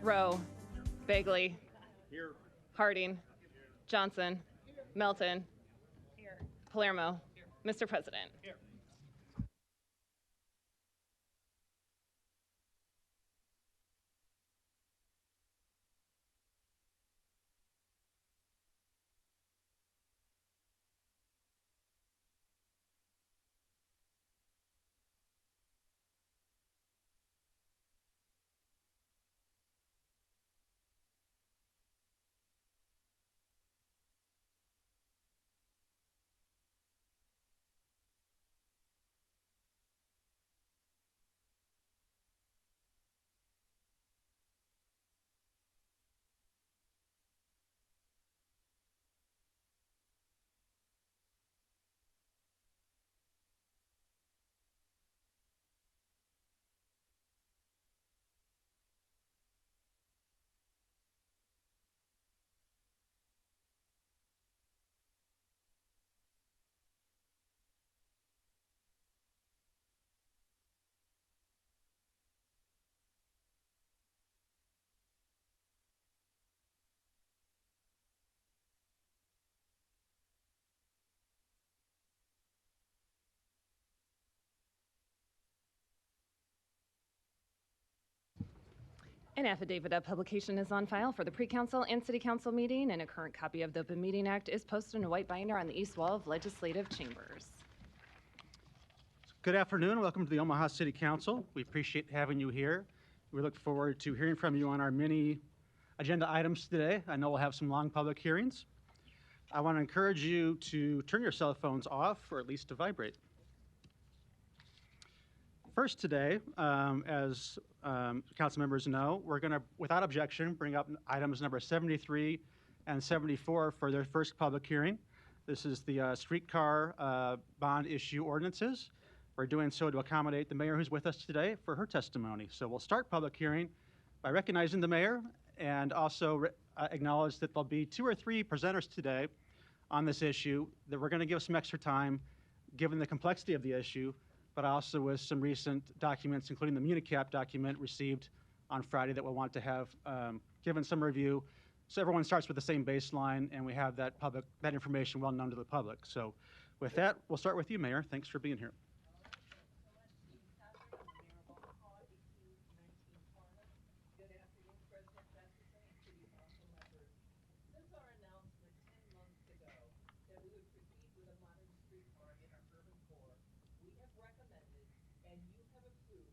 Rowe, Bagley, Harding, Johnson, Melton, Palermo. Mr. President. An affidavit of publication is on file for the pre-council and city council meeting, and a current copy of the Open Meeting Act is posted in a white binder on the east wall of legislative chambers. Good afternoon. Welcome to the Omaha City Council. We appreciate having you here. We look forward to hearing from you on our many agenda items today. I know we'll have some long public hearings. I want to encourage you to turn your cell phones off or at least to vibrate. First today, as council members know, we're going to, without objection, bring up items number 73 and 74 for their first public hearing. This is the streetcar bond issue ordinances. We're doing so to accommodate the mayor who's with us today for her testimony. So we'll start public hearing by recognizing the mayor and also acknowledge that there'll be 2 or 3 presenters today on this issue that we're going to give some extra time given the complexity of the issue, but also with some recent documents, including the MuniCap document received on Friday that we'll want to have given some review. So everyone starts with the same baseline and we have that information well known to the public. So with that, we'll start with you, Mayor. Thanks for being here.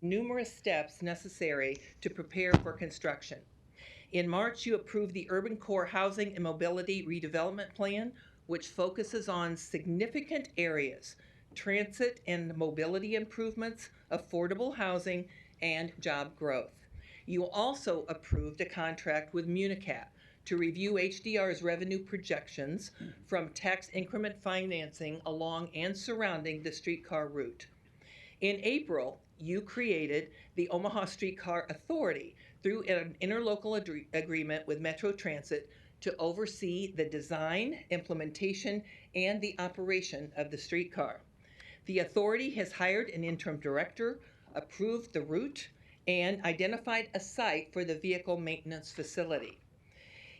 Numerous steps necessary to prepare for construction. In March, you approved the Urban Core Housing and Mobility Redevelopment Plan, which focuses on significant areas, transit and mobility improvements, affordable housing, and job growth. You also approved a contract with MuniCap to review HDR's revenue projections from tax increment financing along and surrounding the streetcar route. In April, you created the Omaha Streetcar Authority through an interlocal agreement with Metro Transit to oversee the design, implementation, and the operation of the streetcar. The authority has hired an interim director, approved the route, and identified a site for the vehicle maintenance facility.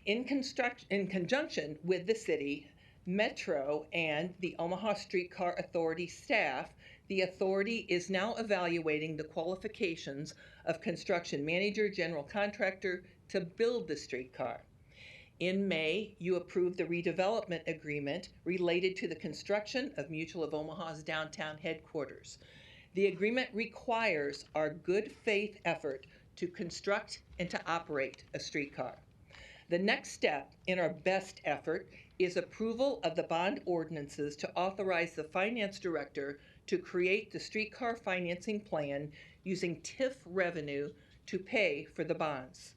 In conjunction with the city, Metro, and the Omaha Streetcar Authority staff, the authority is now evaluating the qualifications of construction manager, general contractor to build the streetcar. In May, you approved the redevelopment agreement related to the construction of Mutual of Omaha's downtown headquarters. The agreement requires our good faith effort to construct and to operate a streetcar. The next step in our best effort is approval of the bond ordinances to authorize the finance director to create the streetcar financing plan using TIF revenue to pay for the bonds.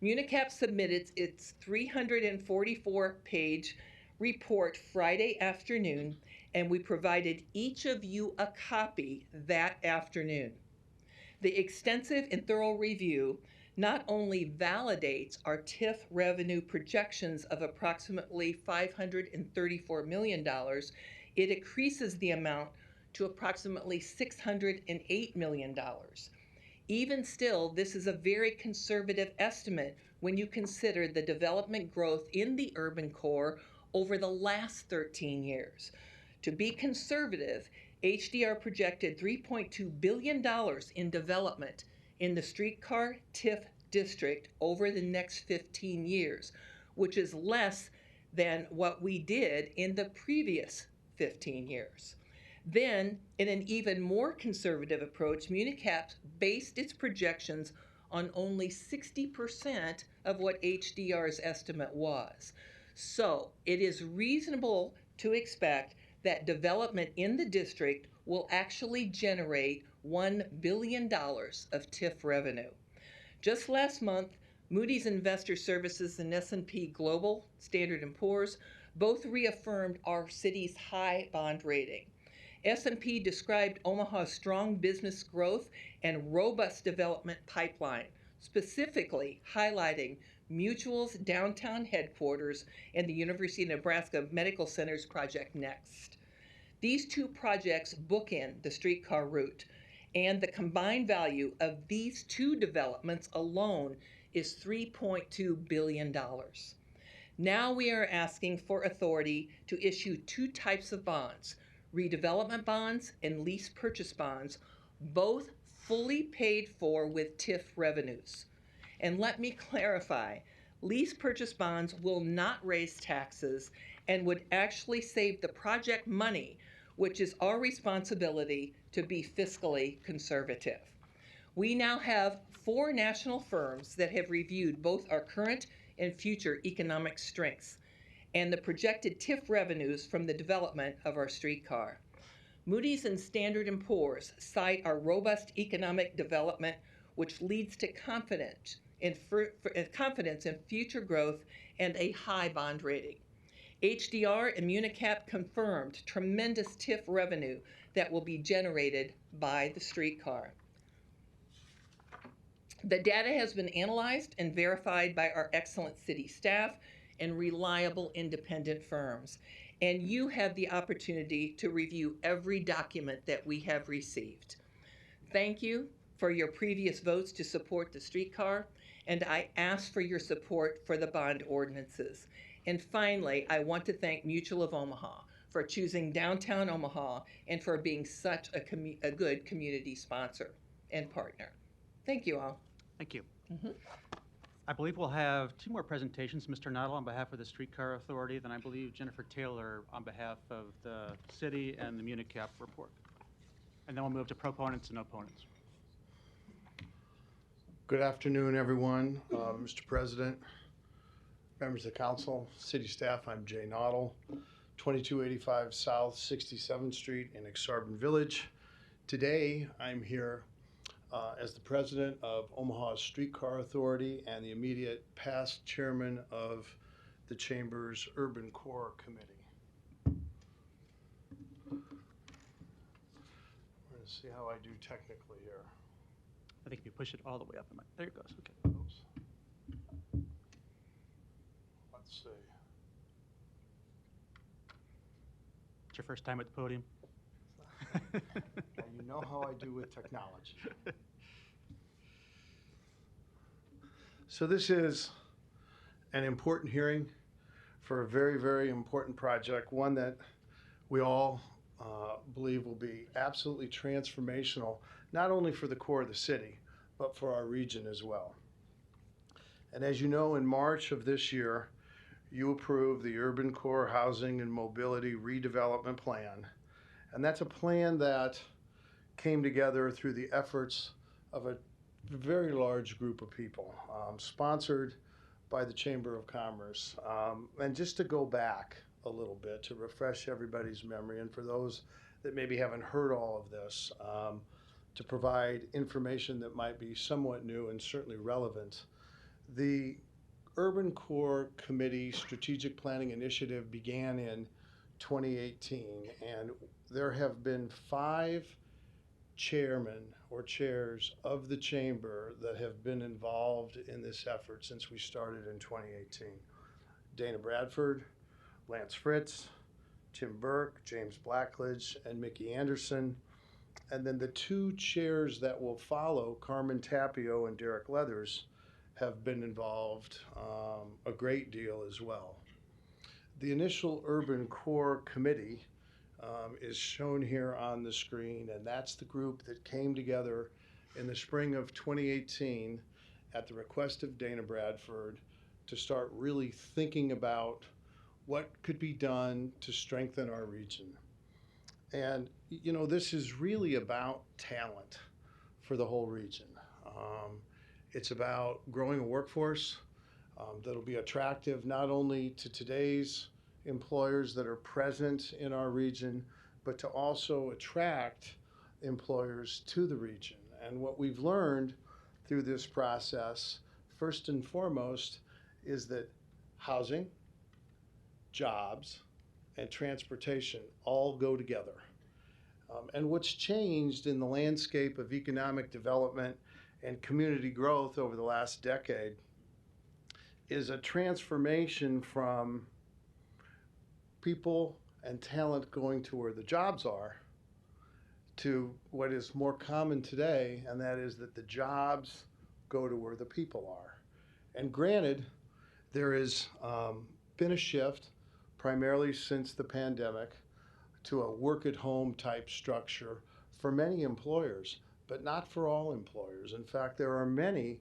MuniCap submitted its 344-page report Friday afternoon, and we provided each of you a copy that afternoon. The extensive and thorough review not only validates our TIF revenue projections of approximately $534 million, it increases the amount to approximately $608 million. Even still, this is a very conservative estimate when you consider the development growth in the urban core over the last 13 years. To be conservative, HDR projected $3.2 billion in development in the streetcar TIF district over the next 15 years, which is less than what we did in the previous 15 years. Then, in an even more conservative approach, MuniCap based its projections on only 60% of what HDR's estimate was. So, it is reasonable to expect that development in the district will actually generate $1 billion of TIF revenue. Just last month, Moody's Investor Services and S&P Global, Standard & Poor's, both reaffirmed our city's high bond rating. S&P described Omaha's strong business growth and robust development pipeline, specifically highlighting Mutual's downtown headquarters and the University of Nebraska Medical Center's Project Next. These two projects bookend the streetcar route, and the combined value of these two developments alone is $3.2 billion. Now we are asking for authority to issue two types of bonds, redevelopment bonds and lease purchase bonds, both fully paid for with TIF revenues. And let me clarify, lease purchase bonds will not raise taxes and would actually save the project money, which is our responsibility to be fiscally conservative. We now have 4 national firms that have reviewed both our current and future economic strengths and the projected TIF revenues from the development of our streetcar. Moody's and Standard & Poor's cite our robust economic development, which leads to confidence in future growth and a high bond rating. HDR and MuniCap confirmed tremendous TIF revenue that will be generated by the streetcar. The data has been analyzed and verified by our excellent city staff and reliable independent firms, and you have the opportunity to review every document that we have received. Thank you for your previous votes to support the streetcar, and I ask for your support for the bond ordinances. And finally, I want to thank Mutual of Omaha for choosing downtown Omaha and for being such a good community sponsor and partner. Thank you all. Thank you. I believe we'll have 2 more presentations, Mr. Noddle on behalf of the Streetcar Authority, then I believe Jennifer Taylor on behalf of the city and the MuniCap report. And then we'll move to proponents and opponents. Good afternoon, everyone. Mr. President, members of the council, city staff, I'm Jay Noddle, 2285 South 67th Street in Exarban Village. Today, I'm here as the president of Omaha's Streetcar Authority and the immediate past chairman of the Chamber's Urban Core Committee. We're going to see how I do technically here. I think if you push it all the way up, there it goes. Okay. Let's see. It's your first time at the podium. Now you know how I do with technology. So this is an important hearing for a very, very important project, one that we all believe will be absolutely transformational, not only for the core of the city, but for our region as well. And as you know, in March of this year, you approved the Urban Core Housing and Mobility Redevelopment Plan. And that's a plan that came together through the efforts of a very large group of people, sponsored by the Chamber of Commerce. And just to go back a little bit to refresh everybody's memory, and for those that maybe haven't heard all of this, to provide information that might be somewhat new and certainly relevant. The Urban Core Committee Strategic Planning Initiative began in 2018, and there have been 5 chairmen or chairs of the chamber that have been involved in this effort since we started in 2018. Dana Bradford, Lance Fritz, Tim Burke, James Blackledge, and Mickey Anderson. And then the two chairs that will follow, Carmen Tapio and Derek Leathers, have been involved a great deal as well. The initial Urban Core Committee is shown here on the screen, and that's the group that came together in the spring of 2018 at the request of Dana Bradford to start really thinking about what could be done to strengthen our region. And, you know, this is really about talent for the whole region. It's about growing a workforce that'll be attractive not only to today's employers that are present in our region, but to also attract employers to the region. And what we've learned through this process, first and foremost, is that housing, jobs, and transportation all go together. And what's changed in the landscape of economic development and community growth over the last decade is a transformation from people and talent going to where the jobs are to what is more common today, and that is that the jobs go to where the people are. And granted, there has been a shift, primarily since the pandemic, to a work-at-home type structure for many employers, but not for all employers. In fact, there are many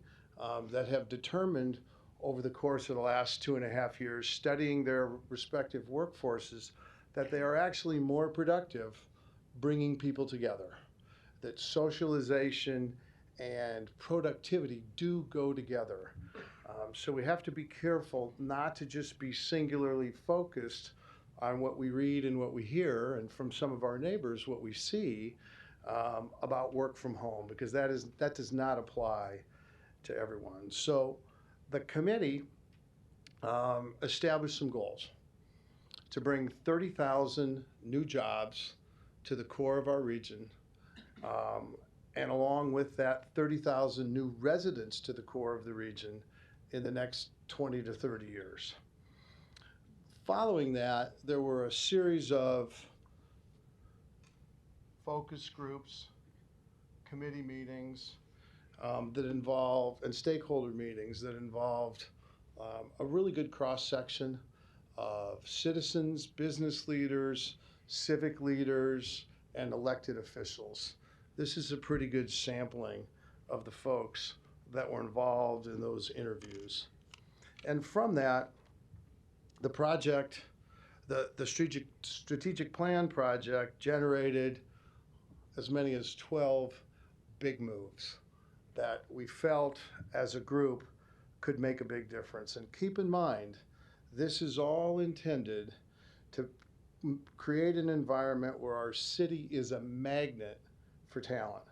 that have determined over the course of the last 2.5 years, studying their respective workforces, that they are actually more productive bringing people together, that socialization and productivity do go together. So we have to be careful not to just be singularly focused on what we read and what we hear, and from some of our neighbors, what we see about work from home, because that does not apply to everyone. So the committee established some goals to bring 30,000 new jobs to the core of our region, and along with that, 30,000 new residents to the core of the region in the next 20 to 30 years. Following that, there were a series of focus groups, committee meetings that involved, and stakeholder meetings that involved a really good cross-section of citizens, business leaders, civic leaders, and elected officials. This is a pretty good sampling of the folks that were involved in those interviews. And from that, the project, the strategic plan project generated as many as 12 big moves that we felt as a group could make a big difference. And keep in mind, this is all intended to create an environment where our city is a magnet for talent,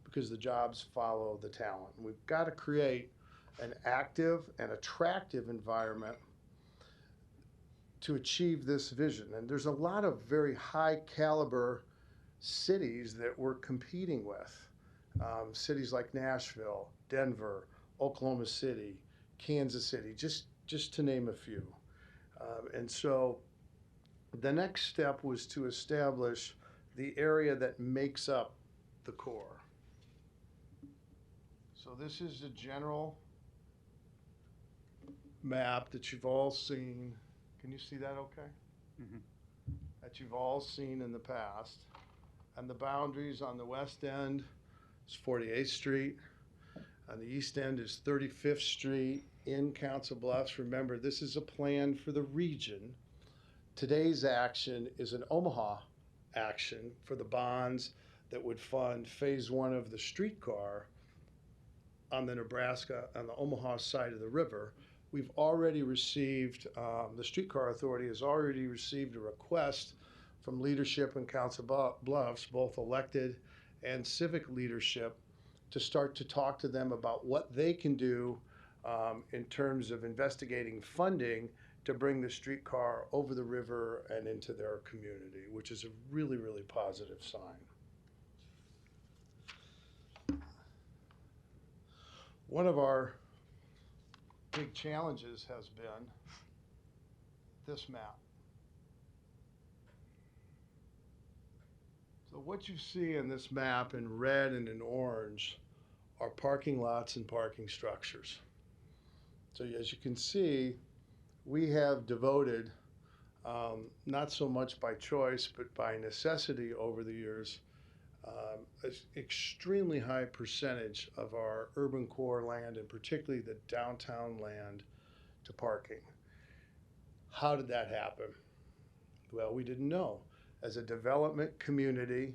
because the jobs follow the talent. And we've got to create an active and attractive environment to achieve this vision. And there's a lot of very high caliber cities that we're competing with. Cities like Nashville, Denver, Oklahoma City, Kansas City, just to name a few. And so the next step was to establish the area that makes up the core. So this is a general map that you've all seen. Can you see that okay? Mhm. That you've all seen in the past. And the boundaries on the west end is 48th Street. On the east end is 35th Street in Council Bluffs. Remember, this is a plan for the region. Today's action is an Omaha action for the bonds that would fund phase 1 of the streetcar on the Nebraska, on the Omaha side of the river. We've already received, the Streetcar Authority has already received a request from leadership in Council Bluffs, both elected and civic leadership, to start to talk to them about what they can do in terms of investigating funding to bring the streetcar over the river and into their community, which is a really, really positive sign. One of our big challenges has been this map. So what you see in this map in red and in orange are parking lots and parking structures. So as you can see, we have devoted, not so much by choice, but by necessity over the years, an extremely high percentage of our urban core land, and particularly the downtown land, to parking. How did that happen? Well, we didn't know. As a development community,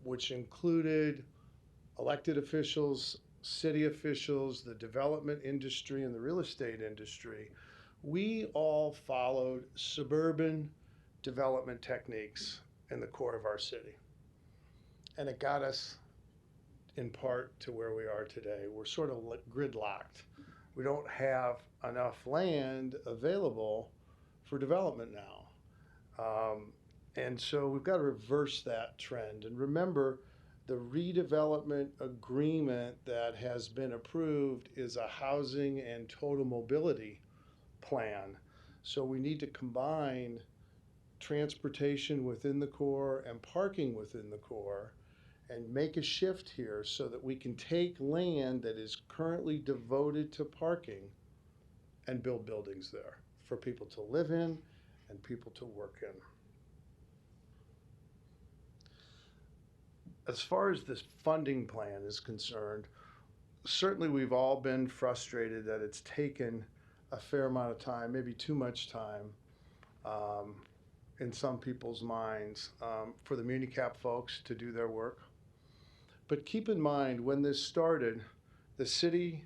which included elected officials, city officials, the development industry, and the real estate industry, we all followed suburban development techniques in the core of our city. And it got us in part to where we are today. We're sort of gridlocked. We don't have enough land available for development now. And so we've got to reverse that trend. And remember, the redevelopment agreement that has been approved is a housing and total mobility plan. So we need to combine transportation within the core and parking within the core and make a shift here so that we can take land that is currently devoted to parking and build buildings there for people to live in and people to work in. As far as this funding plan is concerned, certainly we've all been frustrated that it's taken a fair amount of time, maybe too much time, in some people's minds, for the MuniCap folks to do their work. But keep in mind, when this started, the city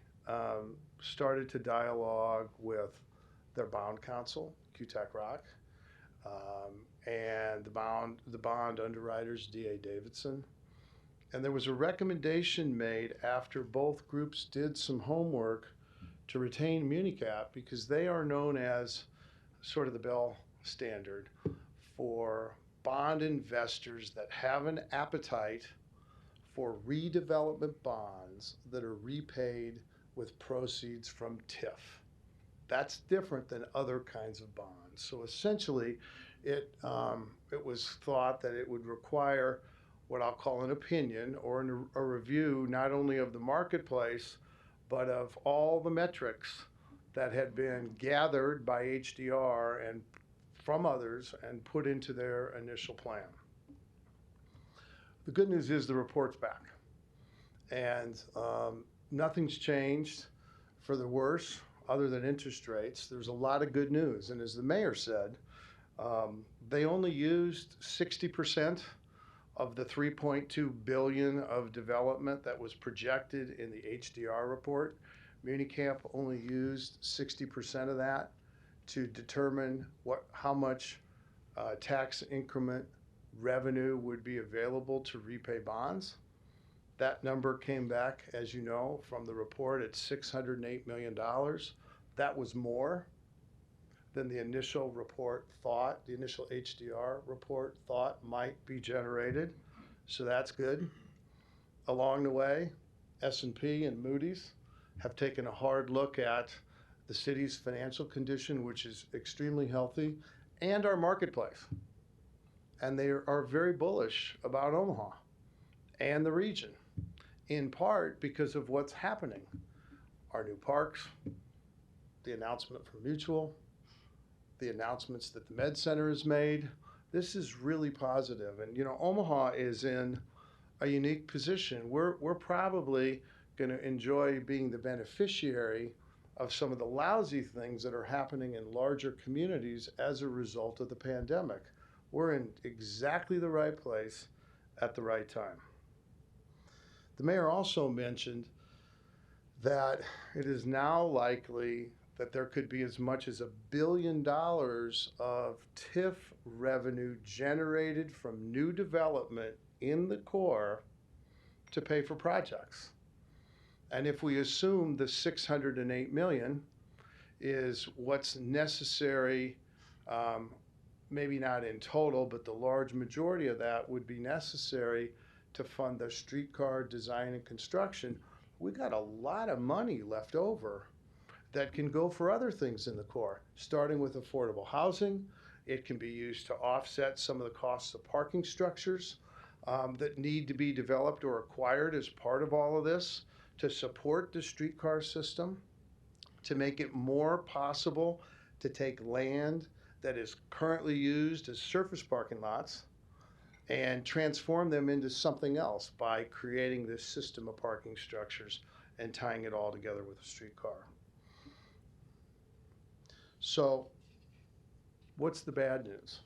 started to dialogue with their bond counsel, QTAC Rock, and the bond underwriters, D.A. Davidson. And there was a recommendation made after both groups did some homework to retain MuniCap, because they are known as sort of the Bell standard for bond investors that have an appetite for redevelopment bonds that are repaid with proceeds from TIF. That's different than other kinds of bonds. So essentially, it was thought that it would require what I'll call an opinion or a review, not only of the marketplace, but of all the metrics that had been gathered by HDR and from others and put into their initial plan. The good news is the report's back, and nothing's changed for the worse other than interest rates. There's a lot of good news, and as the mayor said, they only used 60% of the $3.2 billion of development that was projected in the HDR report. MuniCap only used 60% of that to determine how much tax increment revenue would be available to repay bonds. That number came back, as you know, from the report at $608 million. That was more than the initial report thought, the initial HDR report thought might be generated. So that's good. Along the way, S&P and Moody's have taken a hard look at the city's financial condition, which is extremely healthy, and our marketplace. And they are very bullish about Omaha and the region, in part because of what's happening. Our new parks, the announcement from Mutual, the announcements that the Med Center has made. This is really positive. And, Omaha is in a unique position. We're probably going to enjoy being the beneficiary of some of the lousy things that are happening in larger communities as a result of the pandemic. We're in exactly the right place at the right time. The mayor also mentioned that it is now likely that there could be as much as $1 billion of TIF revenue generated from new development in the core to pay for projects. And if we assume the $608 million is what's necessary, maybe not in total, but the large majority of that would be necessary to fund the streetcar design and construction, we got a lot of money left over that can go for other things in the core, starting with affordable housing. It can be used to offset some of the costs of parking structures. that need to be developed or acquired as part of all of this to support the streetcar system, to make it more possible to take land that is currently used as surface parking lots and transform them into something else by creating this system of parking structures and tying it all together with a streetcar. So, what's the bad news?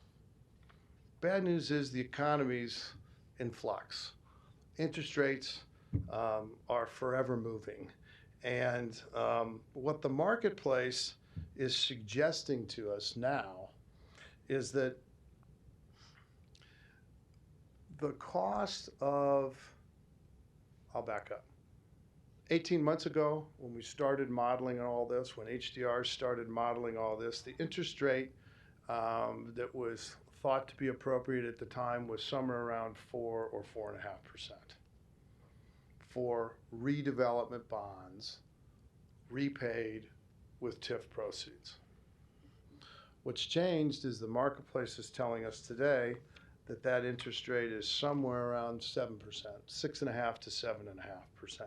Bad news is the economy's in flux. Interest rates are forever moving. And what the marketplace is suggesting to us now is that the cost of, I'll back up. 18 months ago, when we started modeling all this, when HDR started modeling all this, the interest rate that was thought to be appropriate at the time was somewhere around 4 or 4.5% for redevelopment bonds repaid with TIF proceeds. What's changed is the marketplace is telling us today that that interest rate is somewhere around 7%, 6.5 to 7.5%.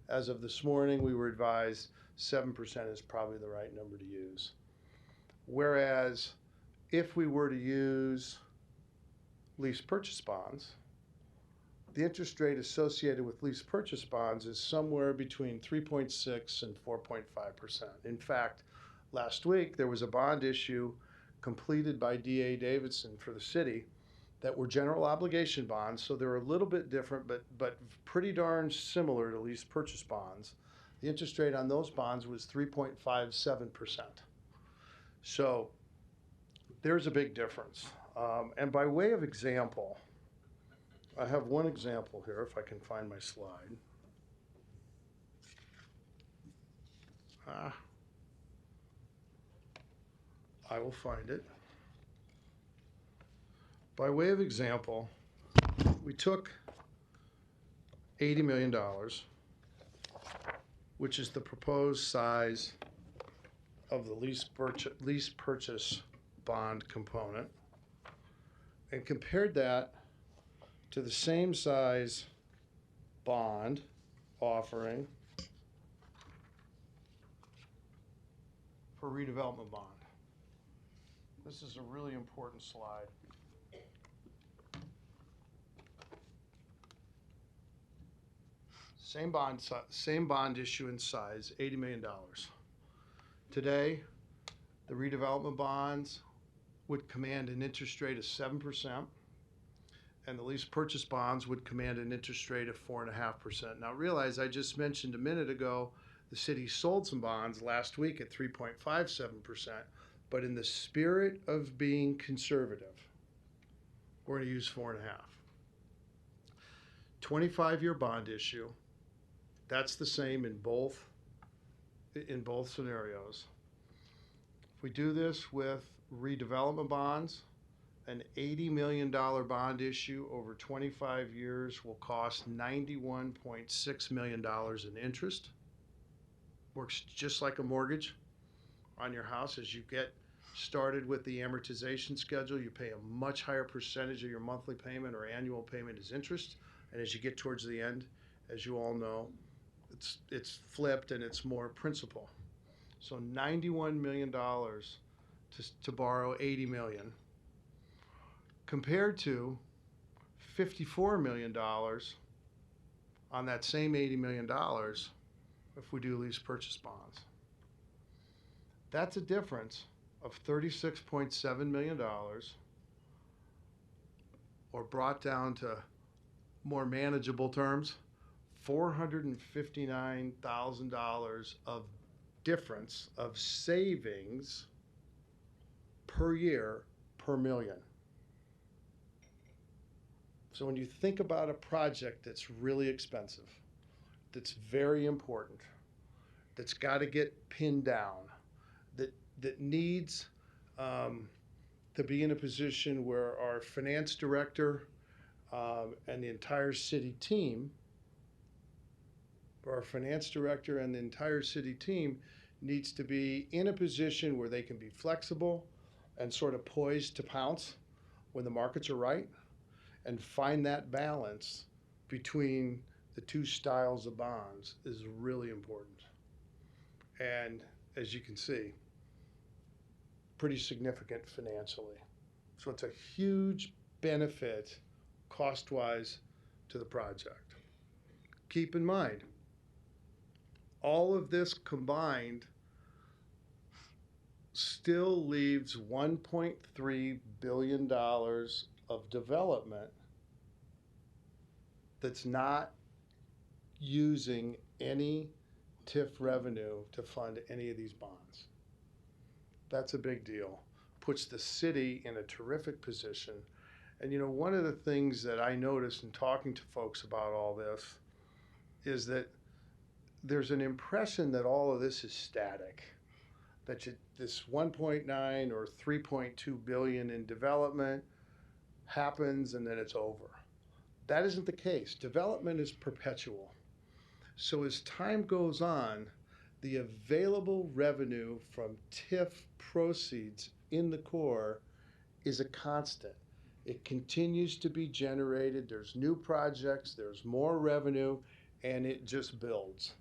As of this morning, we were advised 7% is probably the right number to use. Whereas if we were to use lease purchase bonds, the interest rate associated with lease purchase bonds is somewhere between 3.6 and 4.5%. In fact, last week there was a bond issue completed by D.A. Davidson for the city that were general obligation bonds, so they're a little bit different, but pretty darn similar to lease purchase bonds. The interest rate on those bonds was 3.57%. So there's a big difference. And by way of example, I have one example here, if I can find my slide. I will find it. By way of example, we took $80 million, which is the proposed size of the lease purchase bond component, and compared that to the same size bond offering for redevelopment bond. This is a really important slide. Same bond issuance size, $80 million. Today, the redevelopment bonds would command an interest rate of 7%, and the lease purchase bonds would command an interest rate of 4.5%. Now realize I just mentioned a minute ago the city sold some bonds last week at 3.57%, but in the spirit of being conservative, we're going to use 4.5. 25-year bond issue. That's the same in both scenarios. If we do this with redevelopment bonds, an $80 million bond issue over 25 years will cost $91.6 million in interest. Works just like a mortgage on your house. As you get started with the amortization schedule, you pay a much higher percentage of your monthly payment or annual payment as interest. And as you get towards the end, as you all know, it's flipped and it's more principal. So $91 million to borrow $80 million, compared to $54 million on that same $80 million if we do lease purchase bonds. That's a difference of $36.7 million, or brought down to more manageable terms, $459,000 of difference of savings per year per million. So when you think about a project that's really expensive, that's very important, that's got to get pinned down, that needs to be in a position where our finance director and the entire city team, needs to be in a position where they can be flexible and sort of poised to pounce when the markets are right. and find that balance between the two styles of bonds is really important. And as you can see, pretty significant financially. So it's a huge benefit cost-wise to the project. Keep in mind, all of this combined still leaves $1.3 billion of development that's not using any TIF revenue to fund any of these bonds. That's a big deal. Puts the city in a terrific position. And you know, one of the things that I noticed in talking to folks about all this is that there's an impression that all of this is static, that this 1.9 or 3.2 billion in development happens and then it's over. That isn't the case. Development is perpetual. So as time goes on, the available revenue from TIF proceeds in the core is a constant. It continues to be generated. There's new projects, there's more revenue, and it just builds.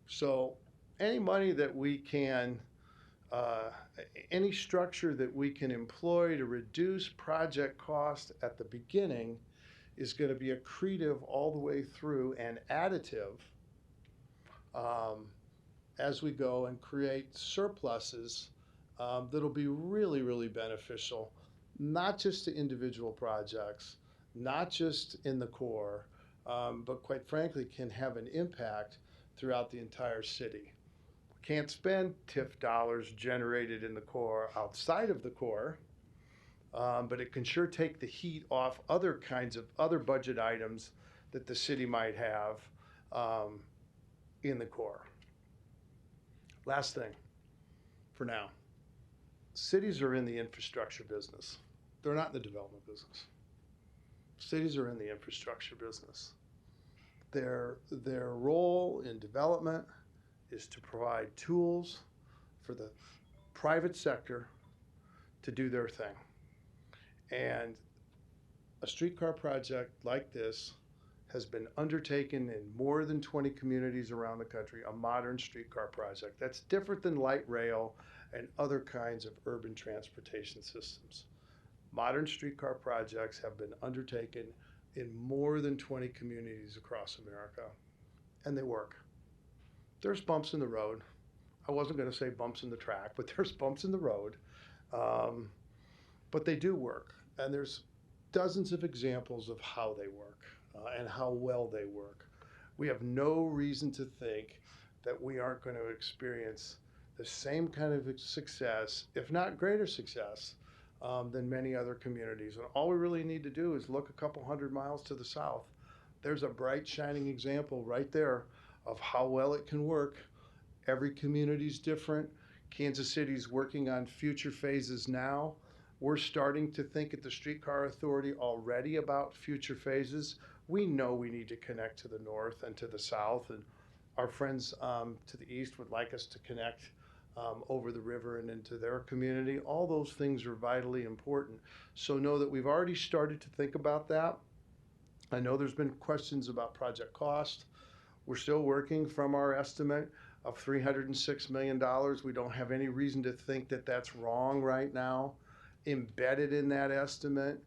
So any money that we can, any structure that we can employ to reduce project cost at the beginning is going to be accretive all the way through and additive as we go and create surpluses that'll be really, really beneficial, not just to individual projects, not just in the core, but quite frankly can have an impact throughout the entire city. We can't spend TIF dollars generated in the core outside of the core, but it can sure take the heat off other kinds of other budget items that the city might have in the core. Last thing for now. Cities are in the infrastructure business. They're not in the development business. Cities are in the infrastructure business. Their role in development is to provide tools for the private sector to do their thing. And a streetcar project like this has been undertaken in more than 20 communities around the country, a modern streetcar project. That's different than light rail and other kinds of urban transportation systems. Modern streetcar projects have been undertaken in more than 20 communities across America, and they work. There's bumps in the road. I wasn't going to say bumps in the track, but there's bumps in the road. But they do work, and there's dozens of examples of how they work and how well they work. We have no reason to think that we aren't going to experience the same kind of success, if not greater success, than many other communities. And all we really need to do is look a couple hundred miles to the south. There's a bright, shining example right there of how well it can work. Every community's different. Kansas City's working on future phases now. We're starting to think at the Streetcar Authority already about future phases. We know we need to connect to the north and to the south, and our friends to the east would like us to connect over the river and into their community. All those things are vitally important. So know that we've already started to think about that. I know there's been questions about project cost. We're still working from our estimate of $306 million. We don't have any reason to think that that's wrong right now. Embedded in that estimate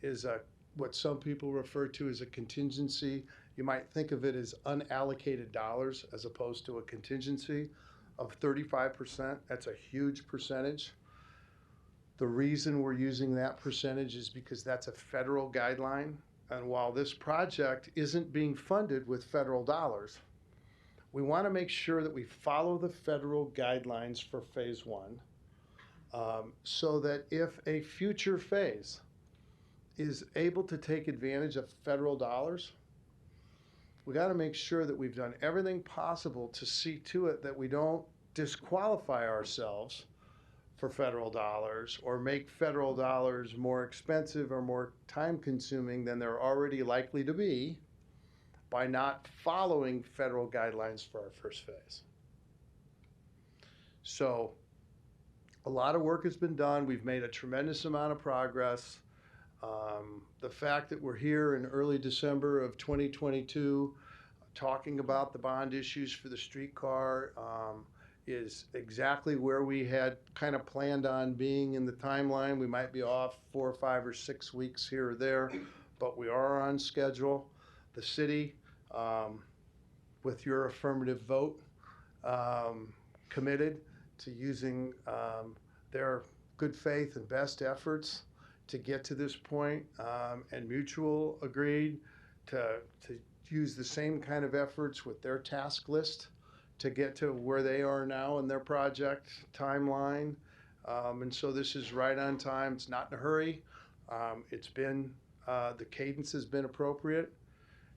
is what some people refer to as a contingency. You might think of it as unallocated dollars as opposed to a contingency of 35%. That's a huge percentage. The reason we're using that percentage is because that's a federal guideline. And while this project isn't being funded with federal dollars, we want to make sure that we follow the federal guidelines for phase one, so that if a future phase is able to take advantage of federal dollars, we got to make sure that we've done everything possible to see to it that we don't disqualify ourselves for federal dollars or make federal dollars more expensive or more time-consuming than they're already likely to be by not following federal guidelines for our first phase. So a lot of work has been done. We've made a tremendous amount of progress. The fact that we're here in early December of 2022 talking about the bond issues for the streetcar is exactly where we had kind of planned on being in the timeline. We might be off 4 or 5 or 6 weeks here or there, but we are on schedule. The city, with your affirmative vote, committed to using their good faith and best efforts to get to this point, and mutual agreed to use the same kind of efforts with their task list to get to where they are now in their project timeline. And so this is right on time. It's not in a hurry. It's been, the cadence has been appropriate.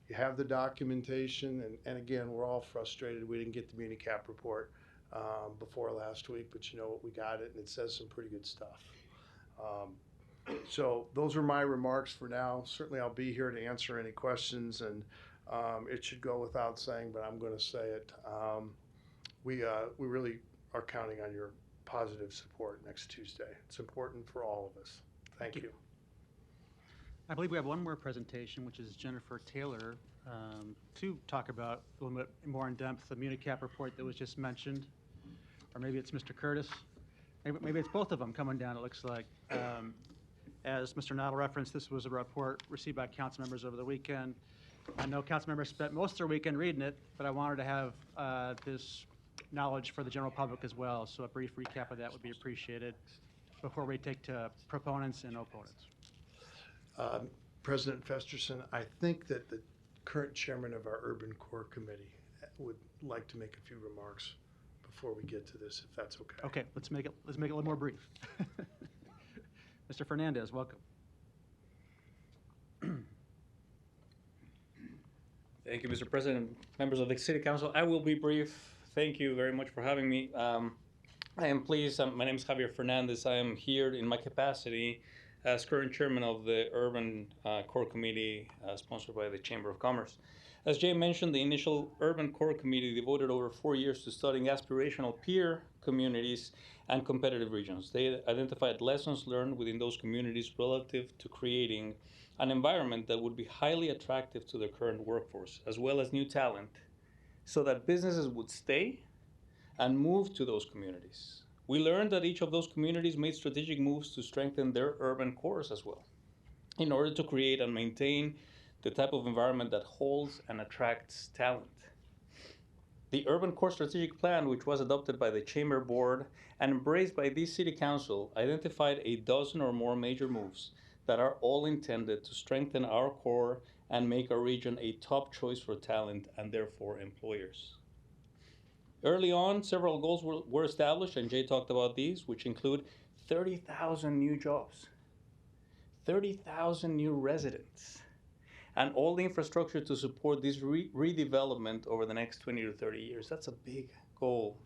You have the documentation, and again, we're all frustrated we didn't get the MuniCap report before last week, but you know what, we got it, and it says some pretty good stuff. So those are my remarks for now. Certainly I'll be here to answer any questions, and it should go without saying, but I'm going to say it. We really are counting on your positive support next Tuesday. It's important for all of us. Thank you. I believe we have one more presentation, which is Jennifer Taylor, to talk about a little bit more in depth the MuniCap report that was just mentioned. Or maybe it's Mr. Curtis. Maybe it's both of them coming down, it looks like. As Mr. Noddle referenced, this was a report received by council members over the weekend. I know council members spent most of their weekend reading it, but I wanted to have this knowledge for the general public as well. So a brief recap of that would be appreciated before we take to proponents and opponents. President Festerson, I think that the current chairman of our Urban Core Committee would like to make a few remarks before we get to this, if that's okay. Okay, let's make it a little more brief. Mr. Fernandez, welcome. Thank you, Mr. President, members of the City Council. I will be brief. Thank you very much for having me. I am pleased. My name is Javier Fernandez. I am here in my capacity as current chairman of the Urban Core Committee, sponsored by the Chamber of Commerce. As Jay mentioned, the initial Urban Core Committee devoted over 4 years to studying aspirational peer communities and competitive regions. They identified lessons learned within those communities relative to creating an environment that would be highly attractive to the current workforce, as well as new talent, so that businesses would stay and move to those communities. We learned that each of those communities made strategic moves to strengthen their urban cores as well, in order to create and maintain the type of environment that holds and attracts talent. The Urban Core Strategic Plan, which was adopted by the Chamber Board and embraced by this City Council, identified a dozen or more major moves that are all intended to strengthen our core and make our region a top choice for talent and therefore employers. Early on, several goals were established, and Jay talked about these, which include 30,000 new jobs, 30,000 new residents, and all the infrastructure to support this redevelopment over the next 20 to 30 years. That's a big goal.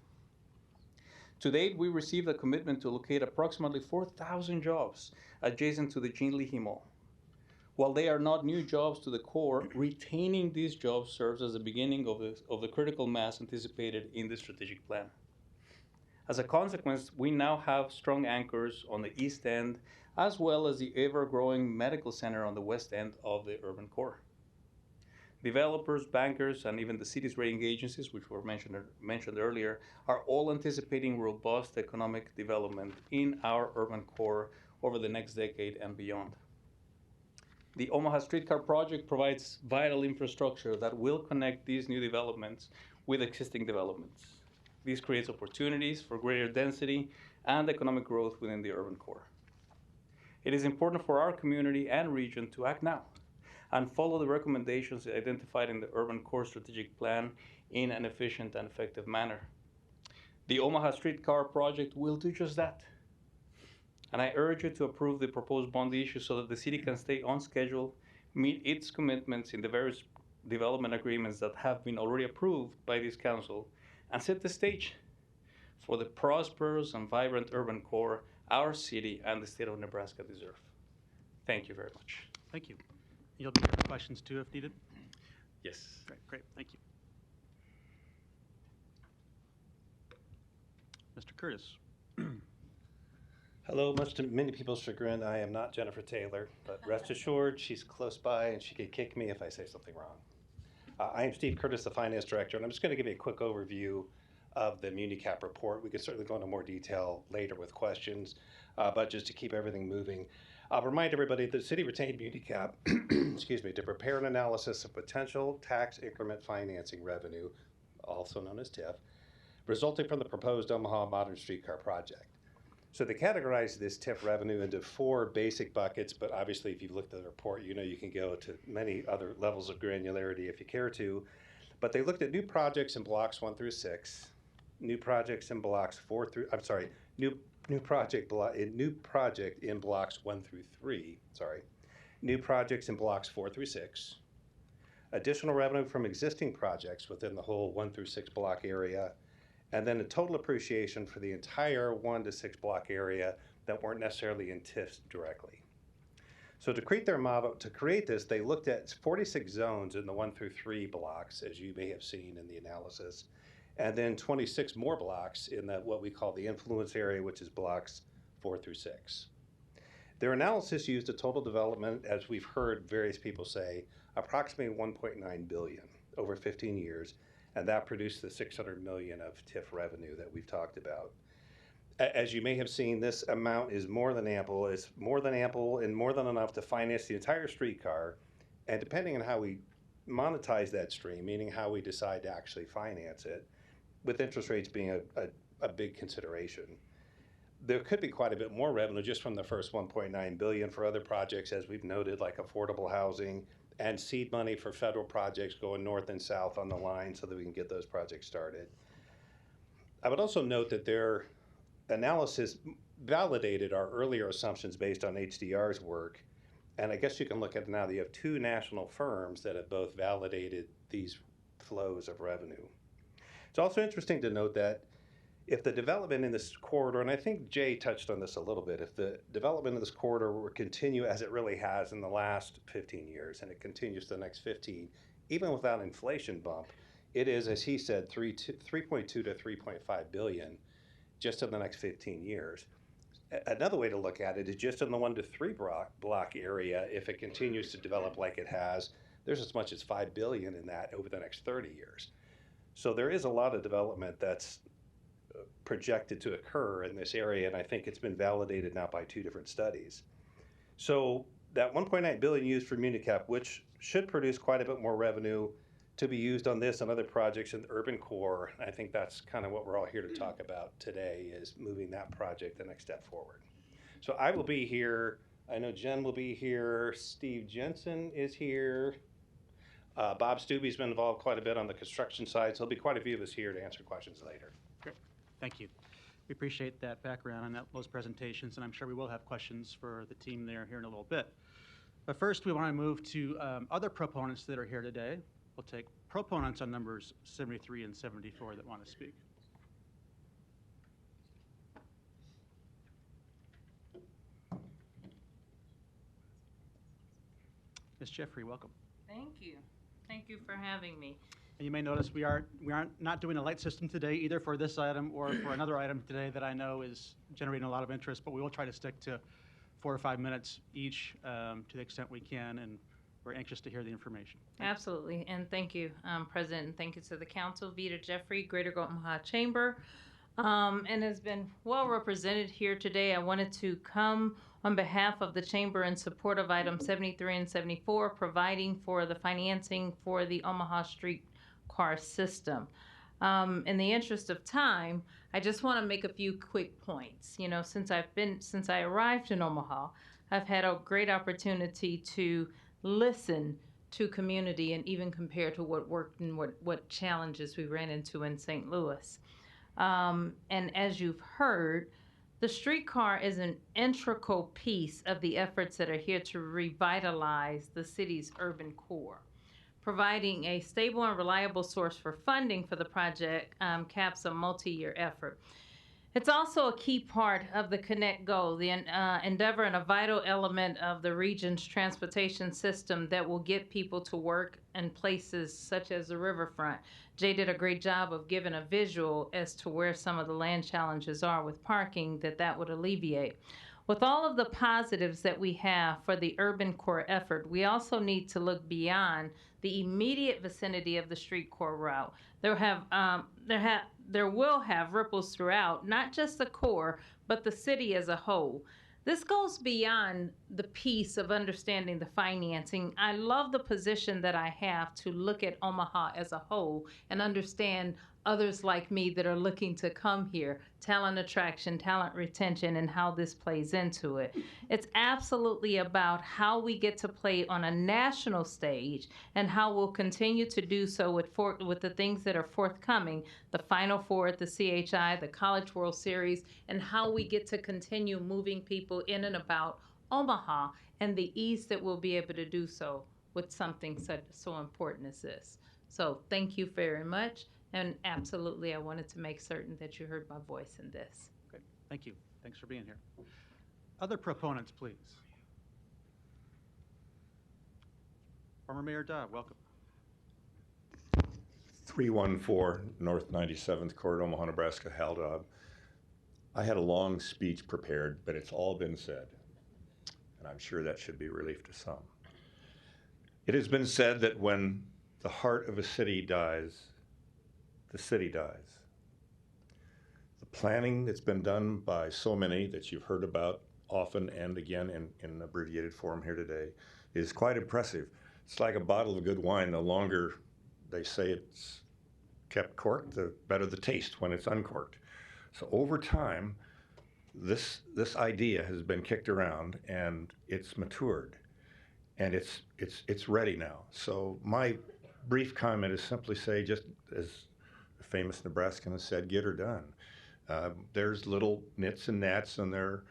To date, we received a commitment to locate approximately 4,000 jobs adjacent to the Jean Leahy Mall. While they are not new jobs to the core, retaining these jobs serves as the beginning of the critical mass anticipated in the strategic plan. As a consequence, we now have strong anchors on the east end, as well as the ever-growing medical center on the west end of the urban core. Developers, bankers, and even the city's rating agencies, which were mentioned earlier, are all anticipating robust economic development in our urban core over the next decade and beyond. The Omaha Streetcar Project provides vital infrastructure that will connect these new developments with existing developments. This creates opportunities for greater density and economic growth within the urban core. It is important for our community and region to act now and follow the recommendations identified in the Urban Core Strategic Plan in an efficient and effective manner. The Omaha Streetcar Project will do just that. And I urge you to approve the proposed bond issue so that the city can stay on schedule, meet its commitments in the various development agreements that have been already approved by this council, and set the stage for the prosperous and vibrant urban core our city and the state of Nebraska deserve. Thank you very much. Thank you. You'll be here for questions too if needed? Yes. Great, thank you. Mr. Curtis. Hello, much to many people's chagrin, I am not Jennifer Taylor, but rest assured, she's close by and she could kick me if I say something wrong. I am Steve Curtis, the Finance Director, and I'm just going to give you a quick overview of the MuniCap report. We can certainly go into more detail later with questions, but just to keep everything moving, I'll remind everybody that the city retained MuniCap excuse me, to prepare an analysis of potential tax increment financing revenue, also known as TIF, resulting from the proposed Omaha Modern Streetcar project. So they categorized this TIF revenue into 4 basic buckets, but obviously if you've looked at the report, you know you can go to many other levels of granularity if you care to. But they looked at new projects in blocks 1 through 6, new projects in blocks 4 through, I'm sorry, new project in blocks 1 through 3, new projects in blocks 4 through 6, additional revenue from existing projects within the whole 1 through 6 block area, and then a total appreciation for the entire 1 to 6 block area that weren't necessarily in TIFs directly. So to create this, they looked at 46 zones in the 1 through 3 blocks, as you may have seen in the analysis, and then 26 more blocks in what we call the influence area, which is blocks 4 through 6. Their analysis used a total development, as we've heard various people say, approximately $1.9 billion over 15 years, and that produced the $600 million of TIF revenue that we've talked about. As you may have seen, this amount is more than ample. It's more than ample and more than enough to finance the entire streetcar, and depending on how we monetize that stream, meaning how we decide to actually finance it, with interest rates being a big consideration, there could be quite a bit more revenue just from the first $1.9 billion for other projects, as we've noted, like affordable housing, and seed money for federal projects going north and south on the line so that we can get those projects started. I would also note that their analysis validated our earlier assumptions based on HDR's work, and I guess you can look at it now that you have 2 national firms that have both validated these flows of revenue. It's also interesting to note that if the development in this corridor, and I think Jay touched on this a little bit, if the development of this corridor will continue as it really has in the last 15 years, and it continues the next 15, even without inflation bump, it is, as he said, 3.2 to 3.5 billion just in the next 15 years. Another way to look at it is just in the 1 to 3 block area, if it continues to develop like it has, there's as much as 5 billion in that over the next 30 years. So there is a lot of development that's projected to occur in this area, and I think it's been validated now by 2 different studies. So that 1.9 billion used for MuniCap, which should produce quite a bit more revenue to be used on this and other projects in the urban core, I think that's kind of what we're all here to talk about today, is moving that project the next step forward. So I will be here. I know Jen will be here. Steve Jensen is here. Bob Stubbe's been involved quite a bit on the construction side, so there'll be quite a few of us here to answer questions later. Thank you. We appreciate that background and those presentations, and I'm sure we will have questions for the team there here in a little bit. But first, we want to move to other proponents that are here today. We'll take proponents on numbers 73 and 74 that want to speak. Ms. Jeffrey, welcome. Thank you. Thank you for having me. And you may notice we aren't not doing a light system today, either for this item or for another item today that I know is generating a lot of interest, but we will try to stick to 4 or 5 minutes each to the extent we can, and we're anxious to hear the information. Absolutely, and thank you, President, and thank you to the Council. Vita Jeffrey, Greater Omaha Chamber, and has been well represented here today. I wanted to come on behalf of the Chamber in support of items 73 and 74, providing for the financing for the Omaha streetcar system. In the interest of time, I just want to make a few quick points. You know, since I arrived in Omaha, I've had a great opportunity to listen to community and even compare to what worked and what challenges we ran into in St. Louis. And as you've heard, the streetcar is an integral piece of the efforts that are here to revitalize the city's urban core. Providing a stable and reliable source for funding for the project caps a multi-year effort. It's also a key part of the Connect goal, the endeavor and a vital element of the region's transportation system that will get people to work in places such as the riverfront. Jay did a great job of giving a visual as to where some of the land challenges are with parking that would alleviate. With all of the positives that we have for the urban core effort, we also need to look beyond the immediate vicinity of the street core route. There will have ripples throughout, not just the core, but the city as a whole. This goes beyond the piece of understanding the financing. I love the position that I have to look at Omaha as a whole and understand others like me that are looking to come here, talent attraction, talent retention, and how this plays into it. It's absolutely about how we get to play on a national stage and how we'll continue to do so with the things that are forthcoming, the Final Four at the CHI, the College World Series, and how we get to continue moving people in and about Omaha and the ease that we'll be able to do so with something so important as this. So thank you very much. And absolutely, I wanted to make certain that you heard my voice in this. Great. Thank you. Thanks for being here. Other proponents, please. Former Mayor Dodd, welcome. 314 North 97th Court, Omaha, Nebraska, Hal Dodd. I had a long speech prepared, but it's all been said, and I'm sure that should be relief to some. It has been said that when the heart of a city dies, the city dies. The planning that's been done by so many that you've heard about often and again in abbreviated form here today is quite impressive. It's like a bottle of good wine. The longer they say it's kept corked, the better the taste when it's uncorked. So over time, this idea has been kicked around and it's matured and it's ready now. So my brief comment is simply say, just as a famous Nebraskan has said, get her done. There's little nits and gnats and there are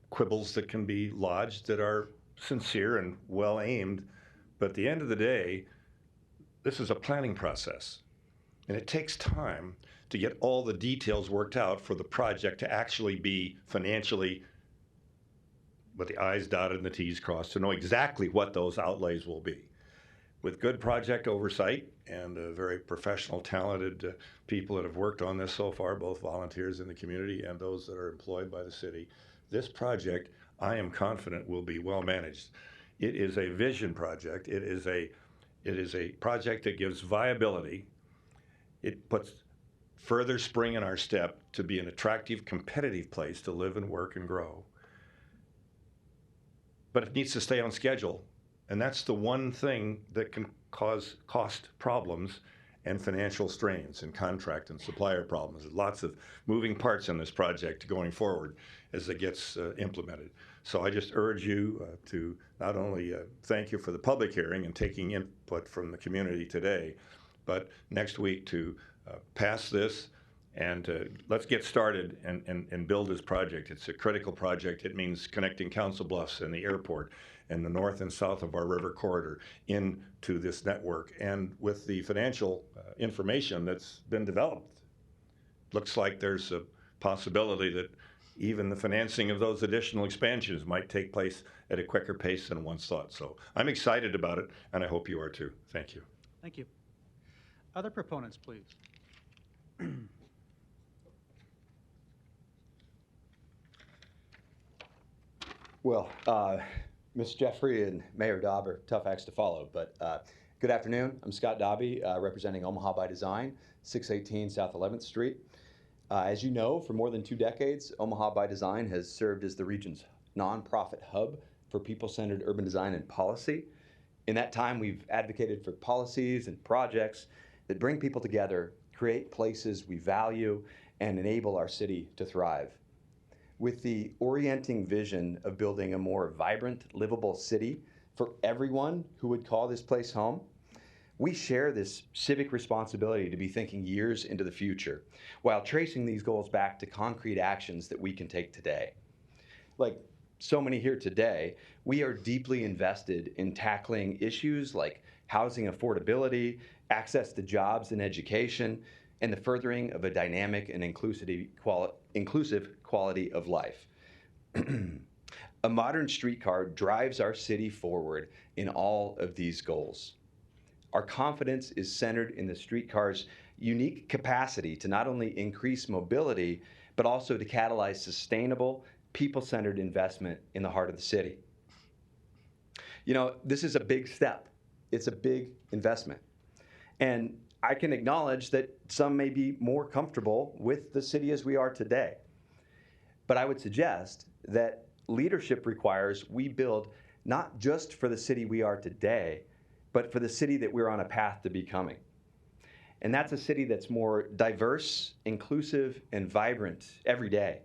quibbles that can be lodged that are sincere and well aimed, but at the end of the day, this is a planning process and it takes time to get all the details worked out for the project to actually be financially, with the I's dotted and the T's crossed, to know exactly what those outlays will be. With good project oversight and very professional, talented people that have worked on this so far, both volunteers in the community and those that are employed by the city, this project, I am confident, will be well managed. It is a vision project. It is a project that gives viability. It puts further spring in our step to be an attractive, competitive place to live and work and grow. But it needs to stay on schedule. And that's the one thing that can cause cost problems and financial strains and contract and supplier problems. There's lots of moving parts in this project going forward as it gets implemented. So I just urge you to not only thank you for the public hearing and taking input from the community today, but next week to pass this and let's get started and build this project. It's a critical project. It means connecting Council Bluffs and the airport and the north and south of our river corridor into this network. And with the financial information that's been developed, looks like there's a possibility that even the financing of those additional expansions might take place at a quicker pace than once thought. So I'm excited about it, and I hope you are too. Thank you. Thank you. Other proponents, please. Well, Ms. Jeffrey and Mayor Dobb are tough acts to follow, but good afternoon. I'm Scott Dobby, representing Omaha by Design, 618 South 11th Street. As you know, for more than 2 decades, Omaha by Design has served as the region's nonprofit hub for people-centered urban design and policy. In that time, we've advocated for policies and projects that bring people together, create places we value, and enable our city to thrive. With the orienting vision of building a more vibrant, livable city for everyone who would call this place home, we share this civic responsibility to be thinking years into the future while tracing these goals back to concrete actions that we can take today. Like so many here today, we are deeply invested in tackling issues like housing affordability, access to jobs and education, and the furthering of a dynamic and inclusive quality of life. A modern streetcar drives our city forward in all of these goals. Our confidence is centered in the streetcar's unique capacity to not only increase mobility, but also to catalyze sustainable, people-centered investment in the heart of the city. You know, this is a big step. It's a big investment. And I can acknowledge that some may be more comfortable with the city as we are today. But I would suggest that leadership requires we build not just for the city we are today, but for the city that we're on a path to becoming. And that's a city that's more diverse, inclusive, and vibrant every day,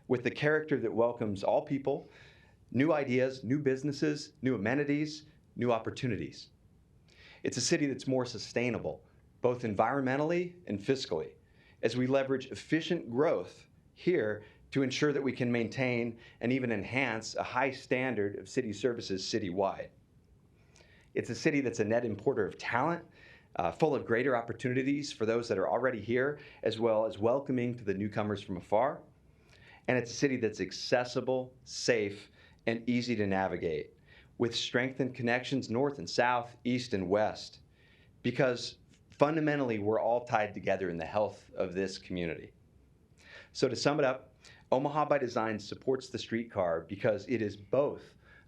with the character that welcomes all people, new ideas, new businesses, new amenities, new opportunities. It's a city that's more sustainable, both environmentally and fiscally, as we leverage efficient growth here to ensure that we can maintain and even enhance a high standard of city services citywide. It's a city that's a net importer of talent, full of greater opportunities for those that are already here, as well as welcoming to the newcomers from afar. And it's a city that's accessible, safe, and easy to navigate, with strengthened connections north and south, east and west, because fundamentally we're all tied together in the health of this community. So to sum it up, Omaha by Design supports the streetcar because it is both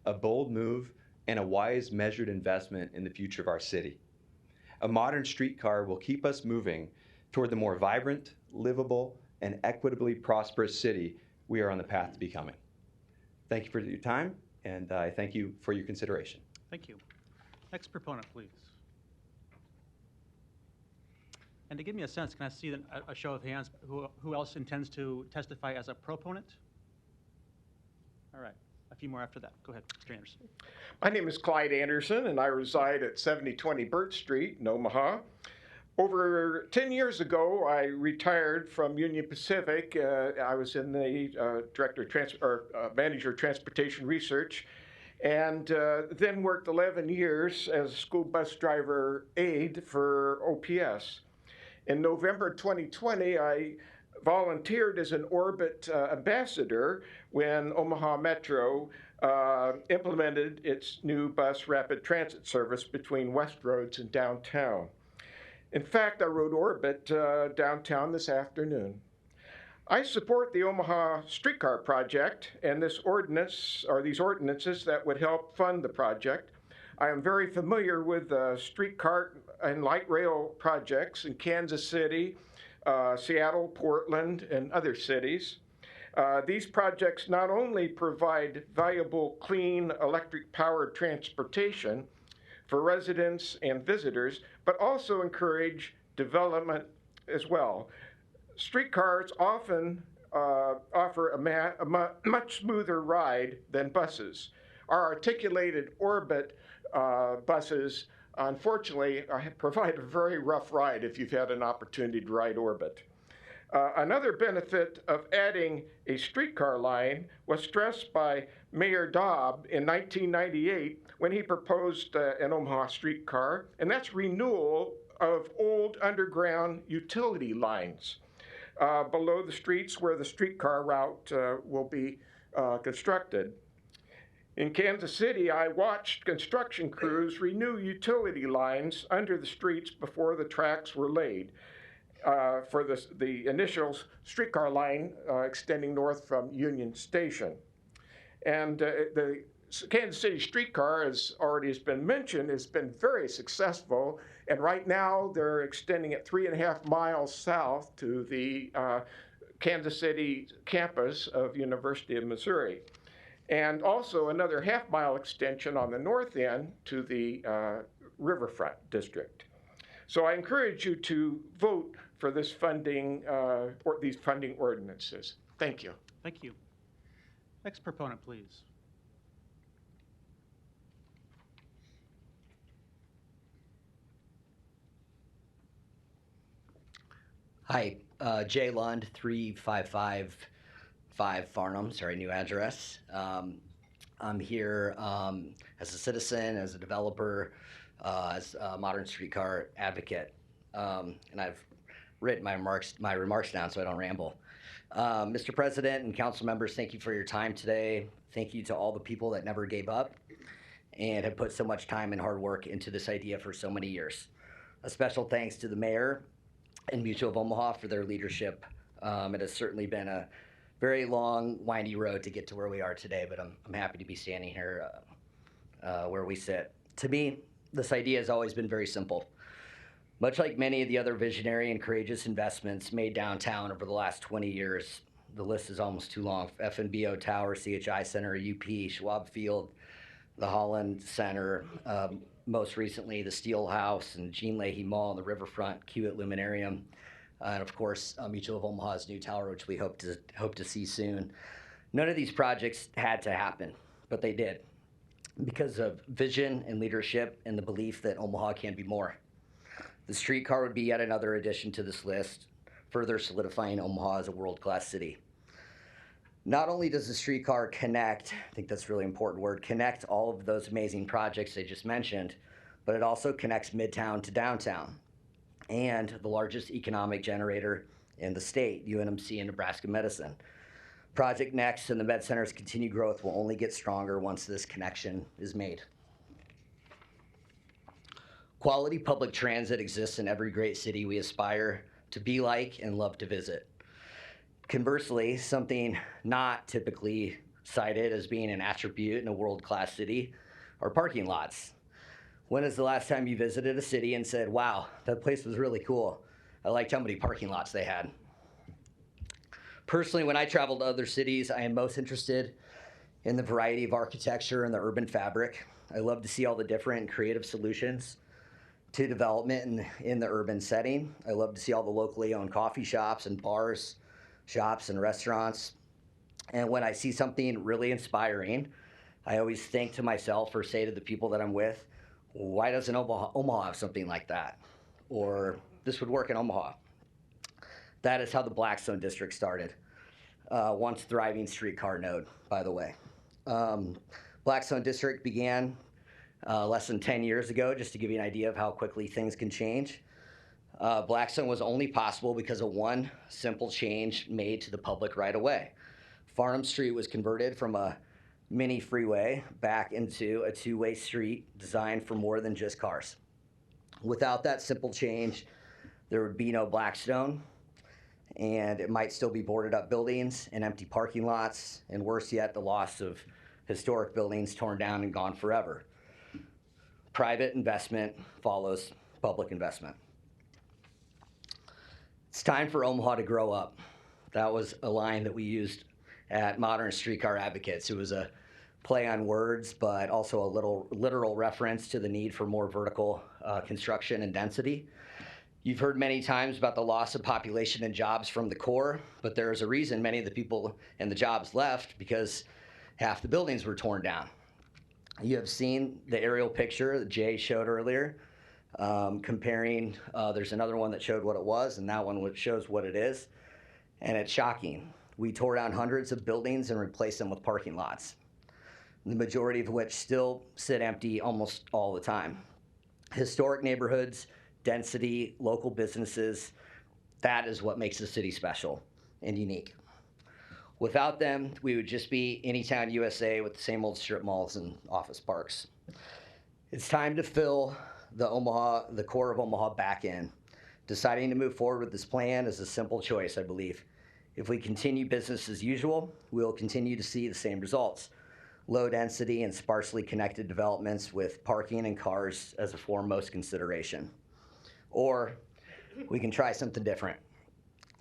a bold move and a wise, measured investment in the future of our city. A modern streetcar will keep us moving toward the more vibrant, livable, and equitably prosperous city we are on the path to becoming. Thank you for your time, and I thank you for your consideration. Thank you. Next proponent, please. And to give me a sense, can I see a show of hands, who else intends to testify as a proponent? All right, a few more after that. Go ahead, Mr. Anderson. My name is Clyde Anderson, and I reside at 7020 Burt Street in Omaha. Over 10 years ago, I retired from Union Pacific. I was in the manager of transportation research, and then worked 11 years as a school bus driver aide for OPS. In November 2020, I volunteered as an Orbit ambassador when Omaha Metro implemented its new bus rapid transit service between Westroads and downtown. In fact, I rode Orbit downtown this afternoon. I support the Omaha Streetcar Project and this ordinance, or these ordinances that would help fund the project. I am very familiar with streetcar and light rail projects in Kansas City, Seattle, Portland, and other cities. These projects not only provide valuable, clean, electric-powered transportation for residents and visitors, but also encourage development as well. Streetcars often offer a much smoother ride than buses. Our articulated Orbit buses, unfortunately, provide a very rough ride if you've had an opportunity to ride Orbit. Another benefit of adding a streetcar line was stressed by Mayor Dobb in 1998 when he proposed an Omaha streetcar, and that's renewal of old underground utility lines below the streets where the streetcar route will be constructed. In Kansas City, I watched construction crews renew utility lines under the streets before the tracks were laid for the initial streetcar line extending north from Union Station. And the Kansas City streetcar, as already has been mentioned, has been very successful. And right now, they're extending it 3.5 miles south to the Kansas City campus of University of Missouri. And also another half-mile extension on the north end to the Riverfront District. So I encourage you to vote for this funding, or these funding ordinances. Thank you. Thank you. Next proponent, please. Hi, Jay Lund, 3555 Farnham, new address. I'm here as a citizen, as a developer, as a modern streetcar advocate. And I've written my remarks down so I don't ramble. Mr. President and council members, thank you for your time today. Thank you to all the people that never gave up and have put so much time and hard work into this idea for so many years. A special thanks to the mayor and Mutual of Omaha for their leadership. It has certainly been a very long, windy road to get to where we are today, but I'm happy to be standing here where we sit. To me, this idea has always been very simple. Much like many of the other visionary and courageous investments made downtown over the last 20 years, the list is almost too long. FNBO Tower, CHI Center, UP, Schwab Field, the Holland Center, most recently the Steel House and Jean Leahy Mall and the Riverfront, Kiewit Luminarium, and of course Mutual of Omaha's new tower, which we hope to see soon. None of these projects had to happen, but they did because of vision and leadership and the belief that Omaha can be more. The streetcar would be yet another addition to this list, further solidifying Omaha as a world-class city. Not only does the streetcar connect, I think that's a really important word, connect all of those amazing projects I just mentioned, but it also connects Midtown to downtown and the largest economic generator in the state, UNMC and Nebraska Medicine. Project Next and the Med Center's continued growth will only get stronger once this connection is made. Quality public transit exists in every great city we aspire to be like and love to visit. Conversely, something not typically cited as being an attribute in a world-class city are parking lots. When is the last time you visited a city and said, wow, that place was really cool. I liked how many parking lots they had. Personally, when I travel to other cities, I am most interested in the variety of architecture and the urban fabric. I love to see all the different and creative solutions to development in the urban setting. I love to see all the locally owned coffee shops and bars, shops and restaurants. And when I see something really inspiring, I always think to myself or say to the people that I'm with, why doesn't Omaha have something like that? Or this would work in Omaha. That is how the Blackstone District started. Once thriving streetcar node, by the way. Blackstone District began less than 10 years ago, just to give you an idea of how quickly things can change. Blackstone was only possible because of one simple change made to the public right away. Farnham Street was converted from a mini freeway back into a two-way street designed for more than just cars. Without that simple change, there would be no Blackstone, and it might still be boarded up buildings and empty parking lots, and worse yet, the loss of historic buildings torn down and gone forever. Private investment follows public investment. It's time for Omaha to grow up. That was a line that we used at Modern Streetcar Advocates. It was a play on words, but also a little literal reference to the need for more vertical construction and density. You've heard many times about the loss of population and jobs from the core, but there is a reason many of the people and the jobs left, because half the buildings were torn down. You have seen the aerial picture that Jay showed earlier, comparing, there's another one that showed what it was, and that one shows what it is, and it's shocking. We tore down hundreds of buildings and replaced them with parking lots, the majority of which still sit empty almost all the time. Historic neighborhoods, density, local businesses, that is what makes the city special and unique. Without them, we would just be Anytown, USA with the same old strip malls and office parks. It's time to fill the core of Omaha back in. Deciding to move forward with this plan is a simple choice, I believe. If we continue business as usual, we'll continue to see the same results. Low density and sparsely connected developments with parking and cars as a foremost consideration. Or we can try something different.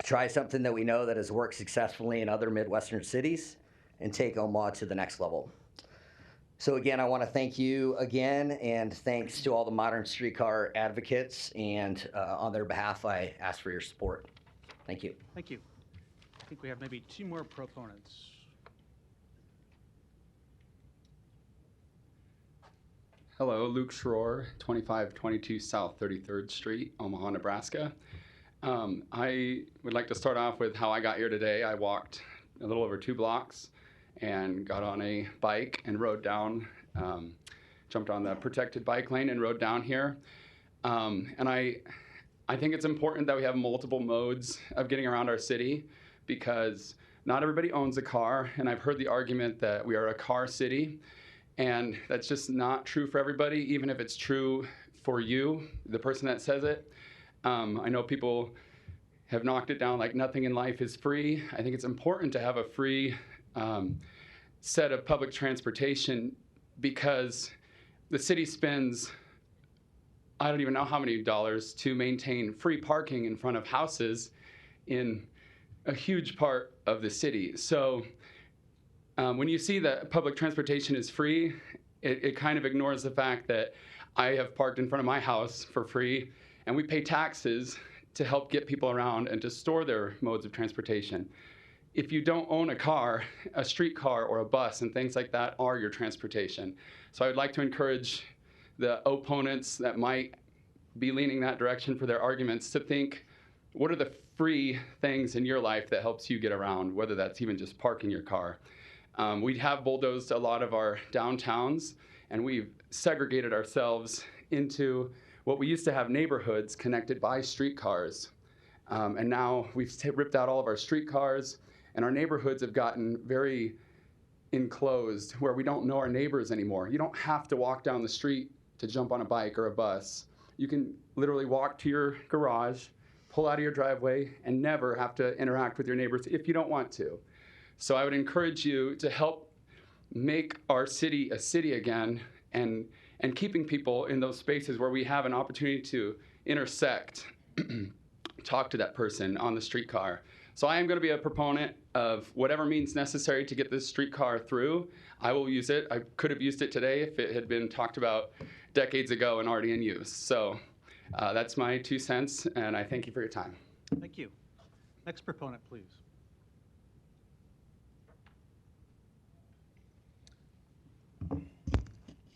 Try something that we know that has worked successfully in other Midwestern cities and take Omaha to the next level. So again, I want to thank you again, and thanks to all the Modern Streetcar Advocates, and on their behalf, I ask for your support. Thank you. Thank you. I think we have maybe two more proponents. Hello, Luke Schroer, 2522 South 33rd Street, Omaha, Nebraska. I would like to start off with how I got here today. I walked a little over 2 blocks and got on a bike and rode down, jumped on the protected bike lane and rode down here. And I I think it's important that we have multiple modes of getting around our city because not everybody owns a car, and I've heard the argument that we are a car city, and that's just not true for everybody, even if it's true for you, the person that says it. I know people have knocked it down like nothing in life is free. I think it's important to have a free set of public transportation because the city spends, I don't even know how many dollars to maintain free parking in front of houses in a huge part of the city. So when you see that public transportation is free, it kind of ignores the fact that I have parked in front of my house for free, and we pay taxes to help get people around and to store their modes of transportation. If you don't own a car, a streetcar or a bus and things like that are your transportation. So I would like to encourage the opponents that might be leaning that direction for their arguments to think, what are the free things in your life that helps you get around, whether that's even just parking your car. We have bulldozed a lot of our downtowns, and we've segregated ourselves into what we used to have neighborhoods connected by streetcars. And now we've ripped out all of our streetcars, and our neighborhoods have gotten very enclosed where we don't know our neighbors anymore. You don't have to walk down the street to jump on a bike or a bus. You can literally walk to your garage, pull out of your driveway, and never have to interact with your neighbors if you don't want to. So I would encourage you to help make our city a city again and keeping people in those spaces where we have an opportunity to intersect, talk to that person on the streetcar. So I am going to be a proponent of whatever means necessary to get this streetcar through. I will use it. I could have used it today if it had been talked about decades ago and already in use. So that's my 2 cents, and I thank you for your time. Thank you. Next proponent, please.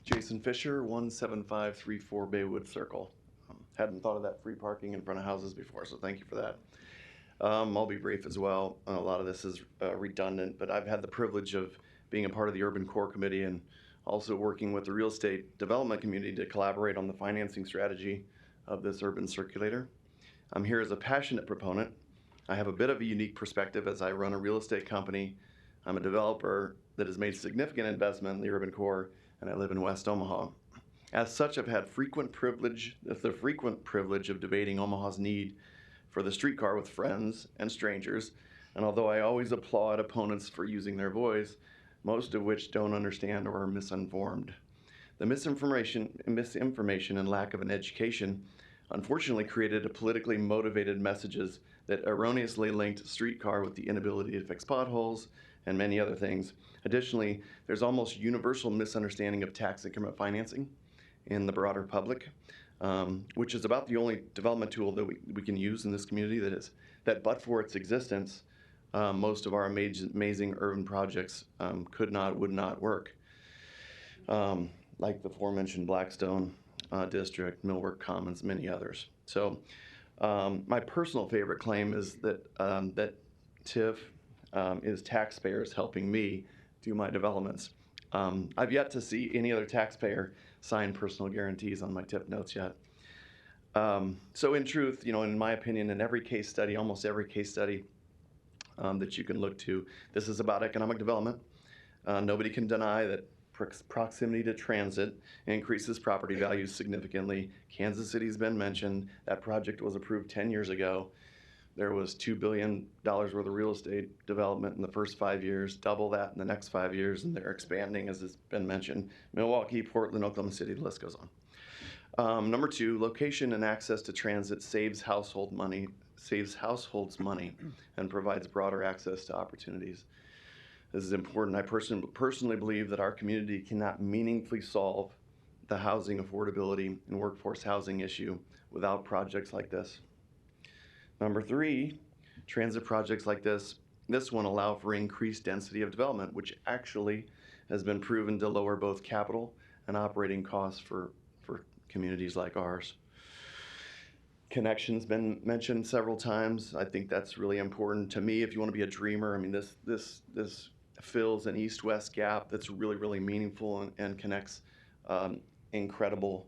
Jason Fisher, 17534 Baywood Circle. Hadn't thought of that free parking in front of houses before, so thank you for that. I'll be brief as well. A lot of this is redundant, but I've had the privilege of being a part of the Urban Core Committee and also working with the real estate development community to collaborate on the financing strategy of this urban circulator. I'm here as a passionate proponent. I have a bit of a unique perspective as I run a real estate company. I'm a developer that has made significant investment in the Urban Core, and I live in West Omaha. As such, I've had the frequent privilege of debating Omaha's need for the streetcar with friends and strangers, and although I always applaud opponents for using their voice, most of which don't understand or are misinformed. The misinformation and lack of an education unfortunately created a politically motivated messages that erroneously linked streetcar with the inability to fix potholes and many other things. Additionally, there's almost universal misunderstanding of tax increment financing in the broader public, which is about the only development tool that we can use in this community that but for its existence, most of our amazing urban projects would not work. Like the aforementioned Blackstone District, Millwork Commons, many others. So my personal favorite claim is that TIF is taxpayers helping me do my developments. I've yet to see any other taxpayer sign personal guarantees on my TIF notes yet. So in truth, in my opinion, in every case study, almost every case study that you can look to, this is about economic development. Nobody can deny that proximity to transit increases property values significantly. Kansas City's been mentioned. That project was approved 10 years ago. There was $2 billion worth of real estate development in the first 5 years, double that in the next 5 years, and they're expanding, as has been mentioned. Milwaukee, Portland, Oklahoma City, the list goes on. Number 2, location and access to transit saves households money and provides broader access to opportunities. This is important. I personally believe that our community cannot meaningfully solve the housing affordability and workforce housing issue without projects like this. Number 3, transit projects like this one allow for increased density of development, which actually has been proven to lower both capital and operating costs for communities like ours. Connection's been mentioned several times. I think that's really important to me. If you want to be a dreamer, I mean, this fills an east-west gap that's really, really meaningful and connects incredible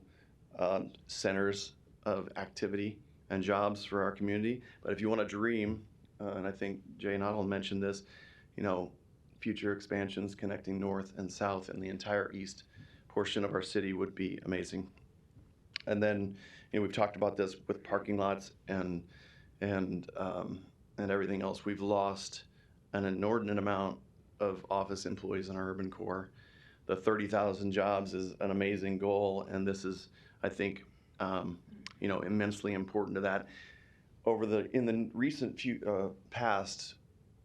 centers of activity and jobs for our community. But if you want to dream, and I think Jay Noddle mentioned this, you know, future expansions connecting north and south and the entire east portion of our city would be amazing. And then, you know, we've talked about this with parking lots and everything else. We've lost an inordinate amount of office employees in our urban core. The 30,000 jobs is an amazing goal, and this is, I think, you know, immensely important to that. In the recent past,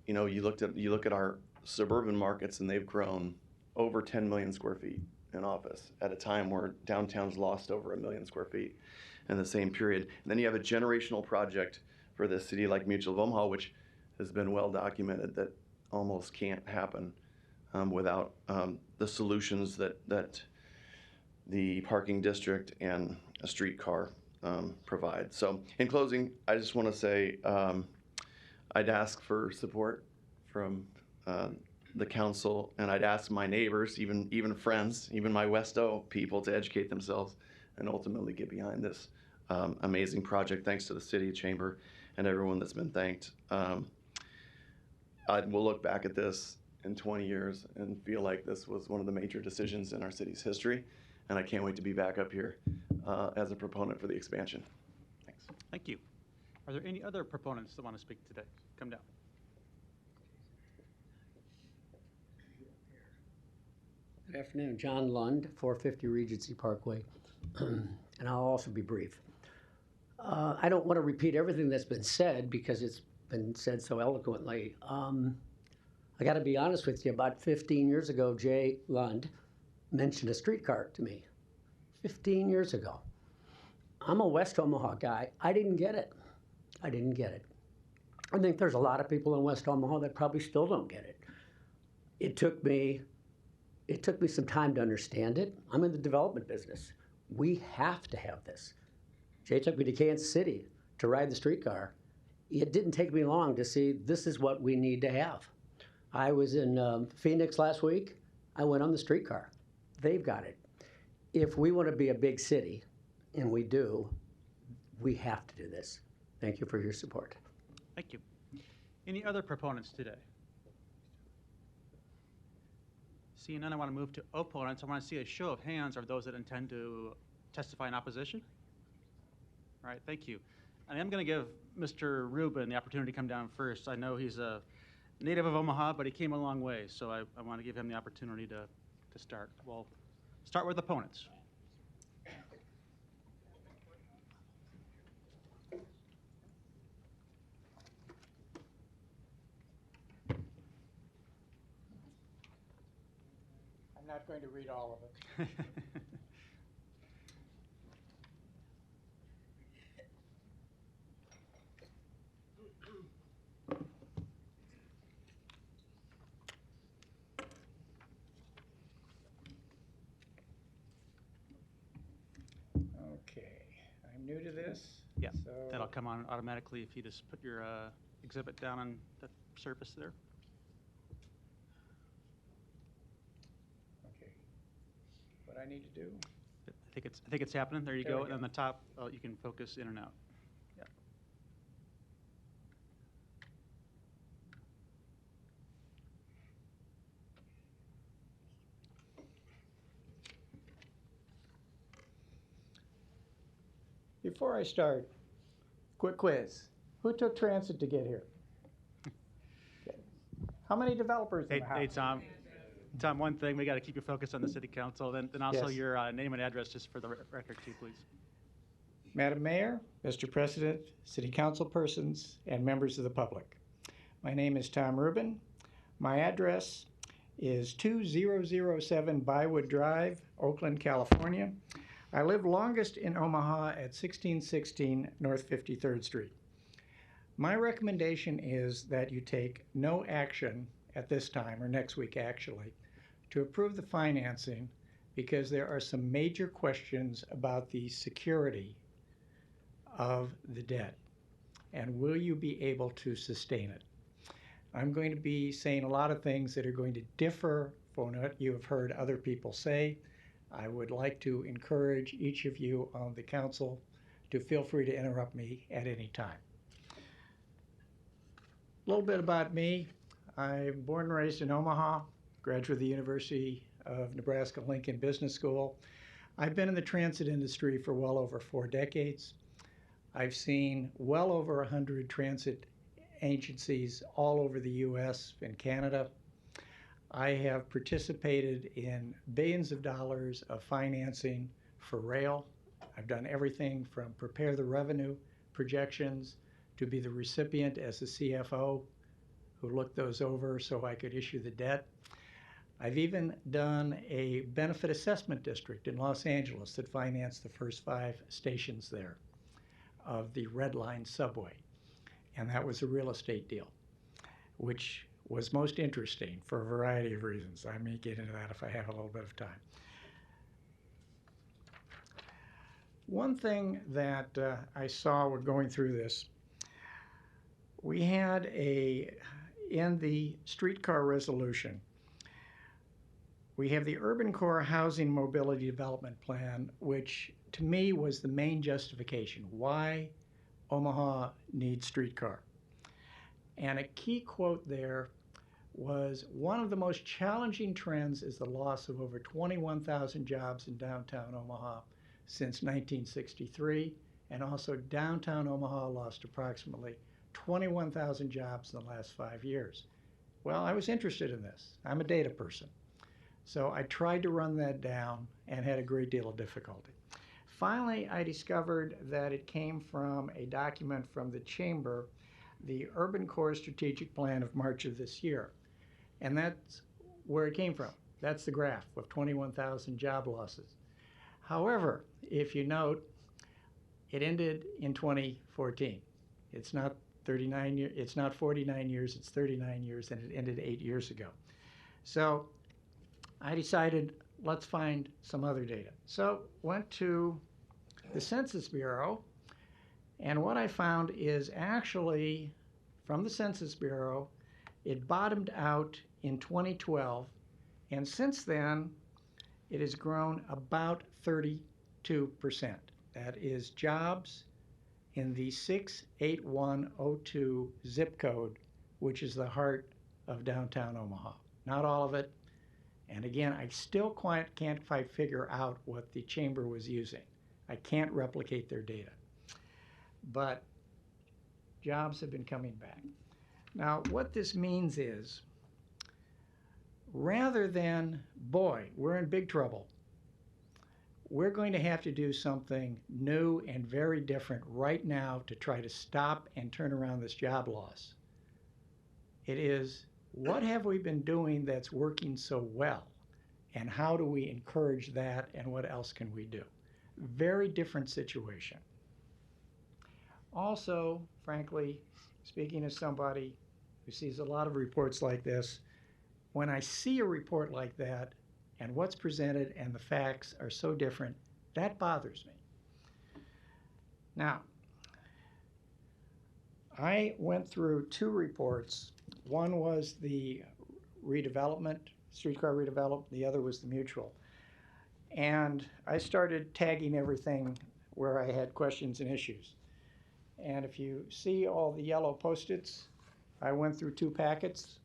you know, you look at our suburban markets, and they've grown over 10 million square feet in office at a time where downtown's lost over 1 million square feet in the same period. And then you have a generational project for this city like Mutual of Omaha, which has been well documented that almost can't happen without the solutions that the parking district and a streetcar provide. So in closing, I just want to say I'd ask for support from the council, and I'd ask my neighbors, even friends, even my Westo people, to educate themselves and ultimately get behind this amazing project. Thanks to the city chamber and everyone that's been thanked. We'll look back at this in 20 years and feel like this was one of the major decisions in our city's history, and I can't wait to be back up here as a proponent for the expansion. Thanks. Thank you. Are there any other proponents that want to speak today? Come down. Good afternoon, John Lund, 450 Regency Parkway, and I'll also be brief. I don't want to repeat everything that's been said because it's been said so eloquently. I got to be honest with you, about 15 years ago, Jay Lund mentioned a streetcar to me. 15 years ago. I'm a West Omaha guy. I didn't get it. I think there's a lot of people in West Omaha that probably still don't get it. It took me some time to understand it. I'm in the development business. We have to have this. Jay took me to Kansas City to ride the streetcar. It didn't take me long to see this is what we need to have. I was in Phoenix last week. I went on the streetcar. They've got it. If we want to be a big city, and we do, we have to do this. Thank you for your support. Thank you. Any other proponents today? Seeing none, I want to move to opponents. I want to see a show of hands of those that intend to testify in opposition. All right, thank you. I am going to give Mr. Rubin the opportunity to come down first. I know he's a native of Omaha, but he came a long way, so I want to give him the opportunity to start. We'll start with opponents. I'm not going to read all of it. Okay, I'm new to this. Yeah, so that'll come on automatically if you just put your exhibit down on the surface there. Okay, what I need to do? I think it's happening. There you There go. we go. And on the top, you can focus in and out. Yeah. Before I start, quick quiz. Who took transit to get here? Okay. How many developers in the house? Hey, Tom, one thing, we got to keep you focused on the city council, then also Yes. your name and address just for the record too, please. Madam Mayor, Mr. President, City Council persons, and members of the public. My name is Tom Rubin. My address is 2007 Bywood Drive, Oakland, California. I live longest in Omaha at 1616 North 53rd Street. My recommendation is that you take no action at this time, or next week actually, to approve the financing because there are some major questions about the security of the debt and will you be able to sustain it. I'm going to be saying a lot of things that are going to differ from what you have heard other people say. I would like to encourage each of you on the council to feel free to interrupt me at any time. A little bit about me. I'm born and raised in Omaha, graduate of the University of Nebraska-Lincoln Business School. I've been in the transit industry for well over 4 decades. I've seen well over 100 transit agencies all over the U.S. and Canada. I have participated in billions of dollars of financing for rail. I've done everything from prepare the revenue projections to be the recipient as the CFO who looked those over so I could issue the debt. I've even done a benefit assessment district in Los Angeles that financed the first 5 stations there of the Red Line subway. And that was a real estate deal, which was most interesting for a variety of reasons. I may get into that if I have a little bit of time. One thing that I saw when going through this, we had in the streetcar resolution, we have the Urban Core Housing Mobility Development Plan, which to me was the main justification why Omaha needs streetcar. And a key quote there was, one of the most challenging trends is the loss of over 21,000 jobs in downtown Omaha since 1963, and also downtown Omaha lost approximately 21,000 jobs in the last 5 years. Well, I was interested in this. I'm a data person. So I tried to run that down and had a great deal of difficulty. Finally, I discovered that it came from a document from the Chamber, the Urban Core Strategic Plan of March of this year. And that's where it came from. That's the graph of 21,000 job losses. However, if you note, it ended in 2014. It's not 39 years, it's not 49 years, it's 39 years, and it ended 8 years ago. So I decided, let's find some other data. So went to the Census Bureau, and what I found is actually from the Census Bureau, it bottomed out in 2012, and since then, it has grown about 32%. That is jobs in the 68102 zip code, which is the heart of downtown Omaha. Not all of it. And again, I still can't quite figure out what the Chamber was using. I can't replicate their data. But jobs have been coming back. Now, what this means is, rather than, boy, we're in big trouble, we're going to have to do something new and very different right now to try to stop and turn around this job loss. It is, what have we been doing that's working so well? And how do we encourage that, and what else can we do? Very different situation. Also, frankly, speaking as somebody who sees a lot of reports like this, when I see a report like that and what's presented and the facts are so different, that bothers me. Now, I went through 2 reports. One was the redevelopment, streetcar redevelopment, the other was the mutual. And I started tagging everything where I had questions and issues. And if you see all the yellow Post-its, I went through 2 packets.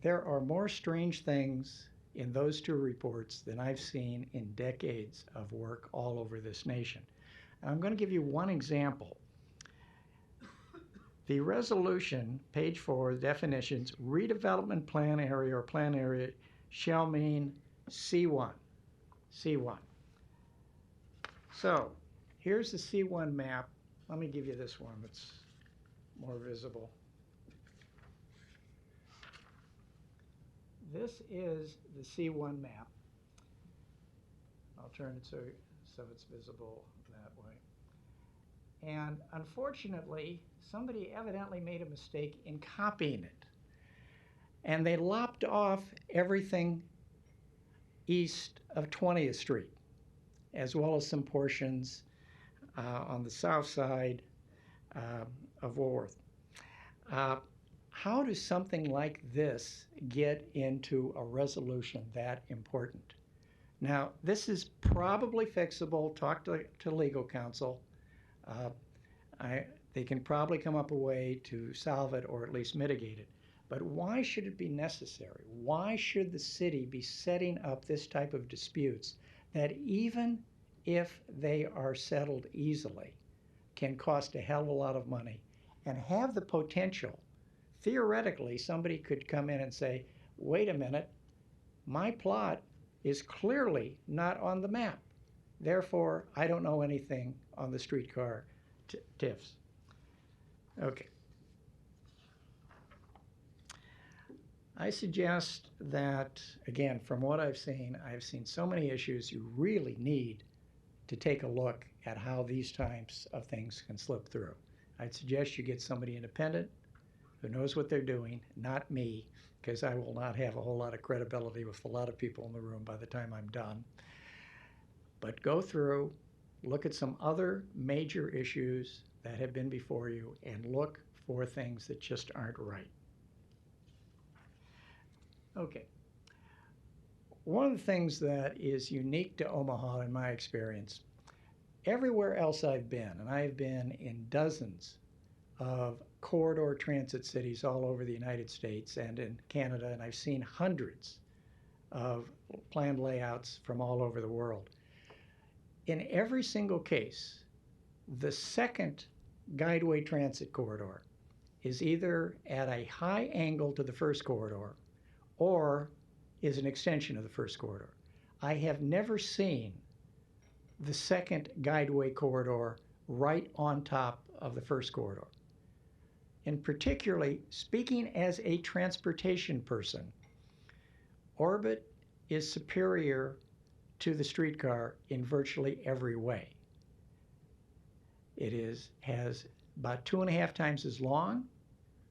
There are more strange things in those 2 reports than I've seen in decades of work all over this nation. And I'm going to give you one example. The resolution, page 4, definitions, redevelopment plan area or plan area shall mean C1. C1. So here's the C1 map. Let me give you this one that's more visible. This is the C1 map. I'll turn it so it's visible that way. And unfortunately, somebody evidently made a mistake in copying it. And they lopped off everything east of 20th Street, as well as some portions on the south side of Woolworth. How does something like this get into a resolution that important? Now, this is probably fixable. Talk to legal counsel. They can probably come up a way to solve it or at least mitigate it. But why should it be necessary? Why should the city be setting up this type of disputes that even if they are settled easily can cost a hell of a lot of money and have the potential, theoretically, somebody could come in and say, wait a minute, my plot is clearly not on the map. Therefore, I don't know anything on the streetcar TIFs. Okay. I suggest that, again, from what I've seen so many issues you really need to take a look at how these types of things can slip through. I'd suggest you get somebody independent who knows what they're doing, not me, because I will not have a whole lot of credibility with a lot of people in the room by the time I'm done. But go through, look at some other major issues that have been before you, and look for things that just aren't right. Okay. One of the things that is unique to Omaha in my experience, everywhere else I've been, and I've been in dozens of corridor transit cities all over the United States and in Canada, and I've seen hundreds of planned layouts from all over the world. In every single case, the second guideway transit corridor is either at a high angle to the first corridor or is an extension of the first corridor. I have never seen the second guideway corridor right on top of the first corridor. And particularly, speaking as a transportation person, Orbit is superior to the streetcar in virtually every way. It has about 2.5 times as long,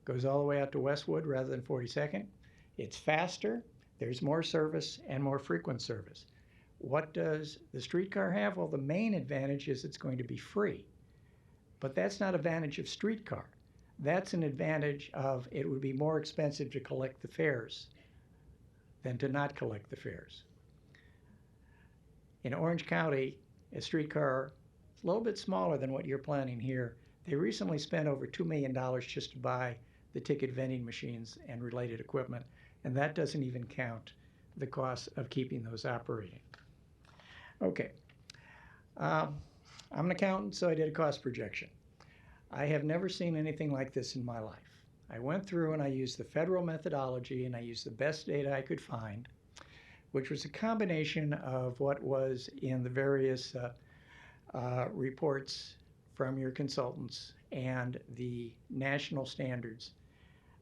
goes all the way out to Westwood rather than 42nd. It's faster, there's more service and more frequent service. What does the streetcar have? Well, the main advantage is it's going to be free. But that's not an advantage of streetcar. That's an advantage of it would be more expensive to collect the fares than to not collect the fares. In Orange County, a streetcar is a little bit smaller than what you're planning here. They recently spent over $2 million just to buy the ticket vending machines and related equipment, and that doesn't even count the cost of keeping those operating. Okay. I'm an accountant, so I did a cost projection. I have never seen anything like this in my life. I went through and I used the federal methodology and I used the best data I could find, which was a combination of what was in the various reports from your consultants and the national standards.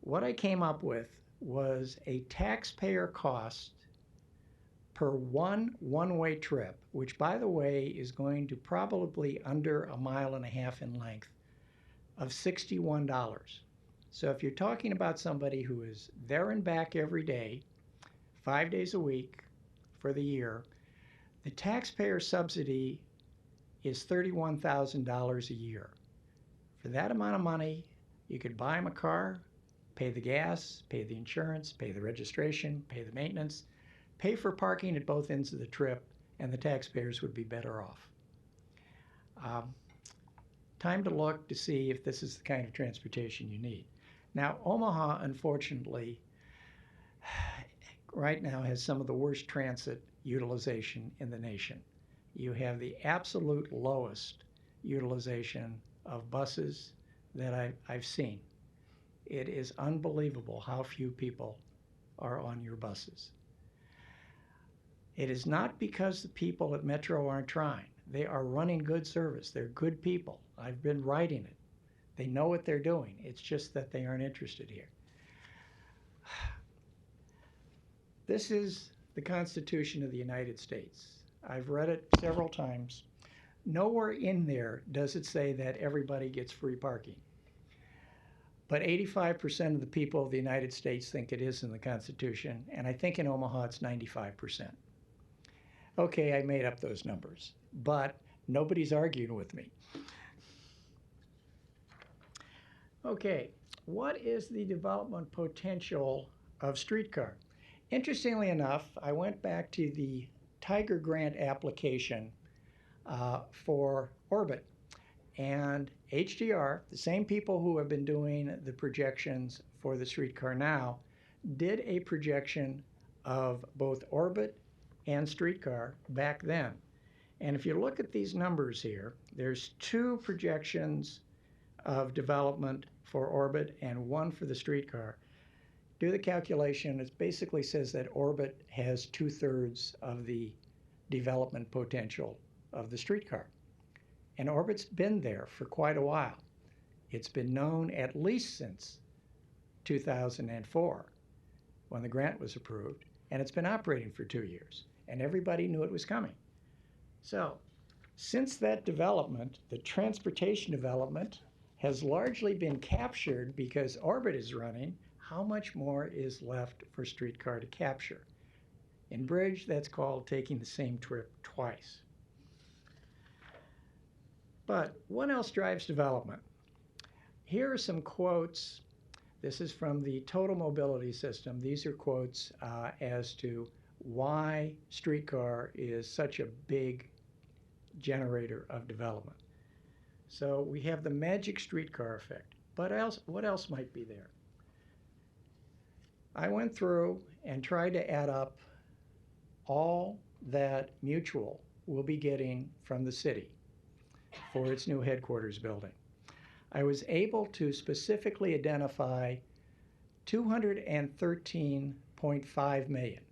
What I came up with was a taxpayer cost per one-way trip, which, by the way, is going to probably under 1.5 miles in length, of $61. So if you're talking about somebody who is there and back every day, 5 days a week for the year, the taxpayer subsidy is $31,000 a year. For that amount of money, you could buy them a car, pay the gas, pay the insurance, pay the registration, pay the maintenance, pay for parking at both ends of the trip, and the taxpayers would be better off. Time to look to see if this is the kind of transportation you need. Now, Omaha, unfortunately, right now has some of the worst transit utilization in the nation. You have the absolute lowest utilization of buses that I've seen. It is unbelievable how few people are on your buses. It is not because the people at Metro aren't trying. They are running good service. They're good people. I've been writing it. They know what they're doing. It's just that they aren't interested here. This is the Constitution of the United States. I've read it several times. Nowhere in there does it say that everybody gets free parking. But 85% of the people of the United States think it is in the Constitution, and I think in Omaha it's 95%. Okay, I made up those numbers, but nobody's arguing with me. Okay, what is the development potential of streetcar? Interestingly enough, I went back to the Tiger Grant application for Orbit. And HDR, the same people who have been doing the projections for the streetcar now, did a projection of both Orbit and streetcar back then. And if you look at these numbers here, there's 2 projections of development for Orbit and 1 for the streetcar. Do the calculation, it basically says that Orbit has 2/3 of the development potential of the streetcar. And Orbit's been there for quite a while. It's been known at least since 2004 when the grant was approved, and it's been operating for 2 years, and everybody knew it was coming. So, since that development, the transportation development has largely been captured because Orbit is running. How much more is left for streetcar to capture? In bridge, that's called taking the same trip twice. But what else drives development? Here are some quotes. This is from the Total Mobility System. These are quotes as to why streetcar is such a big generator of development. So we have the magic streetcar effect. But what else might be there? I went through and tried to add up all that Mutual will be getting from the city for its new headquarters building. I was able to specifically identify $213.5 million.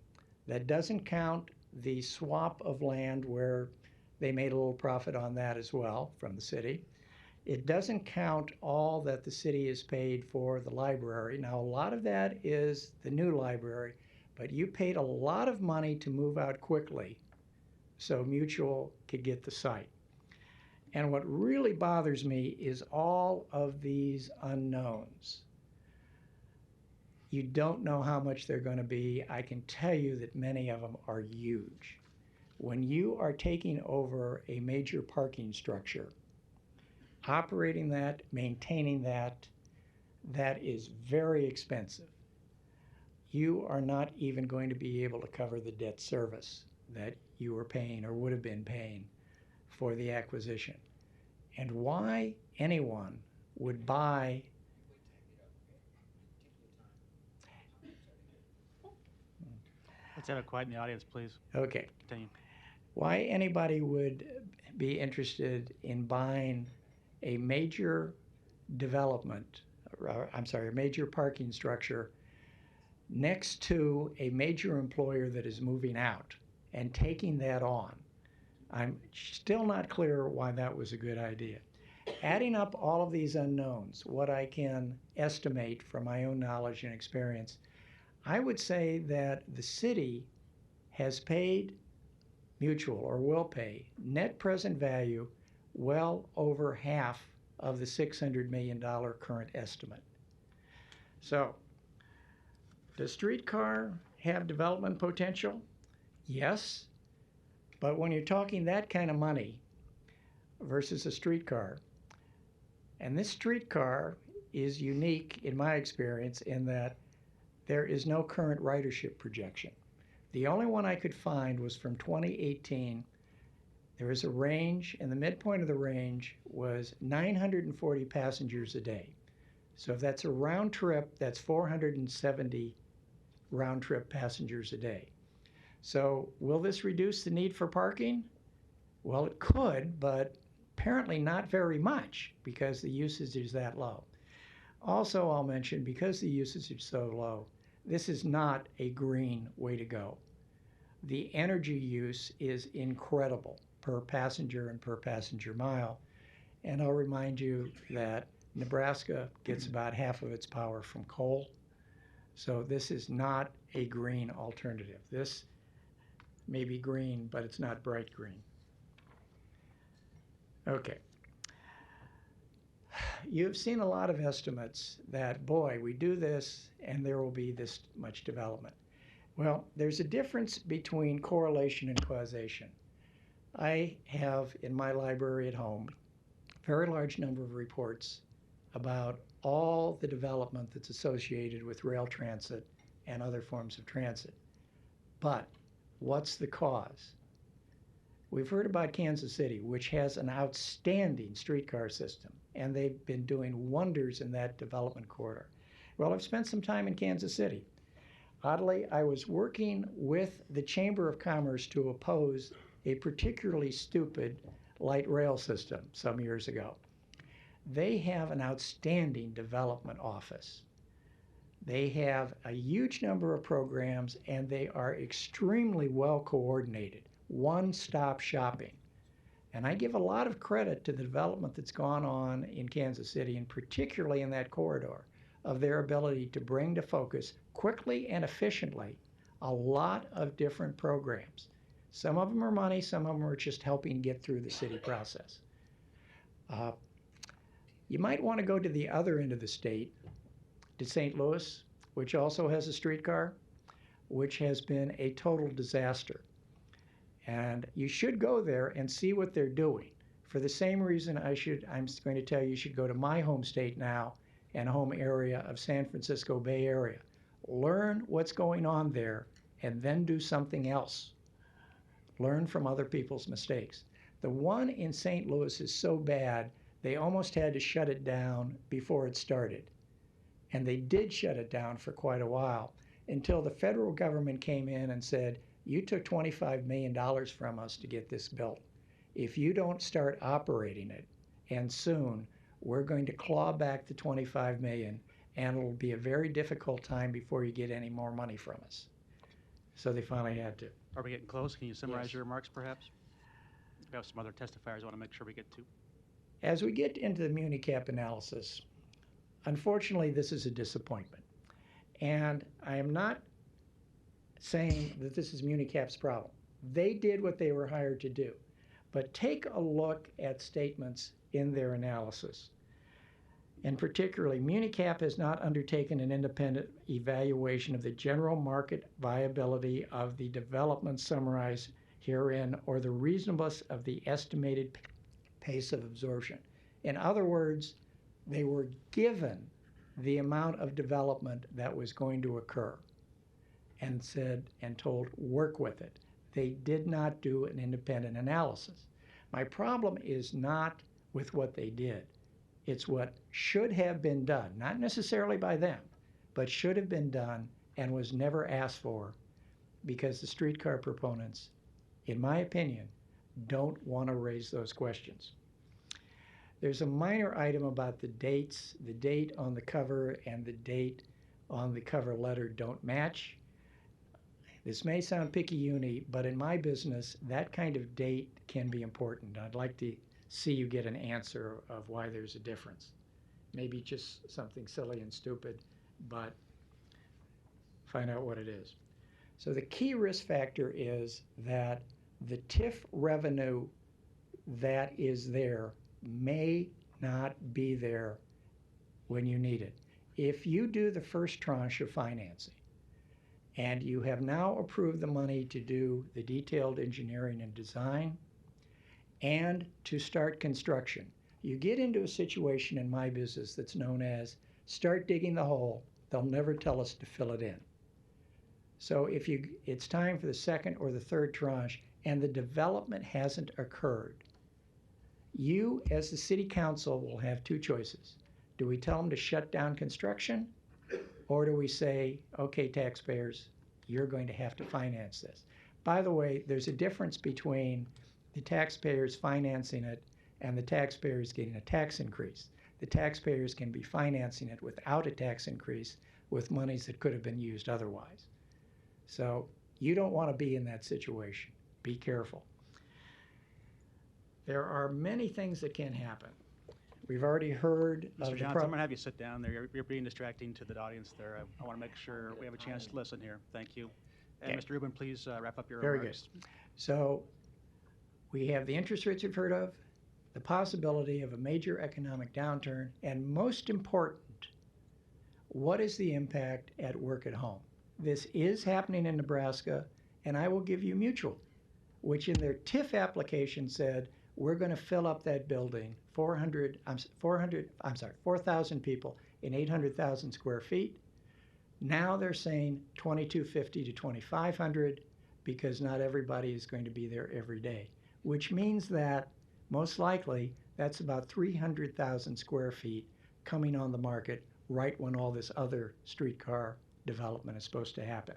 That doesn't count the swap of land where they made a little profit on that as well from the city. It doesn't count all that the city has paid for the library. Now, a lot of that is the new library, but you paid a lot of money to move out quickly so Mutual could get the site. And what really bothers me is all of these unknowns. You don't know how much they're going to be. I can tell you that many of them are huge. When you are taking over a major parking structure, operating that, maintaining that, that is very expensive. You are not even going to be able to cover the debt service that you were paying or would have been paying for the acquisition. And why anyone would buy Let's have it quiet in the audience, please. Okay. Continue. Why anybody would be interested in buying a major development, a major parking structure next to a major employer that is moving out and taking that on. I'm still not clear why that was a good idea. Adding up all of these unknowns, what I can estimate from my own knowledge and experience, I would say that the city has paid Mutual, or will pay, net present value well over half of the $600 million current estimate. So, does streetcar have development potential? Yes, but when you're talking that kind of money versus a streetcar, and this streetcar is unique in my experience in that there is no current ridership projection. The only one I could find was from 2018. There is a range, and the midpoint of the range was 940 passengers a day. So if that's a round trip, that's 470 round trip passengers a day. So will this reduce the need for parking? Well, it could, but apparently not very much because the usage is that low. Also, I'll mention, because the usage is so low, this is not a green way to go. The energy use is incredible per passenger and per passenger mile. And I'll remind you that Nebraska gets about half of its power from coal. So this is not a green alternative. This may be green, but it's not bright green. Okay. You've seen a lot of estimates that, boy, we do this and there will be this much development. Well, there's a difference between correlation and causation. I have in my library at home a very large number of reports about all the development that's associated with rail transit and other forms of transit. But what's the cause? We've heard about Kansas City, which has an outstanding streetcar system, and they've been doing wonders in that development corridor. Well, I've spent some time in Kansas City. Oddly, I was working with the Chamber of Commerce to oppose a particularly stupid light rail system some years ago. They have an outstanding development office. They have a huge number of programs, and they are extremely well coordinated, one-stop shopping. And I give a lot of credit to the development that's gone on in Kansas City, and particularly in that corridor, of their ability to bring to focus quickly and efficiently a lot of different programs. Some of them are money, some of them are just helping get through the city process. You might want to go to the other end of the state, to St. Louis, which also has a streetcar, which has been a total disaster. And you should go there and see what they're doing. For the same reason I'm going to tell you should go to my home state now and home area of San Francisco Bay Area. Learn what's going on there and then do something else. Learn from other people's mistakes. The one in St. Louis is so bad, they almost had to shut it down before it started. And they did shut it down for quite a while until the federal government came in and said, you took $25 million from us to get this built. If you don't start operating it, and soon, we're going to claw back the $25 million, and it'll be a very difficult time before you get any more money from us. So they finally had to. Are we getting close? Can you summarize Yes. your remarks, perhaps? We have some other testifiers I want to make sure we get to. As we get into the MuniCap analysis, unfortunately, this is a disappointment. And I am not saying that this is MuniCap's problem. They did what they were hired to do. But take a look at statements in their analysis. And particularly, MuniCap has not undertaken an independent evaluation of the general market viability of the development summarized herein or the reasonableness of the estimated pace of absorption. In other words, they were given the amount of development that was going to occur and said and told, work with it. They did not do an independent analysis. My problem is not with what they did. It's what should have been done, not necessarily by them, but should have been done and was never asked for because the streetcar proponents, in my opinion, don't want to raise those questions. There's a minor item about the dates. The date on the cover and the date on the cover letter don't match. This may sound picky-uni, but in my business, that kind of date can be important. I'd like to see you get an answer of why there's a difference. Maybe just something silly and stupid, but find out what it is. So the key risk factor is that the TIF revenue that is there may not be there when you need it. If you do the first tranche of financing, and you have now approved the money to do the detailed engineering and design and to start construction, you get into a situation in my business that's known as start digging the hole, they'll never tell us to fill it in. So if it's time for the second or the third tranche and the development hasn't occurred, you as the city council will have two choices. Do we tell them to shut down construction? Or do we say, okay, taxpayers, you're going to have to finance this? By the way, there's a difference between the taxpayers financing it and the taxpayers getting a tax increase. The taxpayers can be financing it without a tax increase with monies that could have been used otherwise. So you don't want to be in that situation. Be careful. There are many things that can happen. We've already heard Mr. of Johnson, I'm going to have you sit down there. You're being distracting to the audience there. I want to make sure we have a chance to listen here. Thank you. And Okay. Mr. Rubin, please wrap up your Very remarks. good. So we have the interest rates you've heard of, the possibility of a major economic downturn, and most important, what is the impact at work at home? This is happening in Nebraska, and I will give you Mutual, which in their TIF application said, we're going to fill up that building, 4,000 people in 800,000 square feet. Now they're saying 2,250 to 2,500 because not everybody is going to be there every day. which means that most likely that's about 300,000 square feet coming on the market right when all this other streetcar development is supposed to happen.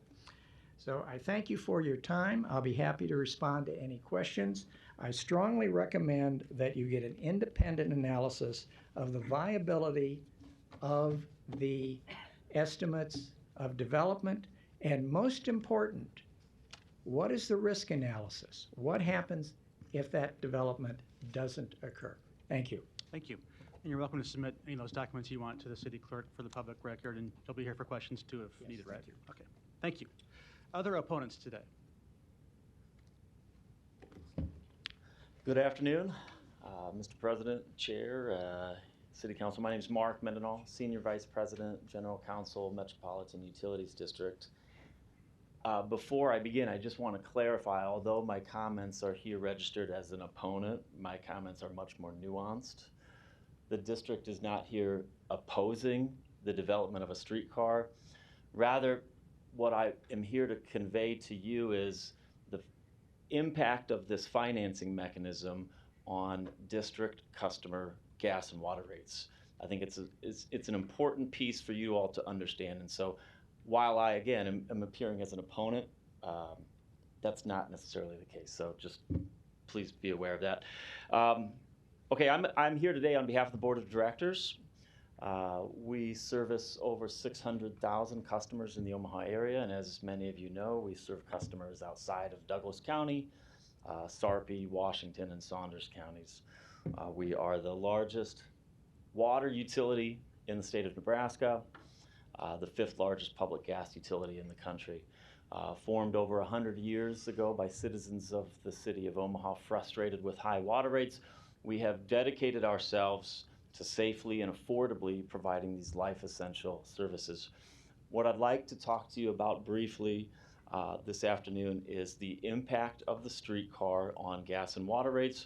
So I thank you for your time. I'll be happy to respond to any questions. I strongly recommend that you get an independent analysis of the viability of the estimates of development, and most important, what is the risk analysis? What happens if that development doesn't occur? Thank you. Thank you. And you're welcome to submit any of those documents you want to the city clerk for the public record, and he'll be here for questions too if needed. Thank you. Okay. Thank you. Other opponents today? Good afternoon, Mr. President, Chair, City Council. My name is Mark Mendenhall, Senior Vice President, General Counsel, Metropolitan Utilities District. Before I begin, I just want to clarify, although my comments are here registered as an opponent, my comments are much more nuanced. The district is not here opposing the development of a streetcar. Rather, what I am here to convey to you is the impact of this financing mechanism on district customer gas and water rates. I think it's an important piece for you all to understand. And so while I, again, am appearing as an opponent, that's not necessarily the case. So just please be aware of that. Okay, I'm here today on behalf of the Board of Directors. We service over 600,000 customers in the Omaha area, and as many of you know, we serve customers outside of Douglas County, Sarpy, Washington, and Saunders counties. We are the largest water utility in the state of Nebraska, the 5th largest public gas utility in the country. Formed over 100 years ago by citizens of the city of Omaha frustrated with high water rates. We have dedicated ourselves to safely and affordably providing these life essential services. What I'd like to talk to you about briefly this afternoon is the impact of the streetcar on gas and water rates,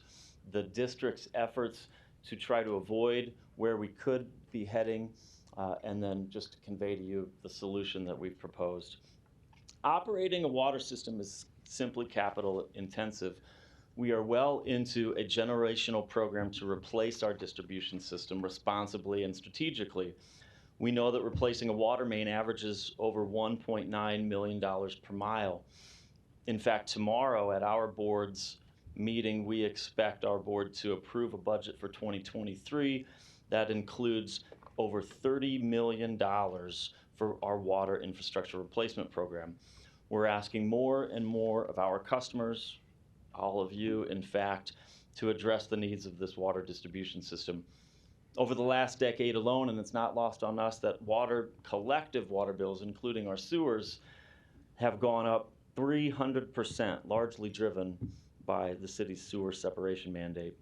the district's efforts to try to avoid where we could be heading, and then just to convey to you the solution that we've proposed. Operating a water system is simply capital intensive. We are well into a generational program to replace our distribution system responsibly and strategically. We know that replacing a water main averages over $1.9 million per mile. In fact, tomorrow at our board's meeting, we expect our board to approve a budget for 2023 that includes over $30 million for our water infrastructure replacement program. We're asking more and more of our customers, all of you, in fact, to address the needs of this water distribution system. Over the last decade alone, and it's not lost on us, that collective water bills, including our sewers, have gone up 300%, largely driven by the city's sewer separation mandate.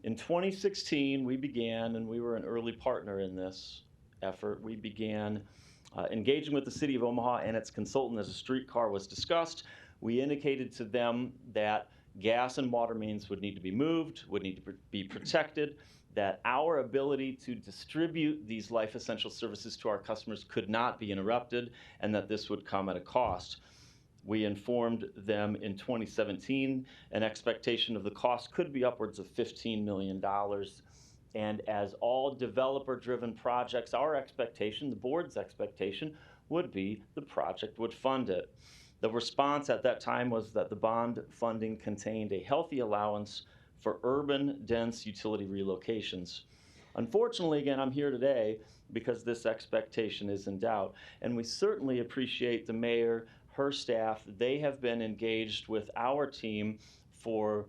In 2016, we began, and we were an early partner in this effort, we began engaging with the city of Omaha and its consultant as a streetcar was discussed. We indicated to them that gas and water mains would need to be moved, would need to be protected, that our ability to distribute these life essential services to our customers could not be interrupted, and that this would come at a cost. We informed them in 2017 an expectation of the cost could be upwards of $15 million. And as all developer-driven projects, our expectation, the board's expectation, would be the project would fund it. The response at that time was that the bond funding contained a healthy allowance for urban, dense utility relocations. Unfortunately, again, I'm here today because this expectation is in doubt, and we certainly appreciate the mayor, her staff. They have been engaged with our team for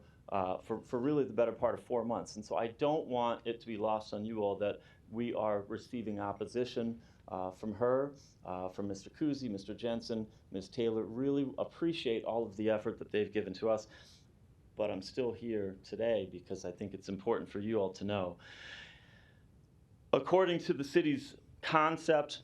really the better part of 4 months, and so I don't want it to be lost on you all that we are receiving opposition from her, from Mr. Kuzy, Mr. Jensen, Ms. Taylor. Really appreciate all of the effort that they've given to us. But I'm still here today because I think it's important for you all to know. According to the city's concept,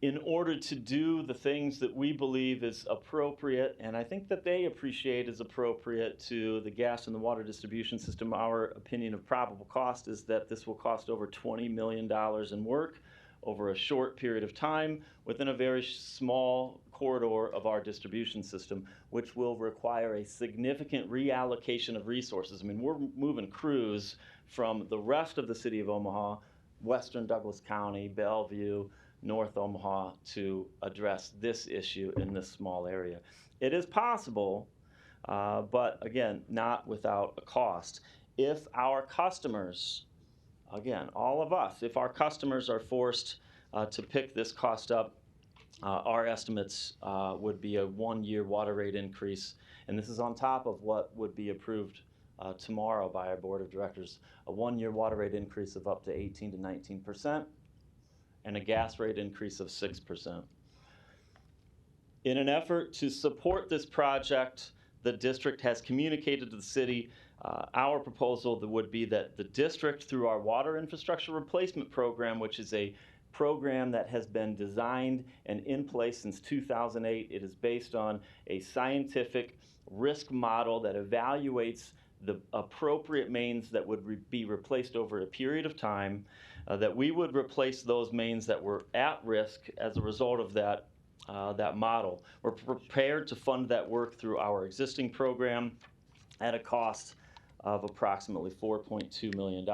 in order to do the things that we believe is appropriate, and I think that they appreciate is appropriate to the gas and the water distribution system, our opinion of probable cost is that this will cost over $20 million in work over a short period of time within a very small corridor of our distribution system, which will require a significant reallocation of resources. I mean, we're moving crews from the rest of the city of Omaha, western Douglas County, Bellevue, North Omaha, to address this issue in this small area. It is possible, but again, not without a cost. If our customers, again, all of us, if our customers are forced to pick this cost up, our estimates would be a 1-year water rate increase, and this is on top of what would be approved tomorrow by our board of directors, a 1-year water rate increase of up to 18 to 19%, and a gas rate increase of 6%. In an effort to support this project, the district has communicated to the city our proposal that would be that the district, through our water infrastructure replacement program, which is a program that has been designed and in place since 2008. It is based on a scientific risk model that evaluates the appropriate mains that would be replaced over a period of time, that we would replace those mains that were at risk as a result of that model. We're prepared to fund that work through our existing program at a cost of approximately $4.2 million.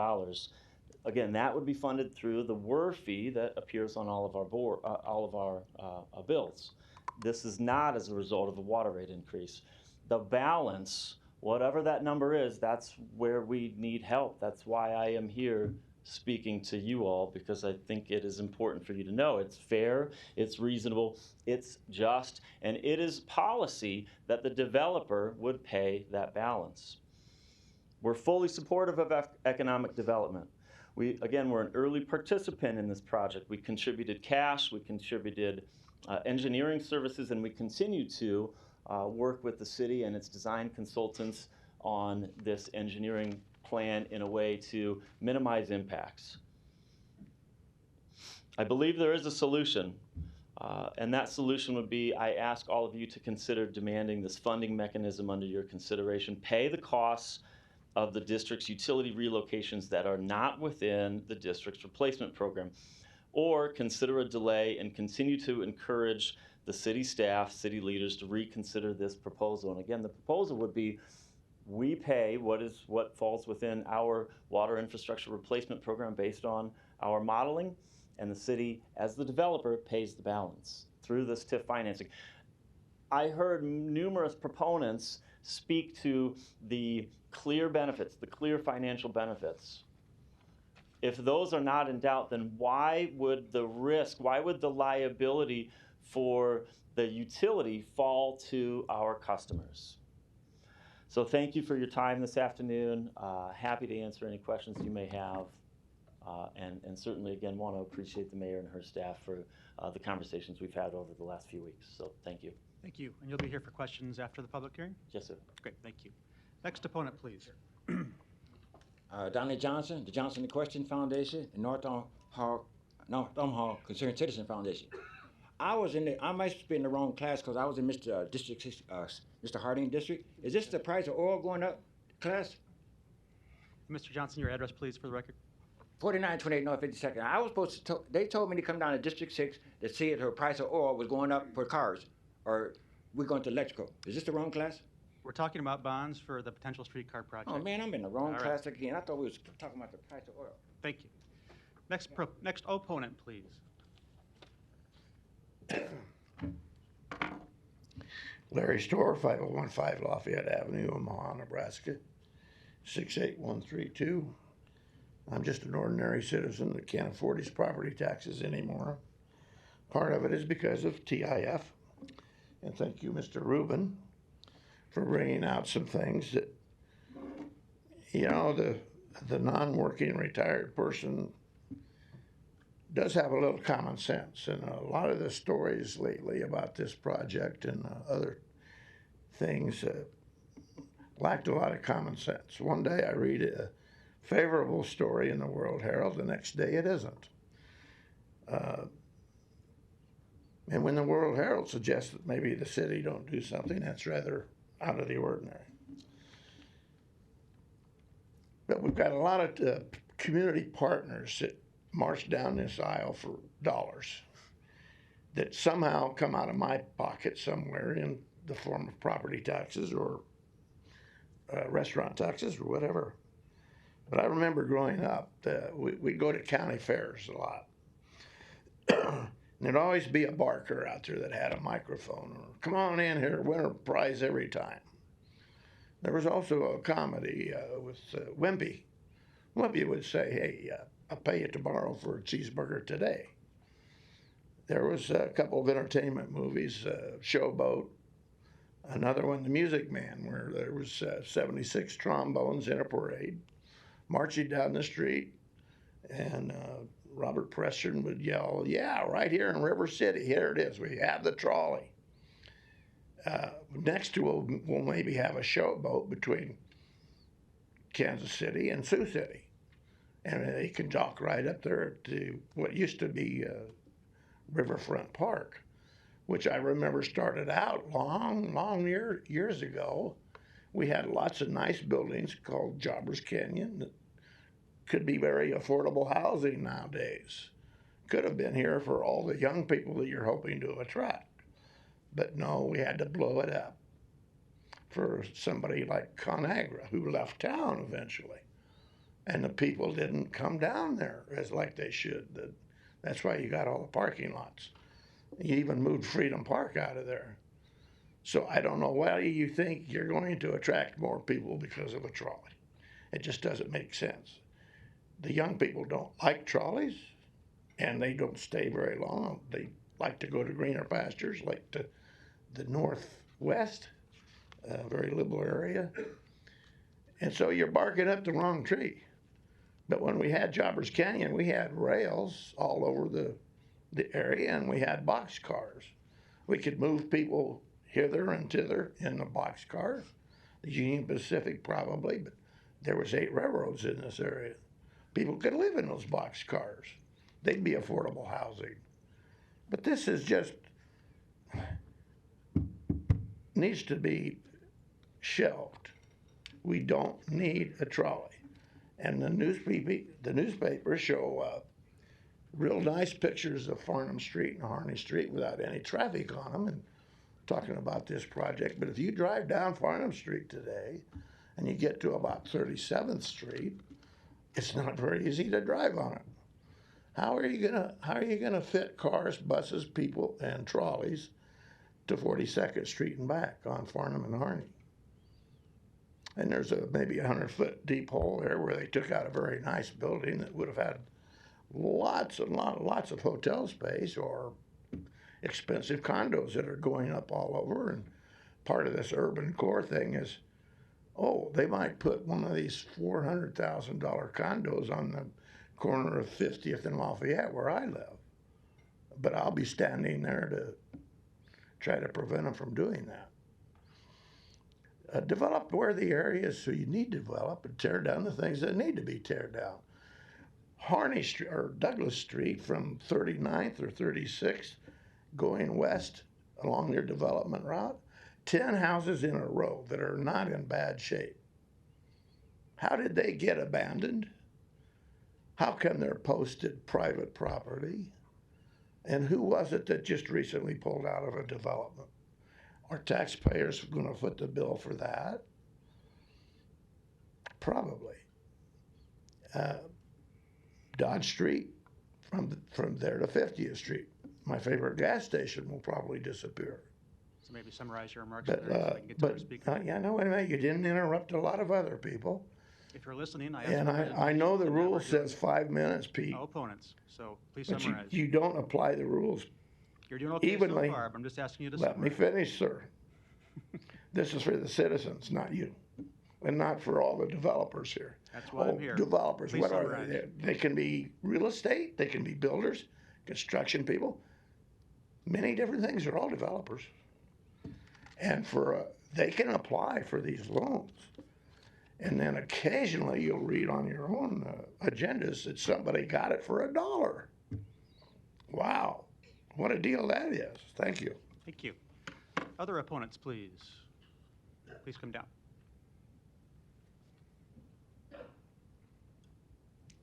Again, that would be funded through the WER fee that appears on all of our bills. This is not as a result of a water rate increase. The balance, whatever that number is, that's where we need help. That's why I am here speaking to you all, because I think it is important for you to know it's fair, it's reasonable, it's just, and it is policy that the developer would pay that balance. We're fully supportive of economic development. We're an early participant in this project. We contributed cash, we contributed engineering services, and we continue to work with the city and its design consultants on this engineering plan in a way to minimize impacts. I believe there is a solution, and that solution would be, I ask all of you to consider demanding this funding mechanism under your consideration. Pay the costs of the district's utility relocations that are not within the district's replacement program, or consider a delay and continue to encourage the city staff, city leaders to reconsider this proposal. And again, the proposal would be we pay what falls within our water infrastructure replacement program based on our modeling, and the city, as the developer, pays the balance through this TIF financing. I heard numerous proponents speak to the clear benefits, the clear financial benefits. If those are not in doubt, then why would the risk, why would the liability for the utility fall to our customers? So thank you for your time this afternoon. Happy to answer any questions you may have. And certainly, again, want to appreciate the mayor and her staff for the conversations we've had over the last few weeks. So thank you. Thank you. And you'll be here for questions after the public hearing? Yes, sir. Great, thank you. Next opponent, please. Donnie Johnson, the Johnson Equestrian Foundation, and North Omaha Concerned Citizen Foundation. I might be in the wrong class because I was in Mr. Harding district. Is this the price of oil going up class? Mr. Johnson, your address, please, for the record. 4928 North 52nd. I was supposed to, they told me to come down to District 6 to see if the price of oil was going up for cars, or we're going to electrical. Is this the wrong class? We're talking about bonds for the potential streetcar project. Oh man, I'm in the wrong class again. I thought we was talking about the price of oil. Thank you. Next opponent, please. Larry Storr, 5015 Lafayette Avenue, Omaha, Nebraska, 68132. I'm just an ordinary citizen that can't afford his property taxes anymore. Part of it is because of TIF. And thank you, Mr. Rubin, for bringing out some things that, you know, the non-working retired person does have a little common sense. And a lot of the stories lately about this project and other things lacked a lot of common sense. One day I read a favorable story in the World Herald, the next day it isn't. And when the World Herald suggests that maybe the city don't do something, that's rather out of the ordinary. But we've got a lot of community partners that march down this aisle for dollars. that somehow come out of my pocket somewhere in the form of property taxes or restaurant taxes or whatever. But I remember growing up, we'd go to county fairs a lot. And there'd always be a barker out there that had a microphone, or come on in here, win a prize every time. There was also a comedy with Wimpy. Wimpy would say, hey, I'll pay you tomorrow for a cheeseburger today. There was a couple of entertainment movies, Showboat, another one, The Music Man, where there was 76 trombones in a parade marching down the street, and Robert Preston would yell, yeah, right here in River City, here it is, we have the trolley. Next to we'll maybe have a showboat between Kansas City and Sioux City. And they can dock right up there to what used to be Riverfront Park, which I remember started out long years ago. We had lots of nice buildings called Jobbers Canyon that could be very affordable housing nowadays. Could have been here for all the young people that you're hoping to attract. But no, we had to blow it up for somebody like ConAgra, who left town eventually. And the people didn't come down there as like they should. That's why you got all the parking lots. You even moved Freedom Park out of there. So I don't know why you think you're going to attract more people because of a trolley. It just doesn't make sense. The young people don't like trolleys, and they don't stay very long. They like to go to greener pastures, like to the northwest, very liberal area. And so you're barking up the wrong tree. But when we had Jobbers Canyon, we had rails all over the area, and we had box cars. We could move people hither and thither in the box cars. The Union Pacific probably, but there was 8 railroads in this area. People could live in those box cars. They'd be affordable housing. But this is just, needs to be shelved. We don't need a trolley. And the newspapers show real nice pictures of Farnham Street and Harney Street without any traffic on them and talking about this project. But if you drive down Farnham Street today and you get to about 37th Street, it's not very easy to drive on it. How are you gonna fit cars, buses, people, and trolleys to 42nd Street and back on Farnham and Harney? And there's maybe a 100-foot deep hole there where they took out a very nice building that would have had lots of hotel space or expensive condos that are going up all over. And part of this urban core thing is, oh, they might put one of these $400,000 condos on the corner of 50th and Lafayette where I live. But I'll be standing there to try to prevent them from doing that. Develop where the areas so you need to develop and tear down the things that need to be teared down. Harney Street or Douglas Street from 39th or 36th going west along their development route, 10 houses in a row that are not in bad shape. How did they get abandoned? How come they're posted private property? And who was it that just recently pulled out of a development? Are taxpayers going to foot the bill for that? Probably. Dodge Street, from there to 50th Street. My favorite gas station will probably disappear. So maybe summarize your remarks. Yeah, no, wait a minute. You didn't interrupt a lot of other people. If you're listening, I know the rule says 5 minutes, Pete. No opponents, so please But summarize. you don't apply the rules You're doing okay evenly. so far, but I'm just asking you to Let me summarize. finish, sir. This is for the citizens, not you, and not for all the developers here. That's why I'm here. Developers, Please what are summarize. they? They can be real estate, they can be builders, construction people. Many different things are all developers. And they can apply for these loans. And then occasionally you'll read on your own agendas that somebody got it for $1. Wow, what a deal that is. Thank you. Thank you. Other opponents, please. Please come down.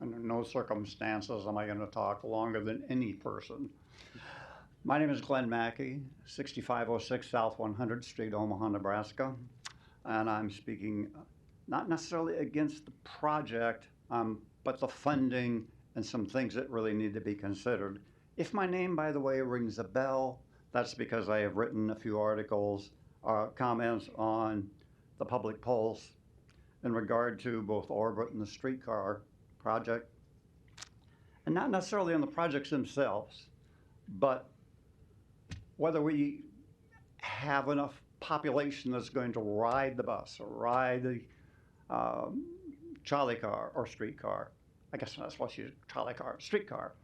Under no circumstances am I going to talk longer than any person. My name is Glenn Mackey, 6506 South 100th Street, Omaha, Nebraska. And I'm speaking not necessarily against the project, but the funding and some things that really need to be considered. If my name, by the way, rings a bell, that's because I have written a few articles, comments on the public pulse in regard to both Orbit and the streetcar project. And not necessarily on the projects themselves, but whether we have enough population that's going to ride the bus or ride the trolley car or streetcar. I guess that's what you trolley car, streetcar.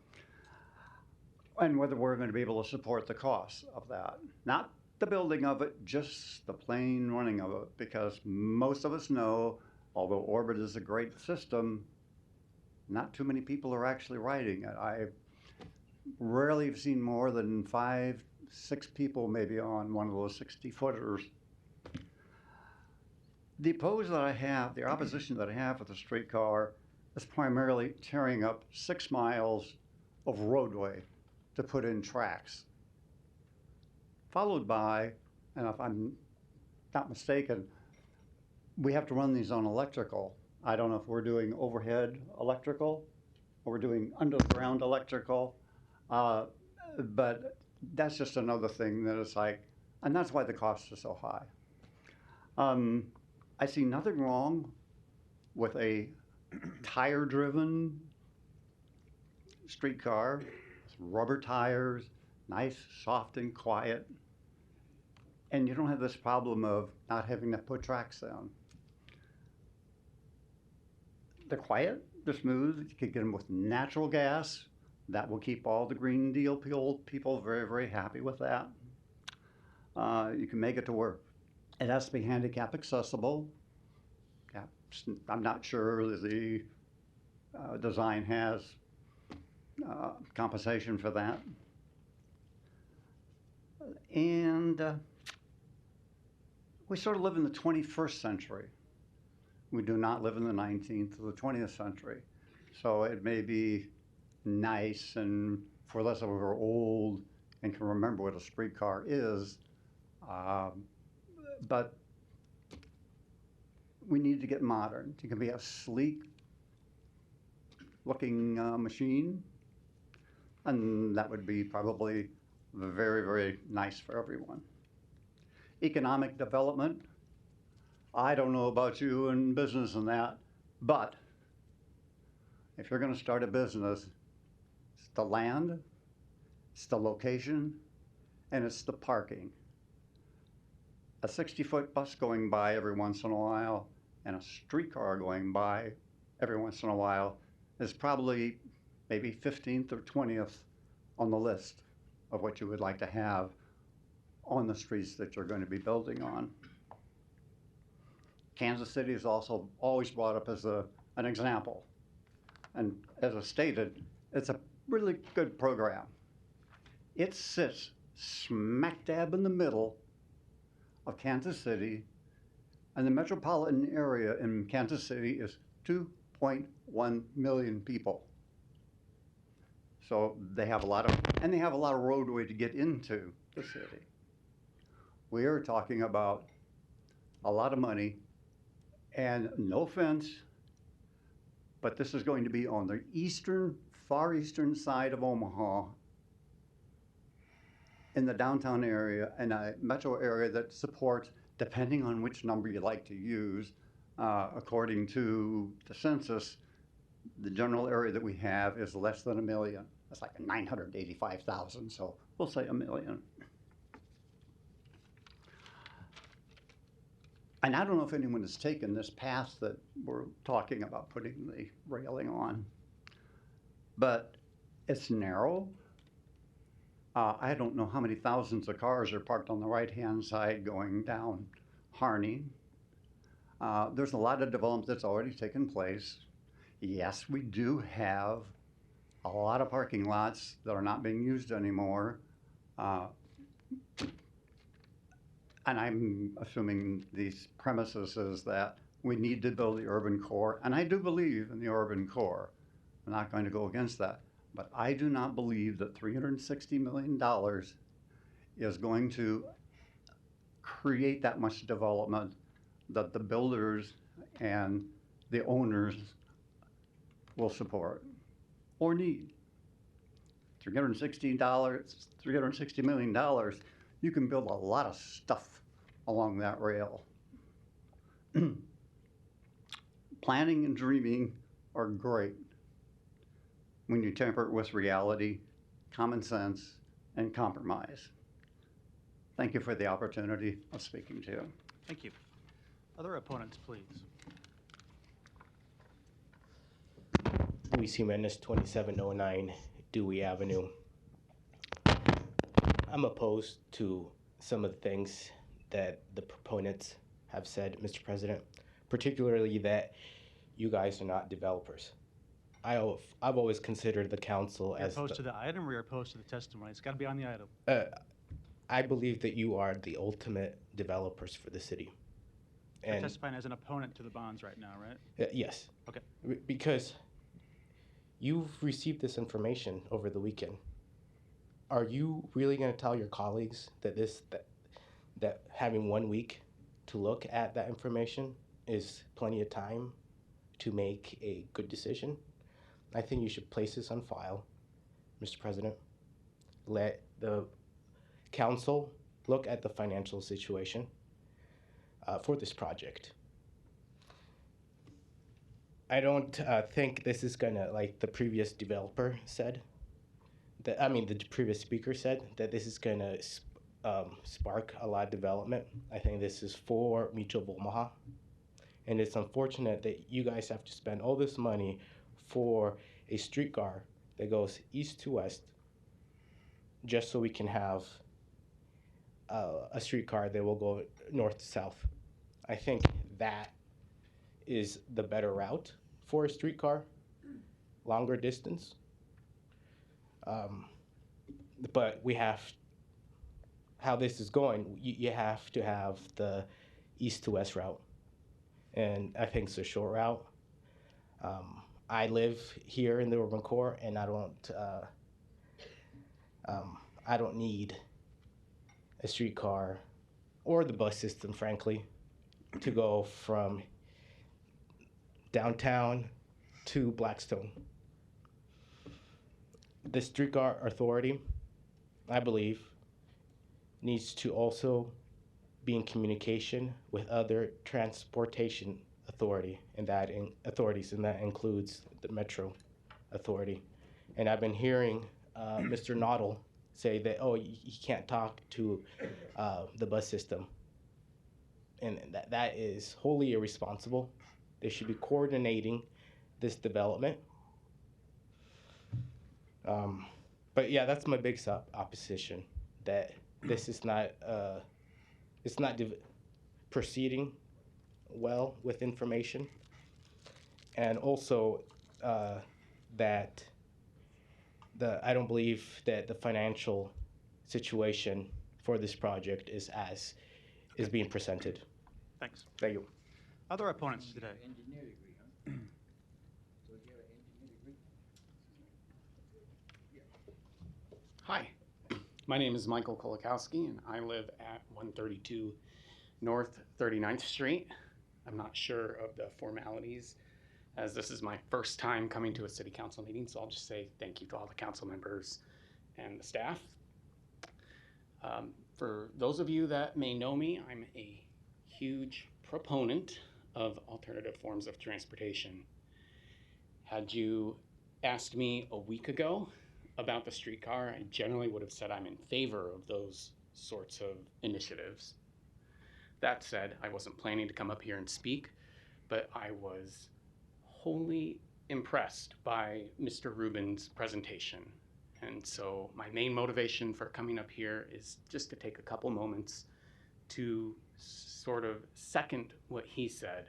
And whether we're going to be able to support the costs of that. Not the building of it, just the plain running of it, because most of us know, although Orbit is a great system, not too many people are actually riding it. I rarely have seen more than 5, 6 people maybe on one of those 60-footers. The opposition that I have with the streetcar is primarily tearing up 6 miles of roadway to put in tracks. Followed by, and if I'm not mistaken, we have to run these on electrical. I don't know if we're doing overhead electrical or we're doing underground electrical, but that's just another thing that is like, and that's why the costs are so high. I see nothing wrong with a tire-driven streetcar, rubber tires, nice, soft, and quiet. And you don't have this problem of not having to put tracks down. They're quiet, they're smooth. You can get them with natural gas. That will keep all the Green Deal people very, very happy with that. You can make it to work. It has to be handicap accessible. Yeah, I'm not sure that the design has compensation for that. And we sort of live in the 21st century. We do not live in the 19th or the 20th century. So it may be nice, and for those of us who are old and can remember what a streetcar is, but we need to get modern. It can be a sleek looking machine, and that would be probably very, very nice for everyone. Economic development, I don't know about you in business and that, but if you're going to start a business, it's the land, it's the location, and it's the parking. A 60-foot bus going by every once in a while and a streetcar going by every once in a while is probably maybe 15th or 20th on the list of what you would like to have on the streets that you're going to be building on. Kansas City is also always brought up as an example. And as I stated, it's a really good program. It sits smack dab in the middle of Kansas City, and the metropolitan area in Kansas City is 2.1 million people. So they have a lot of roadway to get into the city. We are talking about a lot of money, and no offense, but this is going to be on the far eastern side of Omaha, in the downtown area, and a metro area that supports, depending on which number you like to use, according to the census, the general area that we have is less than 1 million. That's like 985,000, so we'll say 1 million. And I don't know if anyone has taken this path that we're talking about putting the railing on, but it's narrow. I don't know how many thousands of cars are parked on the right-hand side going down Harney. There's a lot of development that's already taken place. Yes, we do have a lot of parking lots that are not being used anymore. And I'm assuming these premises is that we need to build the urban core, and I do believe in the urban core. I'm not going to go against that. but I do not believe that $360 million is going to create that much development that the builders and the owners will support or need. $360 million, you can build a lot of stuff along that rail. Planning and dreaming are great when you temper it with reality, common sense, and compromise. Thank you for the opportunity of speaking to you. Thank you. Other opponents, please. Luis Jimenez, 2709 Dewey Avenue. I'm opposed to some of the things that the proponents have said, Mr. President, particularly that you guys are not developers. I've always considered the council You're as opposed to the item, or you're opposed to the testimony? It's got to be on the item. I believe that you are the ultimate developers for the city. You're testifying as an opponent to the bonds right now, right? Yes. Okay. Because you've received this information over the weekend. Are you really going to tell your colleagues that that having 1 week to look at that information is plenty of time to make a good decision? I think you should place this on file, Mr. President. Let the council look at the financial situation for this project. I don't think this is gonna, like the previous developer said, the previous speaker said, that this is gonna spark a lot of development. I think this is for Mutual of Omaha. And it's unfortunate that you guys have to spend all this money for a streetcar that goes east to west just so we can have a streetcar that will go north to south. I think that is the better route for a streetcar, longer distance. But we have, how this is going, you have to have the east to west route. And I think it's a short route. I live here in the urban core, and I don't need a streetcar or the bus system, frankly, to go from downtown to Blackstone. The streetcar authority, I believe, needs to also be in communication with other transportation authorities, and that includes the Metro Authority. And I've been hearing Mr. Noddle say that, oh, he can't talk to the bus system. And that is wholly irresponsible. They should be coordinating this development. But yeah, that's my big opposition, that this is not, it's not proceeding well with information. And also that I don't believe that the financial situation for this project is being presented. Thanks. Thank you. Other opponents today? Hi, my name is Michael Kolakowski, and I live at 132 North 39th Street. I'm not sure of the formalities, as this is my first time coming to a city council meeting, so I'll just say thank you to all the council members and the staff. For those of you that may know me, I'm a huge proponent of alternative forms of transportation. Had you asked me a week ago about the streetcar, I generally would have said I'm in favor of those sorts of initiatives. That said, I wasn't planning to come up here and speak, but I was wholly impressed by Mr. Rubin's presentation. And so my main motivation for coming up here is just to take a couple moments to sort of second what he said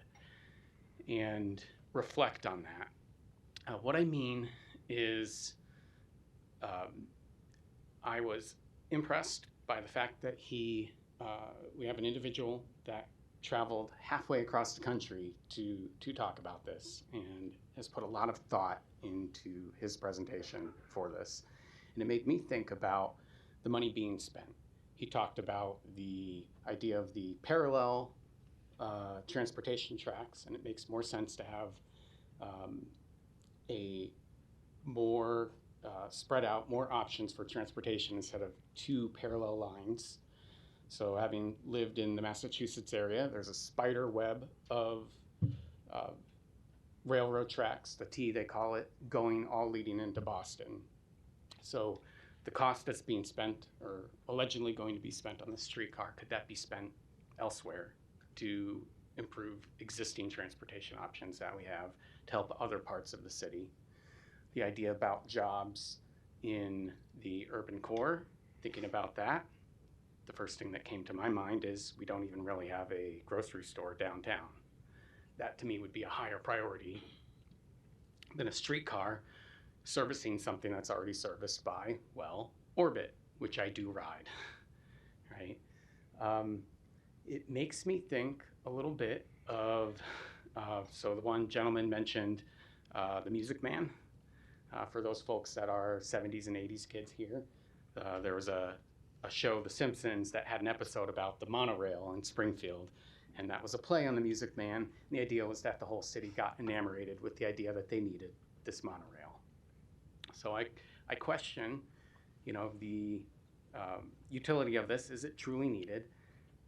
and reflect on that. What I mean is I was impressed by the fact that we have an individual that traveled halfway across the country to talk about this and has put a lot of thought into his presentation for this. And it made me think about the money being spent. He talked about the idea of the parallel transportation tracks, and it makes more sense to have a more spread out, more options for transportation instead of two parallel lines. So having lived in the Massachusetts area, there's a spider web of railroad tracks, the T they call it, going all leading into Boston. So the cost that's being spent or allegedly going to be spent on the streetcar, could that be spent elsewhere to improve existing transportation options that we have to help other parts of the city? The idea about jobs in the urban core, thinking about that, the first thing that came to my mind is we don't even really have a grocery store downtown. That to me would be a higher priority than a streetcar servicing something that's already serviced by, well, Orbit, which I do ride, right? It makes me think a little bit of, so the one gentleman mentioned The Music Man. For those folks that are 70s and 80s kids here, there was a show, The Simpsons, that had an episode about the monorail in Springfield, and that was a play on The Music Man. And the idea was that the whole city got enamored with the idea that they needed this monorail. So I question, the utility of this. Is it truly needed?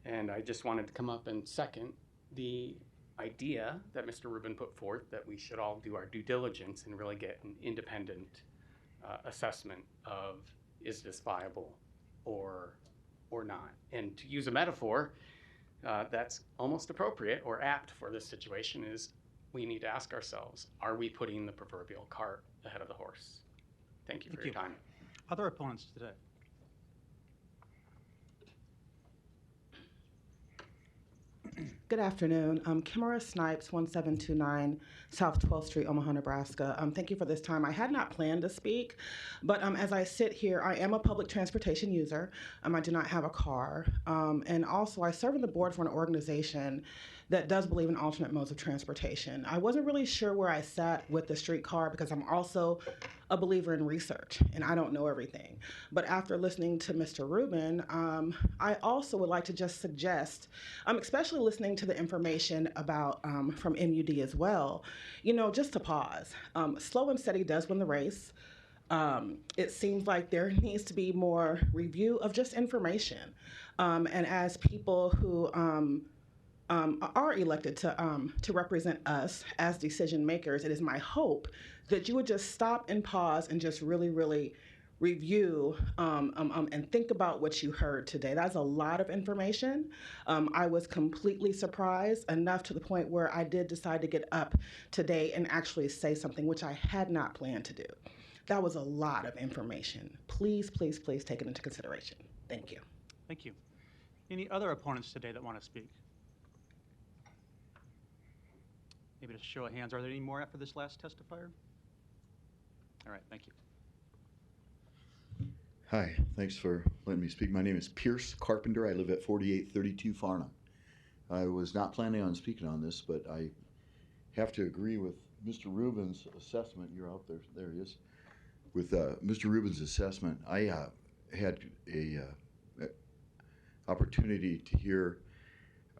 And I just wanted to come up and second the idea that Mr. Rubin put forth, that we should all do our due diligence and really get an independent assessment of, is this viable or not? And to use a metaphor that's almost appropriate or apt for this situation is, we need to ask ourselves, are we putting the proverbial cart ahead of the horse? Thank you for your time. Other opponents today? Good afternoon. Kimara Snipes, 1729 South 12th Street, Omaha, Nebraska. Thank you for this time. I had not planned to speak, but as I sit here, I am a public transportation user. I do not have a car. And also, I serve on the board for an organization that does believe in alternate modes of transportation. I wasn't really sure where I sat with the streetcar because I'm also a believer in research and I don't know everything. But after listening to Mr. Rubin, I also would like to just suggest, especially listening to the information about from MUD as well, just to pause. Slow and steady does win the race. It seems like there needs to be more review of just information. And as people who are elected to represent us as decision makers, it is my hope that you would just stop and pause and just really, really review and think about what you heard today. That's a lot of information. I was completely surprised, enough to the point where I did decide to get up today and actually say something, which I had not planned to do. That was a lot of information. Please, please, please take it into consideration. Thank you. Thank you. Any other opponents today that want to speak? Maybe just a show of hands. Are there any more after this last testifier? All right, thank you. Hi, thanks for letting me speak. My name is Pierce Carpenter. I live at 4832 Farnham. I was not planning on speaking on this, but I have to agree with Mr. Rubin's assessment. You're out there. There he is. With Mr. Rubin's assessment, I had a opportunity to hear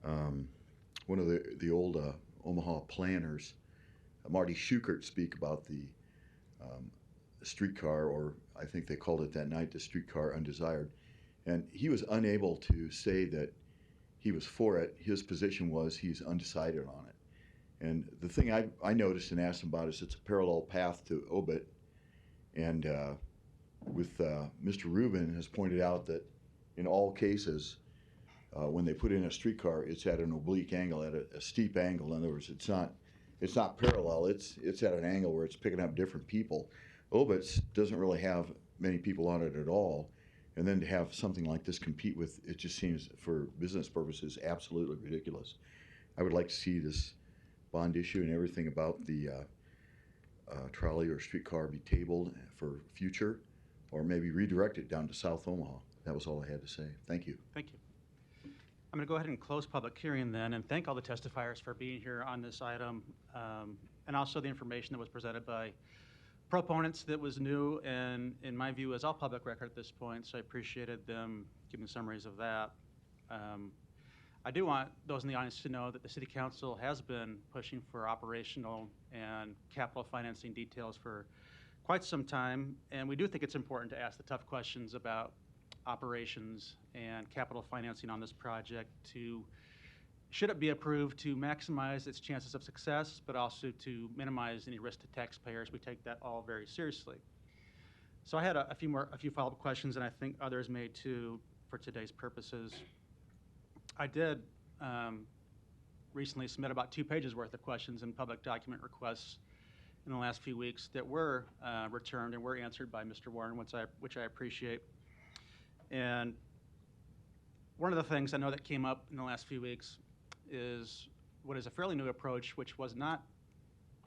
one of the old Omaha planners, Marty Schukert, speak about the streetcar, or I think they called it that night, the streetcar undesired. And he was unable to say that he was for it. His position was he's undecided on it. And the thing I noticed and asked him about is it's a parallel path to Obit. And with Mr. Rubin has pointed out that in all cases, when they put in a streetcar, it's at an oblique angle, at a steep angle. In other words, it's not parallel. It's at an angle where it's picking up different people. Obit doesn't really have many people on it at all, and then to have something like this compete with it just seems, for business purposes, absolutely ridiculous. I would like to see this bond issue and everything about the trolley or streetcar be tabled for future, or maybe redirect it down to South Omaha. That was all I had to say. Thank you. Thank you. I'm going to go ahead and close public hearing then and thank all the testifiers for being here on this item, and also the information that was presented by proponents that was new and, in my view, is all public record at this point, so I appreciated them giving summaries of that. I do want those in the audience to know that the City Council has been pushing for operational and capital financing details for quite some time, and we do think it's important to ask the tough questions about operations and capital financing on this project to, should it be approved, to maximize its chances of success, but also to minimize any risk to taxpayers. We take that all very seriously. So I had a few follow-up questions, and I think others may too for today's purposes. I did recently submit about 2 pages worth of questions and public document requests in the last few weeks that were returned and were answered by Mr. Warren, which I appreciate. And one of the things I know that came up in the last few weeks is what is a fairly new approach, which was not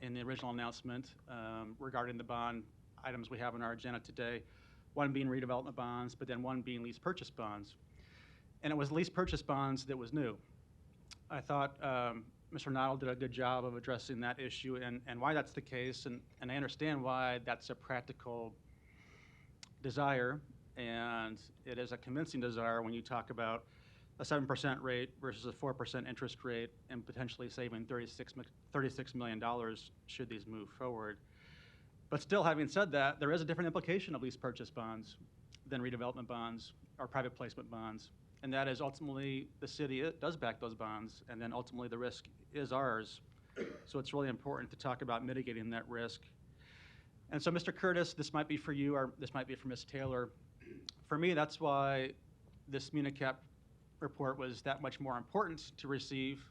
in the original announcement regarding the bond items we have on our agenda today, one being redevelopment bonds, but then one being lease purchase bonds. And it was lease purchase bonds that was new. I thought Mr. Noddle did a good job of addressing that issue and why that's the case, and I understand why that's a practical desire, and it is a convincing desire when you talk about a 7% rate versus a 4% interest rate and potentially saving $36 million should these move forward. But still, having said that, there is a different implication of lease purchase bonds than redevelopment bonds or private placement bonds, and that is ultimately the city does back those bonds, and then ultimately the risk is ours. So it's really important to talk about mitigating that risk. And so, Mr. Curtis, this might be for you or this might be for Ms. Taylor. For me, that's why this MuniCap report was that much more important to receive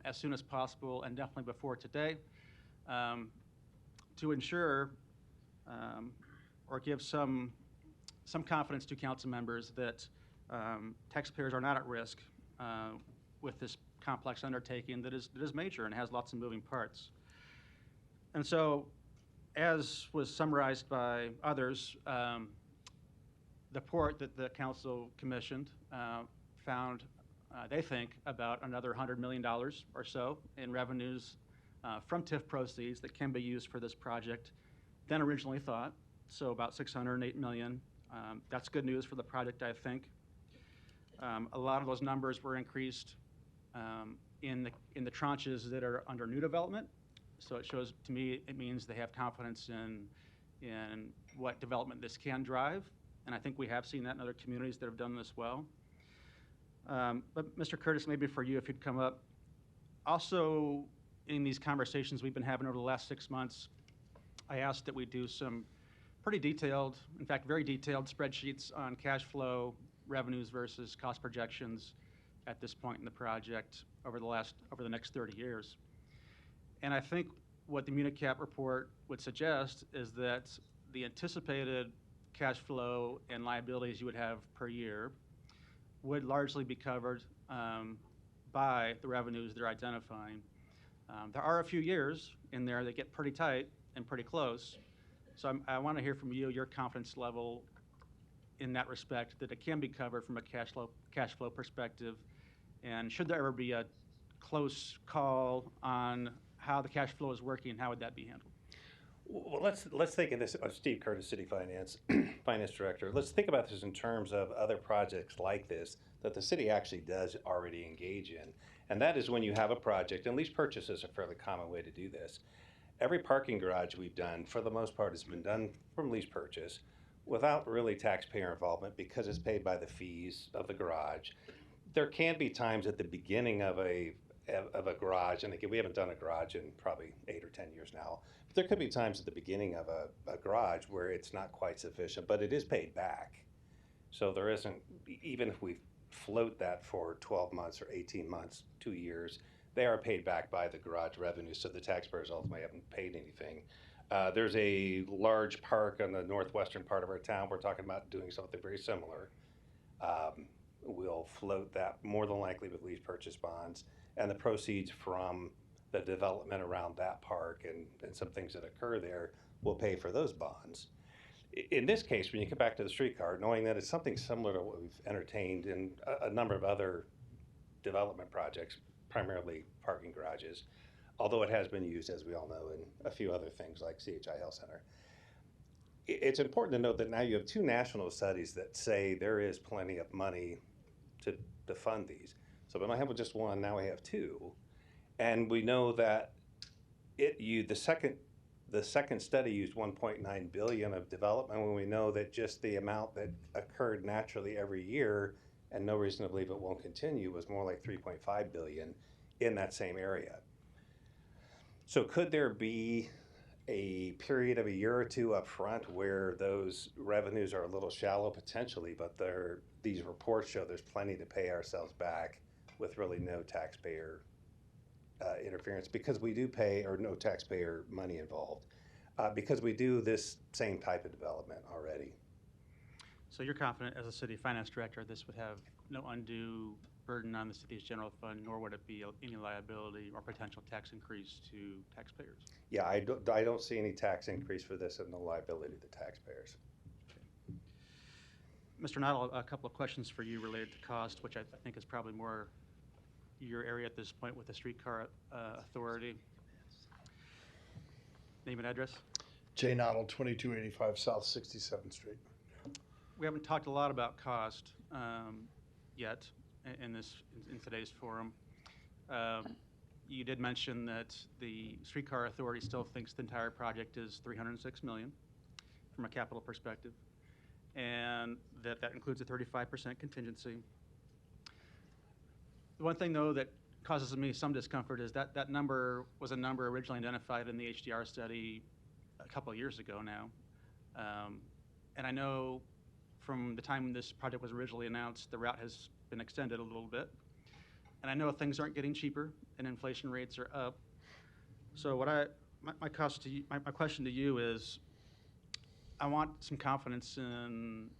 as soon as possible, and definitely before today, to ensure or give some confidence to council members that taxpayers are not at risk with this complex undertaking that is major and has lots of moving parts. And so, as was summarized by others, the report that the council commissioned found, they think, about another $100 million or so in revenues from TIF proceeds that can be used for this project than originally thought, so about $608 million. That's good news for the project, I think. A lot of those numbers were increased in the tranches that are under new development, so it shows, to me, it means they have confidence in what development this can drive, and I think we have seen that in other communities that have done this well. But Mr. Curtis, maybe for you, if you'd come up. Also, in these conversations we've been having over the last 6 months, I asked that we do some pretty detailed, in fact, very detailed spreadsheets on cash flow, revenues versus cost projections at this point in the project over the next 30 years. And I think what the MuniCap report would suggest is that the anticipated cash flow and liabilities you would have per year would largely be covered by the revenues they're identifying. There are a few years in there that get pretty tight and pretty close, so I want to hear from you your confidence level in that respect, that it can be covered from a cash flow perspective, and should there ever be a close call on how the cash flow is working, how would that be handled? Well, let's think of this. Steve Curtis, City Finance Director. Let's think about this in terms of other projects like this that the city actually does already engage in, and that is when you have a project, and lease purchases are a fairly common way to do this. Every parking garage we've done, for the most part, has been done from lease purchase without really taxpayer involvement because it's paid by the fees of the garage. There can be times at the beginning of a garage, and again, we haven't done a garage in probably 8 or 10 years now, but there could be times at the beginning of a garage where it's not quite sufficient, but it is paid back. So there isn't, even if we float that for 12 months or 18 months, 2 years, they are paid back by the garage revenue, so the taxpayers ultimately haven't paid anything. There's a large park on the northwestern part of our town. We're talking about doing something very similar. We'll float that more than likely with lease purchase bonds, and the proceeds from the development around that park and some things that occur there will pay for those bonds. In this case, when you come back to the streetcar, knowing that it's something similar to what we've entertained in a number of other development projects, primarily parking garages, although it has been used, as we all know, in a few other things like CHI Health Center. It's important to note that now you have 2 national studies that say there is plenty of money to fund these. So we don't have just one, now we have 2. And we know that the second study used 1.9 billion of development, when we know that just the amount that occurred naturally every year, and no reason to believe it won't continue, was more like 3.5 billion in that same area. So could there be a period of a year or 2 up front where those revenues are a little shallow? Potentially, but these reports show there's plenty to pay ourselves back with really no taxpayer interference, because we do pay, or no taxpayer money involved, because we do this same type of development already. So you're confident as a city finance director this would have no undue burden on the city's general fund, nor would it be any liability or potential tax increase to taxpayers? Yeah, I don't see any tax increase for this and no liability to taxpayers. Mr. Noddle, a couple of questions for you related to cost, which I think is probably more your area at this point with the streetcar authority. Name and address? J. Noddle, 2285 South 67th Street. We haven't talked a lot about cost yet in today's forum. You did mention that the streetcar authority still thinks the entire project is $306 million from a capital perspective, and that includes a 35% contingency. The one thing, though, that causes me some discomfort is that number was a number originally identified in the HDR study a couple of years ago now. And I know from the time this project was originally announced, the route has been extended a little bit. And I know things aren't getting cheaper and inflation rates are up. So my question to you is, I want some confidence in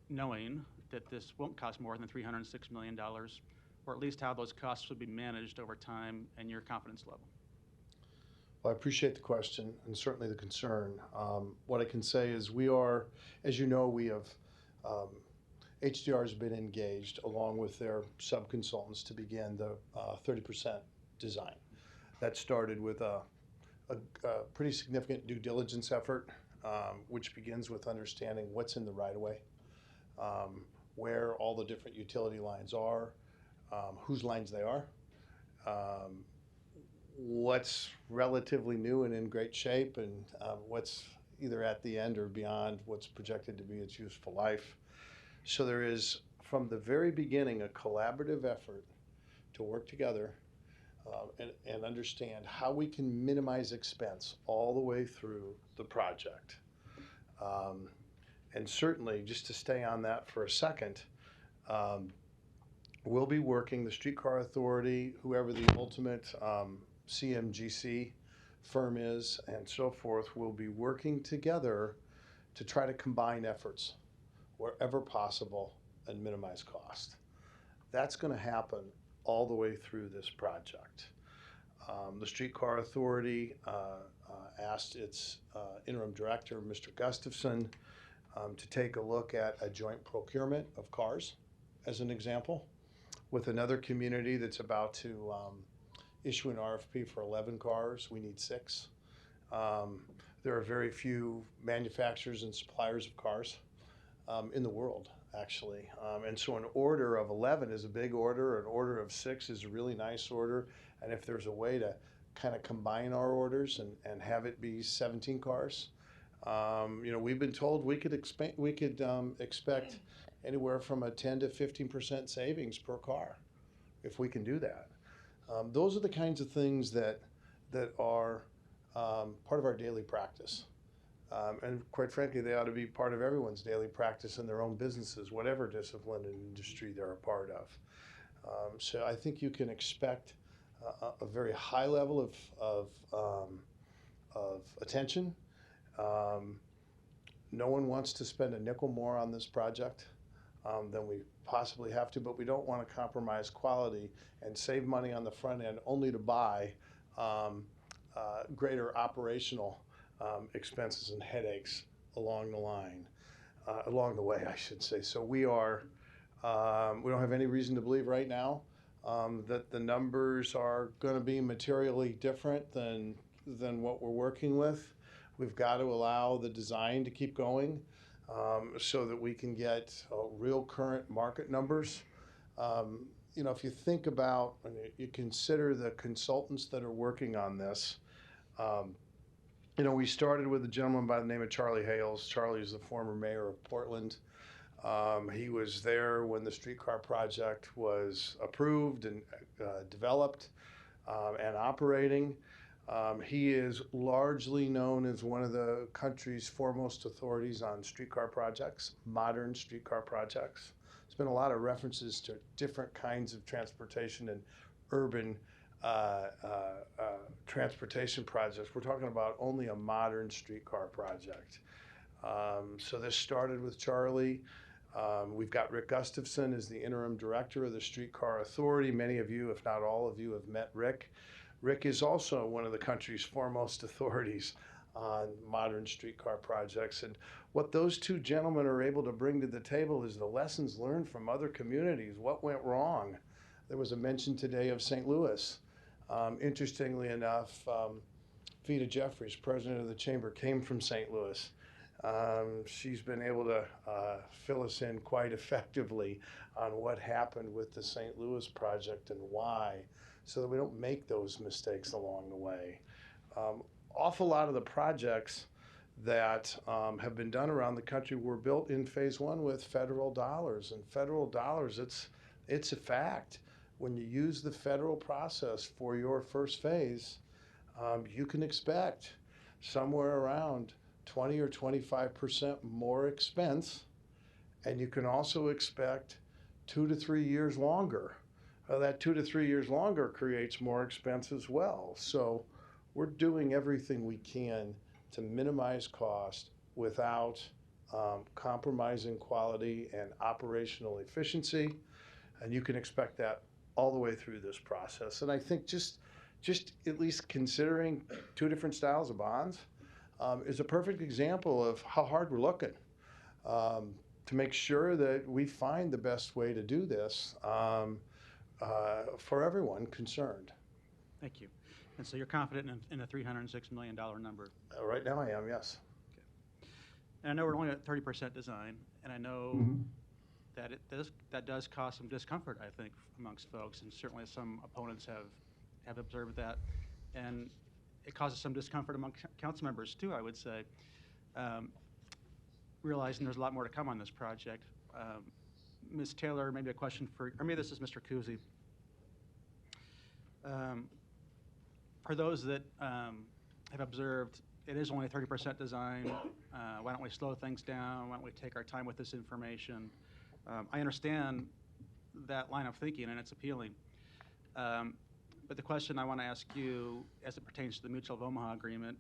knowing that this won't cost more than $306 million, or at least how those costs would be managed over time and your confidence level. Well, I appreciate the question and certainly the concern. What I can say is we are, as you know, we have, HDR has been engaged along with their sub-consultants to begin the 30% design. That started with a pretty significant due diligence effort, which begins with understanding what's in the right-of-way, where all the different utility lines are, whose lines they are, what's relatively new and in great shape, and what's either at the end or beyond what's projected to be its useful life. So there is, from the very beginning, a collaborative effort to work together and understand how we can minimize expense all the way through the project. And certainly, just to stay on that for a second, we'll be working, the Streetcar Authority, whoever the ultimate CMGC firm is, and so forth, will be working together to try to combine efforts wherever possible and minimize cost. That's going to happen all the way through this project. The Streetcar Authority asked its interim director, Mr. Gustafson, to take a look at a joint procurement of cars, as an example, with another community that's about to issue an RFP for 11 cars. We need 6. There are very few manufacturers and suppliers of cars in the world, actually. And so an order of 11 is a big order. An order of 6 is a really nice order. And if there's a way to kind of combine our orders and have it be 17 cars, we've been told we could expect anywhere from a 10 to 15% savings per car if we can do that. Those are the kinds of things that are part of our daily practice. And quite frankly, they ought to be part of everyone's daily practice in their own businesses, whatever discipline and industry they're a part of. So I think you can expect a very high level of attention. No one wants to spend a nickel more on this project than we possibly have to, but we don't want to compromise quality and save money on the front end only to buy greater operational expenses and headaches along the way, I should say. So we don't have any reason to believe right now that the numbers are going to be materially different than what we're working with. We've got to allow the design to keep going so that we can get real current market numbers. You know, if you think about and you consider the consultants that are working on this, you know, we started with a gentleman by the name of Charlie Hales. Charlie is the former mayor of Portland. He was there when the streetcar project was approved and developed and operating. He is largely known as one of the country's foremost authorities on streetcar projects, modern streetcar projects. There's been a lot of references to different kinds of transportation and urban transportation projects. We're talking about only a modern streetcar project. So this started with Charlie. We've got Rick Gustafson as the interim director of the Streetcar Authority. Many of you, if not all of you, have met Rick. Rick is also one of the country's foremost authorities on modern streetcar projects. And what those two gentlemen are able to bring to the table is the lessons learned from other communities. What went wrong? There was a mention today of St. Louis. Interestingly enough, Vita Jeffries, president of the chamber, came from St. Louis. She's been able to fill us in quite effectively on what happened with the St. Louis project and why, so that we don't make those mistakes along the way. Awful lot of the projects that have been done around the country were built in phase one with federal dollars. And federal dollars, it's a fact. When you use the federal process for your first phase, you can expect somewhere around 20 or 25% more expense, and you can also expect 2 to 3 years longer. That 2 to 3 years longer creates more expense as well. So we're doing everything we can to minimize cost without compromising quality and operational efficiency, and you can expect that all the way through this process. And I think just at least considering two different styles of bonds is a perfect example of how hard we're looking to make sure that we find the best way to do this for everyone concerned. Thank you. And so you're confident in a $306 million number? Right now I am, yes. Okay. And I know we're only at 30% design, and I know that that does cause some discomfort, I think, amongst folks, and certainly some opponents have observed that. And it causes some discomfort among council members too, I would say, realizing there's a lot more to come on this project. Ms. Taylor, maybe a question for, or maybe this is Mr. Kuzy. For those that have observed, it is only 30% design. Why don't we slow things down? Why don't we take our time with this information? I understand that line of thinking, and it's appealing. But the question I want to ask you, as it pertains to the Mutual of Omaha agreement,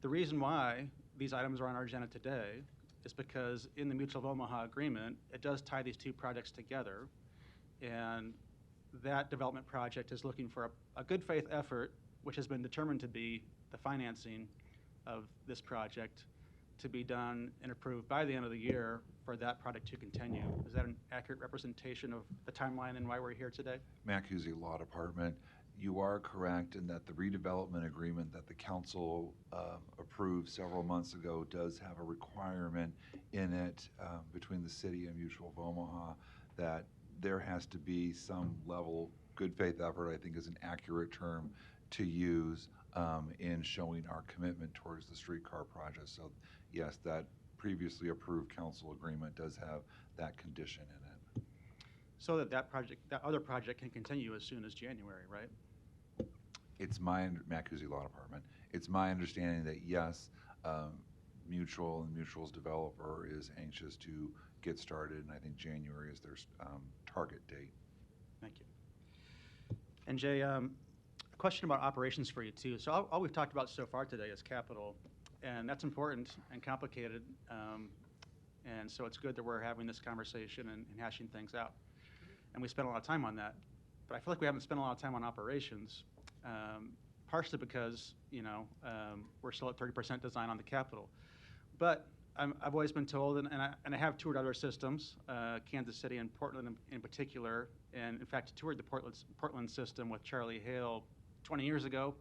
the reason why these items are on our agenda today is because in the Mutual of Omaha agreement, it does tie these two projects together. And that development project is looking for a good faith effort, which has been determined to be the financing of this project, to be done and approved by the end of the year for that project to continue. Is that an accurate representation of the timeline and why we're here today? Matt Kuzy, Law Department. You are correct in that the redevelopment agreement that the council approved several months ago does have a requirement in it between the city and Mutual of Omaha that there has to be some level, good faith effort, I think is an accurate term to use in showing our commitment towards the streetcar project. So yes, that previously approved council agreement does have that condition in it. So that other project can continue as soon as January, right? It's Matt Kuzy, Law Department. It's my understanding that yes, Mutual and Mutual's developer is anxious to get started, and I think January is their target date. Thank you. And Jay, a question about operations for you too. So all we've talked about so far today is capital, and that's important and complicated. And so it's good that we're having this conversation and hashing things out. And we spent a lot of time on that. But I feel like we haven't spent a lot of time on operations, partially because, we're still at 30% design on the capital. But I've always been told, and I have toured other systems, Kansas City and Portland in particular, and in fact toured the Portland system with Charlie Hale 20 years ago.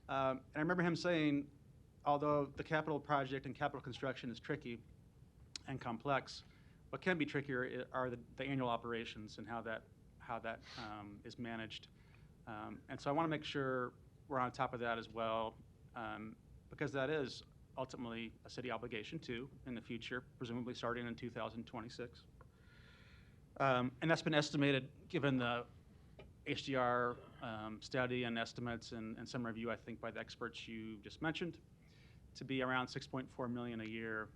And I remember him saying, although the capital project and capital construction is tricky and complex, what can be trickier are the annual operations and how that is managed. And so I want to make sure we're on top of that as well, because that is ultimately a city obligation too in the future, presumably starting in 2026. And that's been estimated, given the HDR study and estimates and some review, I think, by the experts you just mentioned, to be around $6.4 million a year,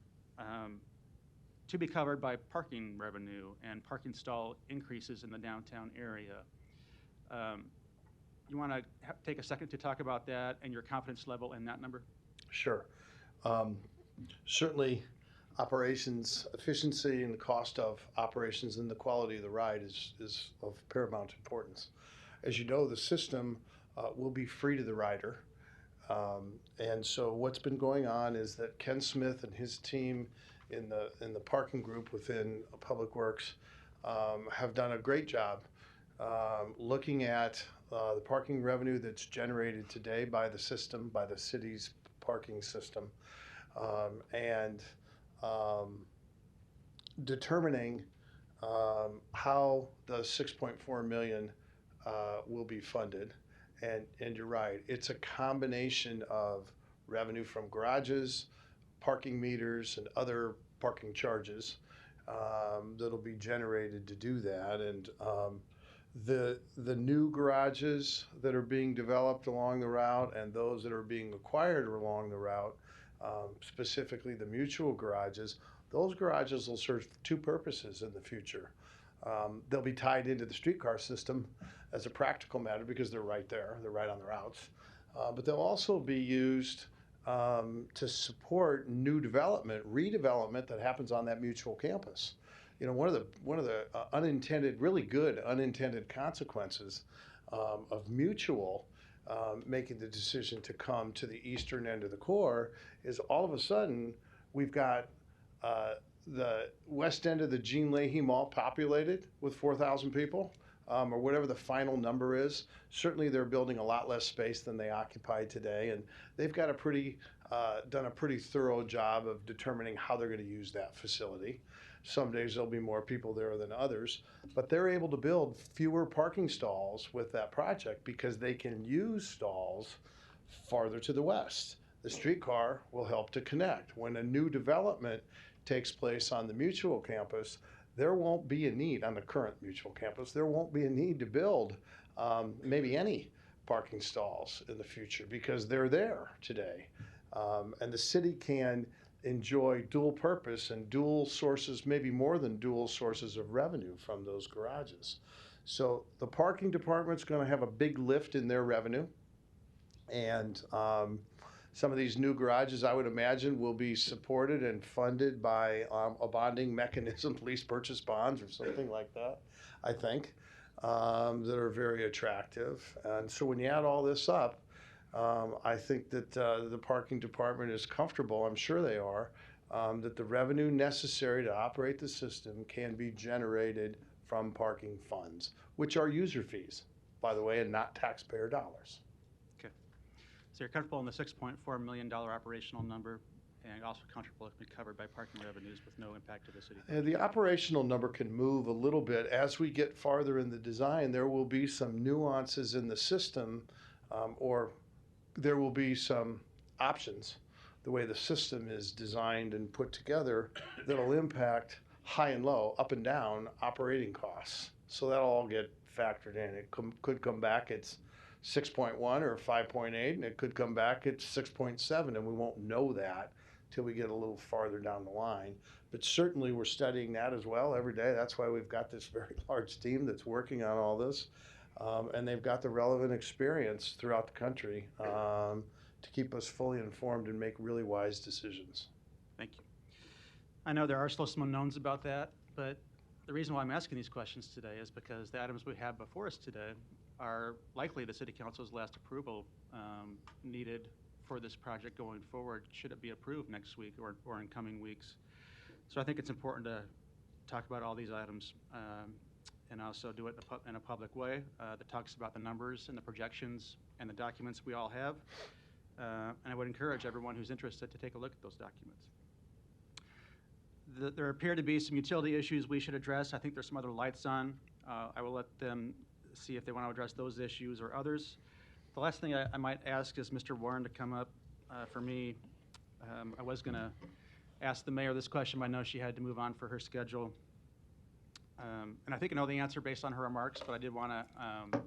to be covered by parking revenue and parking stall increases in the downtown area. You want to take a second to talk about that and your confidence level in that number? Sure. Certainly, operations efficiency and the cost of operations and the quality of the ride is of paramount importance. As you know, the system will be free to the rider. And so what's been going on is that Ken Smith and his team in the parking group within Public Works have done a great job looking at the parking revenue that's generated today by the system, by the city's parking system, and determining how the $6.4 million will be funded. And you're right, it's a combination of revenue from garages, parking meters, and other parking charges that'll be generated to do that. And the new garages that are being developed along the route and those that are being acquired along the route, specifically the mutual garages, those garages will serve two purposes in the future. They'll be tied into the streetcar system as a practical matter because they're right there, they're right on the routes. But they'll also be used to support new development, redevelopment that happens on that mutual campus. You know, one of the unintended, really good unintended consequences of mutual making the decision to come to the eastern end of the core is all of a sudden we've got the west end of the Gene Leahy Mall populated with 4,000 people, or whatever the final number is. Certainly they're building a lot less space than they occupy today, and they've got done a pretty thorough job of determining how they're going to use that facility. Some days there'll be more people there than others, but they're able to build fewer parking stalls with that project because they can use stalls farther to the west. The streetcar will help to connect. When a new development takes place on the mutual campus, there won't be a need on the current mutual campus. There won't be a need to build maybe any parking stalls in the future because they're there today. And the city can enjoy dual purpose and dual sources, maybe more than dual sources of revenue from those garages. So the parking department's going to have a big lift in their revenue. And some of these new garages, I would imagine, will be supported and funded by a bonding mechanism, lease purchase bonds or something like that, I think, that are very attractive. And so when you add all this up, I think that the parking department is comfortable, I'm sure they are, that the revenue necessary to operate the system can be generated from parking funds, which are user fees, by the way, and not taxpayer dollars. Okay. So you're comfortable in the $6.4 million operational number and also comfortable if it be covered by parking revenues with no impact to the city? The operational number can move a little bit. As we get farther in the design, there will be some nuances in the system, or there will be some options, the way the system is designed and put together, that'll impact high and low, up and down operating costs. So that'll all get factored in. It could come back it's 6.1 or 5.8, and it could come back at 6.7, and we won't know that till we get a little farther down the line. But certainly we're studying that as well every day. That's why we've got this very large team that's working on all this. And they've got the relevant experience throughout the country to keep us fully informed and make really wise decisions. Thank you. I know there are still some unknowns about that, but the reason why I'm asking these questions today is because the items we have before us today are likely the City Council's last approval needed for this project going forward, should it be approved next week or in coming weeks. So I think it's important to talk about all these items and also do it in a public way that talks about the numbers and the projections and the documents we all have. And I would encourage everyone who's interested to take a look at those documents. There appear to be some utility issues we should address. I think there's some other lights on. I will let them see if they want to address those issues or others. The last thing I might ask is Mr. Warren to come up for me. I was going to ask the mayor this question, but I know she had to move on for her schedule. And I think I know the answer based on her remarks, but I did want to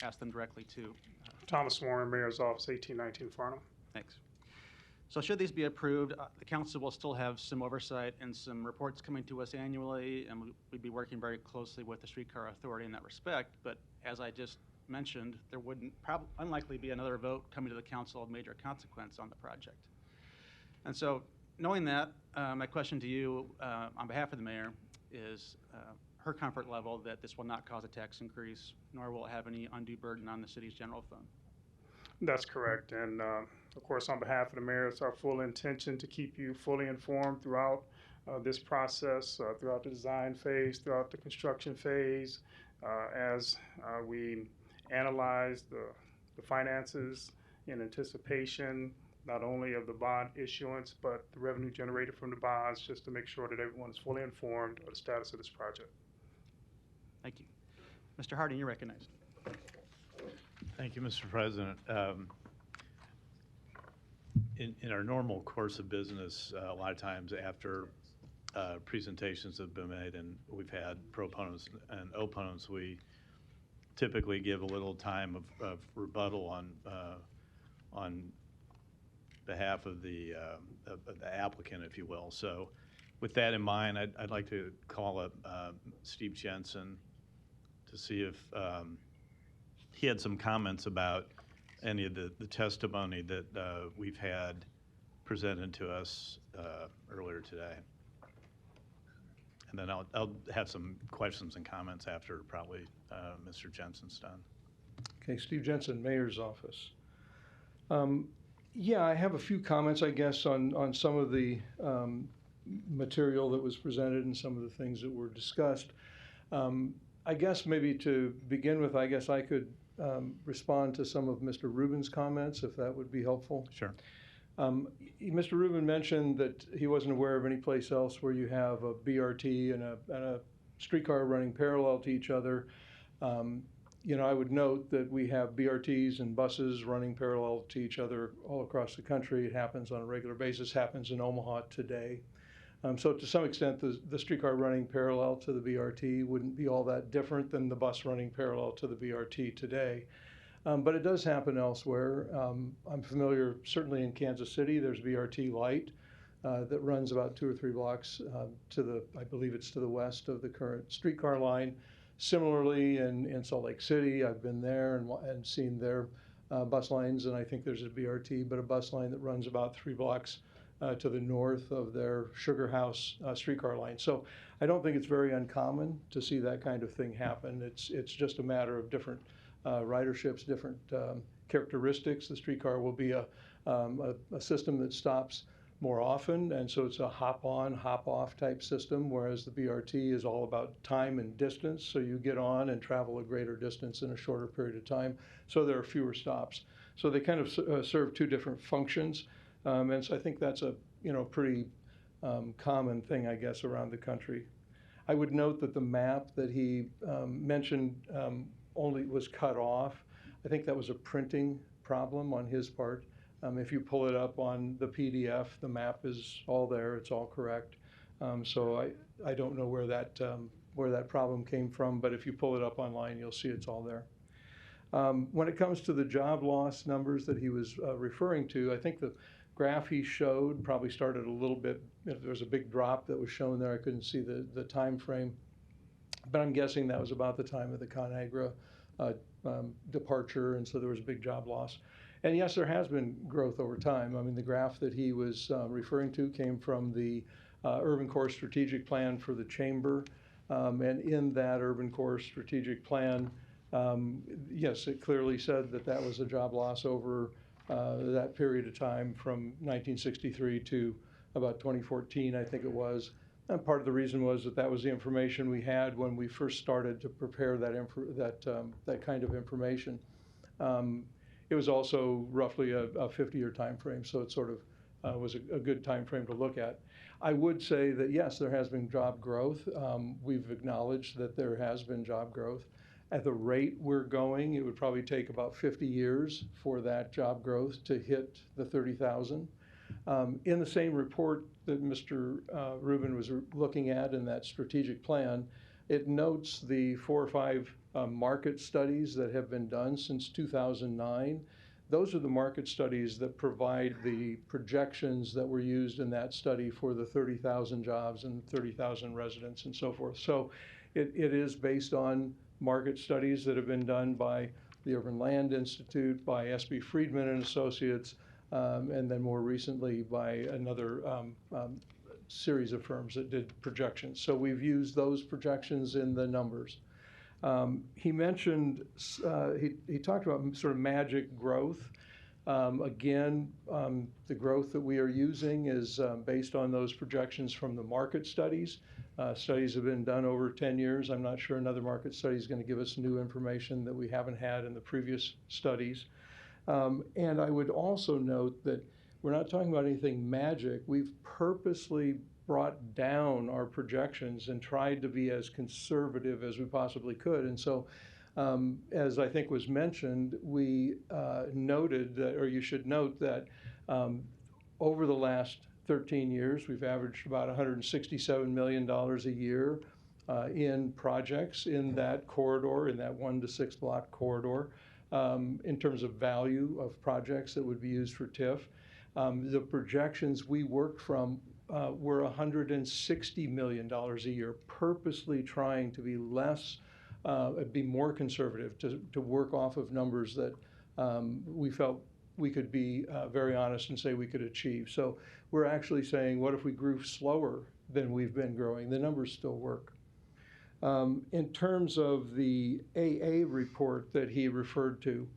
ask them directly too. Thomas Warren, Mayor's Office, 1819 Farnham. Thanks. So should these be approved, the council will still have some oversight and some reports coming to us annually, and we'd be working very closely with the Streetcar Authority in that respect. But as I just mentioned, there wouldn't unlikely be another vote coming to the council of major consequence on the project. And so knowing that, my question to you on behalf of the mayor is her comfort level that this will not cause a tax increase, nor will it have any undue burden on the city's general fund. That's correct. And of course, on behalf of the mayor, it's our full intention to keep you fully informed throughout this process, throughout the design phase, throughout the construction phase, as we analyze the finances in anticipation, not only of the bond issuance, but the revenue generated from the bonds, just to make sure that everyone is fully informed of the status of this project. Thank you. Mr. Harding, you're recognized. Thank you, Mr. President. In our normal course of business, a lot of times after presentations have been made and we've had proponents and opponents, we typically give a little time of rebuttal on behalf of the applicant, if you will. So with that in mind, I'd like to call up Steve Jensen to see if he had some comments about any of the testimony that we've had presented to us earlier today. And then I'll have some questions and comments after probably Mr. Jensen's done. Okay, Steve Jensen, Mayor's Office. Yeah, I have a few comments, I guess, on some of the material that was presented and some of the things that were discussed. I guess maybe to begin with, I guess I could respond to some of Mr. Rubin's comments, if that would be helpful. Sure. Mr. Rubin mentioned that he wasn't aware of any place else where you have a BRT and a streetcar running parallel to each other. You know, I would note that we have BRTs and buses running parallel to each other all across the country. It happens on a regular basis, happens in Omaha today. So to some extent, the streetcar running parallel to the BRT wouldn't be all that different than the bus running parallel to the BRT today. But it does happen elsewhere. I'm familiar, certainly in Kansas City, there's BRT Light that runs about 2 or 3 blocks to the, I believe it's to the west of the current streetcar line. Similarly, in Salt Lake City, I've been there and seen their bus lines, and I think there's a BRT, but a bus line that runs about 3 blocks to the north of their Sugar House streetcar line. So I don't think it's very uncommon to see that kind of thing happen. It's just a matter of different riderships, different characteristics. The streetcar will be a system that stops more often, and so it's a hop-on, hop-off type system, whereas the BRT is all about time and distance, so you get on and travel a greater distance in a shorter period of time, so there are fewer stops. So they kind of serve 2 different functions, and so I think that's a pretty common thing, I guess, around the country. I would note that the map that he mentioned only was cut off. I think that was a printing problem on his part. If you pull it up on the PDF, the map is all there, it's all correct. So I don't know where that problem came from, but if you pull it up online, you'll see it's all there. When it comes to the job loss numbers that he was referring to, I think the graph he showed probably started a little bit, if there was a big drop that was shown there, I couldn't see the time frame, but I'm guessing that was about the time of the ConAgra departure, and so there was a big job loss. And yes, there has been growth over time. I mean, the graph that he was referring to came from the Urban Core Strategic Plan for the Chamber. And in that Urban Core Strategic Plan, yes, it clearly said that that was a job loss over that period of time from 1963 to about 2014, I think it was. And part of the reason was that that was the information we had when we first started to prepare that kind of information. It was also roughly a 50-year time frame, so it sort of was a good time frame to look at. I would say that yes, there has been job growth. We've acknowledged that there has been job growth. At the rate we're going, it would probably take about 50 years for that job growth to hit the 30,000. In the same report that Mr. Rubin was looking at in that strategic plan, it notes the 4 or 5 market studies that have been done since 2009. Those are the market studies that provide the projections that were used in that study for the 30,000 jobs and 30,000 residents and so forth. So it is based on market studies that have been done by the Urban Land Institute, by SB Friedman and Associates, and then more recently by another series of firms that did projections. So we've used those projections in the numbers. He mentioned, he talked about sort of magic growth. Again, the growth that we are using is based on those projections from the market studies. Studies have been done over 10 years. I'm not sure another market study is going to give us new information that we haven't had in the previous studies. And I would also note that we're not talking about anything magic. We've purposely brought down our projections and tried to be as conservative as we possibly could. And so, as I think was mentioned, we noted that, or you should note that over the last 13 years, we've averaged about $167 million a year in projects in that corridor, in that 1 to 6 block corridor, in terms of value of projects that would be used for TIF. The projections we worked from were $160 million a year, purposely trying to be be more conservative, to work off of numbers that we felt we could be very honest and say we could achieve. So we're actually saying, what if we grew slower than we've been growing? The numbers still work. In terms of the AA report that he referred to,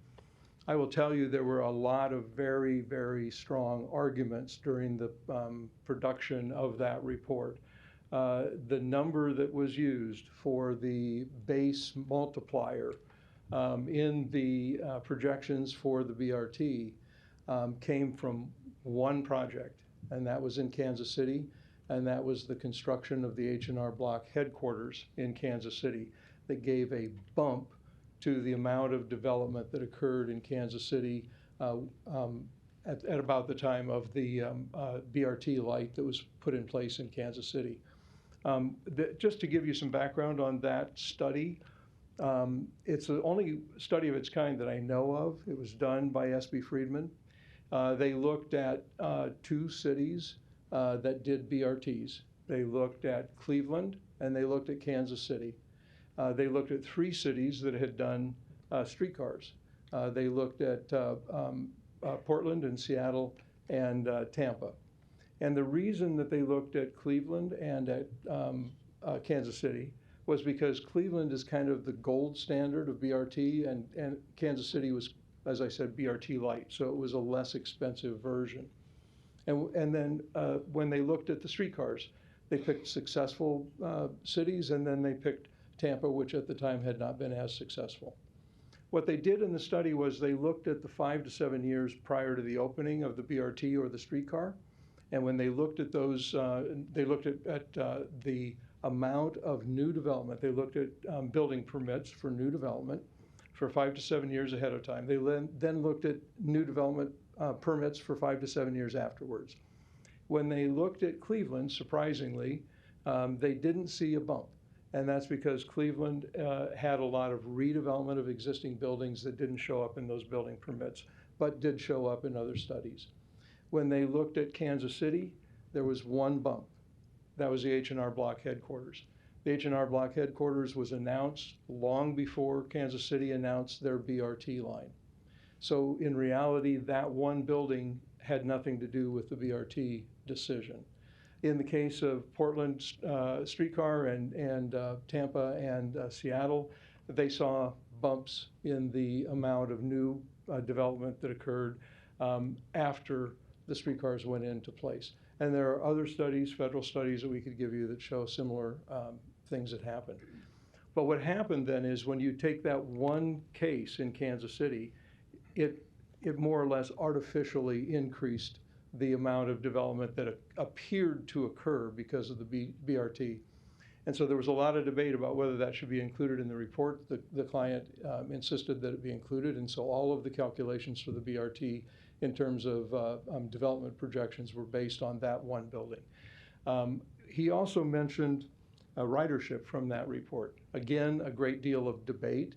I will tell you there were a lot of very, very strong arguments during the production of that report. The number that was used for the base multiplier in the projections for the BRT came from one project, and that was in Kansas City, and that was the construction of the H&R Block headquarters in Kansas City that gave a bump to the amount of development that occurred in Kansas City at about the time of the BRT light that was put in place in Kansas City. Just to give you some background on that study, it's the only study of its kind that I know of. It was done by SB Friedman. They looked at 2 cities that did BRTs. They looked at Cleveland and they looked at Kansas City. They looked at 3 cities that had done streetcars. They looked at Portland and Seattle and Tampa. And the reason that they looked at Cleveland and at Kansas City was because Cleveland is kind of the gold standard of BRT, and Kansas City was, as I said, BRT light, so it was a less expensive version. And then when they looked at the streetcars, they picked successful cities, and then they picked Tampa, which at the time had not been as successful. What they did in the study was they looked at the 5 to 7 years prior to the opening of the BRT or the streetcar, and when they looked at those, they looked at the amount of new development. They looked at building permits for new development for 5 to 7 years ahead of time. They then looked at new development permits for 5 to 7 years afterwards. When they looked at Cleveland, surprisingly, they didn't see a bump. And that's because Cleveland had a lot of redevelopment of existing buildings that didn't show up in those building permits, but did show up in other studies. When they looked at Kansas City, there was one bump. That was the H&R Block headquarters. The H&R Block headquarters was announced long before Kansas City announced their BRT line. So in reality, that one building had nothing to do with the BRT decision. In the case of Portland streetcar and Tampa and Seattle, they saw bumps in the amount of new development that occurred. after the streetcars went into place. And there are other studies, federal studies, that we could give you that show similar things that happened. But what happened then is when you take that one case in Kansas City, it more or less artificially increased the amount of development that appeared to occur because of the BRT. And so there was a lot of debate about whether that should be included in the report. The client insisted that it be included, and so all of the calculations for the BRT in terms of development projections were based on that one building. He also mentioned ridership from that report. Again, a great deal of debate.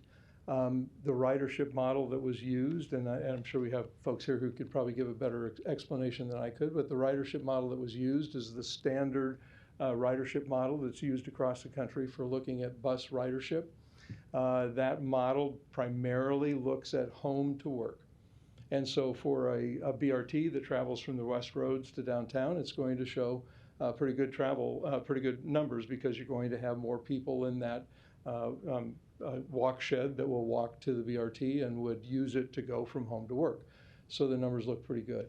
The ridership model that was used, and I'm sure we have folks here who could probably give a better explanation than I could, but the ridership model that was used is the standard ridership model that's used across the country for looking at bus ridership. That model primarily looks at home to work. And so for a BRT that travels from the West Roads to downtown, it's going to show pretty good pretty good numbers, because you're going to have more people in that walk shed that will walk to the BRT and would use it to go from home to work. So the numbers look pretty good.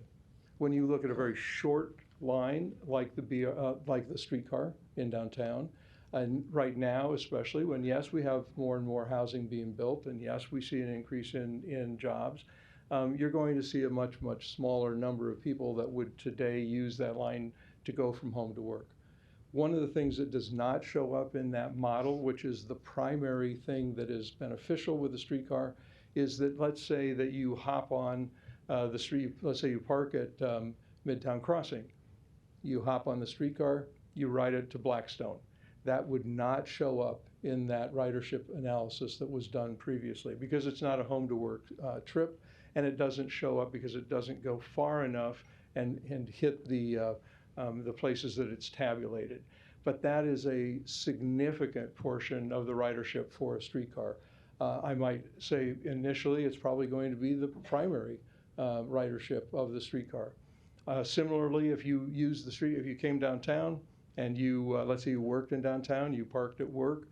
When you look at a very short line like the streetcar in downtown, and right now especially, when yes, we have more and more housing being built, and yes, we see an increase in jobs, you're going to see a much, much smaller number of people that would today use that line to go from home to work. One of the things that does not show up in that model, which is the primary thing that is beneficial with the streetcar, is that let's say that you hop on the street, let's say you park at Midtown Crossing. You hop on the streetcar, you ride it to Blackstone. That would not show up in that ridership analysis that was done previously, because it's not a home to work trip, and it doesn't show up because it doesn't go far enough and hit the places that it's tabulated. But that is a significant portion of the ridership for a streetcar. I might say initially it's probably going to be the primary ridership of the streetcar. Similarly, if you use the street, if you came downtown and you, let's say you worked in downtown, you parked at work,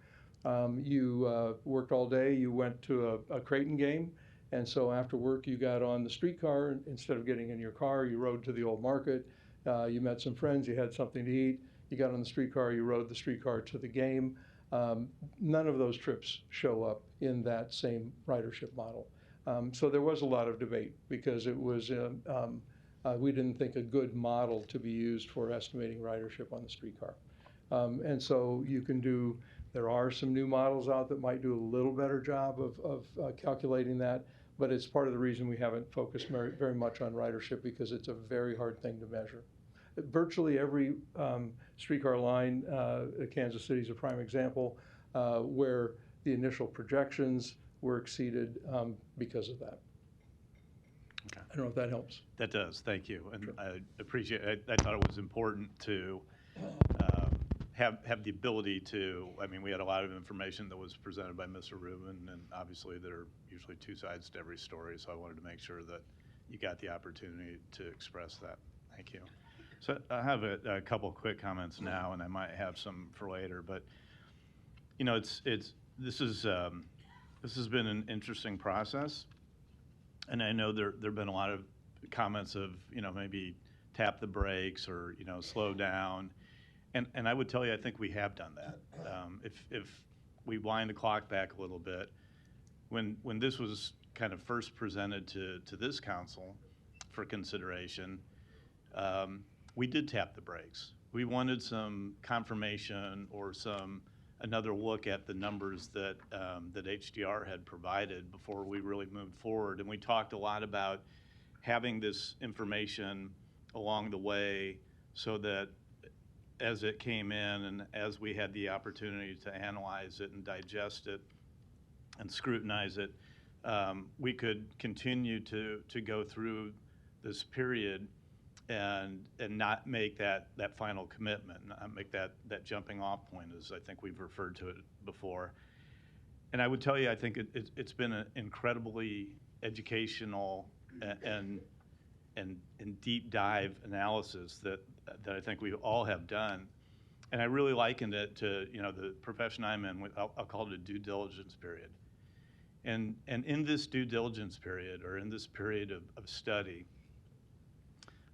you worked all day, you went to a Creighton game, and so after work you got on the streetcar, and instead of getting in your car, you rode to the old market, you met some friends, you had something to eat, you got on the streetcar, you rode the streetcar to the game. None of those trips show up in that same ridership model. So there was a lot of debate, because it was we didn't think a good model to be used for estimating ridership on the streetcar. And so you can do, there are some new models out that might do a little better job of calculating that, but it's part of the reason we haven't focused very much on ridership, because it's a very hard thing to measure. Virtually every streetcar line, Kansas City is a prime example, where the initial projections were exceeded because of that. Okay. I don't know if that helps. That does, thank you. And Sure. I appreciate it. I thought it was important to have the ability to, I mean, we had a lot of information that was presented by Mr. Rubin, and obviously there are usually two sides to every story, so I wanted to make sure that you got the opportunity to express that. Thank you. So I have a couple quick comments now, and I might have some for later, but you know, this has been an interesting process. And I know there have been a lot of comments of, you know, maybe tap the brakes or, you know, slow down. And I would tell you, I think we have done that. If we wind the clock back a little bit, when this was kind of first presented to this council for consideration, we did tap the brakes. We wanted some confirmation or another look at the numbers that HDR had provided before we really moved forward. And we talked a lot about having this information along the way, so that as it came in and as we had the opportunity to analyze it and digest it and scrutinize it, we could continue to go through this period and not make that final commitment, not make that jumping off point, as I think we've referred to it before. And I would tell you, I think it's been an incredibly educational and deep dive analysis that I think we all have done. And I really likened it to, you know, the profession I'm in, I'll call it a due diligence period. And in this due diligence period, or in this period of study,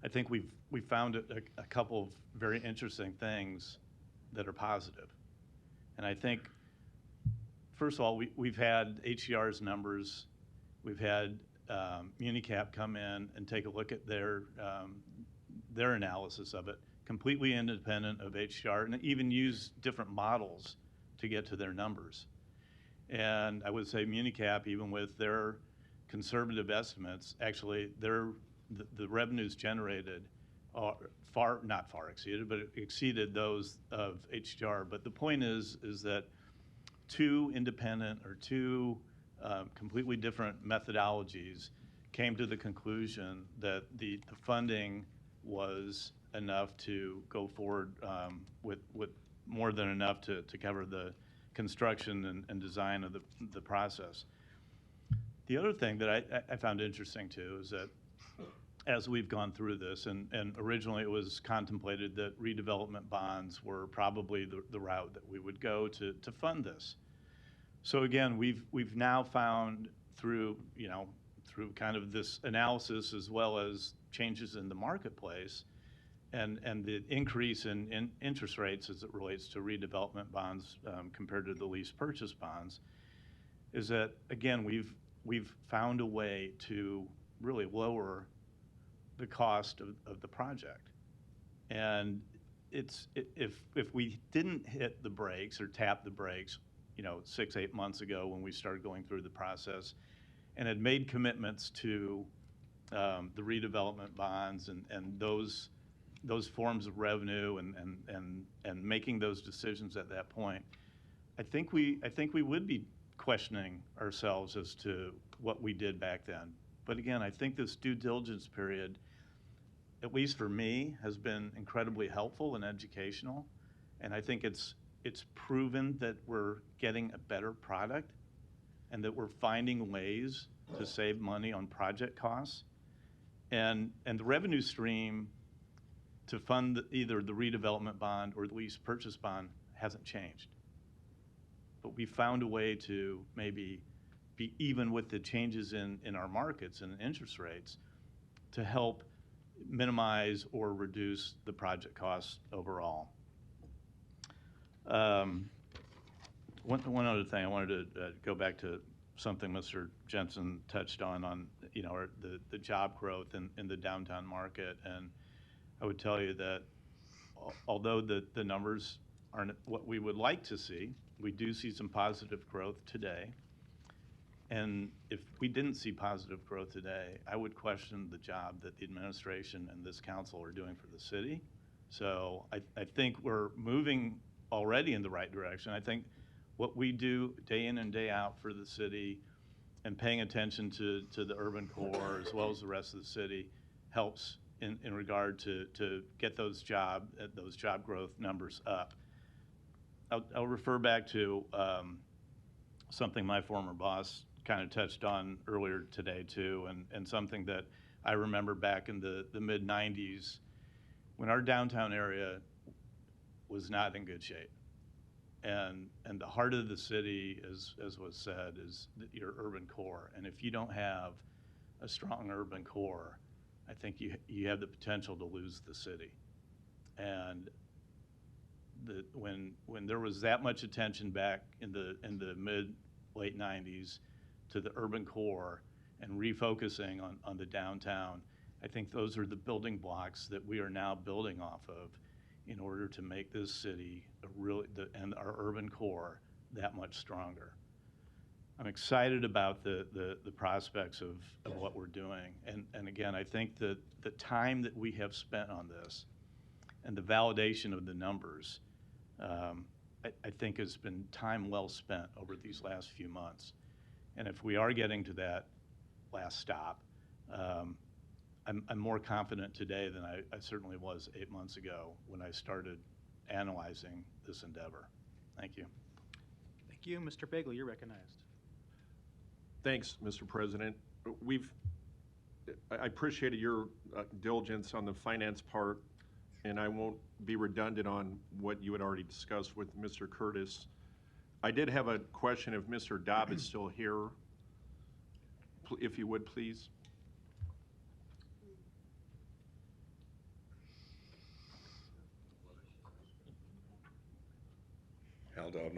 I think we've found a couple of very interesting things that are positive. And I think, first of all, we've had HCR's numbers. We've had Municap come in and take a look at their analysis of it, completely independent of HCR, and even use different models to get to their numbers. And I would say Municap, even with their conservative estimates, actually the revenues generated are not far exceeded, but it exceeded those of HCR. But the point is that two independent or two completely different methodologies came to the conclusion that the funding was enough to go forward with more than enough to cover the construction and design of the process. The other thing that I found interesting too is that as we've gone through this, and originally it was contemplated that redevelopment bonds were probably the route that we would go to fund this. So again, we've now found through kind of this analysis as well as changes in the marketplace and the increase in interest rates as it relates to redevelopment bonds compared to the lease purchase bonds, is that again we've found a way to really lower the cost of the project. And if we didn't hit the brakes or tap the brakes, 6-8 months ago when we started going through the process and had made commitments to the redevelopment bonds and those forms of revenue and making those decisions at that point, I think we would be questioning ourselves as to what we did back then. But again, I think this due diligence period, at least for me, has been incredibly helpful and educational. And I think it's proven that we're getting a better product and that we're finding ways to save money on project costs. And the revenue stream to fund either the redevelopment bond or the lease purchase bond hasn't changed. But we found a way to maybe be even with the changes in our markets and interest rates to help minimize or reduce the project costs overall. One other thing, I wanted to go back to something Mr. Jensen touched on the job growth in the downtown market. And I would tell you that although the numbers aren't what we would like to see, we do see some positive growth today. And if we didn't see positive growth today, I would question the job that the administration and this council are doing for the city. So I think we're moving already in the right direction. I think what we do day in and day out for the city and paying attention to the urban core as well as the rest of the city helps in regard to get those job growth numbers up. I'll refer back to something my former boss kind of touched on earlier today too, and something that I remember back in the mid-90s when our downtown area was not in good shape. And the heart of the city, as was said, is your urban core. And if you don't have a strong urban core, I think you have the potential to lose the city. And when there was that much attention back in the mid-late 90s to the urban core and refocusing on the downtown, I think those are the building blocks that we are now building off of in order to make this city and our urban core that much stronger. I'm excited about the prospects of what we're doing. And again, I think that the time that we have spent on this and the validation of the numbers, I think has been time well spent over these last few months. And if we are getting to that last stop, I'm more confident today than I certainly was 8 months ago when I started analyzing this endeavor. Thank you. Thank you. Mr. Bagley, you're recognized. Thanks, Mr. President. I appreciated your diligence on the finance part, and I won't be redundant on what you had already discussed with Mr. Curtis. I did have a question if Mr. Dobb is still here, if you would, please. Kyle Dobb,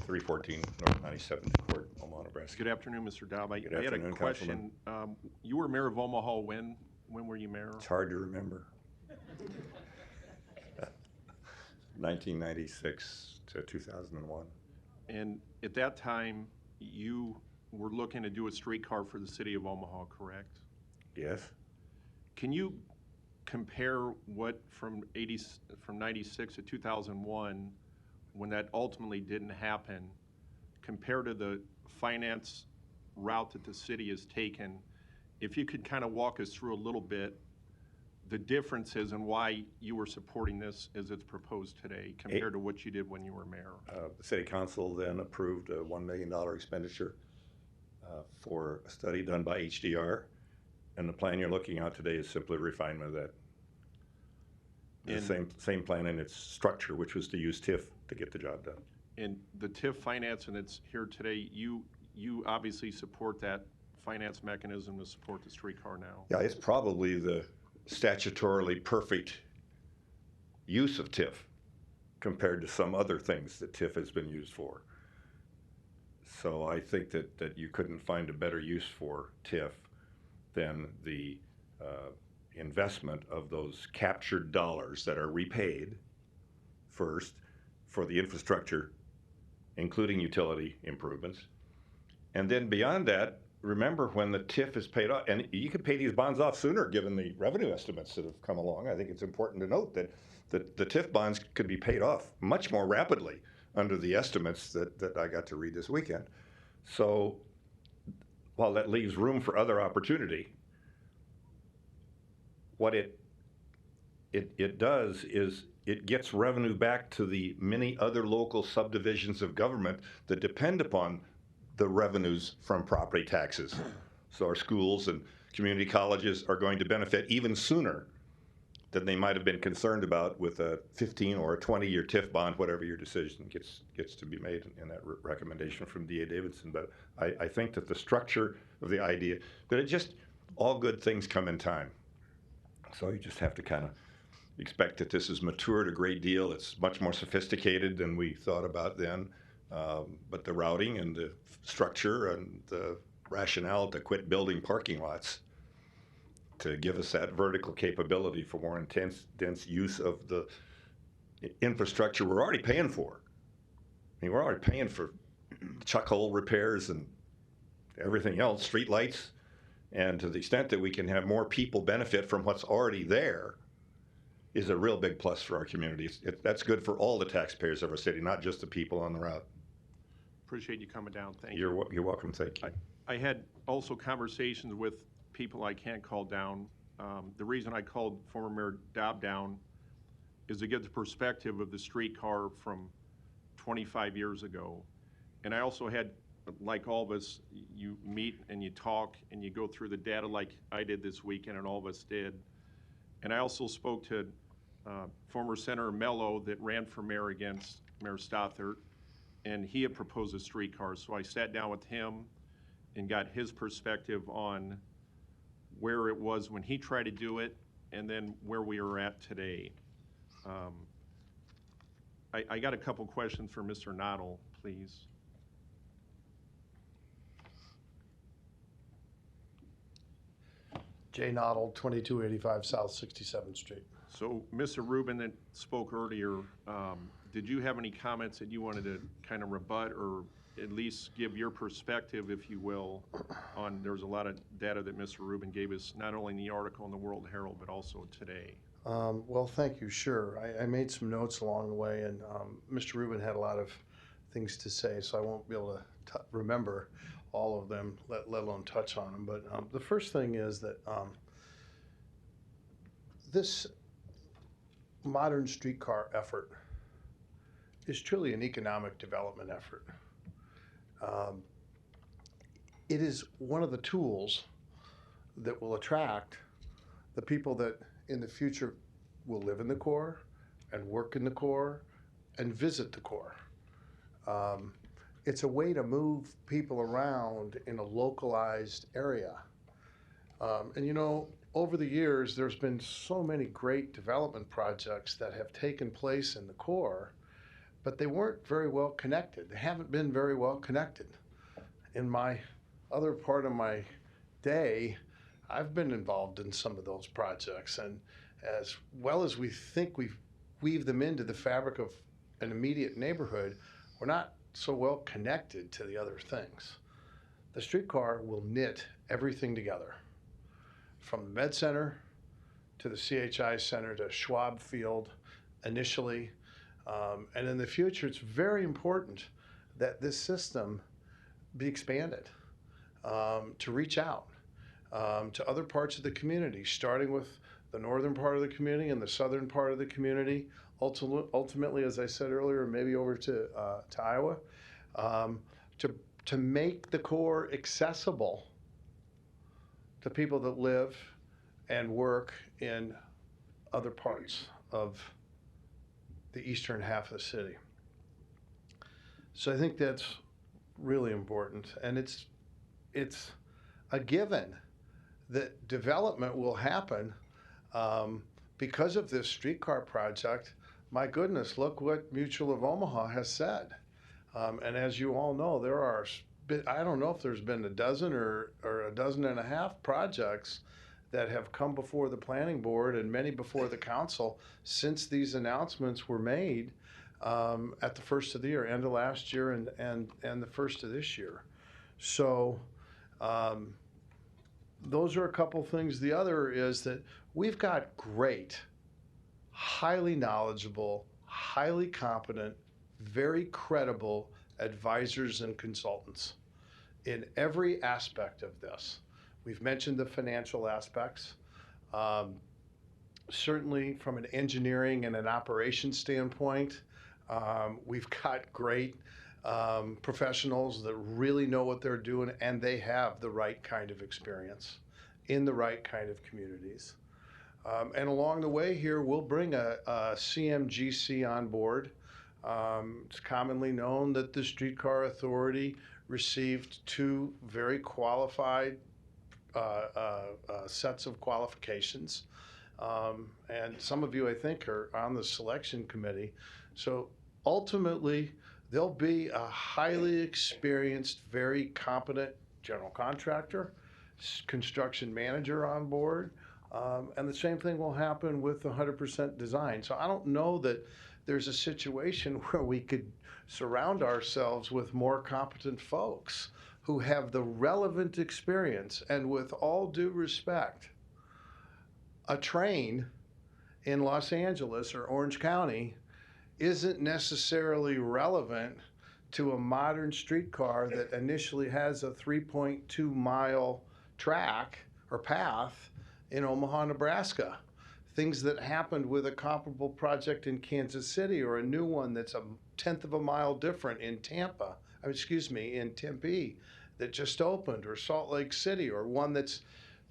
314 North 97th Court, Omaha, Nebraska. Good afternoon, Mr. Dobb. Good I had a afternoon, question. You were mayor of Omaha when? When were you mayor? It's hard to remember. 1996 to 2001. And at that time, you were looking to do a streetcar for the city of Omaha, correct? Yes. Can you compare what from 96 to 2001, when that ultimately didn't happen, compared to the finance route that the city has taken? If you could kind of walk us through a little bit the differences and why you were supporting this as it's proposed today compared to what you did when you were mayor. The city council then approved a $1 million expenditure for a study done by HDR, and the plan you're looking at today is simply a refinement of that. The same plan in its structure, which was to use TIF to get the job done. And the TIF financing that's here today, you obviously support that finance mechanism to support the streetcar now. Yeah, it's probably the statutorily perfect use of TIF compared to some other things that TIF has been used for. So I think that you couldn't find a better use for TIF than the investment of those captured dollars that are repaid first for the infrastructure, including utility improvements. And then beyond that, remember when the TIF is paid off, and you can pay these bonds off sooner given the revenue estimates that have come along. I think it's important to note that the TIF bonds could be paid off much more rapidly under the estimates that I got to read this weekend. So while that leaves room for other opportunity, what it does is it gets revenue back to the many other local subdivisions of government that depend upon the revenues from property taxes. So our schools and community colleges are going to benefit even sooner than they might have been concerned about with a 15 or a 20-year TIF bond, whatever your decision gets to be made in that recommendation from D.A. Davidson. But I think that the structure of the idea, but it just, all good things come in time. So you just have to kind of expect that this has matured a great deal. It's much more sophisticated than we thought about then. But the routing and the structure and the rationale to quit building parking lots to give us that vertical capability for more dense use of the infrastructure we're already paying for. I mean, we're already paying for chuck hole repairs and everything else, street lights, and to the extent that we can have more people benefit from what's already there is a real big plus for our community. That's good for all the taxpayers of our city, not just the people on the route. Appreciate you coming down. Thank you. You're welcome. Thank you. I had also conversations with people I can't call down. The reason I called former Mayor Dobb down is to get the perspective of the streetcar from 25 years ago. And I also had, like all of us, you meet and you talk and you go through the data like I did this weekend and all of us did. And I also spoke to former Senator Mello that ran for mayor against Mayor Stothert, and he had proposed a streetcar. So I sat down with him and got his perspective on where it was when he tried to do it and then where we are at today. I got a couple questions for Mr. Noddle, please. Jay Noddle, 2285 South 67th Street. So, Mr. Rubin that spoke earlier, did you have any comments that you wanted to kind of rebut or at least give your perspective, if you will, on there's a lot of data that Mr. Rubin gave us, not only in the article in the World Herald, but also today? Well, thank you. Sure. I made some notes along the way, and Mr. Rubin had a lot of things to say, so I won't be able to remember all of them, let alone touch on them. But the first thing is that this modern streetcar effort is truly an economic development effort. It is one of the tools that will attract the people that in the future will live in the core and work in the core and visit the core. It's a way to move people around in a localized area. And you know, over the years, there's been so many great development projects that have taken place in the core but they weren't very well connected. They haven't been very well connected. In my other part of my day, I've been involved in some of those projects, and as well as we think we weave them into the fabric of an immediate neighborhood, we're not so well connected to the other things. The streetcar will knit everything together, from the Med Center to the CHI Center to Schwab Field initially. And in the future, it's very important that this system be expanded to reach out to other parts of the community, starting with the northern part of the community and the southern part of the community, ultimately, as I said earlier, maybe over to Iowa, to make the core accessible to people that live and work in other parts of the eastern half of the city. So I think that's really important, and it's a given that development will happen because of this streetcar project. My goodness, look what Mutual of Omaha has said. And as you all know, there are, I don't know if there's been a dozen or a dozen and a half projects that have come before the planning board and many before the council since these announcements were made at the first of the year, end of last year and the first of this year. So those are a couple things. The other is that we've got great, highly knowledgeable, highly competent, very credible advisors and consultants in every aspect of this. We've mentioned the financial aspects. Certainly from an engineering and an operations standpoint, we've got great professionals that really know what they're doing, and they have the right kind of experience in the right kind of communities. And along the way here, we'll bring a CMGC on board. It's commonly known that the Streetcar Authority received 2 very qualified sets of qualifications. And some of you, I think, are on the selection committee. So ultimately, there'll be a highly experienced, very competent general contractor, construction manager on board. And the same thing will happen with 100% design. So I don't know that there's a situation where we could surround ourselves with more competent folks who have the relevant experience. And with all due respect, a train in Los Angeles or Orange County isn't necessarily relevant to a modern streetcar that initially has a 3.2 mile track or path in Omaha, Nebraska. Things that happened with a comparable project in Kansas City, or a new one that's 1/10 of a mile different in in Tempe that just opened, or Salt Lake City, or one that's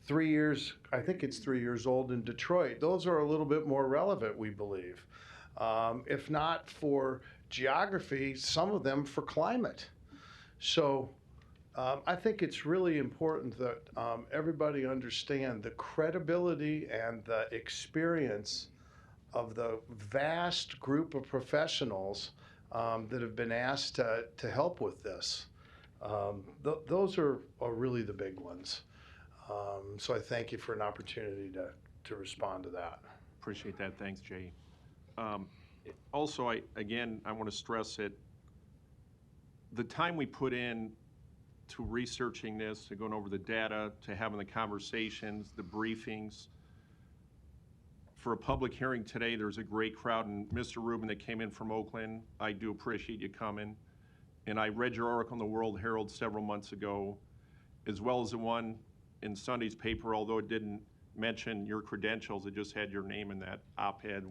3 years, I think it's 3 years old in Detroit. Those are a little bit more relevant, we believe. If not for geography, some of them for climate. So I think it's really important that everybody understand the credibility and the experience of the vast group of professionals that have been asked to help with this. Those are really the big ones. So I thank you for an opportunity to respond to that. Appreciate that. Thanks, Jay. Also, I want to stress that the time we put in to researching this, to going over the data, to having the conversations, the briefings. For a public hearing today, there's a great crowd, and Mr. Rubin that came in from Oakland, I do appreciate you coming. And I read your article in the World Herald several months ago, as well as the one in Sunday's paper, although it didn't mention your credentials, it just had your name in that op-ed.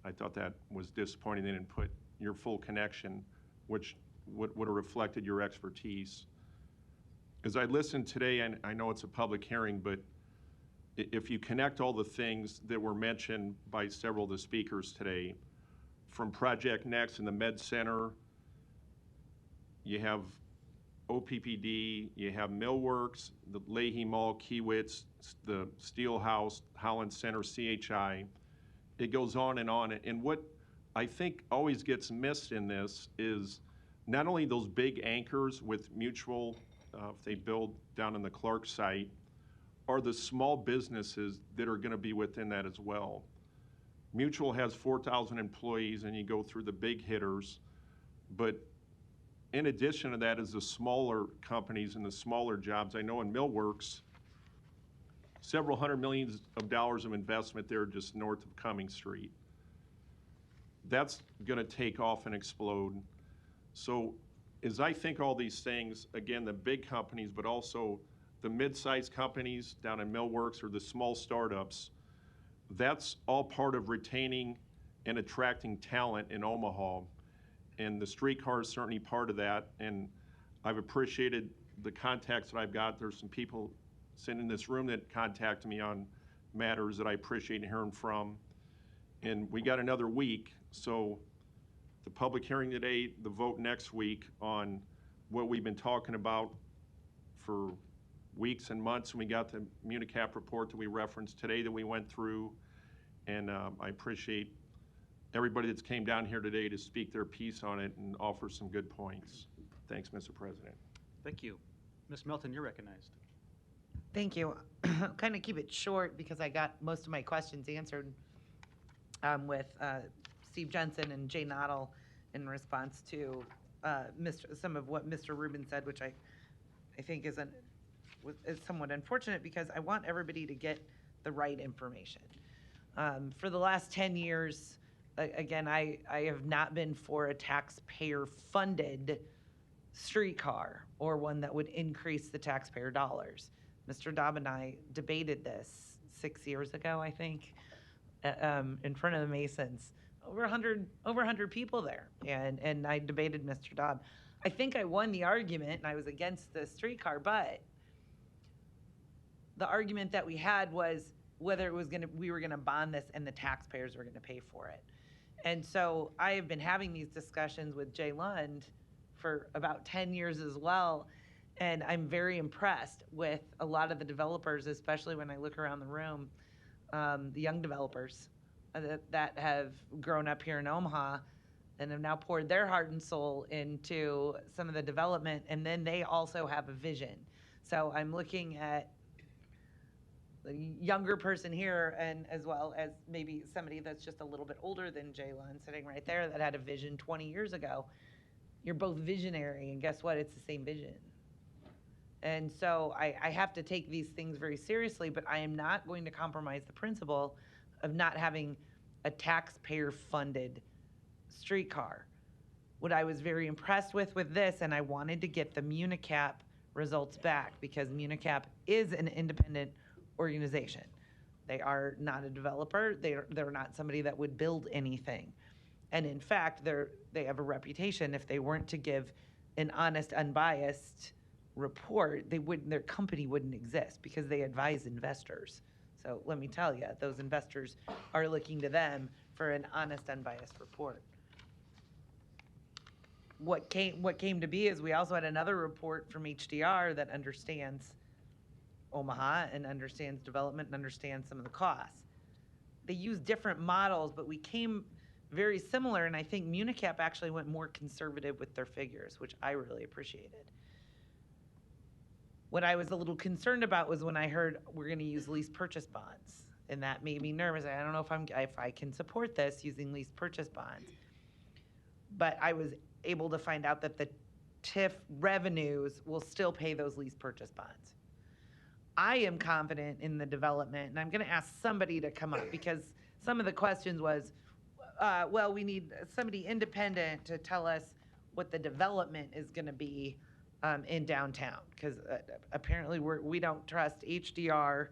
I thought that was disappointing. They didn't put your full connection, which would have reflected your expertise. As I listened today, and I know it's a public hearing, but if you connect all the things that were mentioned by several of the speakers today, from Project Next and the Med Center, you have OPPD, you have Millworks, the Leahy Mall, Kiewitz, the Steel House, Holland Center, CHI. It goes on. And what I think always gets missed in this is not only those big anchors with Mutual, if they build down in the Clark site, are the small businesses that are going to be within that as well. Mutual has 4,000 employees, and you go through the big hitters, but in addition to that is the smaller companies and the smaller jobs. I know in Millworks, several hundred millions of dollars of investment there just north of Cumming Street. That's going to take off and explode. So as I think all these things, again, the big companies, but also the mid-sized companies down in Millworks or the small startups, that's all part of retaining and attracting talent in Omaha. And the streetcar is certainly part of that. And I've appreciated the contacts that I've got. There's some people sitting in this room that contact me on matters that I appreciate hearing from. And we got another week. So the public hearing today, the vote next week on what we've been talking about for weeks and months. And we got the Municap report that we referenced today that we went through. And I appreciate everybody that's came down here today to speak their piece on it and offer some good points. Thanks, Mr. President. Thank you. Ms. Melton, you're recognized. Thank you. Kind of keep it short because I got most of my questions answered with Steve Jensen and Jay Noddle in response to some of what Mr. Rubin said, which I think is somewhat unfortunate because I want everybody to get the right information. For the last 10 years, again, I have not been for a taxpayer-funded streetcar or one that would increase the taxpayer dollars. Mr. Dobb and I debated this 6 years ago, I think, in front of the Masons. Over 100 people there, and I debated Mr. Dobb. I think I won the argument, and I was against the streetcar, but the argument that we had was whether we were gonna bond this and the taxpayers were gonna pay for it. And so I have been having these discussions with Jay Lund for about 10 years as well. And I'm very impressed with a lot of the developers, especially when I look around the room, the young developers that have grown up here in Omaha and have now poured their heart and soul into some of the development. And then they also have a vision. So I'm looking at the younger person here, and as well as maybe somebody that's just a little bit older than Jay Lund sitting right there that had a vision 20 years ago. You're both visionary, and guess what? It's the same vision. And so I have to take these things very seriously, but I am not going to compromise the principle of not having a taxpayer-funded streetcar. What I was very impressed with this, and I wanted to get the Municap results back because Municap is an independent organization. They are not a developer. They're not somebody that would build anything. And in fact, they have a reputation. If they weren't to give an honest, unbiased report, their company wouldn't exist because they advise investors. So let me tell you, those investors are looking to them for an honest, unbiased report. What came to be is we also had another report from HDR that understands Omaha and understands development and understands some of the costs. They use different models, but we came very similar, and I think Municap actually went more conservative with their figures, which I really appreciated. What I was a little concerned about was when I heard we're going to use lease purchase bonds, and that made me nervous. I don't know if I can support this using lease purchase bonds. But I was able to find out that the TIF revenues will still pay those lease purchase bonds. I am confident in the development, and I'm going to ask somebody to come up because some of the questions was, well, we need somebody independent to tell us what the development is going to be in downtown, because apparently we don't trust HDR,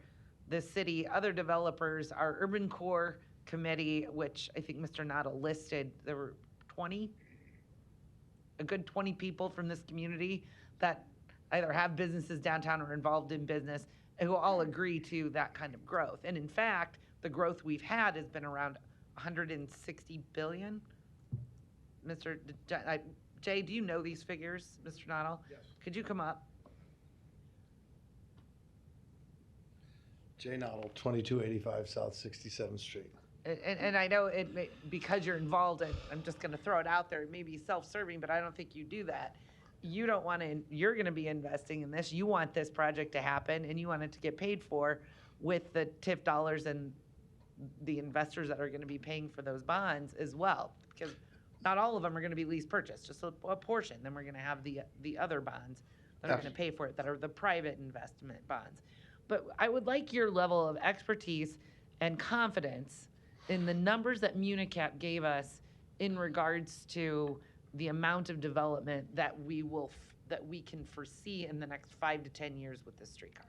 the city, other developers, our urban core committee, which I think Mr. Noddle listed. There were a good 20 people from this community that either have businesses downtown or involved in business, who all agree to that kind of growth. And in fact, the growth we've had has been around 160 billion. Jay, do you know these figures, Mr. Noddle? Yes. Could you come up? Jay Noddle, 2285 South 67th Street. and I know because you're involved, I'm just gonna throw it out there, it may be self-serving, but I don't think you do that. You don't want to, you're gonna be investing in this, you want this project to happen, and you want it to get paid for with the TIF dollars and the investors that are gonna be paying for those bonds as well. Because not all of them are gonna be lease purchase, just a portion, then we're gonna have the other bonds that are gonna pay for it, that are the private investment bonds. But I would like your level of expertise and confidence in the numbers that Municap gave us in regards to the amount of development that we can foresee in the next 5 to 10 years with this streetcar.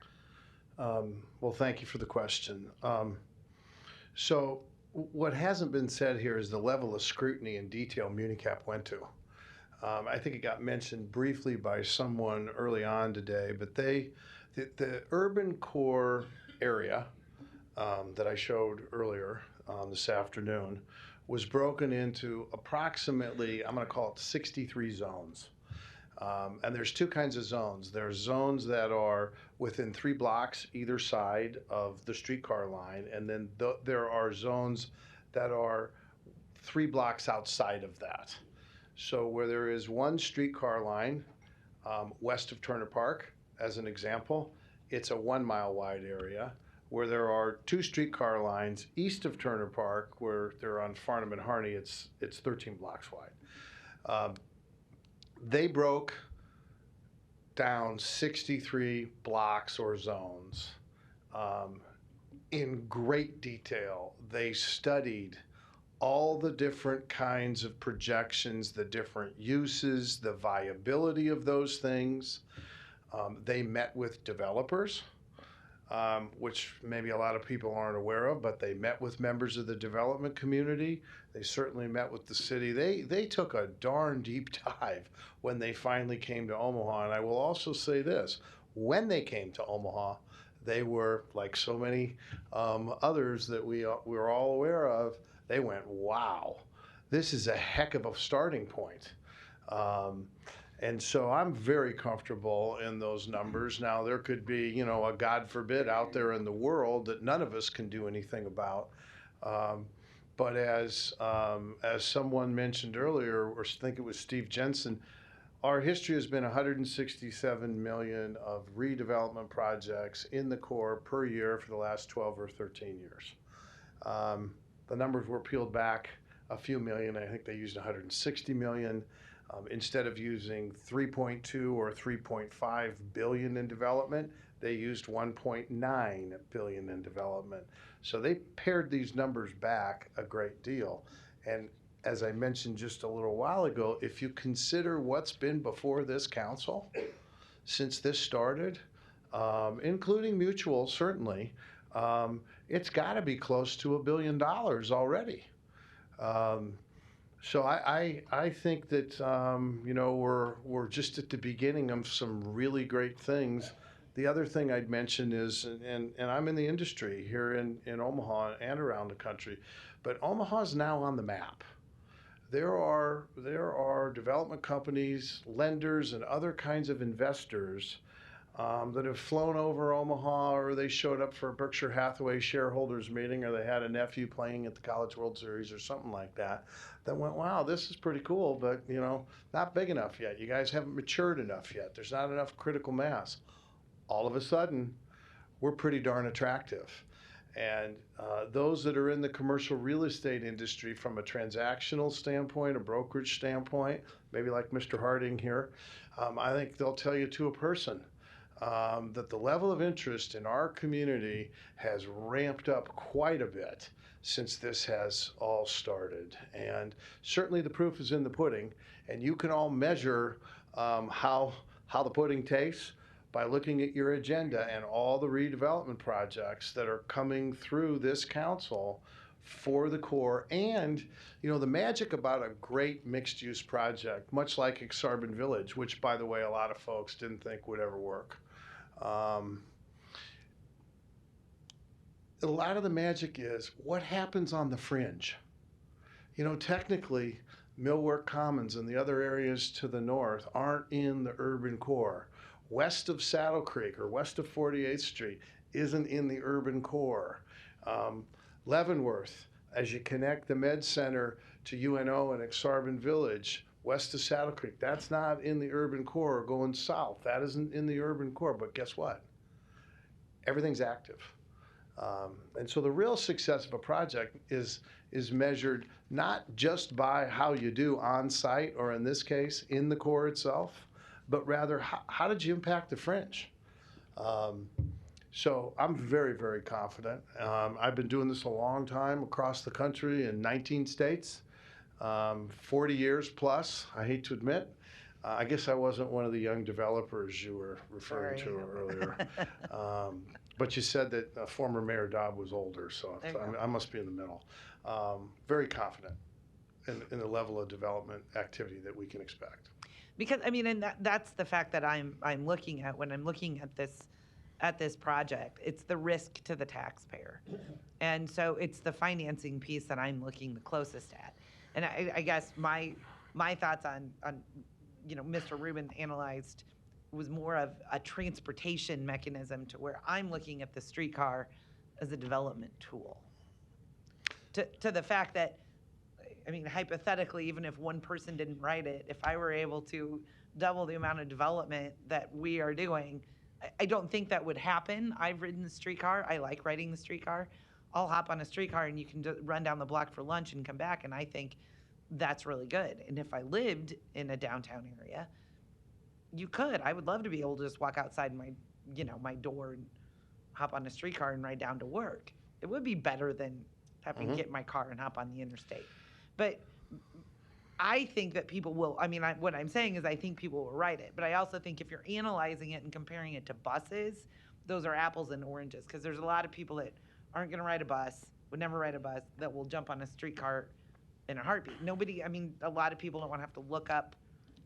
Well, thank you for the question. So what hasn't been said here is the level of scrutiny and detail Municap went to. I think it got mentioned briefly by someone early on today, but the urban core area that I showed earlier this afternoon was broken into approximately, I'm going to call it 63 zones. And there's two kinds of zones. There's zones that are within 3 blocks either side of the streetcar line, and then there are zones that are 3 blocks outside of that. So where there is one streetcar line west of Turner Park, as an example, it's a 1 mile wide area. Where there are 2 streetcar lines east of Turner Park, where they're on Farnham and Harney, it's 13 blocks wide. They broke down 63 blocks or zones in great detail. They studied all the different kinds of projections, the different uses, the viability of those things. They met with developers. Which maybe a lot of people aren't aware of, but they met with members of the development community. They certainly met with the city. They took a darn deep dive when they finally came to Omaha. And I will also say this, when they came to Omaha, they were, like so many others that we're all aware of, they went, wow, this is a heck of a starting point. And so I'm very comfortable in those numbers. Now, there could be, a God forbid out there in the world that none of us can do anything about. But as someone mentioned earlier, or I think it was Steve Jensen, our history has been 167 million of redevelopment projects in the core per year for the last 12 or 13 years. The numbers were peeled back a few million. I think they used 160 million. Instead of using 3.2 or 3.5 billion in development, they used 1.9 billion in development. So they pared these numbers back a great deal. And as I mentioned just a little while ago, if you consider what's been before this council since this started, including Mutual, certainly, it's got to be close to $1 billion already. So I think that, we're just at the beginning of some really great things. The other thing I'd mention is, and I'm in the industry here in Omaha and around the country, but Omaha's now on the map. There are development companies, lenders, and other kinds of investors that have flown over Omaha, or they showed up for a Berkshire Hathaway shareholders meeting, or they had a nephew playing at the College World Series or something like that, that went, wow, this is pretty cool, but not big enough yet. You guys haven't matured enough yet. There's not enough critical mass. All of a sudden, we're pretty darn attractive. And those that are in the commercial real estate industry from a transactional standpoint, a brokerage standpoint, maybe like Mr. Harding here, I think they'll tell you to a person that the level of interest in our community has ramped up quite a bit since this has all started. And certainly the proof is in the pudding, and you can all measure how the pudding tastes by looking at your agenda and all the redevelopment projects that are coming through this council for the core. And, the magic about a great mixed-use project, much like Exarban Village, which, by the way, a lot of folks didn't think would ever work. A lot of the magic is what happens on the fringe. Technically, Millwork Commons and the other areas to the north aren't in the urban core. West of Saddle Creek or west of 48th Street isn't in the urban core. Leavenworth as you connect the Med Center to UNO and Exarban Village, west of Saddle Creek, that's not in the urban core. Going south, that isn't in the urban core. But guess what? Everything's active. And so the real success of a project is measured not just by how you do on site, or in this case, in the core itself, but rather how did you impact the fringe? So I'm very, very confident. I've been doing this a long time across the country in 19 states, 40 years plus, I hate to admit. I guess I wasn't one of the young developers you were referring to earlier. But you said that former Mayor Dobb was older, so I must be in the middle. Very confident in the level of development activity that we can expect. Because, I mean, and that's the fact that I'm looking at when I'm looking at this project. It's the risk to the taxpayer. And so it's the financing piece that I'm looking the closest at. And I guess my thoughts on Mr. Rubin analyzed was more of a transportation mechanism, to where I'm looking at the streetcar as a development tool. To the fact that, I mean, hypothetically, even if one person didn't write it, if I were able to double the amount of development that we are doing, I don't think that would happen. I've ridden the streetcar. I like riding the streetcar. I'll hop on a streetcar and you can run down the block for lunch and come back, and I think that's really good. And if I lived in a downtown area, you could. I would love to be able to just walk outside my door and hop on a streetcar and ride down to work. It would be better than having to get in my car and hop on the interstate. But I think that people will, what I'm saying is I think people will write it. But I also think if you're analyzing it and comparing it to buses, those are apples and oranges. Because there's a lot of people that aren't going to ride a bus, would never ride a bus, that will jump on a streetcar in a heartbeat. A lot of people don't want to have to look up.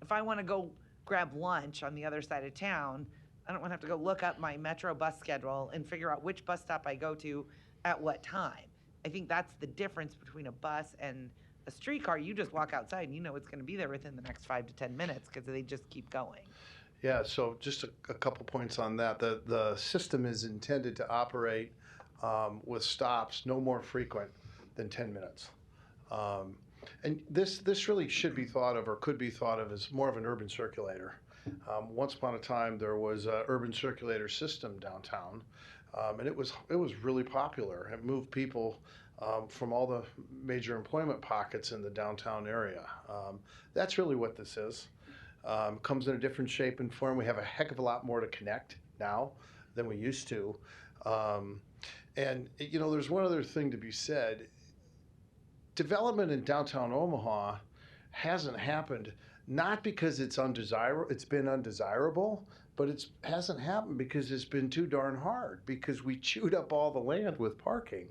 If I want to go grab lunch on the other side of town, I don't want to have to go look up my Metro bus schedule and figure out which bus stop I go to at what time. I think that's the difference between a bus and a streetcar. You just walk outside and you know it's going to be there within the next 5 to 10 minutes because they just keep going. Yeah, so just a couple points on that. The system is intended to operate with stops no more frequent than 10 minutes. And this really should be thought of, or could be thought of, as more of an urban circulator. Once upon a time, there was an urban circulator system downtown, and it was really popular. It moved people from all the major employment pockets in the downtown area. That's really what this is. Comes in a different shape and form. We have a heck of a lot more to connect now than we used to. And there's one other thing to be said. Development in downtown Omaha hasn't happened not because it's been undesirable, but it hasn't happened because it's been too darn hard, because we chewed up all the land with parking.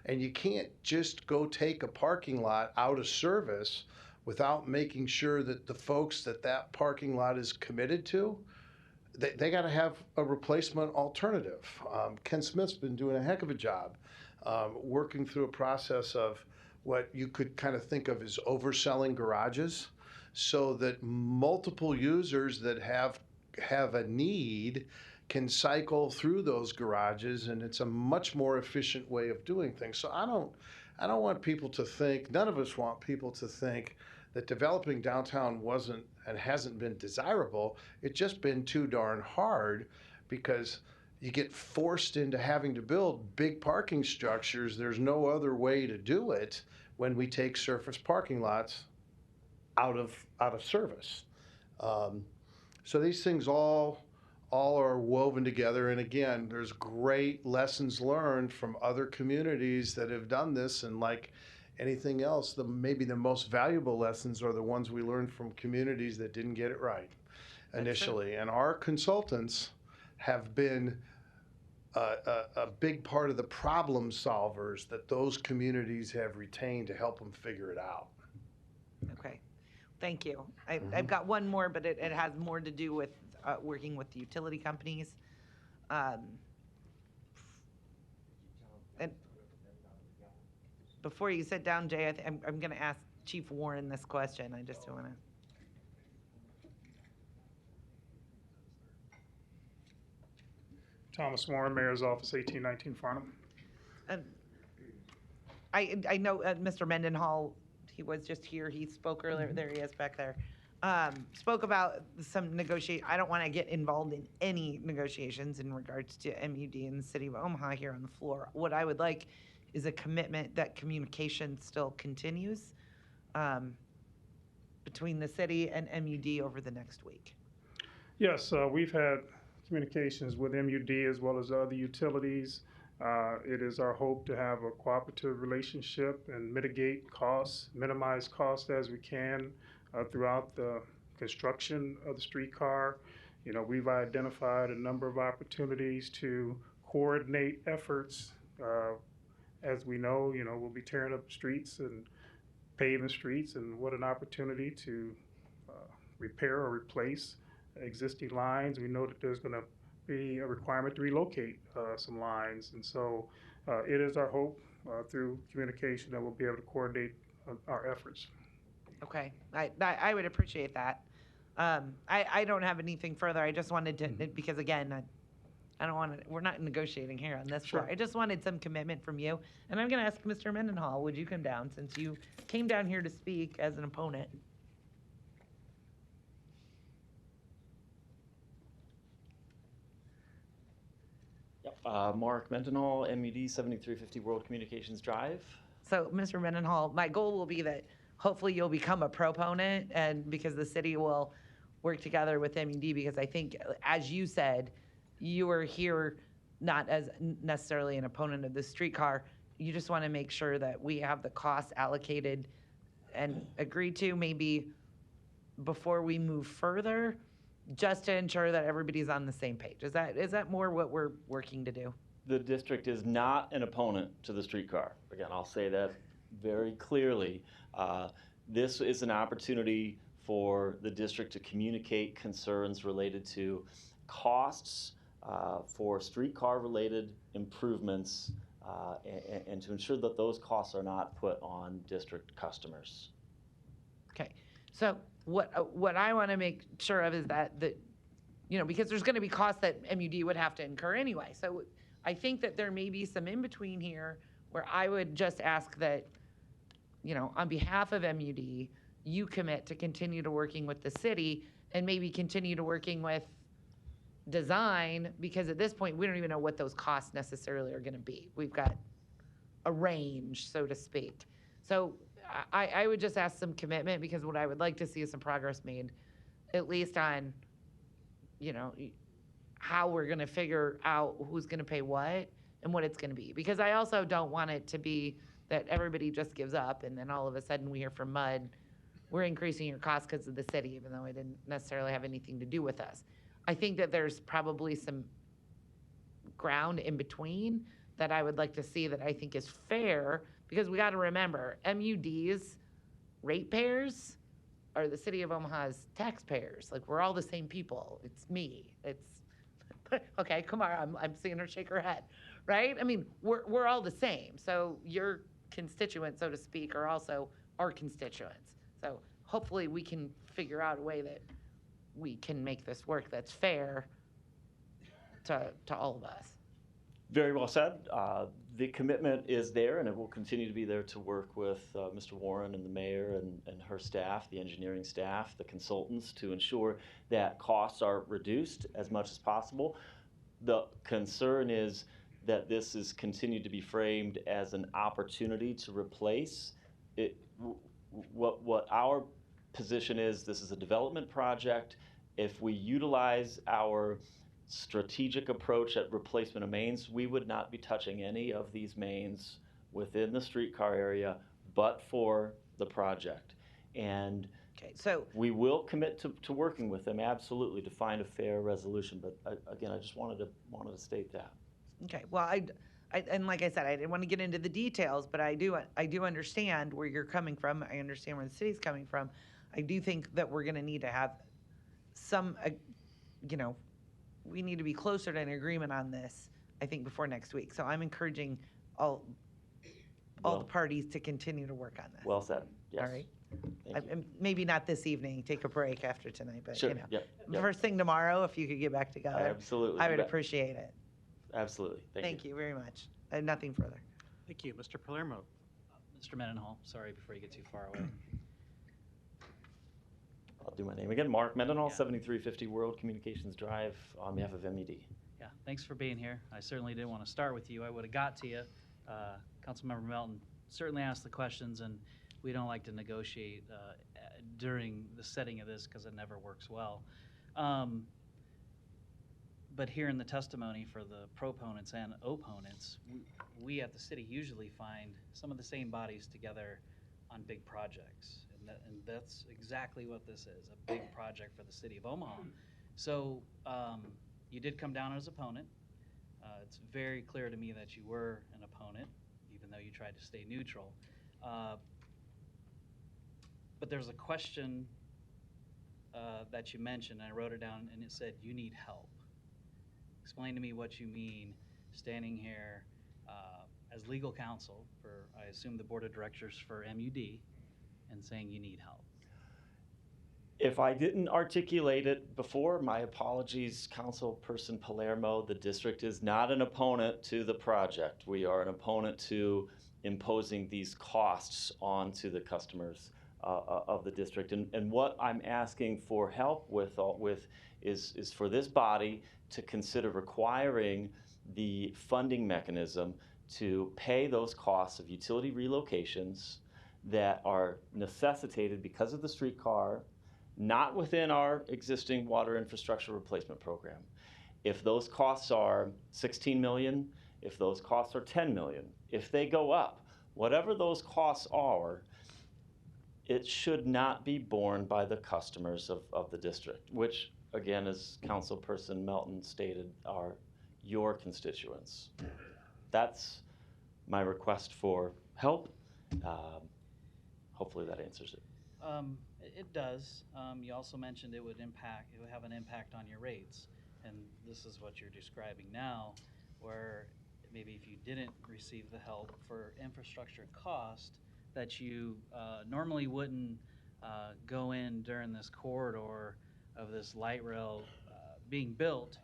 And you can't just go take a parking lot out of service without making sure that the folks that parking lot is committed to, they got to have a replacement alternative. Ken Smith's been doing a heck of a job working through a process of what you could kind of think of as overselling garages, so that multiple users that have a need can cycle through those garages, and it's a much more efficient way of doing things. So I don't want people to think, none of us want people to think that developing downtown wasn't and hasn't been desirable. It's just been too darn hard, because you get forced into having to build big parking structures. There's no other way to do it when we take surface parking lots out of service. So these things all are woven together. And again, there's great lessons learned from other communities that have done this. And like anything else, maybe the most valuable lessons are the ones we learned from communities that didn't get it right initially. And our consultants have been a big part of the problem solvers that those communities have retained to help them figure it out. Okay, thank you. I've got one more, but it has more to do with working with the utility companies. And before you sit down, Jay, I'm going to ask Chief Warren this question. I just want to. Thomas Warren, Mayor's Office, 1819 Farnham. I know Mr. Mendenhall, he was just here, he spoke earlier, there he is back there. Spoke about some I don't want to get involved in any negotiations in regards to MUD in the city of Omaha here on the floor. What I would like is a commitment that communication still continues between the city and MUD over the next week. Yes, we've had communications with MUD as well as other utilities. It is our hope to have a cooperative relationship and mitigate costs, minimize costs as we can throughout the construction of the streetcar. You know, we've identified a number of opportunities to coordinate efforts. As we know, we'll be tearing up streets and paving streets, and what an opportunity to repair or replace existing lines. We know that there's going to be a requirement to relocate some lines, and so it is our hope through communication that we'll be able to coordinate our efforts. Okay, I would appreciate that. I don't have anything further. I just wanted to, because again, I don't want to, we're not negotiating here on this floor. I just wanted some commitment from you. And I'm going to ask Mr. Mendenhall, would you come down since you came down here to speak as an opponent? Mark Mendenhall, MUD 7350 World Communications Drive. So, Mr. Mendenhall, my goal will be that hopefully you'll become a proponent, and because the city will work together with MUD, because I think, as you said, you are here not as necessarily an opponent of the streetcar. You just want to make sure that we have the costs allocated and agreed to maybe before we move further, just to ensure that everybody's on the same page. Is that more what we're working to do? The district is not an opponent to the streetcar. Again, I'll say that very clearly. This is an opportunity for the district to communicate concerns related to costs for streetcar-related improvements and to ensure that those costs are not put on district customers. Okay, so what I want to make sure of is that because there's going to be costs that MUD would have to incur anyway. So I think that there may be some in between here where I would just ask that, on behalf of MUD, you commit to continue to working with the city and maybe continue to working with design, because at this point, we don't even know what those costs necessarily are going to be. We've got a range, so to speak. So I would just ask some commitment, because what I would like to see is some progress made, at least on, how we're going to figure out who's going to pay what and what it's going to be. Because I also don't want it to be that everybody just gives up and then all of a sudden we hear from MUD, we're increasing your costs because of the city, even though it didn't necessarily have anything to do with us. I think that there's probably some ground in between that I would like to see that I think is fair, because we got to remember, MUD's ratepayers are the city of Omaha's taxpayers. Like, we're all the same people. It's me. It's, okay, come on, I'm seeing her shake her head, right? I mean, we're all the same. So your constituents, so to speak, are also our constituents. So hopefully we can figure out a way that we can make this work that's fair to all of us. Very well said. The commitment is there, and it will continue to be there to work with Mr. Warren and the mayor and her staff, the engineering staff, the consultants, to ensure that costs are reduced as much as possible. The concern is that this is continued to be framed as an opportunity to replace it. What our position is, this is a development project. If we utilize our strategic approach at replacement of mains, we would not be touching any of these mains within the streetcar area but for the project. And so we will commit to working with them, absolutely, to find a fair resolution. But again, I just wanted to state that. Okay, well, and like I said, I didn't want to get into the details, but I do understand where you're coming from. I understand where the city's coming from. I do think that we're going to need to have some, we need to be closer to an agreement on this, I think, before next week. So I'm encouraging all the parties to continue to work on this. Well said. Yes. All right. Maybe not this evening. Take a break after tonight, but sure. Yep. First thing tomorrow, if you could get back together. Absolutely. I would appreciate it. Absolutely. Thank you. Thank you very much. Nothing further. Thank you. Mr. Palermo. Mr. Mendenhall, sorry, before you get too far away. I'll do my name again. Mark Mendenhall, 7350 World Communications Drive, on behalf of MED. Yeah, thanks for being here. I certainly didn't want to start with you. I would have got to you. Councilmember Melton certainly asked the questions, and we don't like to negotiate during the setting of this because it never works well. But hearing the testimony for the proponents and opponents, we at the city usually find some of the same bodies together on big projects. And that's exactly what this is, a big project for the city of Omaha. So you did come down as opponent. It's very clear to me that you were an opponent, even though you tried to stay neutral. But there's a question that you mentioned, and I wrote it down, and it said, you need help. Explain to me what you mean standing here as legal counsel for, I assume, the board of directors for MUD and saying you need help. If I didn't articulate it before, my apologies, Councilperson Palermo. The district is not an opponent to the project. We are an opponent to imposing these costs onto the customers of the district. And what I'm asking for help with is for this body to consider requiring the funding mechanism to pay those costs of utility relocations that are necessitated because of the streetcar, not within our existing water infrastructure replacement program. If those costs are 16 million, if those costs are 10 million, if they go up, whatever those costs are, it should not be borne by the customers of the district, which, again, as Councilperson Melton stated, are your constituents. That's my request for help. Hopefully that answers it. It does. You also mentioned it would have an impact on your rates. And this is what you're describing now, where maybe if you didn't receive the help for infrastructure cost, that you normally wouldn't go in during this corridor of this light rail being built.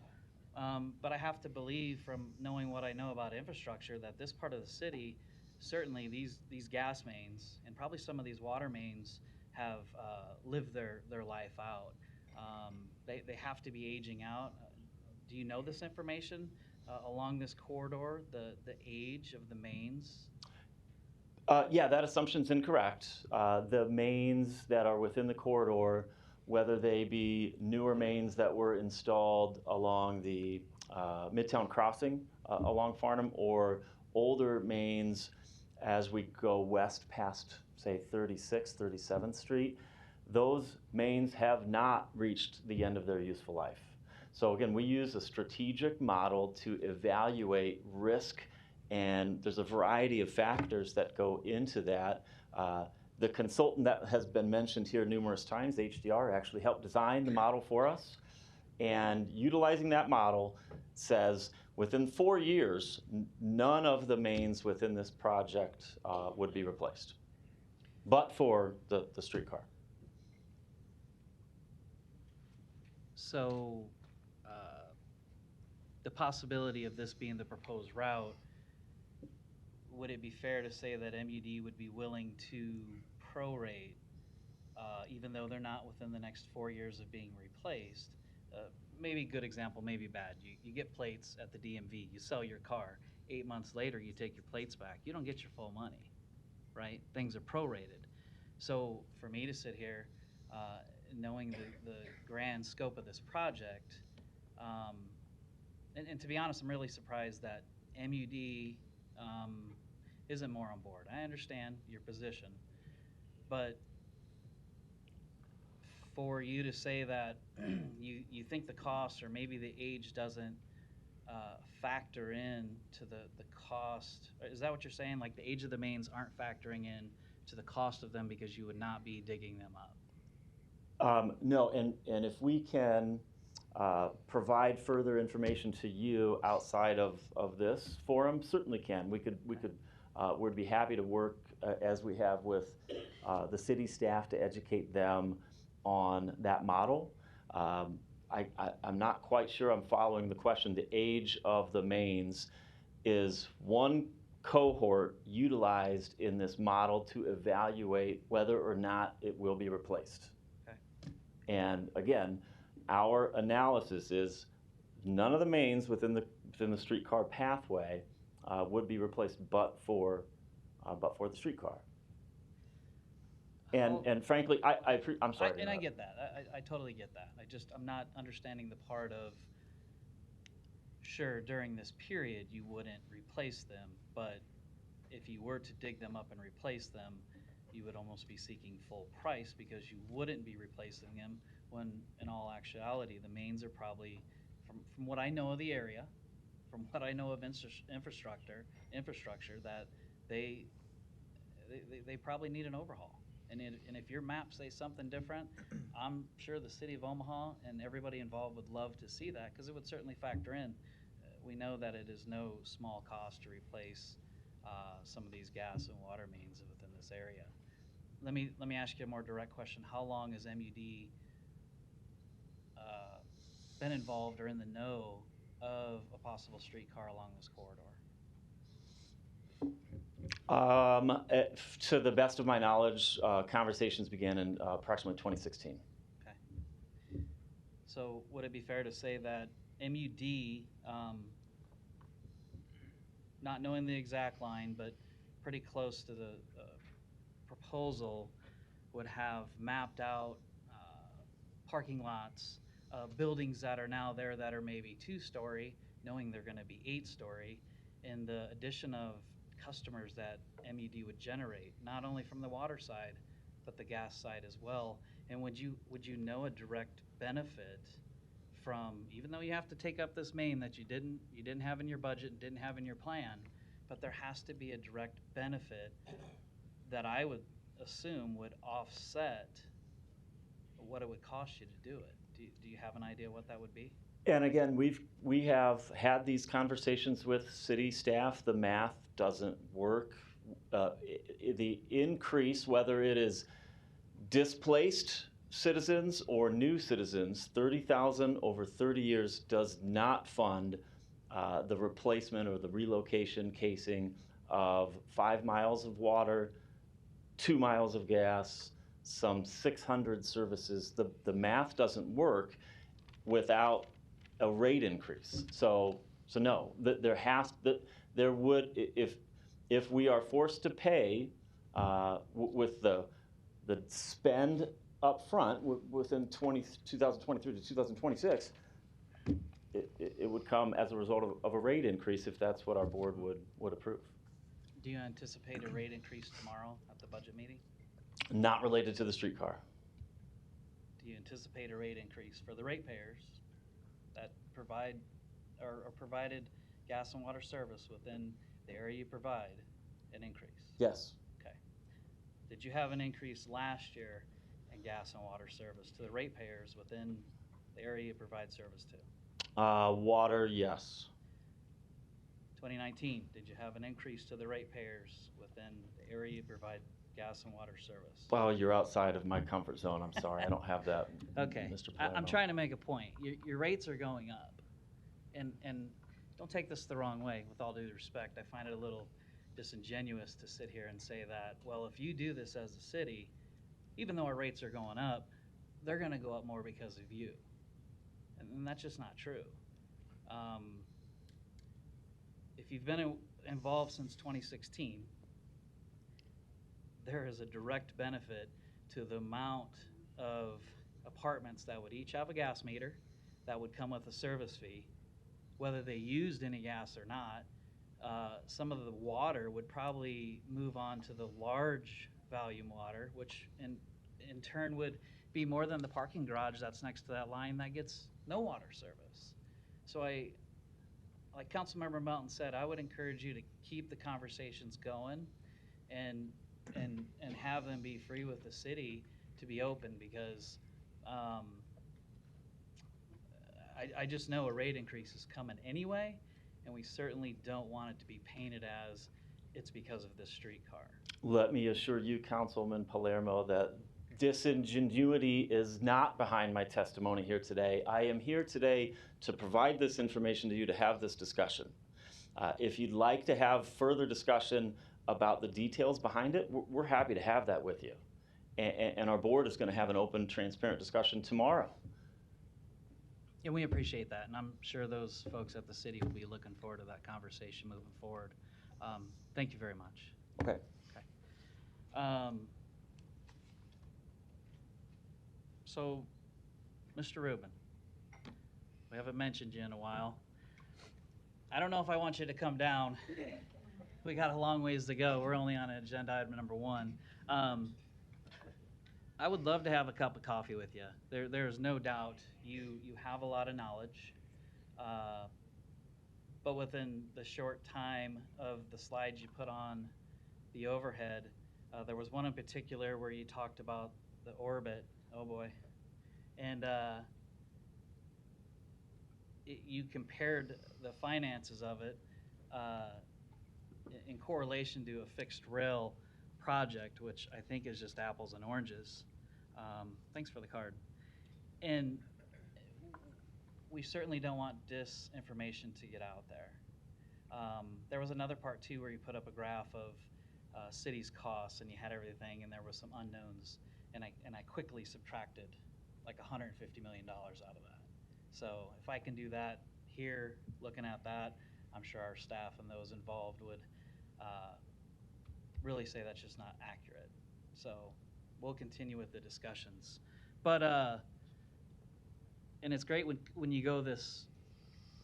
But I have to believe, from knowing what I know about infrastructure, that this part of the city, certainly these gas mains and probably some of these water mains have lived their life out. They have to be aging out. Do you know this information along this corridor, the age of the mains? Yeah, that assumption's incorrect. The mains that are within the corridor, whether they be newer mains that were installed along the Midtown Crossing along Farnham, or older mains as we go west past, say, 36th, 37th Street, those mains have not reached the end of their useful life. So again, we use a strategic model to evaluate risk, and there's a variety of factors that go into that. The consultant that has been mentioned here numerous times, HDR, actually helped design the model for us. And utilizing that model says within 4 years, none of the mains within this project would be replaced, but for the streetcar. So the possibility of this being the proposed route, would it be fair to say that MUD would be willing to prorate, even though they're not within the next 4 years of being replaced? Maybe good example, maybe bad. You get plates at the DMV, you sell your car. 8 months later, you take your plates back. You don't get your full money, right? Things are prorated. So for me to sit here, knowing the grand scope of this project, and to be honest, I'm really surprised that MUD isn't more on board. I understand your position, but for you to say that you think the cost, or maybe the age doesn't factor in to the cost, is that what you're saying? Like the age of the mains aren't factoring in to the cost of them because you would not be digging them up? No, and if we can provide further information to you outside of this forum, certainly can. We'd be happy to work as we have with the city staff to educate them on that model. I'm not quite sure I'm following the question. The age of the mains is one cohort utilized in this model to evaluate whether or not it will be replaced. Okay. And again, our analysis is none of the mains within the streetcar pathway would be replaced but for the streetcar. And frankly, I'm sorry. And I get that. I totally get that. I'm not understanding the part of, sure, during this period you wouldn't replace them, but if you were to dig them up and replace them, you would almost be seeking full price because you wouldn't be replacing them when in all actuality the mains are probably, from what I know of the area, from what I know of infrastructure, that they probably need an overhaul. And if your map says something different, I'm sure the city of Omaha and everybody involved would love to see that because it would certainly factor in. We know that it is no small cost to replace some of these gas and water mains within this area. Let me ask you a more direct question. How long has MUD been involved or in the know of a possible streetcar along this corridor? To the best of my knowledge, conversations began in approximately 2016. Okay. So would it be fair to say that MUD, not knowing the exact line, but pretty close to the proposal, would have mapped out parking lots, buildings that are now there that are maybe 2-story, knowing they're going to be 8-story, and the addition of customers that MUD would generate, not only from the water side, but the gas side as well? And would you know a direct benefit from, even though you have to take up this main that you didn't have in your budget and didn't have in your plan, but there has to be a direct benefit that I would assume would offset what it would cost you to do it. Do you have an idea what that would be? And again, we have had these conversations with city staff. The math doesn't work. The increase, whether it is displaced citizens or new citizens, 30,000 over 30 years does not fund the replacement or the relocation casing of 5 miles of water, 2 miles of gas, some 600 services. The math doesn't work without a rate increase. So no, there would, if we are forced to pay with the spend up front within 2023 to 2026, it would come as a result of a rate increase if that's what our board would approve. Do you anticipate a rate increase tomorrow at the budget meeting? Not related to the streetcar. Do you anticipate a rate increase for the ratepayers that provide or provided gas and water service within the area you provide, an increase? Yes. Okay. Did you have an increase last year in gas and water service to the ratepayers within the area you provide service to? Water, yes. 2019, did you have an increase to the ratepayers within the area you provide gas and water service? Well, you're outside of my comfort zone. I'm sorry, I don't have that. Okay, Mr. I'm Palermo. trying to make a point. Your rates are going up, and don't take this the wrong way. With all due respect, I find it a little disingenuous to sit here and say that, well, if you do this as a city, even though our rates are going up, they're going to go up more because of you, and that's just not true. If you've been involved since 2016, there is a direct benefit to the amount of apartments that would each have a gas meter that would come with a service fee, whether they used any gas or not. Some of the water would probably move on to the large volume water, which in turn would be more than the parking garage that's next to that line that gets no water service. So like Councilmember Melton said, I would encourage you to keep the conversations going and have them be free with the city to be open, because I just know a rate increase is coming anyway, and we certainly don't want it to be painted as it's because of this streetcar. Let me assure you, Councilman Palermo, that disingenuity is not behind my testimony here today. I am here today to provide this information to you, to have this discussion. If you'd like to have further discussion about the details behind it, we're happy to have that with you. And our board is going to have an open, transparent discussion tomorrow. Yeah, we appreciate that, and I'm sure those folks at the city will be looking forward to that conversation moving forward. Thank you very much. Okay. So, Mr. Rubin, we haven't mentioned you in a while. I don't know if I want you to come down. We got a long ways to go. We're only on agenda item number 1. I would love to have a cup of coffee with you. There's no doubt you have a lot of knowledge. But within the short time of the slides you put on the overhead, there was one in particular where you talked about the orbit. Oh boy. And you compared the finances of it in correlation to a fixed rail project, which I think is just apples and oranges. Thanks for the card. And we certainly don't want disinformation to get out there. There was another part too where you put up a graph of city's costs, and you had everything, and there was some unknowns, and I quickly subtracted like $150 million out of that. So if I can do that here, looking at that, I'm sure our staff and those involved would really say that's just not accurate. So we'll continue with the discussions. But and it's great when you go this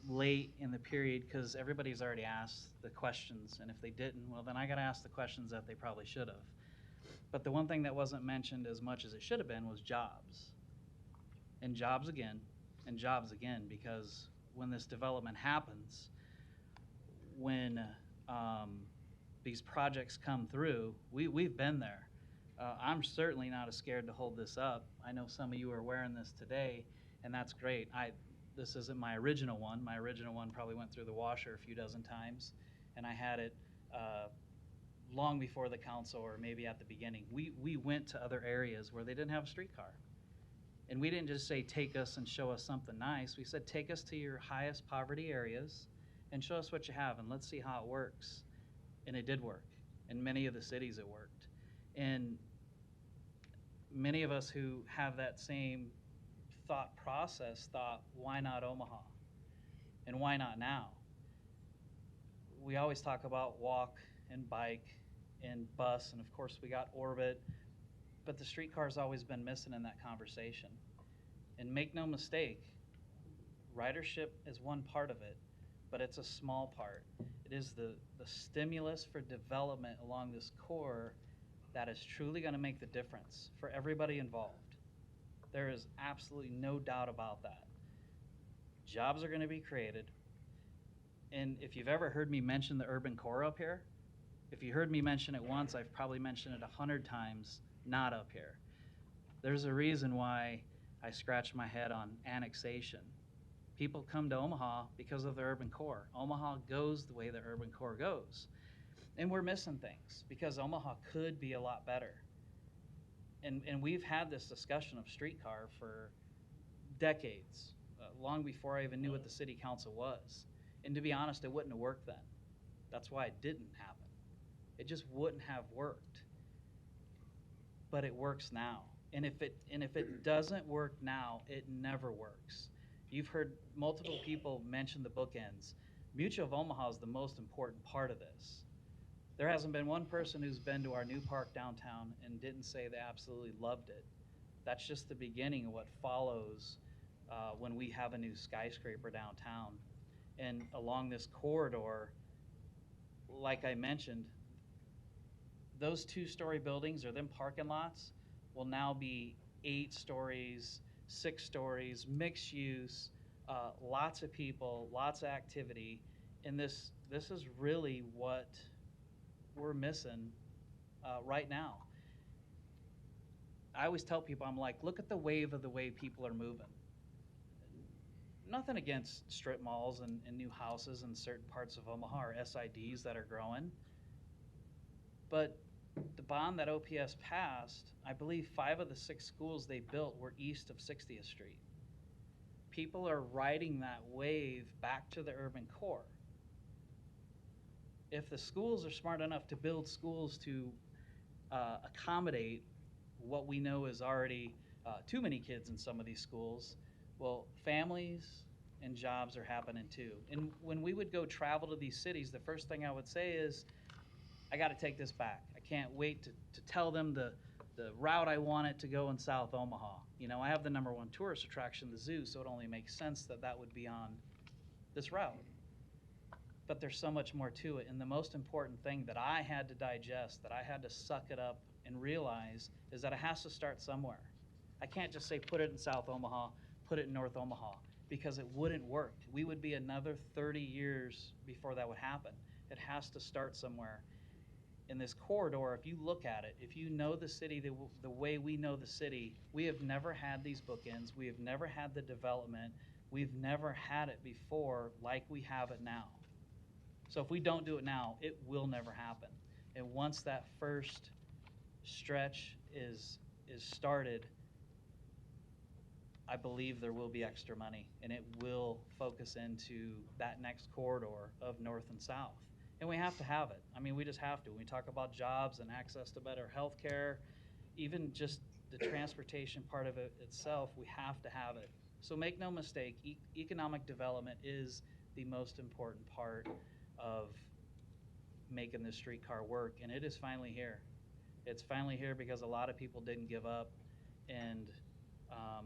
late in the period, because everybody's already asked the questions, and if they didn't, well, then I got to ask the questions that they probably should have. But the one thing that wasn't mentioned as much as it should have been was jobs. And jobs again, and jobs again, because when this development happens, when these projects come through, we've been there. I'm certainly not as scared to hold this up. I know some of you are wearing this today, and that's great. This isn't my original one. My original one probably went through the washer a few dozen times, and I had it long before the council, or maybe at the beginning. We went to other areas where they didn't have a streetcar. And we didn't just say, take us and show us something nice. We said, take us to your highest poverty areas and show us what you have, and let's see how it works. And it did work. In many of the cities it worked. And many of us who have that same thought process thought, why not Omaha? And why not now? We always talk about walk and bike and bus, and of course we got Orbit, but the streetcar's always been missing in that conversation. And make no mistake, ridership is one part of it, but it's a small part. It is the stimulus for development along this core that is truly going to make the difference for everybody involved. There is absolutely no doubt about that. Jobs are going to be created. And if you've ever heard me mention the urban core up here, if you heard me mention it once, I've probably mentioned it 100 times not up here. There's a reason why I scratch my head on annexation. People come to Omaha because of the urban core. Omaha goes the way the urban core goes. And we're missing things because Omaha could be a lot better. And we've had this discussion of streetcar for decades, long before I even knew what the city council was. And to be honest, it wouldn't have worked then. That's why it didn't happen. It just wouldn't have worked. But it works now. And if it doesn't work now, it never works. You've heard multiple people mention the bookends. Mutual of Omaha is the most important part of this. There hasn't been one person who's been to our new park downtown and didn't say they absolutely loved it. That's just the beginning of what follows when we have a new skyscraper downtown. And along this corridor, like I mentioned, those 2-story buildings, or them parking lots, will now be 8 stories, 6 stories, mixed use, lots of people, lots of activity. And this is really what we're missing right now. I always tell people, I'm like, look at the wave of the way people are moving. Nothing against strip malls and new houses in certain parts of Omaha, or SIDs that are growing. But the bond that OPS passed, I believe 5 of the 6 schools they built were east of 60th Street. People are riding that wave back to the urban core. if the schools are smart enough to build schools to accommodate what we know is already too many kids in some of these schools, well, families and jobs are happening too. And when we would go travel to these cities, the first thing I would say is, I got to take this back. I can't wait to tell them the route I want it to go in South Omaha. You know, I have the #1 tourist attraction, the zoo, so it only makes sense that that would be on this route. But there's so much more to it. And the most important thing that I had to digest, that I had to suck it up and realize, is that it has to start somewhere. I can't just say put it in South Omaha, put it in North Omaha, because it wouldn't work. We would be another 30 years before that would happen. It has to start somewhere. In this corridor, if you look at it, if you know the city the way we know the city, we have never had these bookends. We have never had the development. We've never had it before like we have it now. So if we don't do it now, it will never happen. And once that first stretch is started, I believe there will be extra money, and it will focus into that next corridor of north and south. And we have to have it. I mean, we just have to. When we talk about jobs and access to better health care, even just the transportation part of it itself, we have to have it. So make no mistake, economic development is the most important part of making this streetcar work, and it is finally here. It's finally here because a lot of people didn't give up, and I'll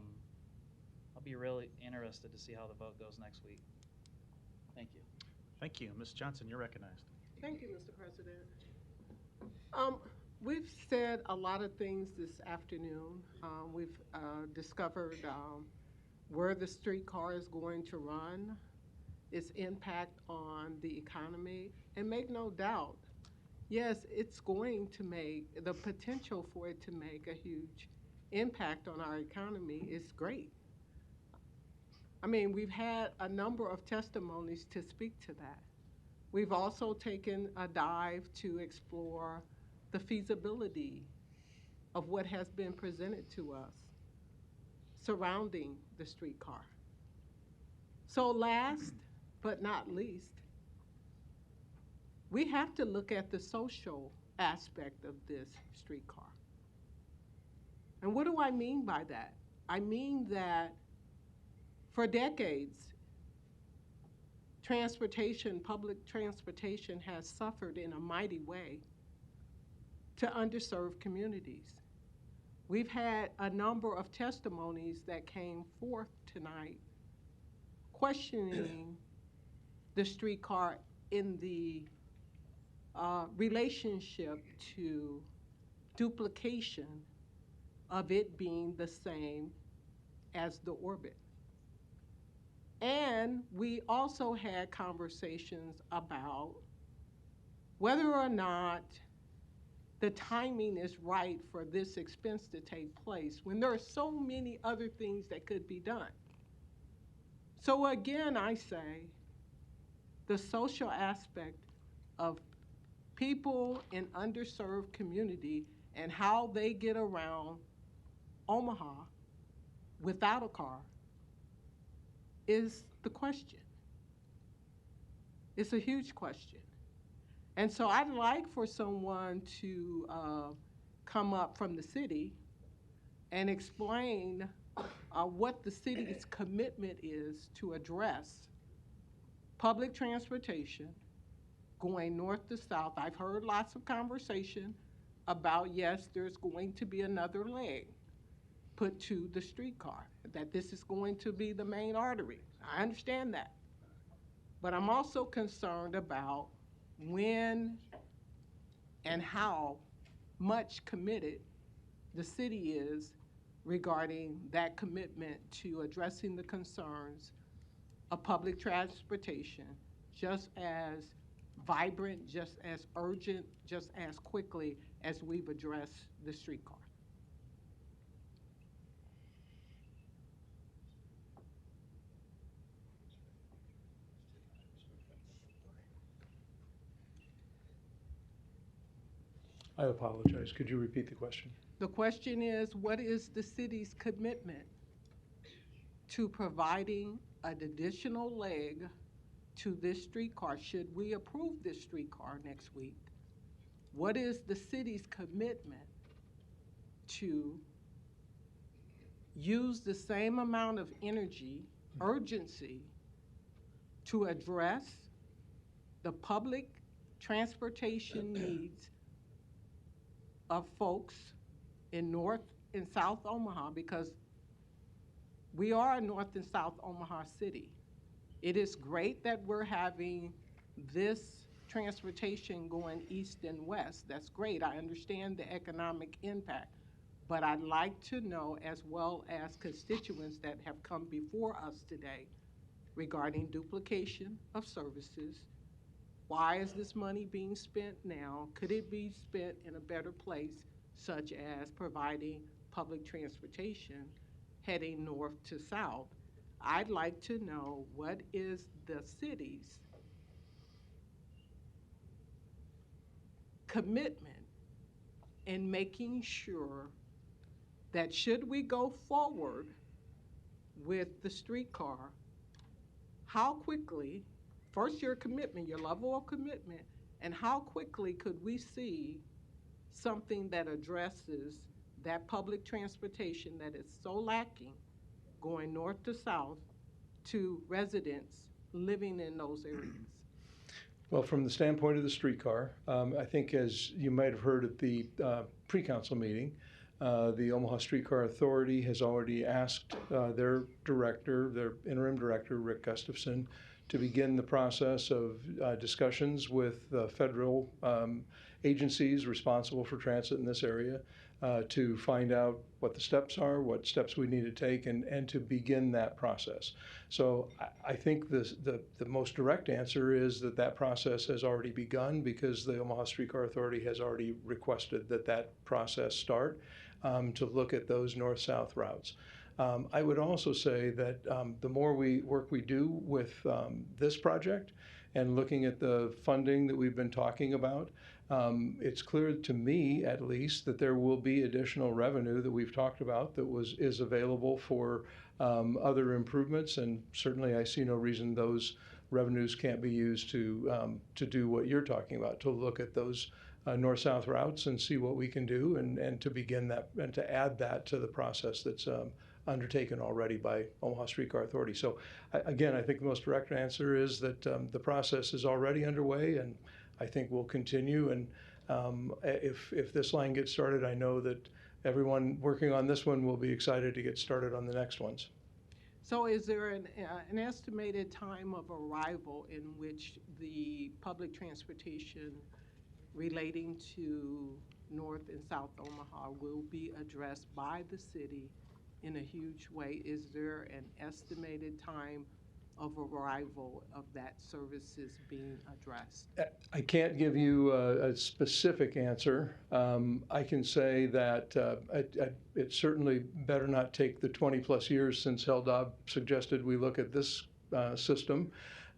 be really interested to see how the vote goes next week. Thank you. Thank you. Ms. Johnson, you're recognized. Thank you, Mr. President. We've said a lot of things this afternoon. We've discovered where the streetcar is going to run, its impact on the economy, and make no doubt, yes, it's going to make, the potential for it to make a huge impact on our economy is great. I mean, we've had a number of testimonies to speak to that. We've also taken a dive to explore the feasibility of what has been presented to us surrounding the streetcar. So last but not least, we have to look at the social aspect of this streetcar. And what do I mean by that? I mean that for decades, public transportation has suffered in a mighty way to underserved communities. We've had a number of testimonies that came forth tonight questioning the streetcar in the relationship to duplication of it being the same as the orbit. And we also had conversations about whether or not the timing is right for this expense to take place when there are so many other things that could be done. So again, I say the social aspect of people in underserved community and how they get around Omaha without a car is the question. It's a huge question. And so I'd like for someone to come up from the city and explain what the city's commitment is to address public transportation going north to south. I've heard lots of conversation about, yes, there's going to be another leg put to the streetcar, that this is going to be the main artery. I understand that. But I'm also concerned about when and how much committed the city is regarding that commitment to addressing the concerns of public transportation just as vibrant, just as urgent, just as quickly as we've addressed the streetcar. I apologize. Could you repeat the question? The question is, what is the city's commitment to providing an additional leg to this streetcar? Should we approve this streetcar next week? What is the city's commitment to use the same amount of energy, urgency, to address the public transportation needs of folks in North and South Omaha, because we are a North and South Omaha city. It is great that we're having this transportation going east and west. That's great. I understand the economic impact. But I'd like to know, as well as constituents that have come before us today, regarding duplication of services. Why is this money being spent now? Could it be spent in a better place, such as providing public transportation heading north to south? I'd like to know what is the city's commitment in making sure that should we go forward with the streetcar, how quickly, first your commitment, your level of commitment, and how quickly could we see something that addresses that public transportation that is so lacking going north to south to residents living in those areas? Well, from the standpoint of the streetcar, I think as you might have heard at the pre-council meeting, the Omaha Streetcar Authority has already asked their interim director, Rick Gustafson, to begin the process of discussions with federal agencies responsible for transit in this area to find out what the steps are, what steps we need to take, and to begin that process. So I think the most direct answer is that process has already begun, because the Omaha Streetcar Authority has already requested that process start to look at those north-south routes. I would also say that the more work we do with this project and looking at the funding that we've been talking about, it's clear to me, at least, that there will be additional revenue that we've talked about that is available for other improvements, and certainly I see no reason those revenues can't be used to do what you're talking about, to look at those north-south routes and see what we can do, and to begin that and to add that to the process that's undertaken already by Omaha Streetcar Authority. So again, I think the most direct answer is that the process is already underway, and I think will continue. And if this line gets started, I know that everyone working on this one will be excited to get started on the next ones. So is there an estimated time of arrival in which the public transportation relating to North and South Omaha will be addressed by the city in a huge way? Is there an estimated time of arrival of that services being addressed? I can't give you a specific answer. I can say that it certainly better not take the 20-plus years since HELDOB suggested we look at this system,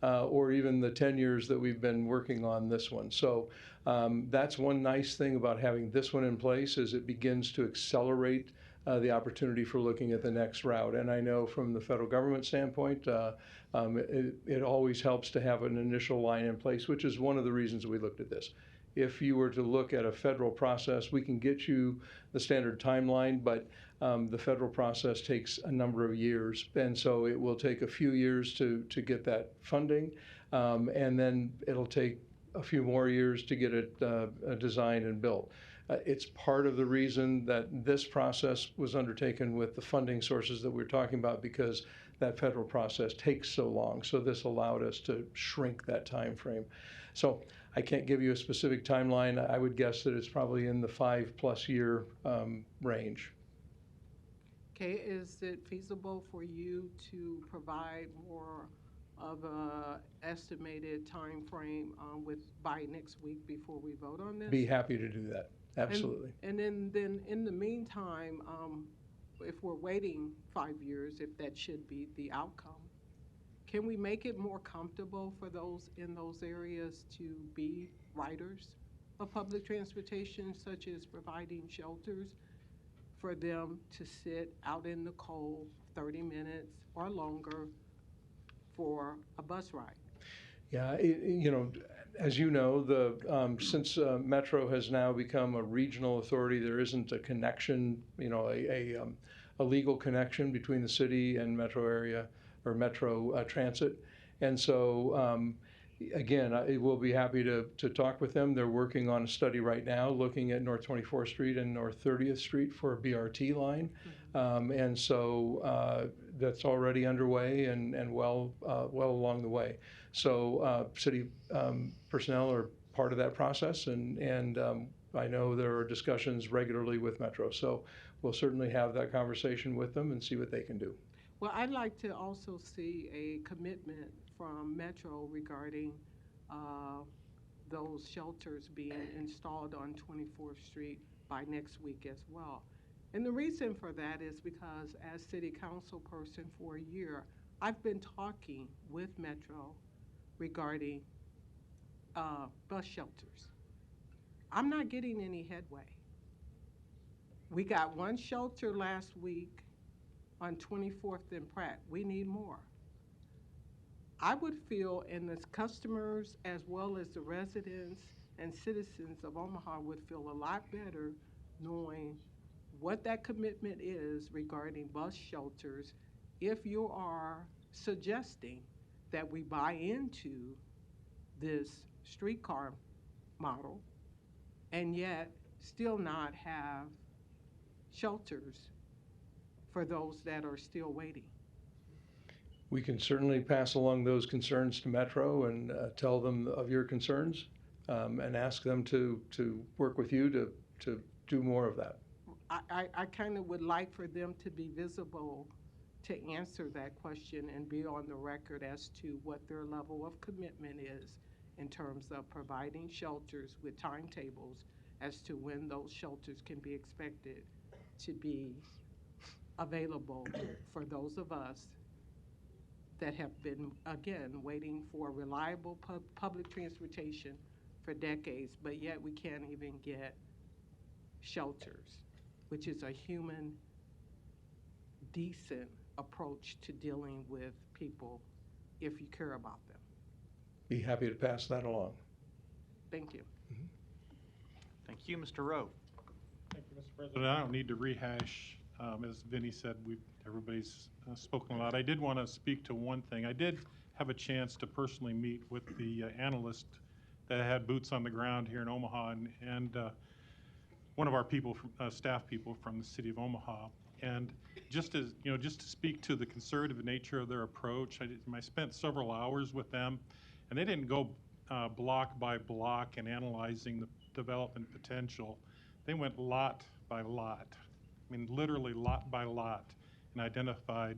or even the 10 years that we've been working on this one. So that's one nice thing about having this one in place, is it begins to accelerate the opportunity for looking at the next route. And I know from the federal government standpoint, it always helps to have an initial line in place, which is one of the reasons we looked at this. If you were to look at a federal process, we can get you the standard timeline, but the federal process takes a number of years. And so it will take a few years to get that funding, and then it'll take a few more years to get it designed and built. It's part of the reason that this process was undertaken with the funding sources that we're talking about, because that federal process takes so long. So this allowed us to shrink that time frame. So I can't give you a specific timeline. I would guess that it's probably in the 5+ year range. Okay, is it feasible for you to provide more of a estimated time frame by next week before we vote on this? Be happy to do that. Absolutely. And then in the meantime, if we're waiting 5 years, if that should be the outcome, can we make it more comfortable for those in those areas to be riders of public transportation, such as providing shelters for them to sit out in the cold 30 minutes or longer for a bus ride? Yeah, as you know, since Metro has now become a regional authority, there isn't a connection, a legal connection between the city and Metro area or Metro Transit. And so, again, I will be happy to talk with them. They're working on a study right now looking at North 24th Street and North 30th Street for a BRT line. And so that's already underway and well along the way. So city personnel are part of that process, and I know there are discussions regularly with Metro. So we'll certainly have that conversation with them and see what they can do. Well, I'd like to also see a commitment from Metro regarding those shelters being installed on 24th Street by next week as well. And the reason for that is because as city council person for a year, I've been talking with Metro regarding bus shelters. I'm not getting any headway. We got one shelter last week on 24th and Pratt. We need more. I would feel, and the customers as well as the residents and citizens of Omaha would feel a lot better knowing what that commitment is regarding bus shelters if you are suggesting that we buy into this streetcar model and yet still not have shelters for those that are still waiting. We can certainly pass along those concerns to Metro and tell them of your concerns and ask them to work with you to do more of that. I kind of would like for them to be visible to answer that question and be on the record as to what their level of commitment is in terms of providing shelters with timetables as to when those shelters can be expected to be available for those of us that have been, again, waiting for reliable public transportation for decades, but yet we can't even get shelters, which is a human, decent approach to dealing with people if you care about them. Be happy to pass that along. Thank you. Thank you, Mr. Rowe. Thank you, Mr. President. I don't need to rehash, as Vinnie said, everybody's spoken a lot. I did want to speak to one thing. I did have a chance to personally meet with the analyst that had boots on the ground here in Omaha and one of our people, staff people from the city of Omaha. And just to speak to the conservative nature of their approach, I spent several hours with them, and they didn't go block by block and analyzing the development potential. They went lot by lot. I mean, literally lot by lot, and identified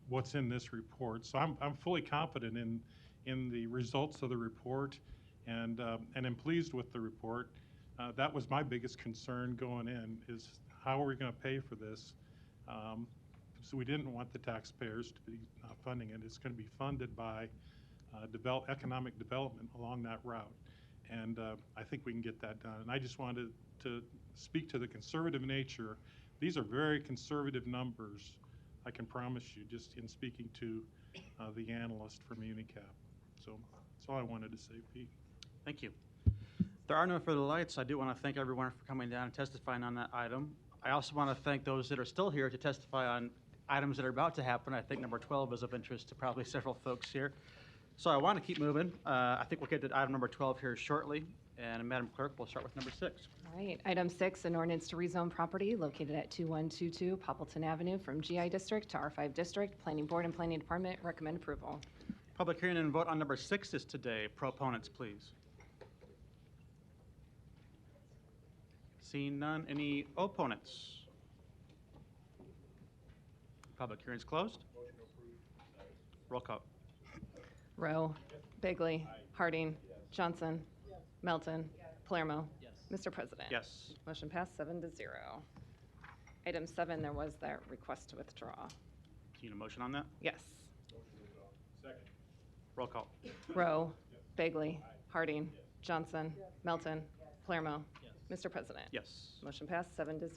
what's in this report. So I'm fully confident in the results of the report, and I'm pleased with the report. That was my biggest concern going in, is how are we going to pay for this? So we didn't want the taxpayers to be funding it. It's going to be funded by economic development along that route. And I think we can get that done. And I just wanted to speak to the conservative nature. These are very conservative numbers, I can promise you, just in speaking to the analyst from Unicap. So that's all I wanted to say, Pete. Thank you. There are no further lights. I do want to thank everyone for coming down and testifying on that item. I also want to thank those that are still here to testify on items that are about to happen. I think number 12 is of interest to probably several folks here. So I want to keep moving. I think we'll get to item number 12 here shortly. And Madam Clerk, we'll start with number 6. All right, item 6, an ordinance to rezone property located at 2122 Poppleton Avenue from GI District to R5 District. Planning Board and Planning Department recommend approval. Public hearing and vote on number 6 is today. Proponents, please. Seeing none, any opponents? Public hearing is closed. Roll call. Rowe. Bagley. Harding. Johnson. Melton. Palermo. Mr. President. Yes. Motion passed 7-0. Item 7, there was that request to withdraw. Need a motion on that? Yes. Second. Roll call. Rowe. Bagley. Harding. Johnson. Melton. Palermo. Mr. President. Yes. Motion passed 7-0.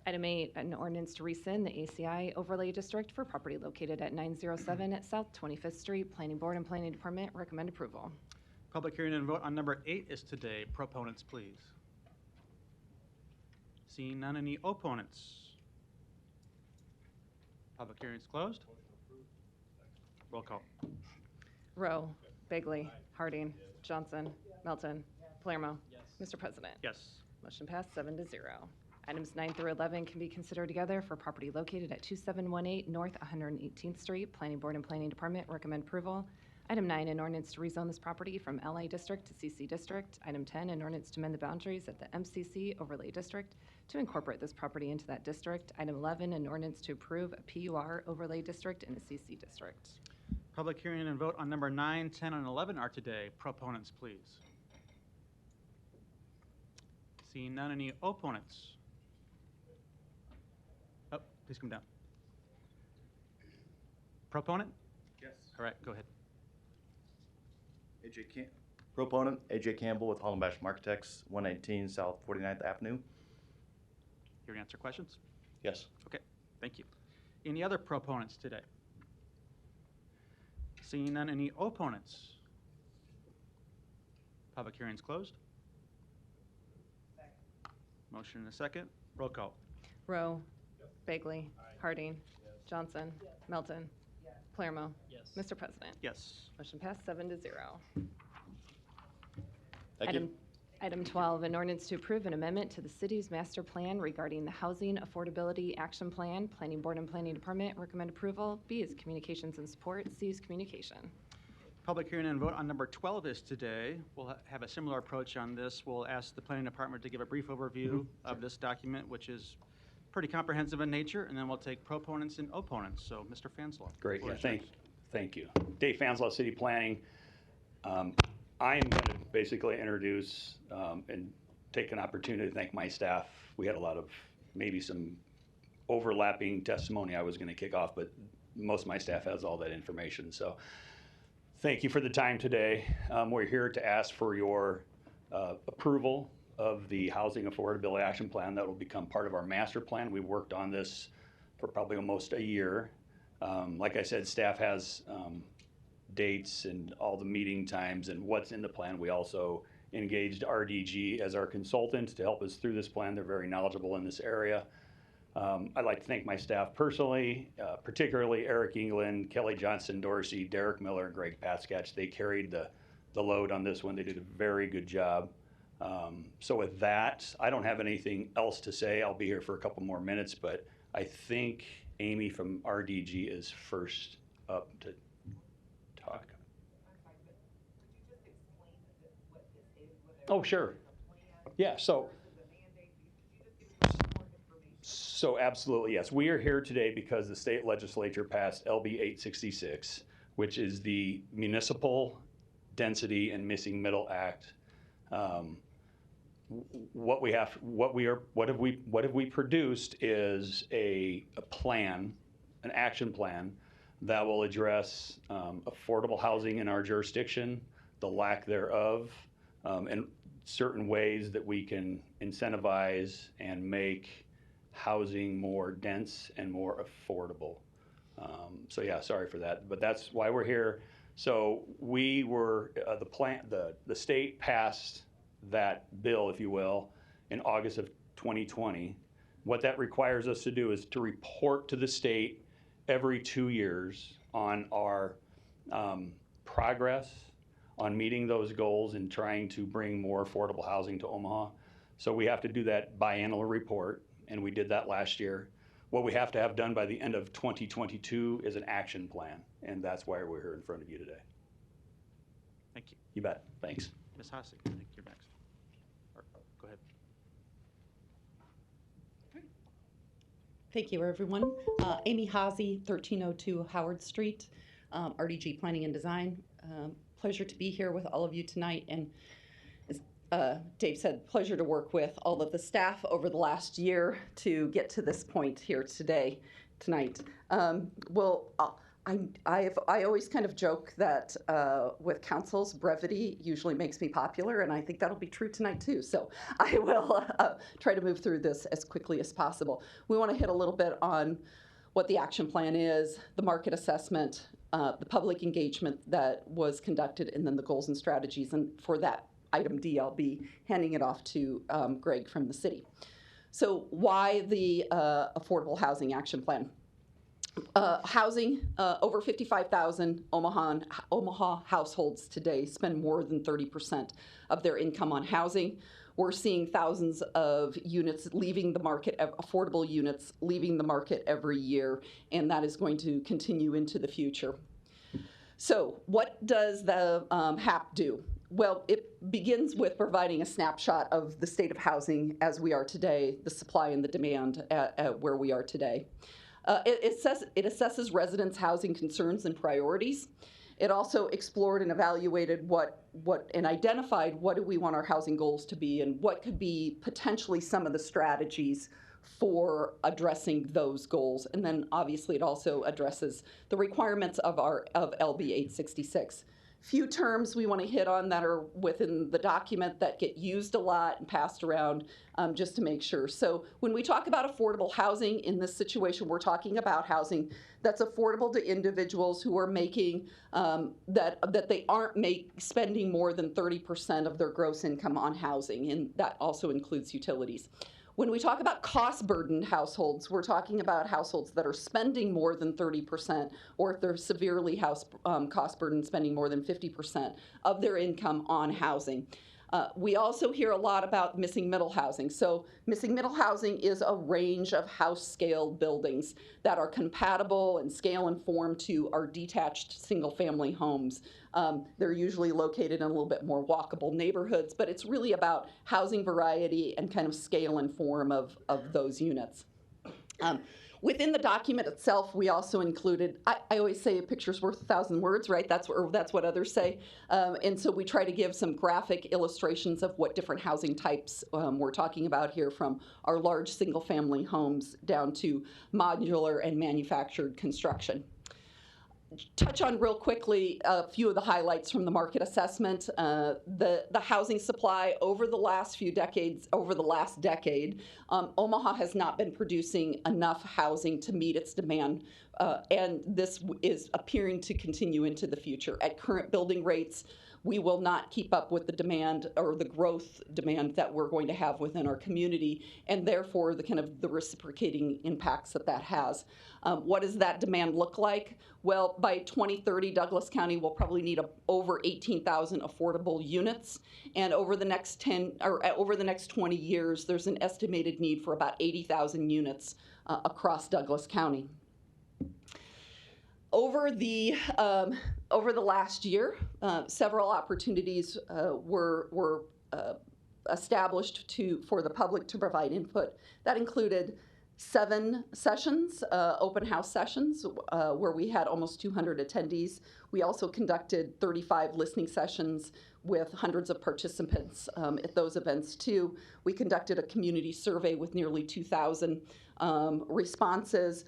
Item 8, an ordinance to rescind the ACI overlay district for property located at 907 at South 25th Street. Planning Board and Planning Department recommend approval. Public hearing and vote on number 8 is today. Proponents, please. Seeing none, any opponents? Public hearing is closed. Roll call. Rowe, Bagley, Harding, Johnson, Melton, Palermo. Mr. President. Yes. Motion passed 7-0. Items 9 through 11 can be considered together for property located at 2718 North 118th Street. Planning Board and Planning Department recommend approval. Item 9, an ordinance to rezone this property from LA District to CC District. Item 10, an ordinance to amend the boundaries at the MCC Overlay District to incorporate this property into that district. Item 11, an ordinance to approve a PUR Overlay District in a CC District. Public hearing and vote on number 9, 10, and 11 are today. Proponents, please. Seeing none, any opponents? Oh, please come down. Proponent? Yes. All right, go ahead. Proponent, AJ Campbell with Hollenbash Architects, 119 South 49th Avenue. Here to answer questions? Yes. Okay, thank you. Any other proponents today? Seeing none, any opponents? Public hearing's closed. Motion and a second. Roll call. Rowe, Bagley, Harding, Johnson, Melton, Palermo. Mr. President. Yes. Motion passed 7-0. Thank you. Item 12, an ordinance to approve an amendment to the city's master plan regarding the Housing Affordability Action Plan. Planning Board and Planning Department recommend approval. B is communications and support. C is communication. Public hearing and vote on number 12 is today. We'll have a similar approach on this. We'll ask the planning department to give a brief overview of this document, which is pretty comprehensive in nature, and then we'll take proponents and opponents. So, Mr. Fanslau. Great, floor yeah, is yours. thank you. Dave Fanslau, City Planning. I'm going to basically introduce and take an opportunity to thank my staff. We had a lot of, maybe some overlapping testimony I was going to kick off, but most of my staff has all that information. So thank you for the time today. We're here to ask for your approval of the Housing Affordability Action Plan that will become part of our master plan. We've worked on this for probably almost a year. Like I said, staff has dates and all the meeting times and what's in the plan. We also engaged RDG as our consultant to help us through this plan. They're very knowledgeable in this area. I'd like to thank my staff personally, particularly Eric England, Kelly Johnson Dorsey, Derek Miller, and Greg Paskatch. They carried the load on this one. They did a very good job. So with that, I don't have anything else to say. I'll be here for a couple more minutes, but I think Amy from RDG is first up to talk. Oh, sure. Yeah, so absolutely, yes. We are here today because the state legislature passed LB 866, which is the Municipal Density and Missing Middle Act. What have we produced is a plan, an action plan that will address affordable housing in our jurisdiction, the lack thereof, and certain ways that we can incentivize and make housing more dense and more affordable. So yeah, sorry for that, but that's why we're here. So we were, the state passed that bill, if you will, in August of 2020. What that requires us to do is to report to the state every 2 years on our progress on meeting those goals and trying to bring more affordable housing to Omaha. So we have to do that biannual report, and we did that last year. What we have to have done by the end of 2022 is an action plan, and that's why we're here in front of you today. Thank you. You bet. Thanks. Ms. Hasse, I think you're next. Or, go ahead. Thank you, everyone. Amy Haase, 1302 Howard Street, RDG Planning and Design. Pleasure to be here with all of you tonight. And as Dave said, pleasure to work with all of the staff over the last year to get to this point here tonight. I always kind of joke that with councils, brevity usually makes me popular, and I think that'll be true tonight too. So I will try to move through this as quickly as possible. We want to hit a little bit on what the action plan is, the market assessment, the public engagement that was conducted, and then the goals and strategies. And for that item D, I'll be handing it off to Greg from the city. So why the Affordable Housing Action Plan? Housing, over 55,000 Omaha households today spend more than 30% of their income on housing. We're seeing thousands of units leaving the market, affordable units leaving the market every year, and that is going to continue into the future. So what does the HAP do? Well, it begins with providing a snapshot of the state of housing as we are today, the supply and the demand at where we are today. It assesses residents' housing concerns and priorities. It also explored and evaluated and identified what do we want our housing goals to be and what could be potentially some of the strategies for addressing those goals. And then obviously it also addresses the requirements of LB 866. Few terms we want to hit on that are within the document that get used a lot and passed around just to make sure. So when we talk about affordable housing in this situation, we're talking about housing that's affordable to individuals who are making, that they aren't spending more than 30% of their gross income on housing, and that also includes utilities. When we talk about cost-burdened households, we're talking about households that are spending more than 30%, or if they're severely cost-burdened, spending more than 50% of their income on housing. We also hear a lot about missing middle housing. So missing middle housing is a range of house-scale buildings that are compatible and scale and form to our detached single-family homes. They're usually located in a little bit more walkable neighborhoods, but it's really about housing variety and kind of scale and form of those units. Within the document itself, we also included, I always say a picture's worth 1,000 words, right? That's what others say. And so we try to give some graphic illustrations of what different housing types we're talking about here, from our large single-family homes down to modular and manufactured construction. Touch on real quickly a few of the highlights from the market assessment. The housing supply over the last decade, Omaha has not been producing enough housing to meet its demand, and this is appearing to continue into the future. At current building rates, we will not keep up with the demand or the growth demand that we're going to have within our community, and therefore the reciprocating impacts that has. What does that demand look like? Well, by 2030, Douglas County will probably need over 18,000 affordable units, and over the next 20 years, there's an estimated need for about 80,000 units across Douglas County. Over the last year, several opportunities were established for the public to provide input. That included 7 sessions, open house sessions, where we had almost 200 attendees. We also conducted 35 listening sessions with hundreds of participants at those events too. We conducted a community survey with nearly 2,000 responses.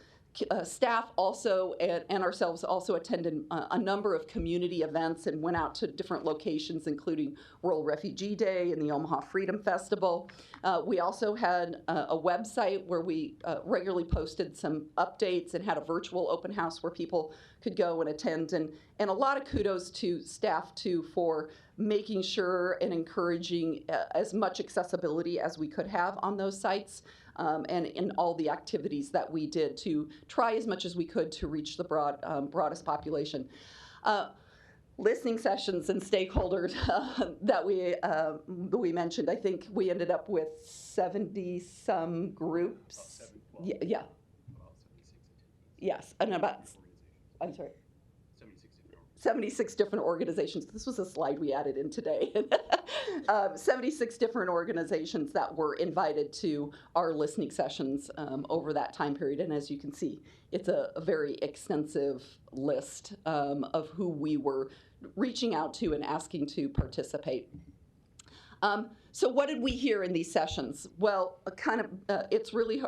Staff also and ourselves also attended a number of community events and went out to different locations, including World Refugee Day and the Omaha Freedom Festival. We also had a website where we regularly posted some updates and had a virtual open house where people could go and attend. And a lot of kudos to staff too for making sure and encouraging as much accessibility as we could have on those sites. And in all the activities that we did to try as much as we could to reach the broadest population. Listening sessions and stakeholders that we mentioned, I think we ended up with 70-some groups. Yeah. Yes, and I'm sorry. 76 different organizations. This was a slide we added in today. 76 different organizations that were invited to our listening sessions over that time period. And as you can see, it's a very extensive list of who we were reaching out to and asking to participate. So what did we hear in these sessions? Well, it's really,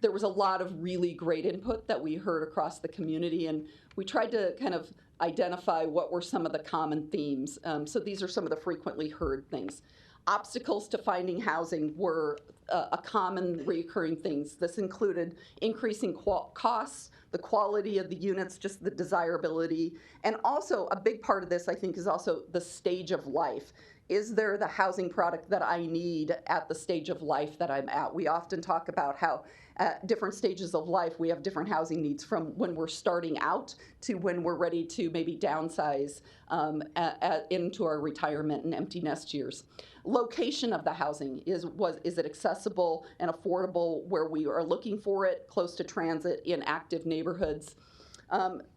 there was a lot of really great input that we heard across the community, and we tried to kind of identify what were some of the common themes. So these are some of the frequently heard things. Obstacles to finding housing were a common recurring things. This included increasing costs, the quality of the units, just the desirability, and also a big part of this, I think, is also the stage of life. Is there the housing product that I need at the stage of life that I'm at? We often talk about how at different stages of life we have different housing needs, from when we're starting out to when we're ready to maybe downsize into our retirement and empty nest years. Location of the housing, is it accessible and affordable where we are looking for it, close to transit, in active neighborhoods?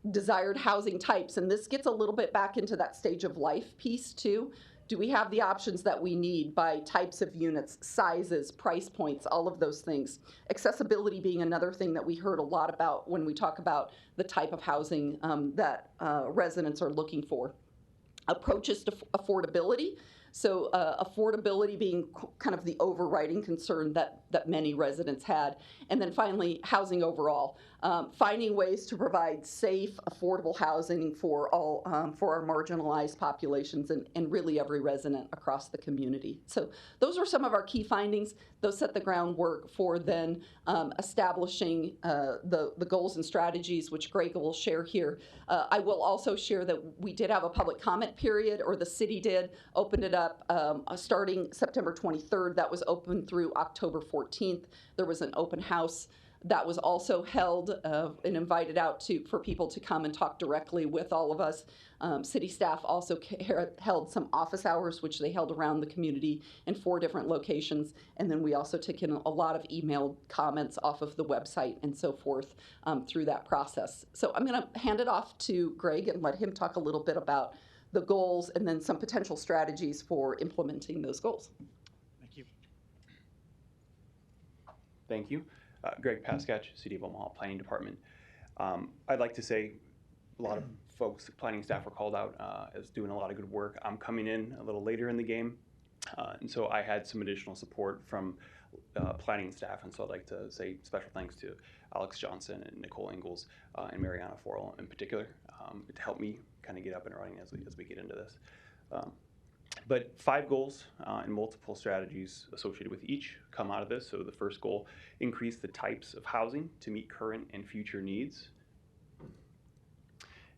Desired housing types, and this gets a little bit back into that stage of life piece too. Do we have the options that we need by types of units, sizes, price points, all of those things? Accessibility being another thing that we heard a lot about when we talk about the type of housing that residents are looking for. Approaches to affordability. So affordability being kind of the overriding concern that many residents had. And then finally, housing overall. Finding ways to provide safe, affordable housing for all for our marginalized populations and really every resident across the community. So those are some of our key findings. Those set the groundwork for then establishing the goals and strategies, which Greg will share here. I will also share that we did have a public comment period, or the city did, opened it up starting September 23rd. That was open through October 14th. There was an open house that was also held and invited out for people to come and talk directly with all of us. City staff also held some office hours, which they held around the community in 4 different locations. And then we also took in a lot of emailed comments off of the website and so forth through that process. So I'm going to hand it off to Greg and let him talk a little bit about the goals and then some potential strategies for implementing those goals. Thank you. Thank you. Greg Paskach, City of Omaha Planning Department. I'd like to say a lot of folks, planning staff, were called out as doing a lot of good work. I'm coming in a little later in the game, and so I had some additional support from planning staff, and so I'd like to say special thanks to Alex Johnson and Nicole Ingalls and Mariana Forel in particular to help me kind of get up and running as we get into this. But 5 goals and multiple strategies associated with each come out of this. So the first goal, increase the types of housing to meet current and future needs.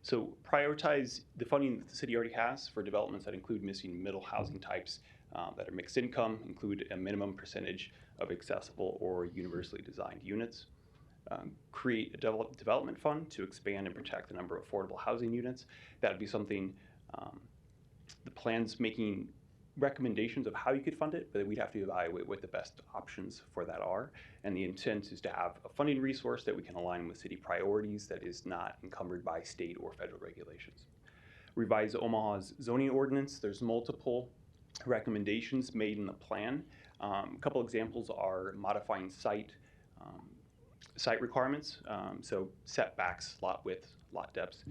So prioritize the funding that the city already has for developments that include missing middle housing types that are mixed income, include a minimum percentage of accessible or universally designed units. Create a development fund to expand and protect the number of affordable housing units. That would be something the plan's making recommendations of how you could fund it, but we'd have to evaluate what the best options for that are. And the intent is to have a funding resource that we can align with city priorities that is not encumbered by state or federal regulations. Revise Omaha's zoning ordinance. There's multiple recommendations made in the plan. A couple examples are modifying site requirements, so setbacks, lot width, lot depths,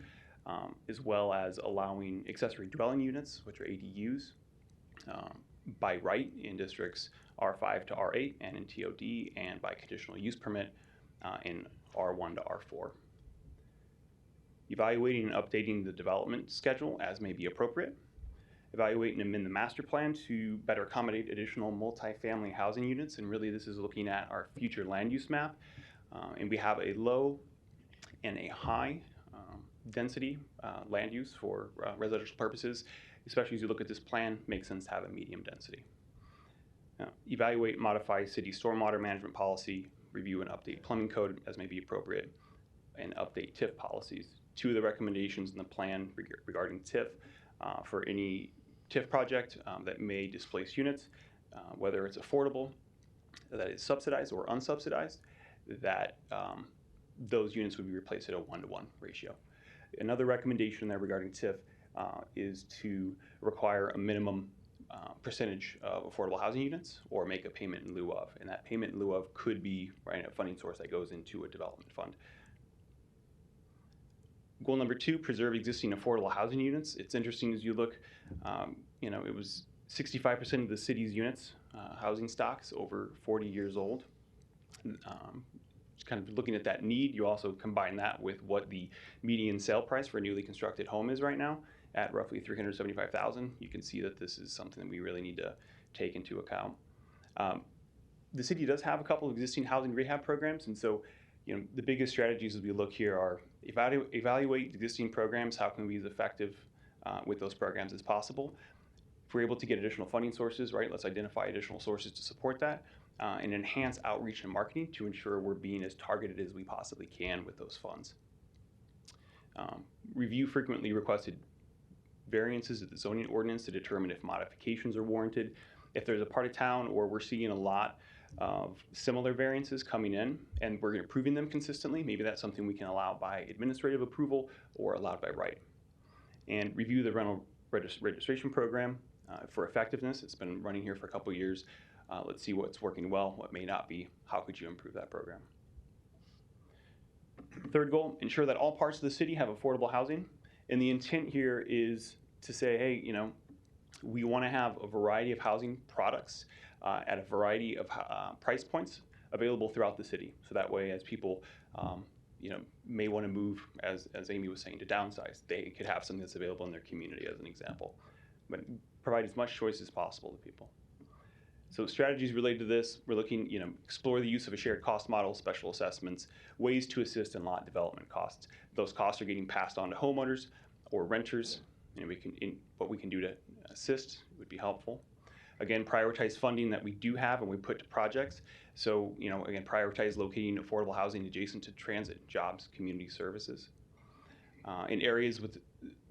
as well as allowing accessory dwelling units, which are ADUs, by right in districts R5 to R8 and in TOD, and by conditional use permit in R1 to R4. Evaluating and updating the development schedule as may be appropriate. Evaluate and amend the master plan to better accommodate additional multifamily housing units, and really this is looking at our future land use map. And we have a low and a high density land use for residential purposes, especially as you look at this plan, makes sense to have a medium density. Evaluate and modify city stormwater management policy, review and update plumbing code as may be appropriate, and update TIF policies. 2 of the recommendations in the plan regarding TIF for any TIF project that may displace units, whether it's affordable, that is subsidized or unsubsidized, that those units would be replaced at a 1-to-1 ratio. Another recommendation there regarding TIF is to require a minimum percentage of affordable housing units or make a payment in lieu of. And that payment in lieu of could be a funding source that goes into a development fund. Goal number 2, preserve existing affordable housing units. It's interesting as you look, it was 65% of the city's units, housing stocks over 40 years old. kind of looking at that need, you also combine that with what the median sale price for a newly constructed home is right now at roughly $375,000. You can see that this is something that we really need to take into account. The city does have a couple of existing housing rehab programs, and so the biggest strategies as we look here are evaluate existing programs. How can we be as effective with those programs as possible? If we're able to get additional funding sources, right, let's identify additional sources to support that and enhance outreach and marketing to ensure we're being as targeted as we possibly can with those funds. Review frequently requested variances of the zoning ordinance to determine if modifications are warranted. If there's a part of town or we're seeing a lot of similar variances coming in and we're approving them consistently, maybe that's something we can allow by administrative approval or allowed by right. And review the rental registration program for effectiveness. It's been running here for a couple years. Let's see what's working well, what may not be. How could you improve that program? Third goal, ensure that all parts of the city have affordable housing. And the intent here is to say, hey, we want to have a variety of housing products at a variety of price points available throughout the city. So that way, as people, may want to move, as Amy was saying, to downsize, they could have something that's available in their community, as an example. But provide as much choice as possible to people. So strategies related to this, we're looking, explore the use of a shared cost model, special assessments, ways to assist in lot development costs. Those costs are getting passed on to homeowners or renters. What we can do to assist would be helpful. Again, prioritize funding that we do have and we put to projects. So, again, prioritize locating affordable housing adjacent to transit, jobs, community services. In areas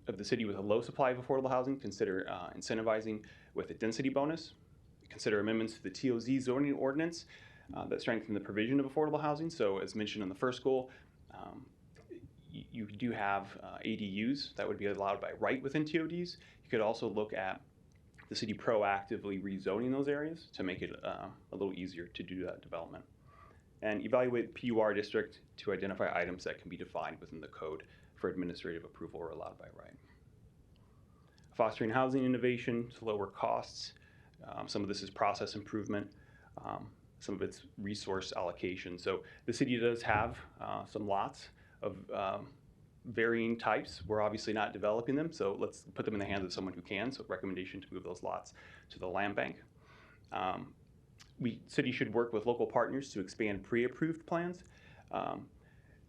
of the city with a low supply of affordable housing, consider incentivizing with a density bonus. Consider amendments to the TOZ zoning ordinance that strengthen the provision of affordable housing. So as mentioned in the first goal, you do have ADUs that would be allowed by right within TODs. You could also look at the city proactively rezoning those areas to make it a little easier to do that development. And evaluate the PUR district to identify items that can be defined within the code for administrative approval or allowed by right. Fostering housing innovation to lower costs. Some of this is process improvement. Some of it's resource allocation. So the city does have some lots of varying types. We're obviously not developing them, so let's put them in the hands of someone who can. So recommendation to move those lots to the land bank. City should work with local partners to expand pre-approved plans.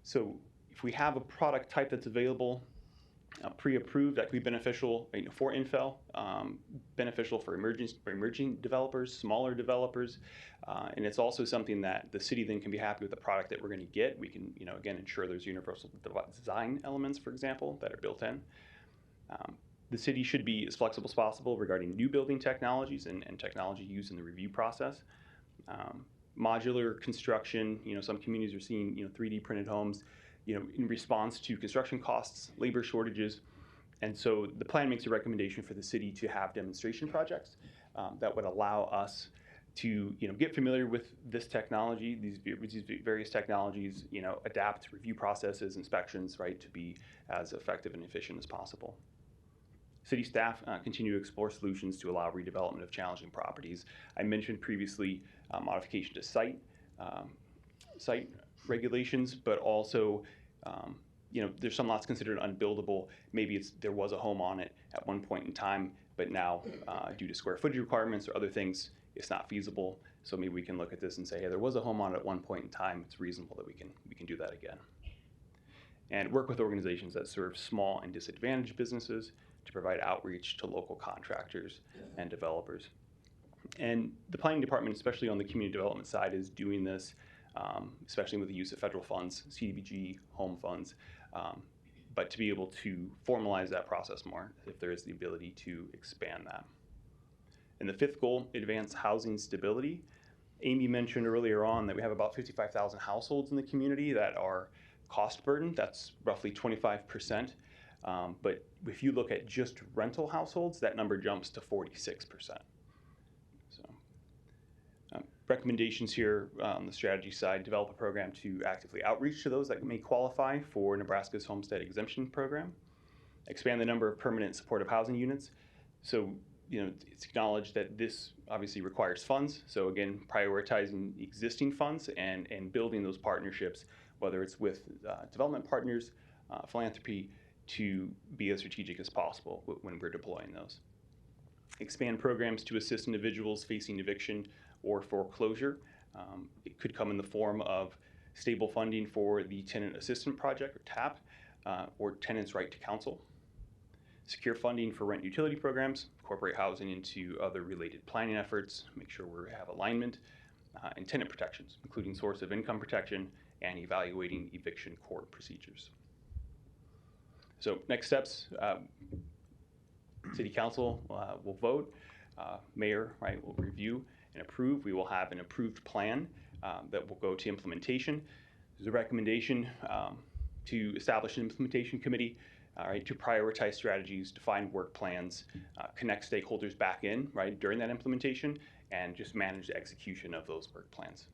So if we have a product type that's available pre-approved, that could be beneficial for infill, beneficial for emerging developers, smaller developers, and it's also something that the city then can be happy with the product that we're going to get. We can, again, ensure there's universal design elements, for example, that are built in. The city should be as flexible as possible regarding new building technologies and technology used in the review process. Modular construction, some communities are seeing, 3D printed homes, in response to construction costs, labor shortages. And so the plan makes a recommendation for the city to have demonstration projects that would allow us to, get familiar with this technology, these various technologies, adapt review processes, inspections, right, to be as effective and efficient as possible. City staff continue to explore solutions to allow redevelopment of challenging properties. I mentioned previously modification to site regulations, but also, there's some lots considered unbuildable. Maybe there was a home on it at one point in time, but now due to square footage requirements or other things, it's not feasible. So maybe we can look at this and say, hey, there was a home on it at one point in time. It's reasonable that we can do that again. And work with organizations that serve small and disadvantaged businesses to provide outreach to local contractors and developers. And the planning department, especially on the community development side, is doing this, especially with the use of federal funds, CDBG, home funds, but to be able to formalize that process more if there is the ability to expand that. And the fifth goal, advance housing stability. Amy mentioned earlier on that we have about 55,000 households in the community that are cost burdened. That's roughly 25%. But if you look at just rental households, that number jumps to 46%. Recommendations here on the strategy side, develop a program to actively outreach to those that may qualify for Nebraska's Homestead Exemption Program. Expand the number of permanent supportive housing units. So it's acknowledged that this obviously requires funds. So again, prioritizing existing funds and building those partnerships, whether it's with development partners, philanthropy, to be as strategic as possible when we're deploying those. Expand programs to assist individuals facing eviction or foreclosure. It could come in the form of stable funding for the Tenant Assistance Project, or TAP, or Tenants' Right to Counsel. Secure funding for rent utility programs, incorporate housing into other related planning efforts, make sure we have alignment, and tenant protections, including source of income protection and evaluating eviction court procedures. So next steps, City Council will vote, Mayor, right, will review and approve. We will have an approved plan that will go to implementation. There's a recommendation to establish an implementation committee, right, to prioritize strategies, define work plans, connect stakeholders back in, right, during that implementation, and just manage the execution of those work plans.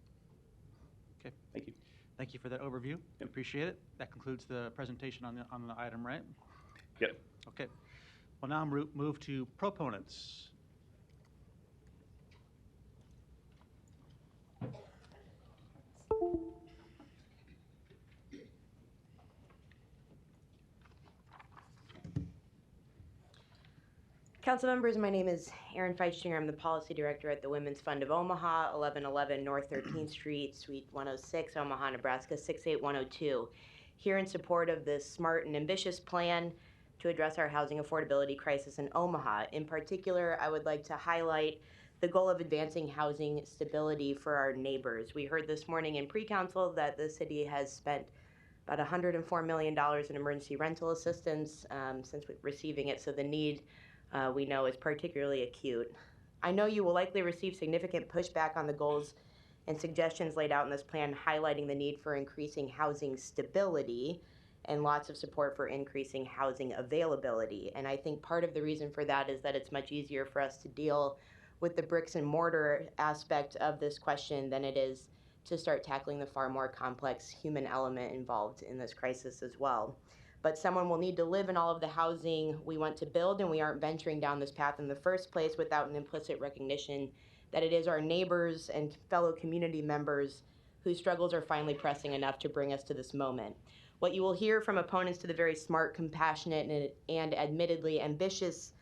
Okay. Thank you. Thank you for that overview. Appreciate it. That concludes the presentation on the item, right? Yep. Okay. Well, now move to proponents. Council members, my name is Erin Feistinger. I'm the Policy Director at the Women's Fund of Omaha, 1111 North 13th Street, Suite 106, Omaha, Nebraska, 68102. Here in support of this smart and ambitious plan to address our housing affordability crisis in Omaha. In particular, I would like to highlight the goal of advancing housing stability for our neighbors. We heard this morning in pre-council that the city has spent about $104 million in emergency rental assistance since receiving it, so the need we know is particularly acute. I know you will likely receive significant pushback on the goals and suggestions laid out in this plan, highlighting the need for increasing housing stability and lots of support for increasing housing availability. And I think part of the reason for that is that it's much easier for us to deal with the bricks and mortar aspect of this question than it is to start tackling the far more complex human element involved in this crisis as well. But someone will need to live in all of the housing we want to build, and we aren't venturing down this path in the first place without an implicit recognition that it is our neighbors and fellow community members whose struggles are finally pressing enough to bring us to this moment. What you will hear from opponents to the very smart, compassionate, and admittedly ambitious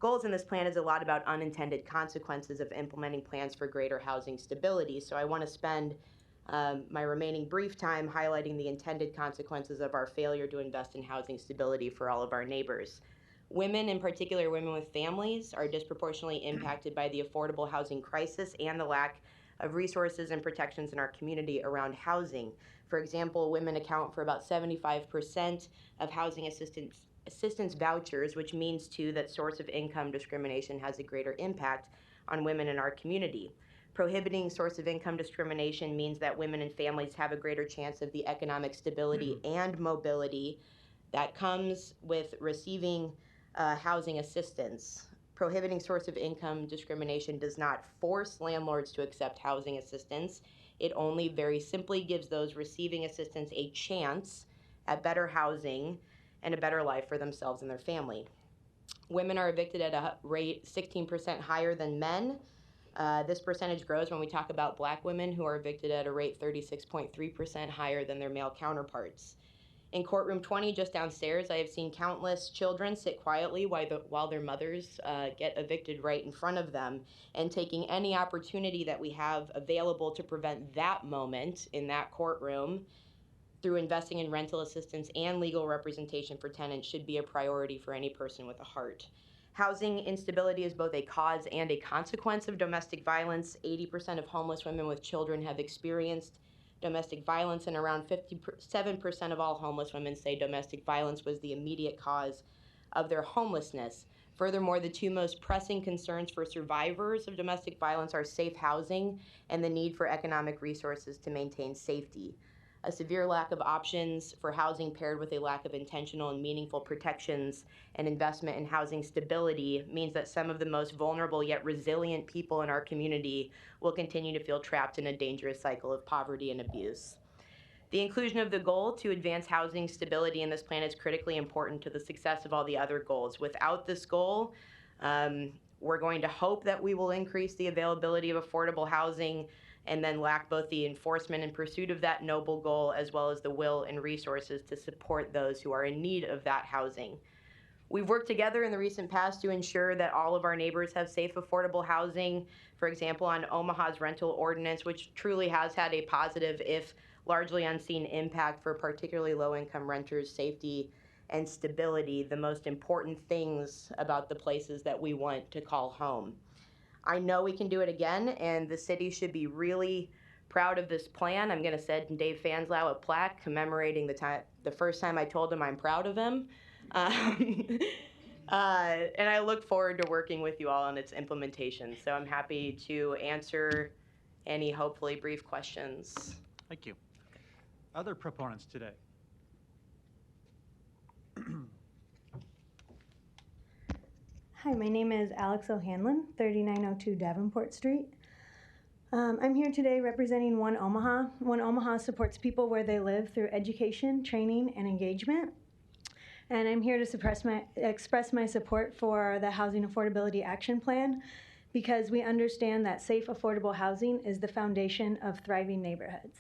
goals in this plan is a lot about unintended consequences of implementing plans for greater housing stability. So I want to spend my remaining brief time highlighting the intended consequences of our failure to invest in housing stability for all of our neighbors. Women, in particular women with families, are disproportionately impacted by the affordable housing crisis and the lack of resources and protections in our community around housing. For example, women account for about 75% of housing assistance vouchers, which means too that source of income discrimination has a greater impact on women in our community. Prohibiting source of income discrimination means that women and families have a greater chance of the economic stability and mobility that comes with receiving housing assistance. Prohibiting source of income discrimination does not force landlords to accept housing assistance. It only very simply gives those receiving assistance a chance at better housing and a better life for themselves and their family. Women are evicted at a rate 16% higher than men. This percentage grows when we talk about Black women, who are evicted at a rate 36.3% higher than their male counterparts. In courtroom 20, just downstairs, I have seen countless children sit quietly while their mothers get evicted right in front of them, and taking any opportunity that we have available to prevent that moment in that courtroom through investing in rental assistance and legal representation for tenants should be a priority for any person with a heart. Housing instability is both a cause and a consequence of domestic violence. 80% of homeless women with children have experienced domestic violence, and around 57% of all homeless women say domestic violence was the immediate cause of their homelessness. Furthermore, the two most pressing concerns for survivors of domestic violence are safe housing and the need for economic resources to maintain safety. A severe lack of options for housing paired with a lack of intentional and meaningful protections and investment in housing stability means that some of the most vulnerable yet resilient people in our community will continue to feel trapped in a dangerous cycle of poverty and abuse. The inclusion of the goal to advance housing stability in this plan is critically important to the success of all the other goals. Without this goal, We're going to hope that we will increase the availability of affordable housing and then lack both the enforcement and pursuit of that noble goal as well as the will and resources to support those who are in need of that housing. We've worked together in the recent past to ensure that all of our neighbors have safe, affordable housing. For example, on Omaha's rental ordinance, which truly has had a positive, if largely unseen, impact for particularly low-income renters' safety and stability, the most important things about the places that we want to call home. I know we can do it again, and the city should be really proud of this plan. I'm going to send Dave Fanslau a plaque commemorating the first time I told him I'm proud of him. And I look forward to working with you all on its implementation. So I'm happy to answer any hopefully brief questions. Thank you. Other proponents today? Hi, my name is Alex O'Hanlon, 3902 Davenport Street. I'm here today representing One Omaha. One Omaha supports people where they live through education, training, and engagement. And I'm here to express my support for the Housing Affordability Action Plan because we understand that safe, affordable housing is the foundation of thriving neighborhoods.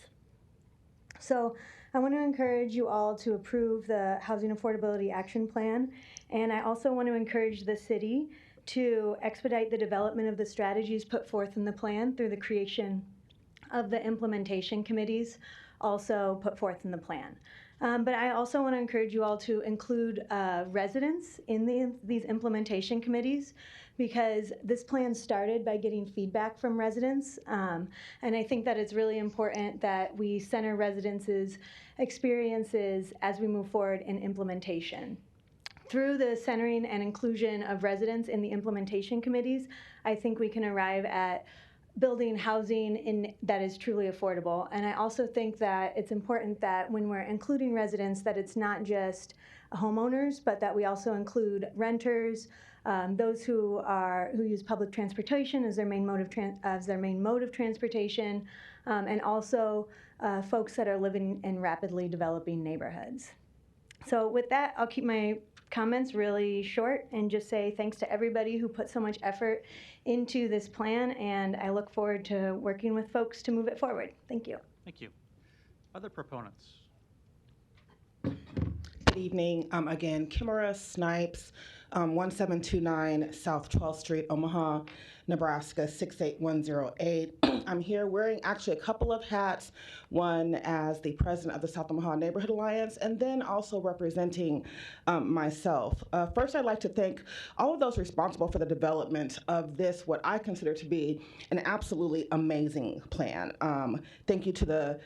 So I want to encourage you all to approve the Housing Affordability Action Plan, and I also want to encourage the city to expedite the development of the strategies put forth in the plan through the creation of the implementation committees also put forth in the plan. But I also want to encourage you all to include residents in these implementation committees because this plan started by getting feedback from residents. And I think that it's really important that we center residents' experiences as we move forward in implementation. Through the centering and inclusion of residents in the implementation committees, I think we can arrive at building housing that is truly affordable. And I also think that it's important that when we're including residents, that it's not just homeowners, but that we also include renters, those who use public transportation as their main mode of transportation, and also folks that are living in rapidly developing neighborhoods. So with that, I'll keep my comments really short and just say thanks to everybody who put so much effort into this plan, and I look forward to working with folks to move it forward. Thank you. Thank you. Other proponents? Good evening. Again, Kimara Snipes, 1729 South 12th Street, Omaha, Nebraska, 68108. I'm here wearing actually a couple of hats, one as the president of the South Omaha Neighborhood Alliance, and then also representing myself. First, I'd like to thank all of those responsible for the development of this, what I consider to be an absolutely amazing plan. Thank you to the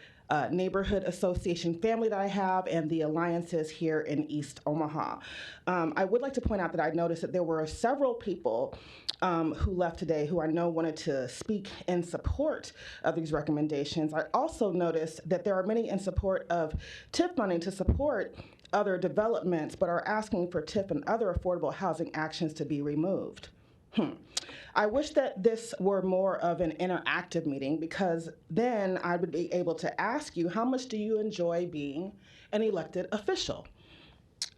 neighborhood association family that I have and the alliances here in East Omaha. I would like to point out that I noticed that there were several people who left today who I know wanted to speak in support of these recommendations. I also noticed that there are many in support of TIF funding to support other developments, but are asking for TIF and other affordable housing actions to be removed. I wish that this were more of an interactive meeting because then I would be able to ask you, how much do you enjoy being an elected official?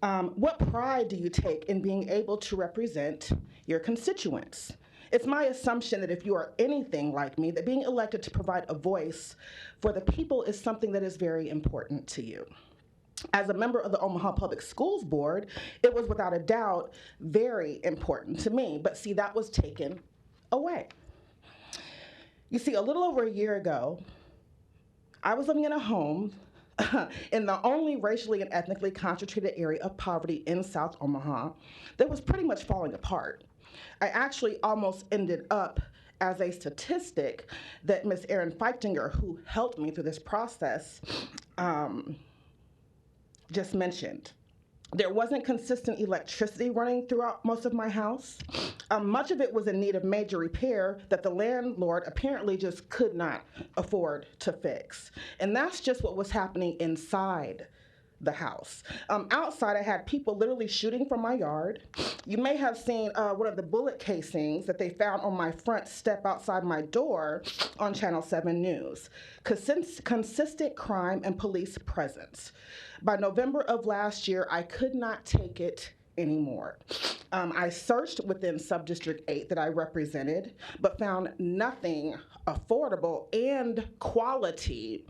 What pride do you take in being able to represent your constituents? It's my assumption that if you are anything like me, that being elected to provide a voice for the people is something that is very important to you. As a member of the Omaha Public Schools Board, it was without a doubt very important to me, but see, that was taken away. You see, a little over a year ago, I was living in a home in the only racially and ethnically concentrated area of poverty in South Omaha that was pretty much falling apart. I actually almost ended up as a statistic that Ms. Erin Feichtinger, who helped me through this process, just mentioned. There wasn't consistent electricity running throughout most of my house. Much of it was in need of major repair that the landlord apparently just could not afford to fix. And that's just what was happening inside the house. Outside, I had people literally shooting from my yard. You may have seen one of the bullet casings that they found on my front step outside my door on Channel 7 News. Consistent crime and police presence. By November of last year, I could not take it anymore. I searched within Subdistrict 8 that I represented, but found nothing affordable and quality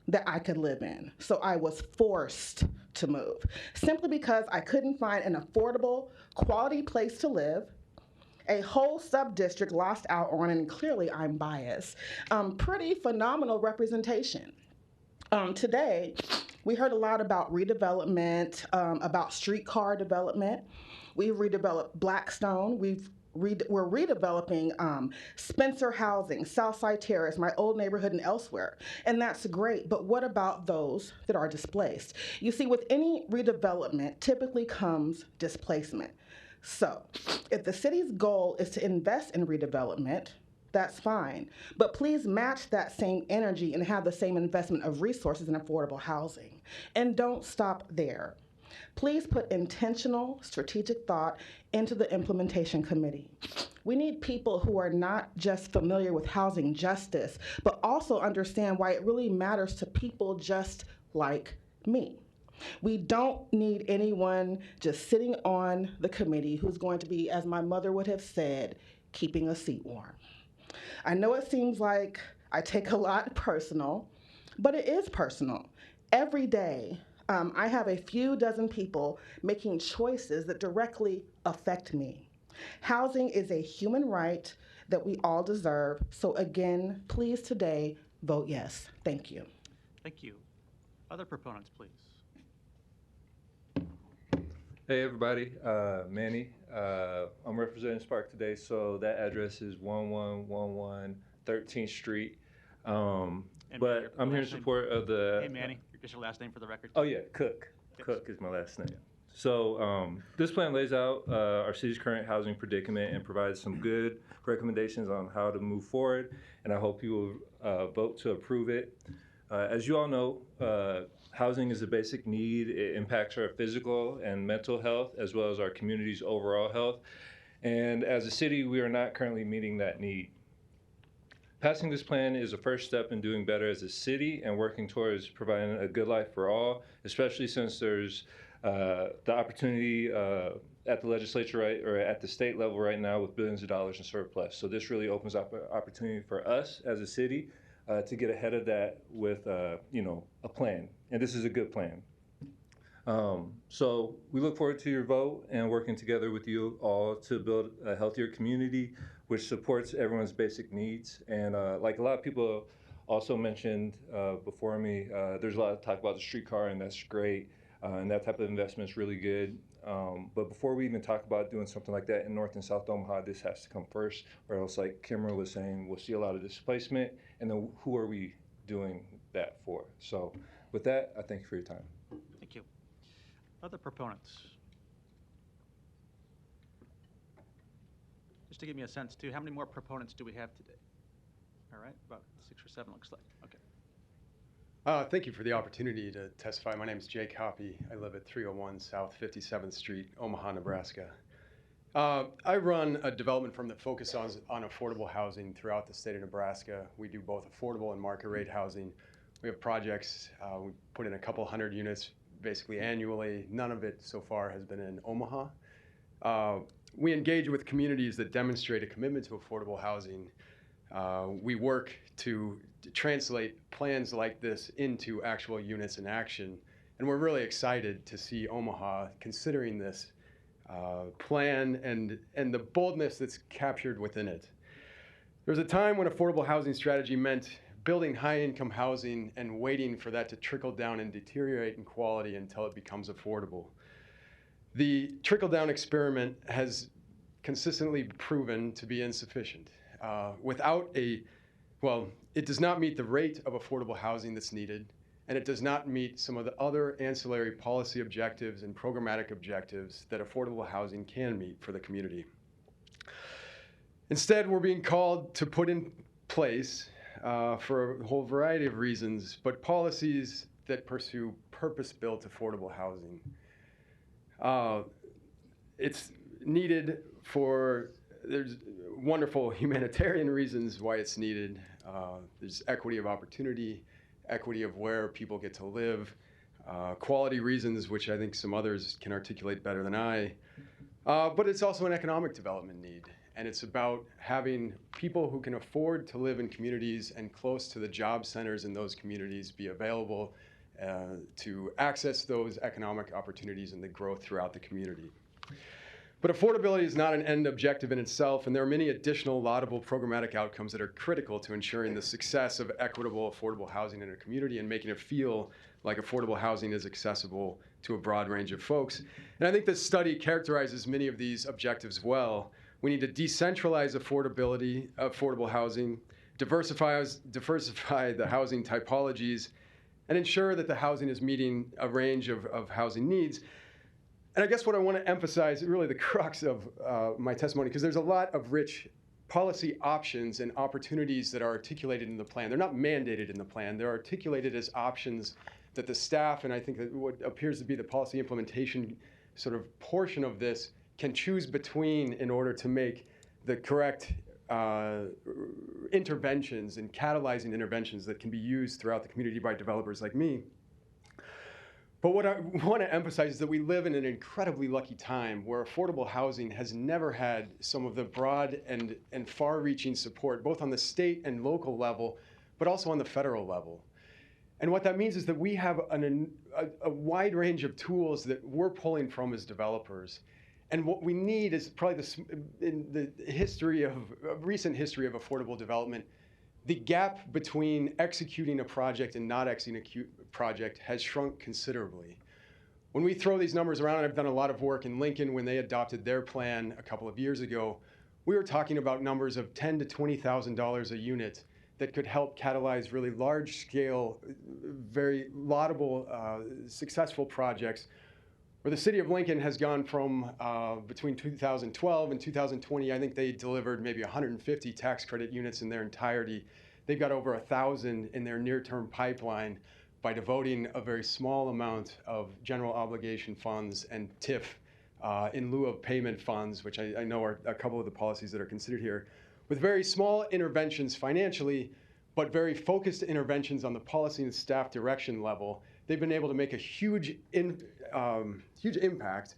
that I could live in. So I was forced to move, simply because I couldn't find an affordable, quality place to live. A whole sub-district lost out on, and clearly I'm biased, pretty phenomenal representation. Today, we heard a lot about redevelopment, about streetcar development. We've redeveloped Blackstone. We're redeveloping Spencer Housing, Southside Terrace, my old neighborhood, and elsewhere. And that's great, but what about those that are displaced? You see, with any redevelopment, typically comes displacement. So, if the city's goal is to invest in redevelopment, that's fine. But please match that same energy and have the same investment of resources in affordable housing. And don't stop there. Please put intentional, strategic thought into the implementation committee. We need people who are not just familiar with housing justice, but also understand why it really matters to people just like me. We don't need anyone just sitting on the committee who's going to be, as my mother would have said, keeping a seat warm. I know it seems like I take a lot personal, but it is personal. Every day, I have a few dozen people making choices that directly affect me. Housing is a human right that we all deserve. So again, please today, vote yes. Thank you. Thank you. Other proponents, please. Hey everybody, Manny. I'm representing Spark today, so that address is 1111 13th Street. But I'm here in support of the... Hey Manny, just your last name for the record. Oh yeah, Cook. Yes. Cook is my last name. So this plan lays out our city's current housing predicament and provides some good recommendations on how to move forward, and I hope you will vote to approve it. As you all know, housing is a basic need. It impacts our physical and mental health, as well as our community's overall health. And as a city, we are not currently meeting that need. Passing this plan is a first step in doing better as a city and working towards providing a good life for all, especially since there's the opportunity at the legislature or at the state level right now with billions of dollars in surplus. So this really opens up an opportunity for us as a city to get ahead of that with a plan, and this is a good plan. So we look forward to your vote and working together with you all to build a healthier community which supports everyone's basic needs. And like a lot of people also mentioned before me, there's a lot of talk about the streetcar, and that's great, and that type of investment is really good. But before we even talk about doing something like that in North and South Omaha, this has to come first, or else, like Kimra was saying, we'll see a lot of displacement, and then who are we doing that for? So with that, I thank you for your time. Thank you. Other proponents? Just to give me a sense too, how many more proponents do we have today? All right, about 6 or 7 looks like, okay. Thank you for the opportunity to testify. My name is Jake Hoppy. I live at 301 South 57th Street, Omaha, Nebraska. I run a development firm that focuses on affordable housing throughout the state of Nebraska. We do both affordable and market rate housing. We have projects, we put in a couple hundred units basically annually. None of it so far has been in Omaha. We engage with communities that demonstrate a commitment to affordable housing. We work to translate plans like this into actual units in action. And we're really excited to see Omaha considering this plan and the boldness that's captured within it. There was a time when affordable housing strategy meant building high-income housing and waiting for that to trickle down and deteriorate in quality until it becomes affordable. The trickle-down experiment has consistently proven to be insufficient. It does not meet the rate of affordable housing that's needed, and it does not meet some of the other ancillary policy objectives and programmatic objectives that affordable housing can meet for the community. Instead, we're being called to put in place, for a whole variety of reasons, but policies that pursue purpose-built affordable housing. It's needed there's wonderful humanitarian reasons why it's needed. There's equity of opportunity, equity of where people get to live, quality reasons, which I think some others can articulate better than I. But it's also an economic development need. And it's about having people who can afford to live in communities and close to the job centers in those communities be available to access those economic opportunities and the growth throughout the community. But affordability is not an end objective in itself, and there are many additional laudable programmatic outcomes that are critical to ensuring the success of equitable, affordable housing in a community and making it feel like affordable housing is accessible to a broad range of folks. And I think this study characterizes many of these objectives well. We need to decentralize affordable housing, diversify the housing typologies, and ensure that the housing is meeting a range of housing needs. And I guess what I want to emphasize, really the crux of my testimony, because there's a lot of rich policy options and opportunities that are articulated in the plan. They're not mandated in the plan. They're articulated as options that the staff, and I think that what appears to be the policy implementation sort of portion of this, can choose between in order to make the correct interventions and catalyzing interventions that can be used throughout the community by developers like me. But what I want to emphasize is that we live in an incredibly lucky time where affordable housing has never had some of the broad and far-reaching support, both on the state and local level, but also on the federal level. And what that means is that we have a wide range of tools that we're pulling from as developers. And what we need is probably in the recent history of affordable development, the gap between executing a project and not executing a project has shrunk considerably. When we throw these numbers around, and I've done a lot of work in Lincoln when they adopted their plan a couple of years ago, we were talking about numbers of $10,000 to $20,000 a unit that could help catalyze really large-scale, very laudable, successful projects, where the city of Lincoln has gone from between 2012 and 2020, I think they delivered maybe 150 tax credit units in their entirety. They've got over 1,000 in their near-term pipeline by devoting a very small amount of general obligation funds and TIF in lieu of payment funds, which I know are a couple of the policies that are considered here, with very small interventions financially, but very focused interventions on the policy and staff direction level. They've been able to make a huge impact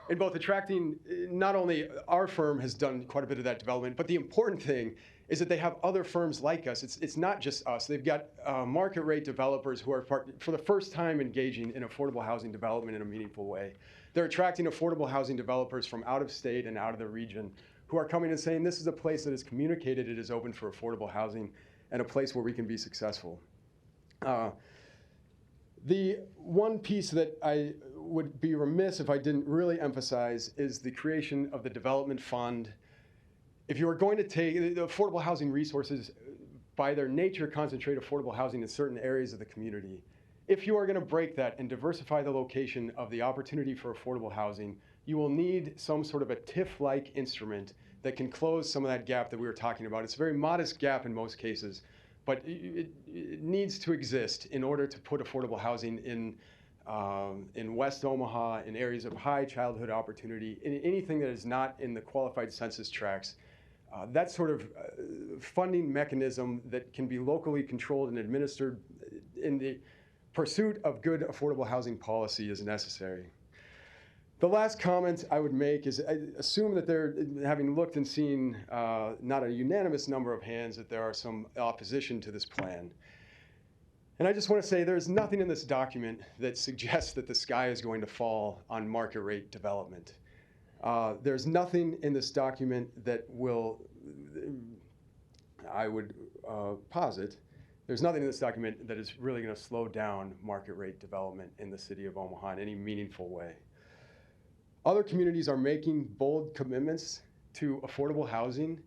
in both attracting, not only our firm has done quite a bit of that development, but the important thing is that they have other firms like us. It's not just us. They've got market rate developers who are for the first time engaging in affordable housing development in a meaningful way. They're attracting affordable housing developers from out of state and out of the region who are coming and saying this is a place that is communicated, it is open for affordable housing, and a place where we can be successful. The one piece that I would be remiss if I didn't really emphasize is the creation of the development fund. If you are going to take the affordable housing resources, by their nature, concentrate affordable housing in certain areas of the community. If you are going to break that and diversify the location of the opportunity for affordable housing, you will need some sort of a TIF-like instrument that can close some of that gap that we were talking about. It's a very modest gap in most cases, but it needs to exist in order to put affordable housing in West Omaha, in areas of high childhood opportunity, in anything that is not in the qualified census tracts. That sort of funding mechanism that can be locally controlled and administered in the pursuit of good affordable housing policy is necessary. The last comment I would make is I assume that they're, having looked and seen not a unanimous number of hands, that there are some opposition to this plan. And I just want to say there's nothing in this document that suggests that the sky is going to fall on market rate development. There's nothing in this document that will, I would posit, there's nothing in this document that is really going to slow down market rate development in the city of Omaha in any meaningful way. Other communities are making bold commitments to affordable housing,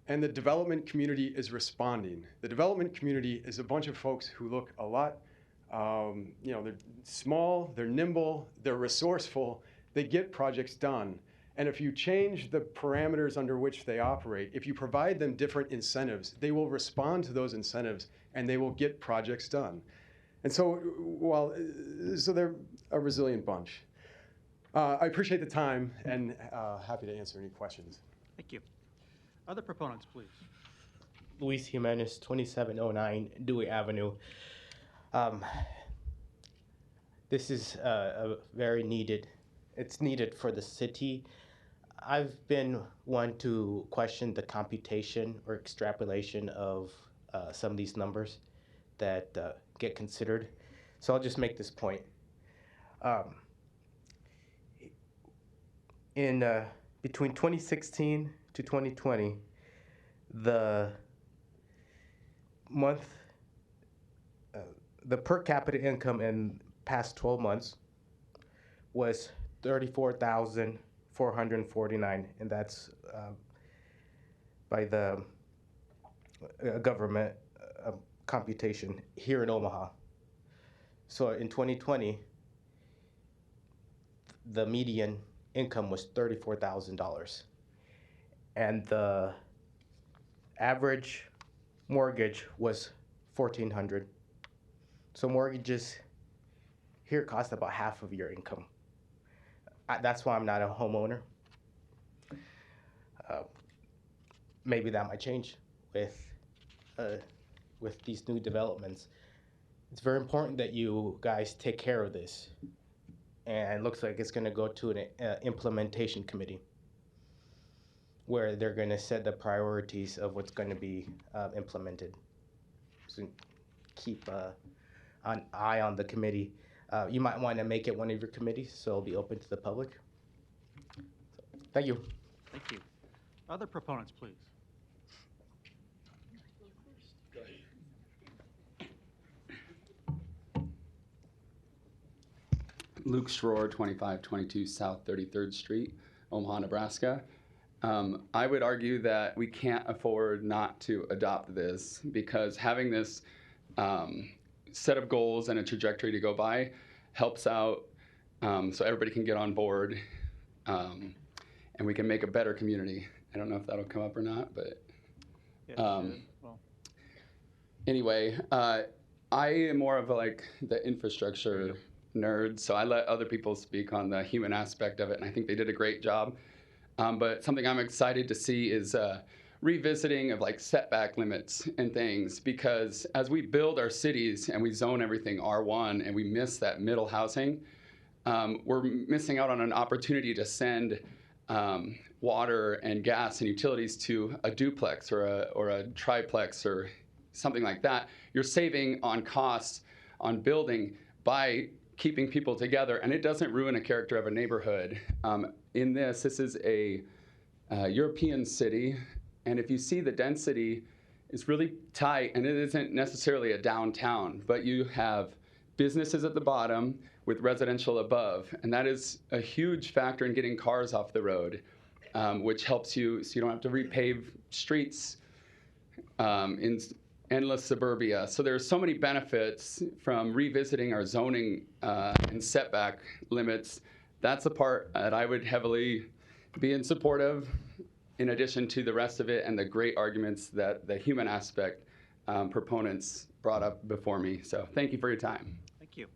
and the development community is responding. The development community is a bunch of folks who look a lot, they're small, they're nimble, they're resourceful, they get projects done. And if you change the parameters under which they operate, if you provide them different incentives, they will respond to those incentives and they will get projects done. And so, so they're a resilient bunch. I appreciate the time and happy to answer any questions. Thank you. Other proponents, please. Luis Jimenez, 2709 Dewey Avenue. This is a very needed, it's needed for the city. I've been one to question the computation or extrapolation of some of these numbers that get considered. So I'll just make this point. In between 2016 to 2020, the per capita income in past 12 months was $34,449, and that's by the government computation here in Omaha. So in 2020, the median income was $34,000, and the average mortgage was $1,400. So mortgages here cost about half of your income. That's why I'm not a homeowner. Maybe that might change with these new developments. It's very important that you guys take care of this. And it looks like it's going to go to an implementation committee where they're going to set the priorities of what's going to be implemented. So keep an eye on the committee. You might want to make it one of your committees, so it'll be open to the public. So, thank you. Thank you. Other proponents, please. Luke Schroer, 2522 South 33rd Street, Omaha, Nebraska. I would argue that we can't afford not to adopt this because having this set of goals and a trajectory to go by helps out so everybody can get on board and we can make a better community. I don't know if that'll come up or not, but anyway, I am more of the infrastructure nerd, so I let other people speak on the human aspect of it, and I think they did a great job. But something I'm excited to see is revisiting of setback limits and things, because as we build our cities and we zone everything R1 and we miss that middle housing, we're missing out on an opportunity to send water and gas and utilities to a duplex or a triplex or something like that. You're saving on costs on building by keeping people together, and it doesn't ruin a character of a neighborhood. This is a European city, and if you see the density is really tight, and it isn't necessarily a downtown, but you have businesses at the bottom with residential above, and that is a huge factor in getting cars off the road, which helps you so you don't have to repave streets in endless suburbia. So there are so many benefits from revisiting our zoning and setback limits. That's the part that I would heavily be in support of, in addition to the rest of it and the great arguments that the human aspect proponents brought up before me. So thank you for your time. Thank you.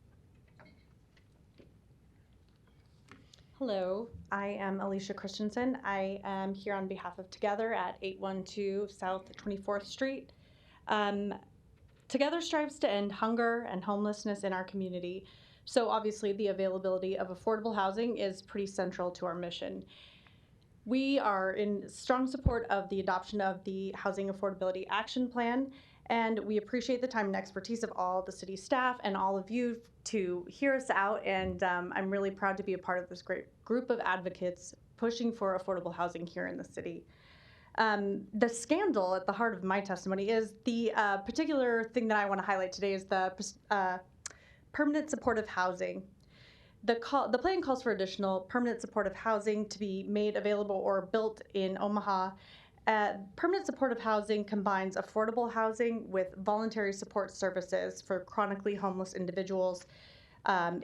Hello, I am Alicia Christensen. I am here on behalf of Together at 812 South 24th Street. Together strives to end hunger and homelessness in our community. So obviously the availability of affordable housing is pretty central to our mission. We are in strong support of the adoption of the Housing Affordability Action Plan, and we appreciate the time and expertise of all the city staff and all of you to hear us out, and I'm really proud to be a part of this great group of advocates pushing for affordable housing here in the city. The scandal at the heart of my testimony is the particular thing that I want to highlight today is the permanent supportive housing. The plan calls for additional permanent supportive housing to be made available or built in Omaha. Permanent supportive housing combines affordable housing with voluntary support services for chronically homeless individuals.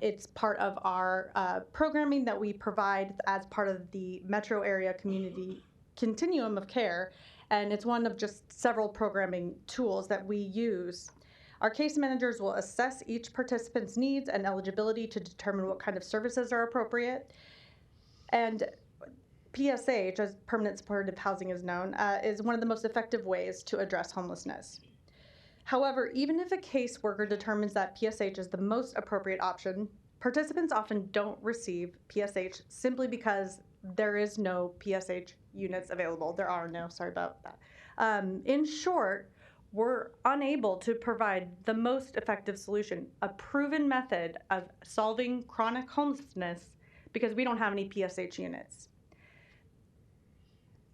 It's part of our programming that we provide as part of the metro area community continuum of care, and it's one of just several programming tools that we use. Our case managers will assess each participant's needs and eligibility to determine what kind of services are appropriate. And PSH, as permanent supportive housing is known, is one of the most effective ways to address homelessness. However, even if a caseworker determines that PSH is the most appropriate option, Participants often don't receive PSH simply because there is no PSH units available. There are no, sorry about that. In short, we're unable to provide the most effective solution, a proven method of solving chronic homelessness because we don't have any PSH units.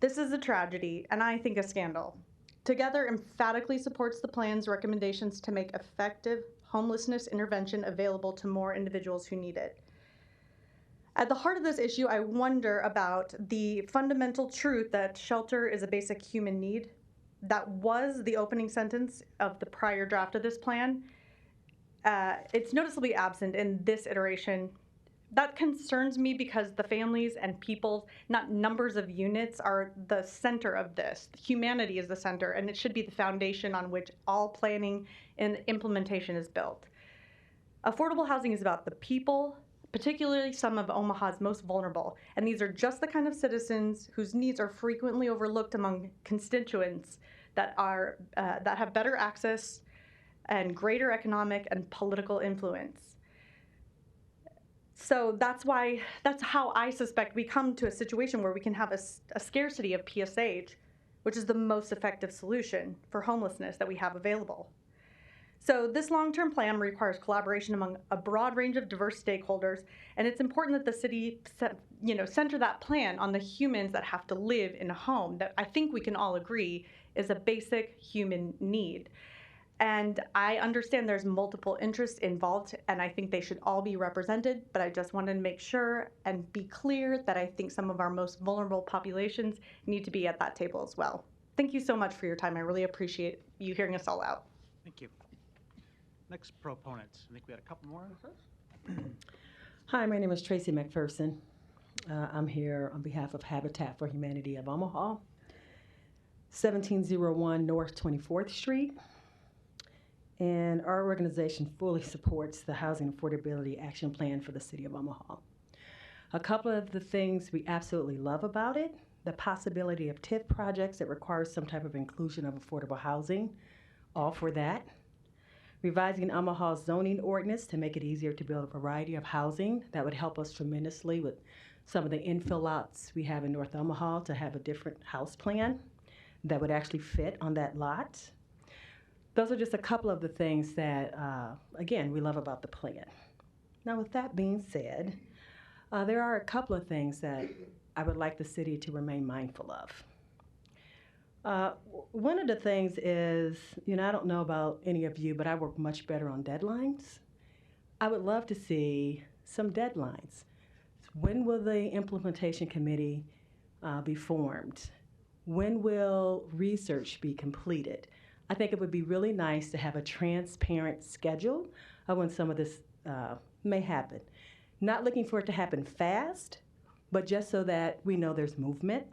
This is a tragedy and I think a scandal. Together emphatically supports the plan's recommendations to make effective homelessness intervention available to more individuals who need it. At the heart of this issue, I wonder about the fundamental truth that shelter is a basic human need. That was the opening sentence of the prior draft of this plan. It's noticeably absent in this iteration. That concerns me because the families and people, not numbers of units, are the center of this. Humanity is the center, and it should be the foundation on which all planning and implementation is built. Affordable housing is about the people, particularly some of Omaha's most vulnerable, and these are just the kind of citizens whose needs are frequently overlooked among constituents that have better access and greater economic and political influence. So that's how I suspect we come to a situation where we can have a scarcity of PSH, which is the most effective solution for homelessness that we have available. So this long-term plan requires collaboration among a broad range of diverse stakeholders, and it's important that the city center that plan on the humans that have to live in a home that I think we can all agree is a basic human need. And I understand there's multiple interests involved, and I think they should all be represented, but I just wanted to make sure and be clear that I think some of our most vulnerable populations need to be at that table as well. Thank you so much for your time. I really appreciate you hearing us all out. Thank you. Next proponents. I think we had a couple more. Hi, my name is Tracy McPherson. I'm here on behalf of Habitat for Humanity of Omaha, 1701 North 24th Street. And our organization fully supports the Housing Affordability Action Plan for the City of Omaha. A couple of the things we absolutely love about it, the possibility of TIF projects that require some type of inclusion of affordable housing, all for that. Revising Omaha's zoning ordinance to make it easier to build a variety of housing. That would help us tremendously with some of the infill lots we have in North Omaha to have a different house plan that would actually fit on that lot. Those are just a couple of the things that, again, we love about the plan. Now, with that being said, there are a couple of things that I would like the city to remain mindful of. One of the things is, I don't know about any of you, but I work much better on deadlines. I would love to see some deadlines. When will the implementation committee be formed? When will research be completed? I think it would be really nice to have a transparent schedule of when some of this may happen. Not looking for it to happen fast, but just so that we know there's movement.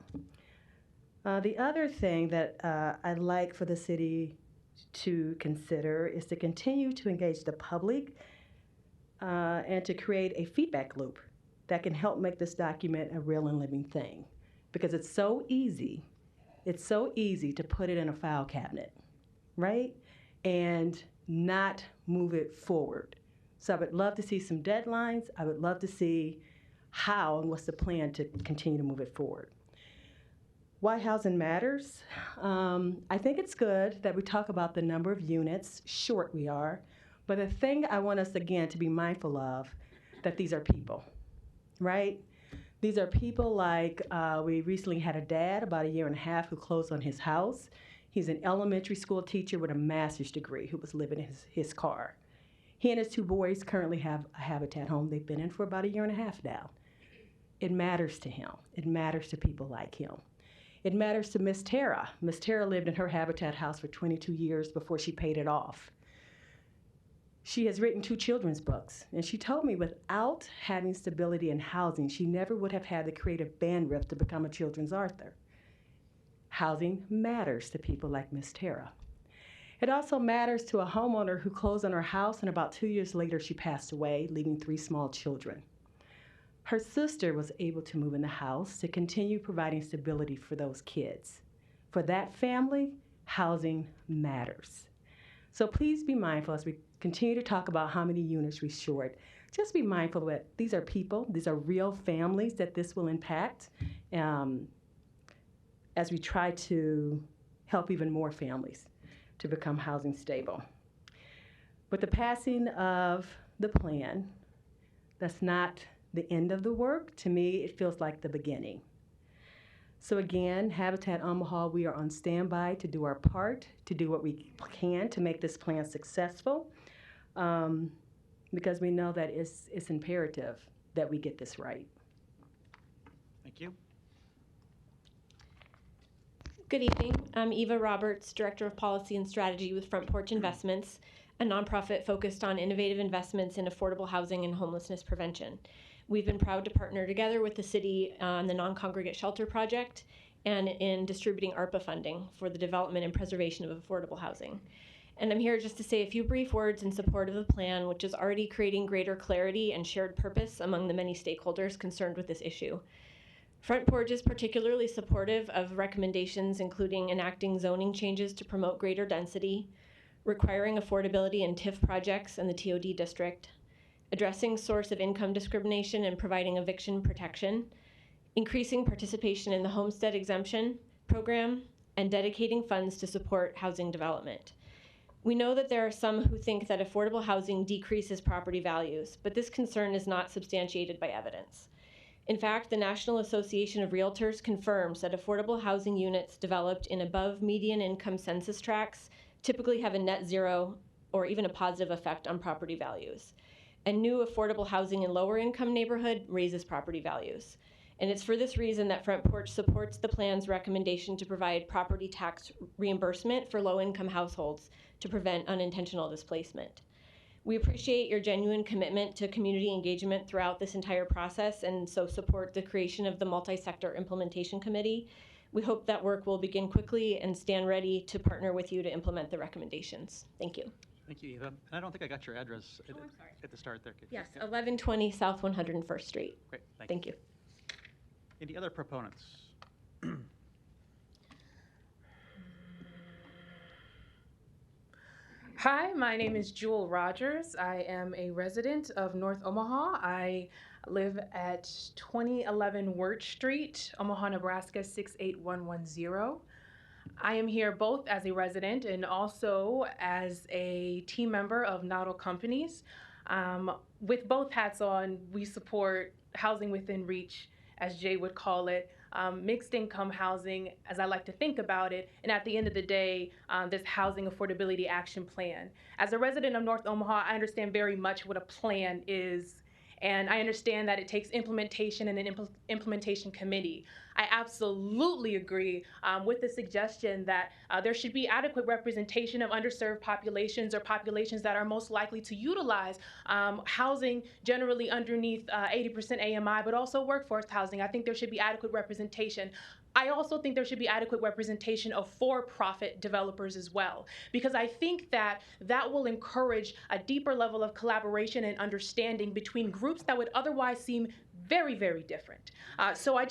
The other thing that I'd like for the city to consider is to continue to engage the public and to create a feedback loop that can help make this document a real and living thing. Because it's so easy to put it in a file cabinet, right? And not move it forward. So I would love to see some deadlines. I would love to see how and what's the plan to continue to move it forward. Why housing matters? I think it's good that we talk about the number of units, short we are, but the thing I want us again to be mindful of, that these are people, right? These are people like, we recently had a dad about 1.5 years who closed on his house. He's an elementary school teacher with a master's degree who was living in his car. He and his 2 boys currently have a Habitat home they've been in for about 1.5 years now. It matters to him. It matters to people like him. It matters to Miss Tara. Miss Tara lived in her Habitat house for 22 years before she paid it off. She has written 2 children's books, and she told me without having stability in housing, she never would have had the creative bandwidth to become a children's author. Housing matters to people like Miss Tara. It also matters to a homeowner who closed on her house, and about 2 years later, she passed away, leaving 3 small children. Her sister was able to move in the house to continue providing stability for those kids. For that family, housing matters. So please be mindful as we continue to talk about how many units we short. Just be mindful that these are people, these are real families that this will impact as we try to help even more families to become housing stable. With the passing of the plan, that's not the end of the work. To me, it feels like the beginning. So again, Habitat Omaha, we are on standby to do our part, to do what we can to make this plan successful, because we know that it's imperative that we get this right. Thank you. Good evening. I'm Eva Roberts, Director of Policy and Strategy with Front Porch Investments, a nonprofit focused on innovative investments in affordable housing and homelessness prevention. We've been proud to partner together with the city on the Non-Congregate Shelter Project and in distributing ARPA funding for the development and preservation of affordable housing. And I'm here just to say a few brief words in support of the plan, which is already creating greater clarity and shared purpose among the many stakeholders concerned with this issue. Front Porch is particularly supportive of recommendations including enacting zoning changes to promote greater density, requiring affordability in TIF projects in the TOD district, addressing source of income discrimination and providing eviction protection, increasing participation in the homestead exemption program, and dedicating funds to support housing development. We know that there are some who think that affordable housing decreases property values, but this concern is not substantiated by evidence. In fact, the National Association of Realtors confirms that affordable housing units developed in above median income census tracts typically have a net zero or even a positive effect on property values. And new affordable housing in lower income neighborhood raises property values. And it's for this reason that Front Porch supports the plan's recommendation to provide property tax reimbursement for low income households to prevent unintentional displacement. We appreciate your genuine commitment to community engagement throughout this entire process, and so support the creation of the Multi-Sector Implementation Committee. We hope that work will begin quickly and stand ready to partner with you to implement the recommendations. Thank you. Thank you, Eva. And I don't think I got your address at the start there. Yes, 1120 South 101st Street. Great, Thank you. Any other proponents? Hi, my name is Jewel Rogers. I am a resident of North Omaha. I live at 2011 Wirt Street, Omaha, Nebraska 68110. I am here both as a resident and also as a team member of Noddle Companies. With both hats on, we support housing within reach, as Jay would call it, mixed income housing, as I like to think about it, and at the end of the day, this housing affordability action plan. As a resident of North Omaha, I understand very much what a plan is, and I understand that it takes implementation and an implementation committee. I absolutely agree with the suggestion that there should be adequate representation of underserved populations or populations that are most likely to utilize housing generally underneath 80% AMI, but also workforce housing. I think there should be adequate representation. I also think there should be adequate representation of for-profit developers as well, because I think that that will encourage a deeper level of collaboration and understanding between groups that would otherwise seem very, very different. So I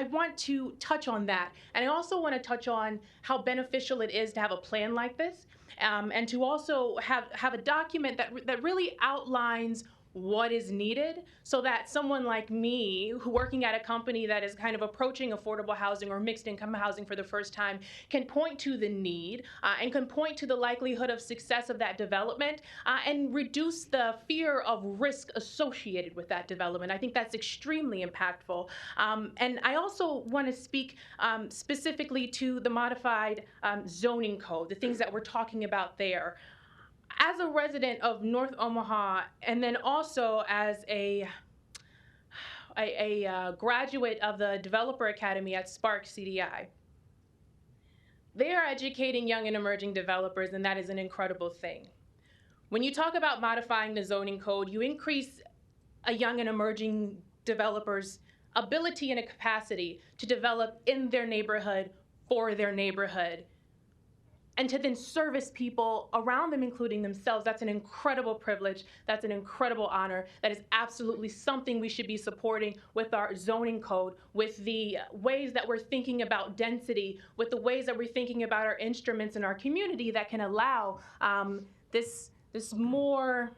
want to touch on that. And I also want to touch on how beneficial it is to have a plan like this, and to also have a document that really outlines what is needed, so that someone like me, who working at a company that is kind of approaching affordable housing or mixed income housing for the first time, can point to the need and can point to the likelihood of success of that development and reduce the fear of risk associated with that development. I think that's extremely impactful. And I also want to speak specifically to the modified zoning code, the things that we're talking about there. As a resident of North Omaha, and then also as a graduate of the Developer Academy at Spark CDI, they are educating young and emerging developers, and that is an incredible thing. When you talk about modifying the zoning code, you increase a young and emerging developer's ability and a capacity to develop in their neighborhood, for their neighborhood, and to then service people around them, including themselves. That's an incredible privilege. That's an incredible honor. That is absolutely something we should be supporting with our zoning code, with the ways that we're thinking about density, with the ways that we're thinking about our instruments in our community that can allow this this more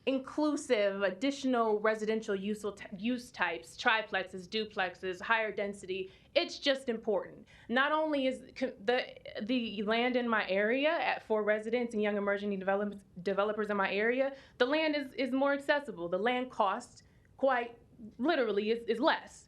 inclusive additional residential use types, triplexes, duplexes, higher density, it's just important. Not only is the land in my area for residents and young emerging developers in my area, the land is more accessible. The land cost quite literally is less.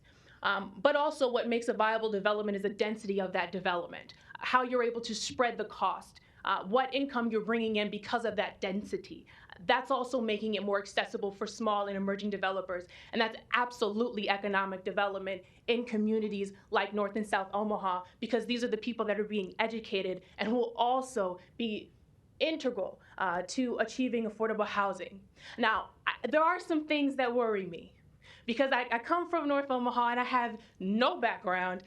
But also what makes a viable development is the density of that development, how you're able to spread the cost, what income you're bringing in because of that density. That's also making it more accessible for small and emerging developers. And that's absolutely economic development in communities like North and South Omaha, because these are the people that are being educated and who will also be integral to achieving affordable housing. Now, there are some things that worry me, because I come from North Omaha and I have no background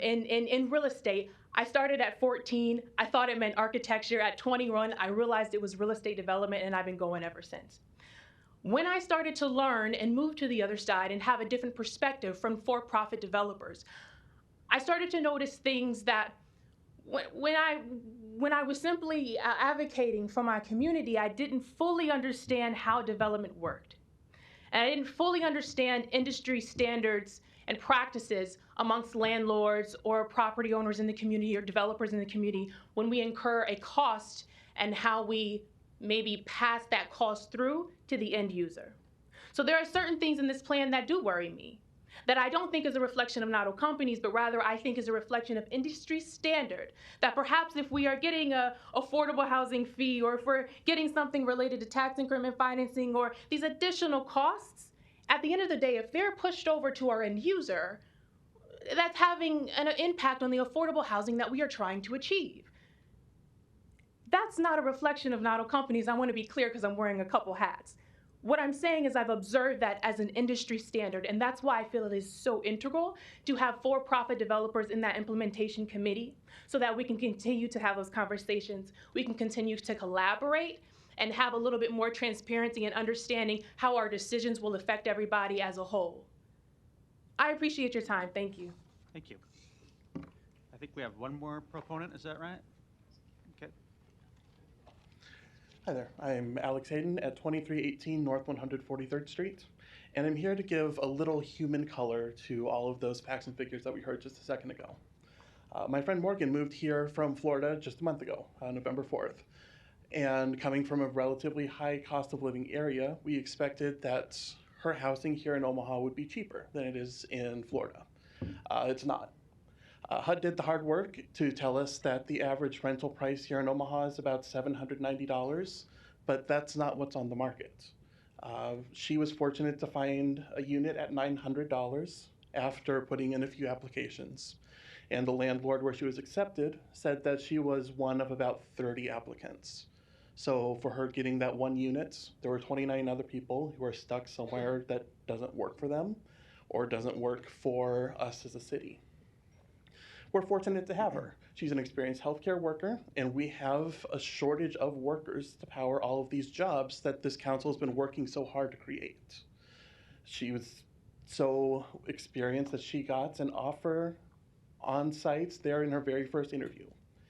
in real estate. I started at 14. I thought it meant architecture. At 21, I realized it was real estate development, and I've been going ever since. When I started to learn and move to the other side and have a different perspective from for-profit developers, I started to notice things that when I was simply advocating for my community, I didn't fully understand how development worked. And I didn't fully understand industry standards and practices amongst landlords or property owners in the community or developers in the community when we incur a cost and how we maybe pass that cost through to the end user. So there are certain things in this plan that do worry me, that I don't think is a reflection of Nato companies, but rather I think is a reflection of industry standard. That perhaps if we are getting a affordable housing fee, or if we're getting something related to tax increment financing or these additional costs, at the end of the day, if they're pushed over to our end user, that's having an impact on the affordable housing that we are trying to achieve. That's not a reflection of Nato companies. I want to be clear because I'm wearing a couple hats. What I'm saying is I've observed that as an industry standard, and that's why I feel it is so integral to have for-profit developers in that implementation committee so that we can continue to have those conversations. We can continue to collaborate and have a little bit more transparency and understanding how our decisions will affect everybody as a whole. I appreciate your time. Thank you. Thank you. I think we have one more proponent, is that right? Okay. Hi there, I'm Alex Hayden at 2318 North 143rd Street, and I'm here to give a little human color to all of those facts and figures that we heard just a second ago. My friend Morgan moved here from Florida just a month ago, November 4th, and coming from a relatively high cost of living area, we expected that her housing here in Omaha would be cheaper than it is in Florida. It's not. HUD did the hard work to tell us that the average rental price here in Omaha is about $790, but that's not what's on the market. She was fortunate to find a unit at $900 after putting in a few applications. And the landlord where she was accepted said that she was one of about 30 applicants. So for her getting that one unit, there were 29 other people who are stuck somewhere that doesn't work for them or doesn't work for us as a city. We're fortunate to have her. She's an experienced healthcare worker, and we have a shortage of workers to power all of these jobs that this council has been working so hard to create. She was so experienced that she got an offer on site there in her very first interview.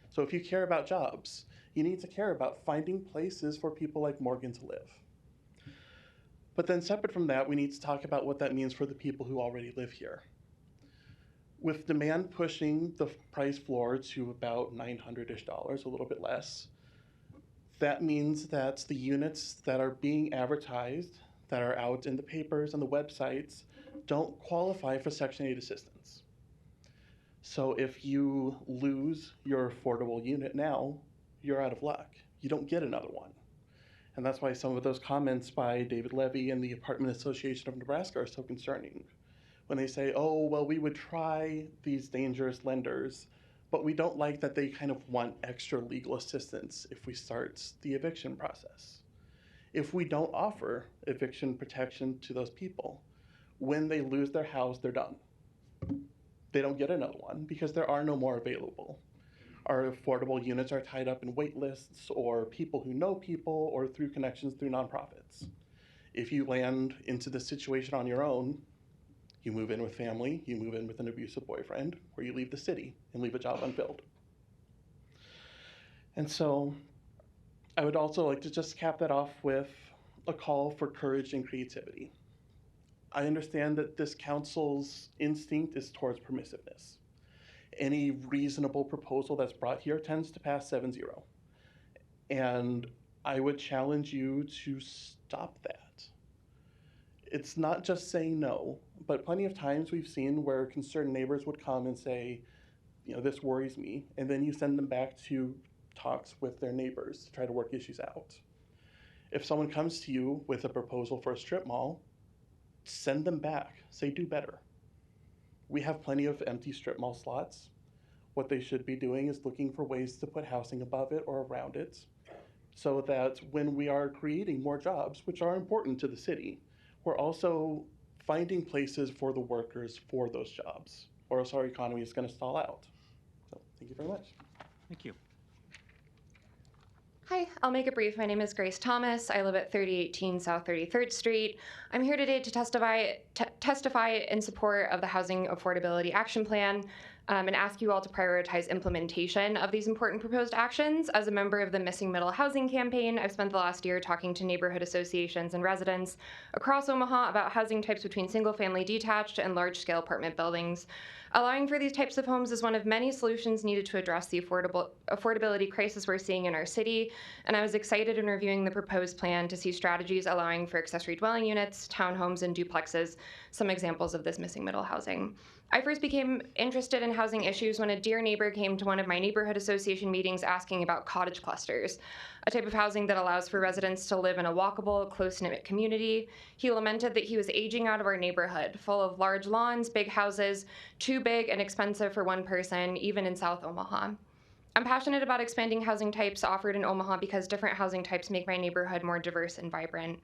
So if you care about jobs, you need to care about finding places for people like Morgan to live. But then separate from that, we need to talk about what that means for the people who already live here. With demand pushing the price floor to about $900-ish, a little bit less, that means that the units that are being advertised, that are out in the papers and the websites, don't qualify for Section 8 assistance. So if you lose your affordable unit now, you're out of luck. You don't get another one. And that's why some of those comments by David Levy and the Apartment Association of Nebraska are so concerning. When they say, oh, well, we would try these dangerous lenders, but we don't like that they kind of want extra legal assistance if we start the eviction process. If we don't offer eviction protection to those people, when they lose their house, they're done. They don't get another one because there are no more available. Our affordable units are tied up in wait lists or people who know people or through connections through nonprofits. If you land into this situation on your own, you move in with family, you move in with an abusive boyfriend, or you leave the city and leave a job unfilled. And so I would also like to just cap that off with a call for courage and creativity. I understand that this council's instinct is towards permissiveness. Any reasonable proposal that's brought here tends to pass 7-0. And I would challenge you to stop that. It's not just saying no, but plenty of times we've seen where concerned neighbors would come and say, this worries me, and then you send them back to talks with their neighbors to try to work issues out. If someone comes to you with a proposal for a strip mall, send them back, say do better. We have plenty of empty strip mall slots. What they should be doing is looking for ways to put housing above it or around it, so that when we are creating more jobs, which are important to the city, we're also finding places for the workers for those jobs, or else our economy is going to stall out. So thank you very much. Thank you. Hi, I'll make it brief. My name is Grace Thomas. I live at 3018 South 33rd Street. I'm here today to testify in support of the Housing Affordability Action Plan and ask you all to prioritize implementation of these important proposed actions. As a member of the Missing Middle Housing Campaign, I've spent the last year talking to neighborhood associations and residents across Omaha about housing types between single-family detached and large-scale apartment buildings. Allowing for these types of homes is one of many solutions needed to address the affordability crisis we're seeing in our city, and I was excited in reviewing the proposed plan to see strategies allowing for accessory dwelling units, townhomes, and duplexes, some examples of this missing middle housing. I first became interested in housing issues when a dear neighbor came to one of my neighborhood association meetings asking about cottage clusters, a type of housing that allows for residents to live in a walkable, close-knit community. He lamented that he was aging out of our neighborhood, full of large lawns, big houses, too big and expensive for one person, even in South Omaha. I'm passionate about expanding housing types offered in Omaha because different housing types make my neighborhood more diverse and vibrant.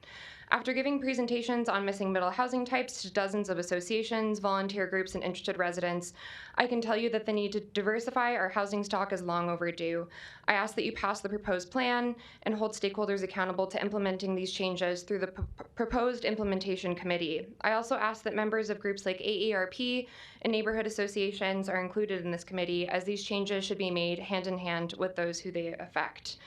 After giving presentations on missing middle housing types to dozens of associations, volunteer groups, and interested residents, I can tell you that the need to diversify our housing stock is long overdue. I ask that you pass the proposed plan and hold stakeholders accountable to implementing these changes through the proposed implementation committee. I also ask that members of groups like AARP and neighborhood associations are included in this committee, as these changes should be made hand in hand with those who they affect.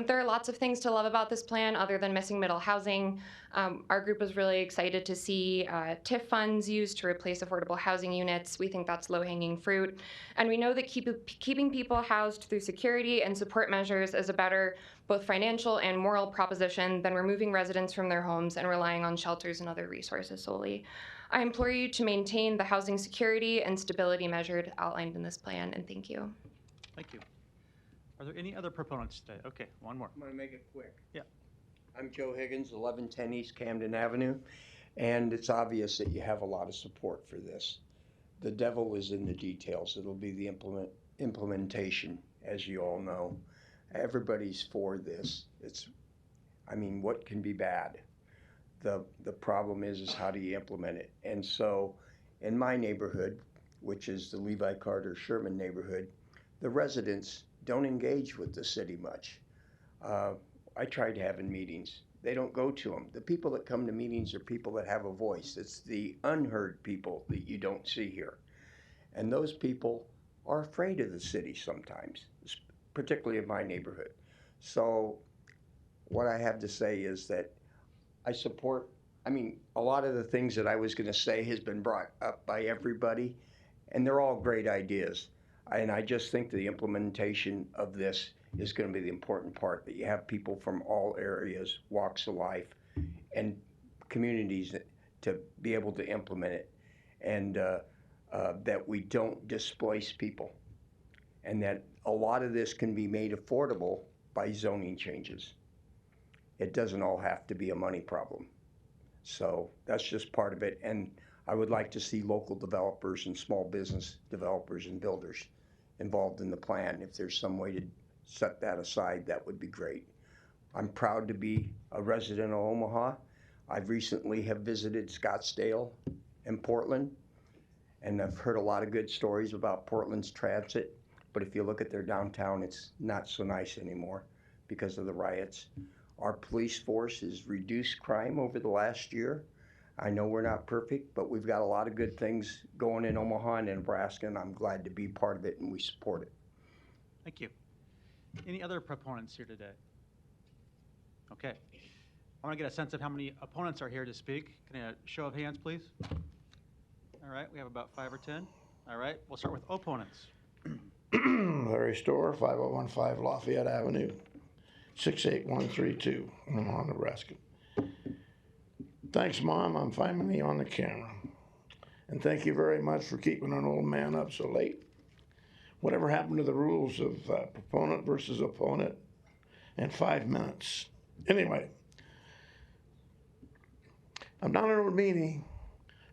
There are lots of things to love about this plan other than missing middle housing. Our group was really excited to see TIF funds used to replace affordable housing units. We think that's low-hanging fruit. And we know that keeping people housed through security and support measures is a better both financial and moral proposition than removing residents from their homes and relying on shelters and other resources solely. I implore you to maintain the housing security and stability measures outlined in this plan, and thank you. Thank you. Are there any other proponents today? Okay, one more. I'm going to make it quick. Yeah. I'm Joe Higgins, 1110 East Camden Avenue, and it's obvious that you have a lot of support for this. The devil is in the details. It'll be the implementation, as you all know. Everybody's for this. What can be bad? The problem is how do you implement it? And so in my neighborhood, which is the Levi Carter Sherman neighborhood, the residents don't engage with the city much. I tried having meetings. They don't go to them. The people that come to meetings are people that have a voice. It's the unheard people that you don't see here. And those people are afraid of the city sometimes, particularly in my neighborhood. So what I have to say is that I support, a lot of the things that I was going to say has been brought up by everybody, and they're all great ideas. And I just think the implementation of this is going to be the important part, that you have people from all areas, walks of life, and communities to be able to implement it, and that we don't displace people, and that a lot of this can be made affordable by zoning changes. It doesn't all have to be a money problem. So that's just part of it. And I would like to see local developers and small business developers and builders involved in the plan. If there's some way to set that aside, that would be great. I'm proud to be a resident of Omaha. I recently have visited Scottsdale and Portland, and I've heard a lot of good stories about Portland's transit. But if you look at their downtown, it's not so nice anymore because of the riots. Our police force has reduced crime over the last year. I know we're not perfect, but we've got a lot of good things going in Omaha and in Nebraska, and I'm glad to be part of it, and we support it. Thank you. Any other proponents here today? Okay. I want to get a sense of how many opponents are here to speak. Can I show of hands, please? All right, we have about 5 or 10. All right, we'll start with opponents. Larry Storr, 5015 Lafayette Avenue, 68132, Omaha, Nebraska. Thanks, Mom. I'm finally on the camera. And thank you very much for keeping an old man up so late. Whatever happened to the rules of proponent versus opponent and 5 minutes? Anyway, I'm not an old meanie,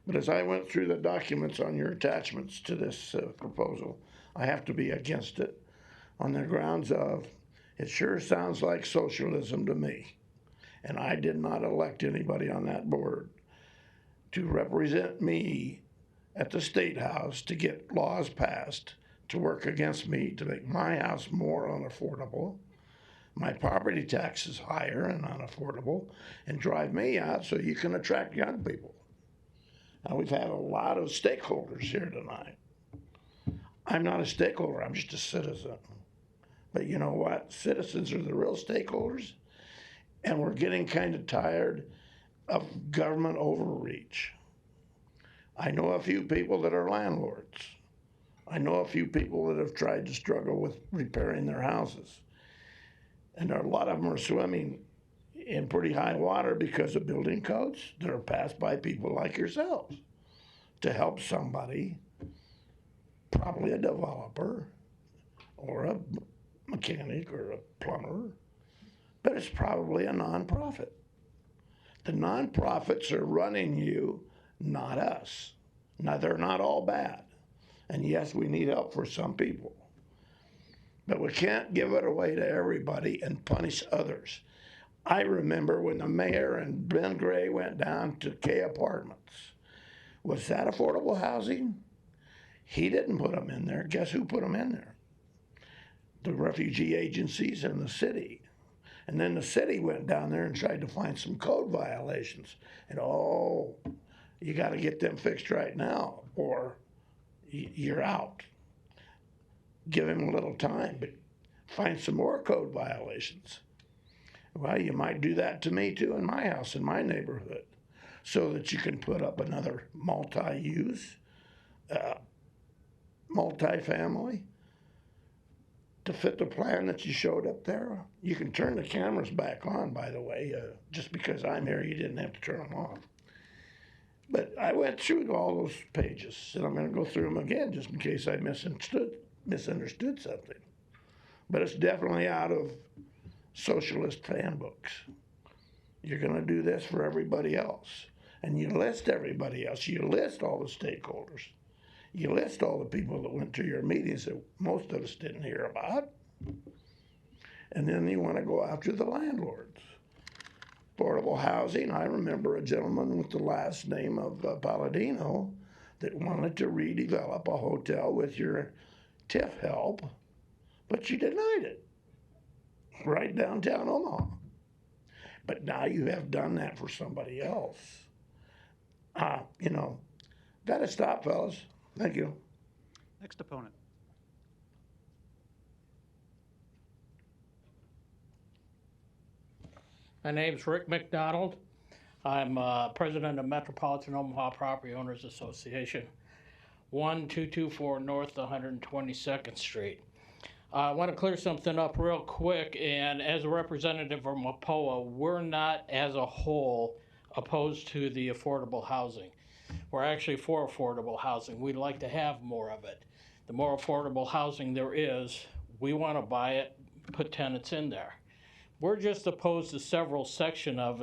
but as I went through the documents on your attachments to this proposal, I have to be against it on the grounds of it sure sounds like socialism to me. And I did not elect anybody on that board to represent me at the State House to get laws passed to work against me to make my house more unaffordable, my property taxes higher and unaffordable, and drive me out so you can attract young people. Now, we've had a lot of stakeholders here tonight. I'm not a stakeholder, I'm just a citizen. But you know what? Citizens are the real stakeholders, and we're getting kind of tired of government overreach. I know a few people that are landlords. I know a few people that have tried to struggle with repairing their houses. And a lot of them are swimming in pretty high water because of building codes that are passed by people like yourselves to help somebody, probably a developer or a mechanic or a plumber, but it's probably a nonprofit. The nonprofits are running you, not us. Now, they're not all bad. And yes, we need help for some people. But we can't give it away to everybody and punish others. I remember when the mayor and Ben Gray went down to K Apartments. Was that affordable housing? He didn't put them in there. Guess who put them in there? The refugee agencies and the city. And then the city went down there and tried to find some code violations. And oh, you got to get them fixed right now or you're out. Give him a little time, but find some more code violations. Well, you might do that to me too in my house, in my neighborhood, so that you can put up another multi-use, multi-family to fit the plan that you showed up there. You can turn the cameras back on, by the way. Just because I'm here, you didn't have to turn them off. But I went through all those pages, and I'm going to go through them again just in case I misunderstood something. But it's definitely out of socialist handbooks. You're going to do this for everybody else. And you list everybody else. You list all the stakeholders. You list all the people that went to your meetings that most of us didn't hear about. And then you want to go after the landlords. Affordable housing, I remember a gentleman with the last name of Palladino that wanted to redevelop a hotel with your TIF help, but you denied it right downtown Omaha. But now you have done that for somebody else. Gotta stop, fellas. Thank you. Next opponent. My name's Rick McDonald. I'm president of Metropolitan Omaha Property Owners Association, 1224 North 122nd Street. I want to clear something up real quick, and as a representative from MAPOA, we're not as a whole opposed to the affordable housing. We're actually for affordable housing. We'd like to have more of it. The more affordable housing there is, we want to buy it, put tenants in there. We're just opposed to several sections of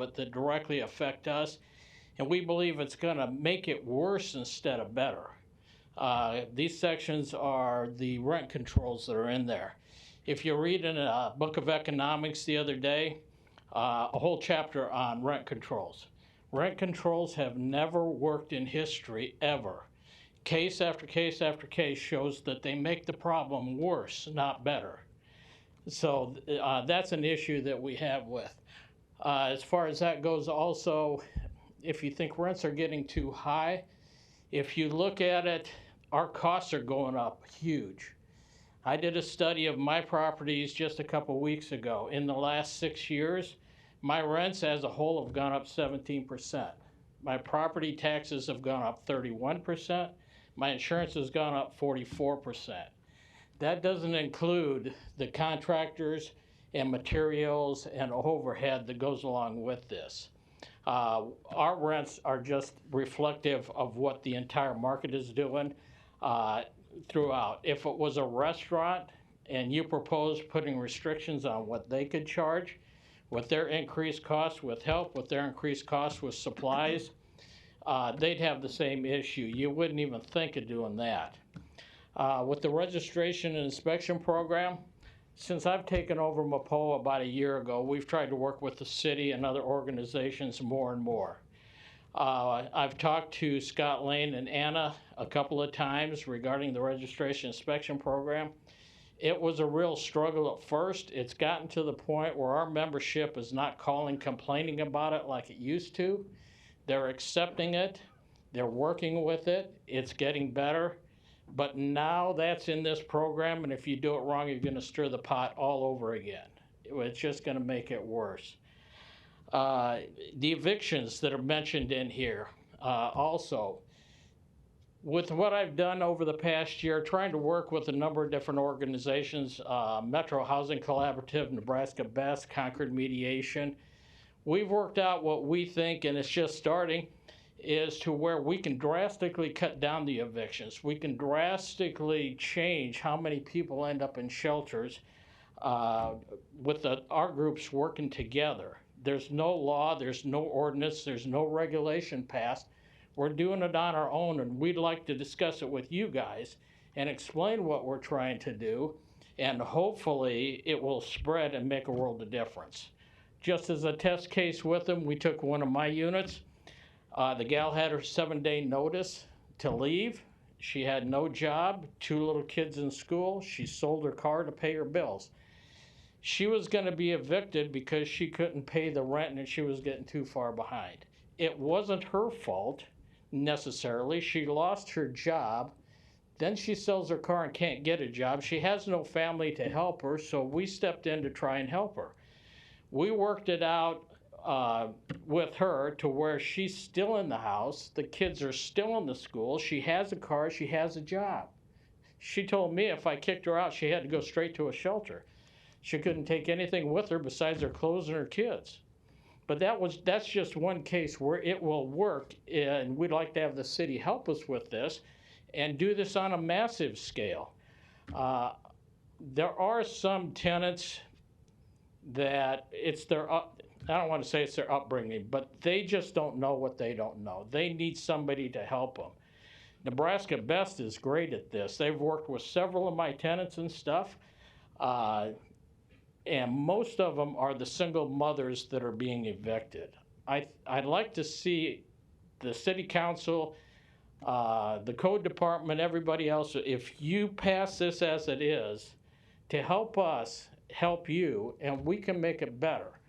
it that directly affect us, and we believe it's going to make it worse instead of better. These sections are the rent controls that are in there. If you read in a book of economics the other day, a whole chapter on rent controls. Rent controls have never worked in history, ever. Case after case after case shows that they make the problem worse, not better. So that's an issue that we have with. As far as that goes also, if you think rents are getting too high, if you look at it, our costs are going up huge. I did a study of my properties just a couple weeks ago. In the last 6 years, my rents as a whole have gone up 17%. My property taxes have gone up 31%. My insurance has gone up 44%. That doesn't include the contractors and materials and overhead that goes along with this. Our rents are just reflective of what the entire market is doing throughout. If it was a restaurant and you proposed putting restrictions on what they could charge, with their increased costs with help, with their increased costs with supplies, they'd have the same issue. You wouldn't even think of doing that. With the registration and inspection program, since I've taken over MAPO about a year ago, we've tried to work with the city and other organizations more and more. I've talked to Scott Lane and Anna a couple of times regarding the registration inspection program. It was a real struggle at first. It's gotten to the point where our membership is not calling complaining about it like it used to. They're accepting it. They're working with it. It's getting better. But now that's in this program, and if you do it wrong, you're going to stir the pot all over again. It's just going to make it worse. The evictions that are mentioned in here also. With what I've done over the past year, trying to work with a number of different organizations, Metro Housing Collaborative, Nebraska Best, Concord Mediation, we've worked out what we think, and it's just starting, is to where we can drastically cut down the evictions. We can drastically change how many people end up in shelters with our groups working together. There's no law, there's no ordinance, there's no regulation passed. We're doing it on our own, and we'd like to discuss it with you guys and explain what we're trying to do, and hopefully it will spread and make a world of difference. Just as a test case with them, we took one of my units. The gal had her 7-day notice to leave. She had no job, 2 little kids in school. She sold her car to pay her bills. She was going to be evicted because she couldn't pay the rent and she was getting too far behind. It wasn't her fault necessarily. She lost her job. Then she sells her car and can't get a job. She has no family to help her, so we stepped in to try and help her. We worked it out with her to where she's still in the house. The kids are still in the school. She has a car. She has a job. She told me if I kicked her out, she had to go straight to a shelter. She couldn't take anything with her besides her clothes and her kids. But that's just one case where it will work, and we'd like to have the city help us with this and do this on a massive scale. There are some tenants that it's their, I don't want to say it's their upbringing, but they just don't know what they don't know. They need somebody to help them. Nebraska Best is great at this. They've worked with several of my tenants and stuff. And most of them are the single mothers that are being evicted. I'd like to see the city council, the code department, everybody else, if you pass this as it is, to help us help you, and we can make it better.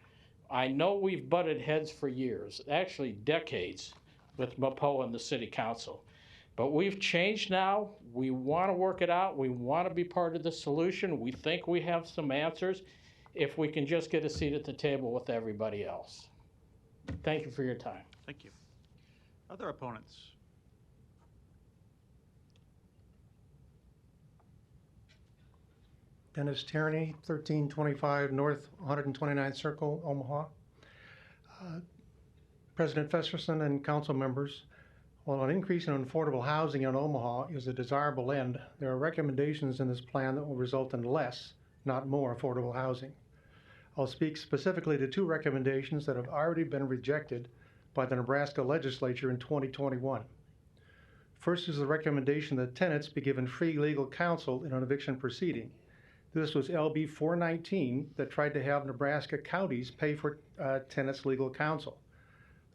I know we've butted heads for years, actually decades, with MAPO and the city council. But we've changed now. We want to work it out. We want to be part of the solution. We think we have some answers if we can just get a seat at the table with everybody else. Thank you for your time. Thank you. Other opponents? Dennis Tierney, 1325 North 129th Circle, Omaha. President Festerson and council members, while an increase in affordable housing in Omaha is a desirable end, there are recommendations in this plan that will result in less, not more, affordable housing. I'll speak specifically to 2 recommendations that have already been rejected by the Nebraska legislature in 2021. First is the recommendation that tenants be given free legal counsel in an eviction proceeding. This was LB 419 that tried to have Nebraska counties pay for tenants' legal counsel.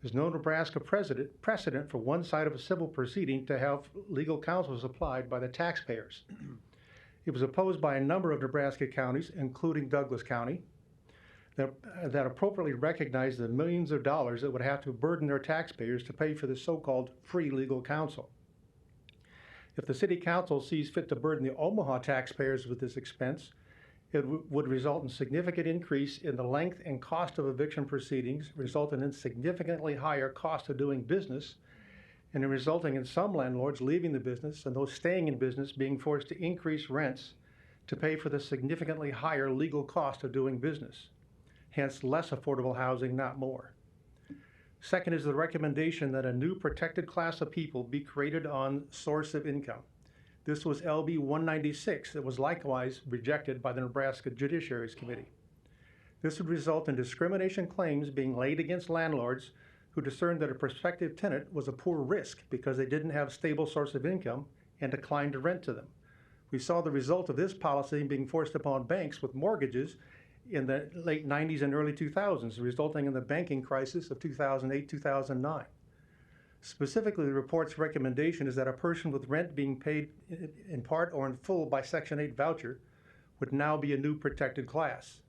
There's no Nebraska precedent for one side of a civil proceeding to have legal counsel supplied by the taxpayers. It was opposed by a number of Nebraska counties, including Douglas County, that appropriately recognized the millions of dollars that would have to burden their taxpayers to pay for the so-called free legal counsel. If the city council sees fit to burden the Omaha taxpayers with this expense, it would result in significant increase in the length and cost of eviction proceedings, resulting in significantly higher cost of doing business, and resulting in some landlords leaving the business and those staying in business being forced to increase rents to pay for the significantly higher legal cost of doing business. Hence, less affordable housing, not more. Second is the recommendation that a new protected class of people be created on source of income. This was LB 196 that was likewise rejected by the Nebraska Judiciary's Committee. This would result in discrimination claims being laid against landlords who discerned that a prospective tenant was a poor risk because they didn't have a stable source of income and declined to rent to them. We saw the result of this policy being forced upon banks with mortgages in the late 90s and early 2000s, resulting in the banking crisis of 2008-2009. Specifically, the report's recommendation is that a person with rent being paid in part or in full by Section 8 voucher would now be a new protected class.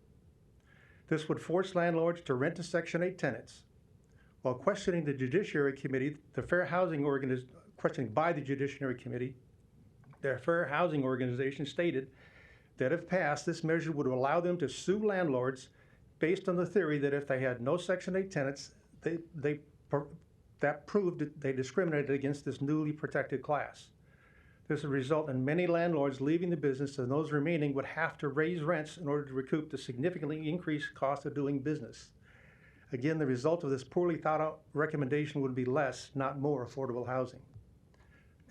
This would force landlords to rent to Section 8 tenants. While questioning the Judiciary Committee, the Fair Housing Organization stated that if passed, this measure would allow them to sue landlords based on the theory that if they had no Section 8 tenants, that proved that they discriminated against this newly protected class. This would result in many landlords leaving the business, and those remaining would have to raise rents in order to recoup the significantly increased cost of doing business. Again, the result of this poorly thought out recommendation would be less, not more affordable housing.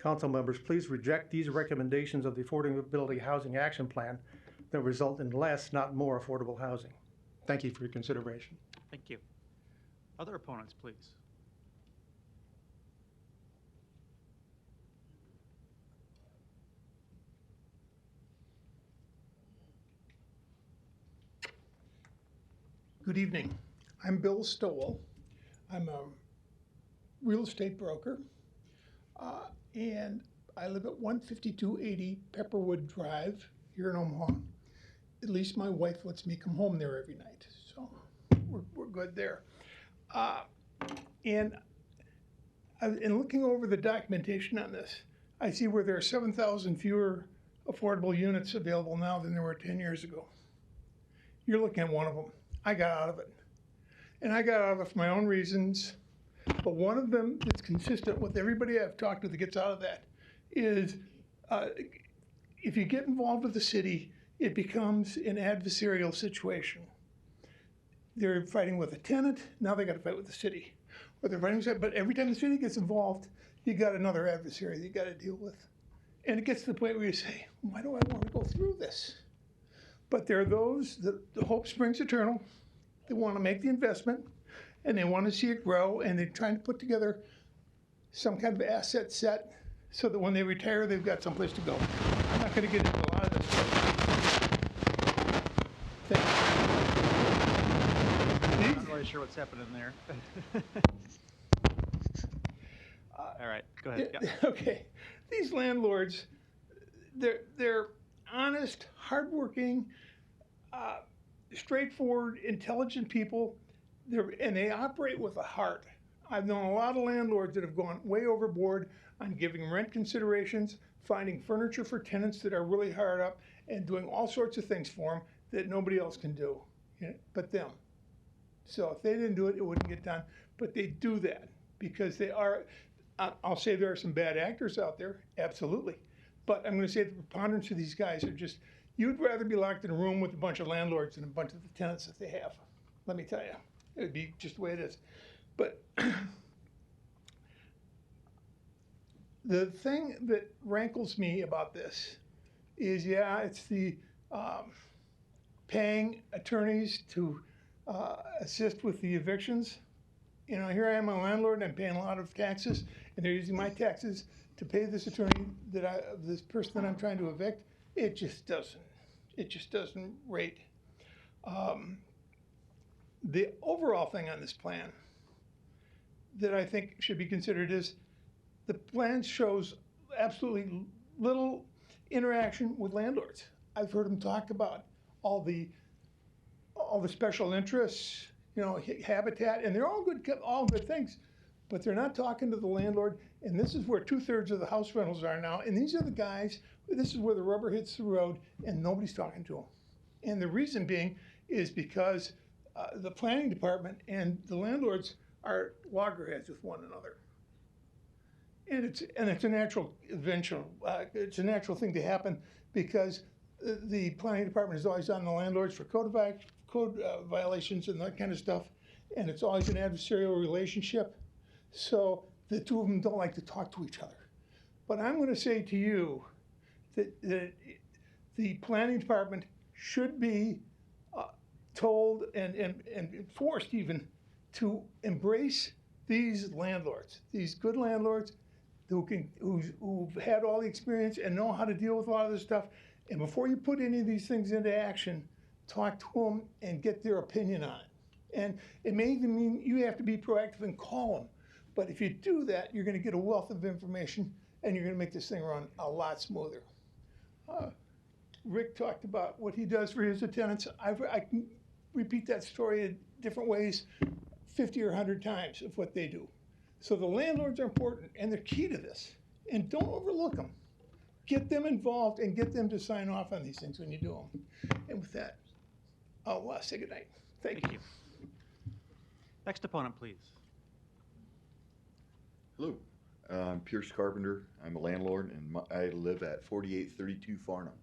Council members, please reject these recommendations of the Affordability Housing Action Plan that result in less, not more affordable housing. Thank you for your consideration. Thank you. Other opponents, please. Good evening. I'm Bill Stowell. I'm a real estate broker, and I live at 15280 Pepperwood Drive here in Omaha. At least my wife lets me come home there every night, so we're good there. And in looking over the documentation on this, I see where there are 7,000 fewer affordable units available now than there were 10 years ago. You're looking at one of them. I got out of it. And I got out of it for my own reasons. But one of them that's consistent with everybody I've talked to that gets out of that is if you get involved with the city, it becomes an adversarial situation. They're fighting with a tenant, now they got to fight with the city. Or they're fighting with, but every time the city gets involved, you got another adversary that you got to deal with. And it gets to the point where you say, why do I want to go through this? But there are those that the hope springs eternal. They want to make the investment and they want to see it grow, and they're trying to put together some kind of asset set so that when they retire, they've got someplace to go. I'm not going to get into a lot of this stuff. I'm not really sure what's happening there. All right, go ahead. Yeah. Okay. These landlords, they're honest, hardworking, straightforward, intelligent people, and they operate with a heart. I've known a lot of landlords that have gone way overboard on giving rent considerations, finding furniture for tenants that are really hard up, and doing all sorts of things for them that nobody else can do, but them. So if they didn't do it, it wouldn't get done. But they do that because they are, I'll say there are some bad actors out there, absolutely. But I'm going to say the preponderance of these guys are just, you'd rather be locked in a room with a bunch of landlords than a bunch of the tenants that they have. Let me tell you, it would be just the way it is. But the thing that rankles me about this is, yeah, it's the paying attorneys to assist with the evictions. You know, here I am a landlord and I'm paying a lot of taxes, and they're using my taxes to pay this attorney this person that I'm trying to evict. It just doesn't rate. The overall thing on this plan that I think should be considered is the plan shows absolutely little interaction with landlords. I've heard them talk about all the special interests, you know, habitat, and they're all good things. but they're not talking to the landlord. And this is where 2/3 of the house rentals are now. And these are the guys, this is where the rubber hits the road and nobody's talking to them. And the reason being is because the planning department and the landlords are loggerheads with one another. And it's a natural eventual, it's a natural thing to happen because the planning department is always on the landlords for code violations and that kind of stuff. And it's always an adversarial relationship. So the two of them don't like to talk to each other. But I'm going to say to you that the planning department should be told and enforced even to embrace these landlords, these good landlords who've had all the experience and know how to deal with a lot of this stuff. And before you put any of these things into action, talk to them and get their opinion on it. And it may even mean you have to be proactive and call them. But if you do that, you're going to get a wealth of information and you're going to make this thing run a lot smoother. Rick talked about what he does for his tenants. I can repeat that story in different ways 50 or 100 times of what they do. So the landlords are important and they're key to this. And don't overlook them. Get them involved and get them to sign off on these things when you do them. And with that, I'll say goodnight. Thank you. Next opponent, please. Hello, I'm Pierce Carpenter. I'm a landlord and I live at 4832 Farnham.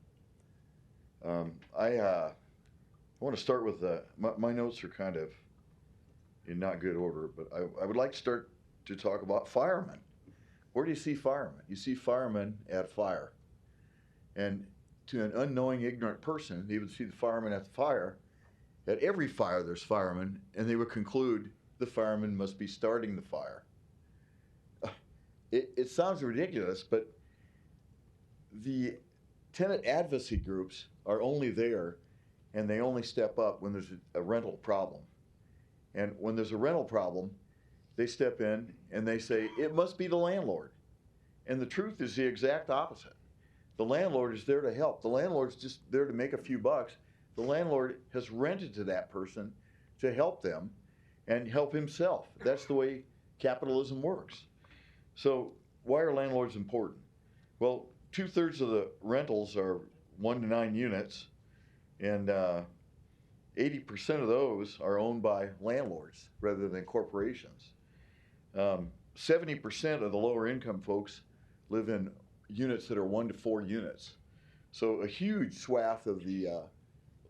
I want to start with my notes are kind of in not good order, but I would like to start to talk about firemen. Where do you see firemen? You see firemen at fire. And to an unknowing, ignorant person, they would see the firemen at the fire. At every fire, there's firemen, and they would conclude the fireman must be starting the fire. It sounds ridiculous, but the tenant advocacy groups are only there, and they only step up when there's a rental problem. And when there's a rental problem, they step in and they say, it must be the landlord. And the truth is the exact opposite. The landlord is there to help. The landlord's just there to make a few bucks. The landlord has rented to that person to help them and help himself. That's the way capitalism works. So why are landlords important? Well, 2/3 of the rentals are 1 to 9 units, and 80% of those are owned by landlords rather than corporations. 70% of the lower income folks live in units that are 1 to 4 units. So a huge swath of the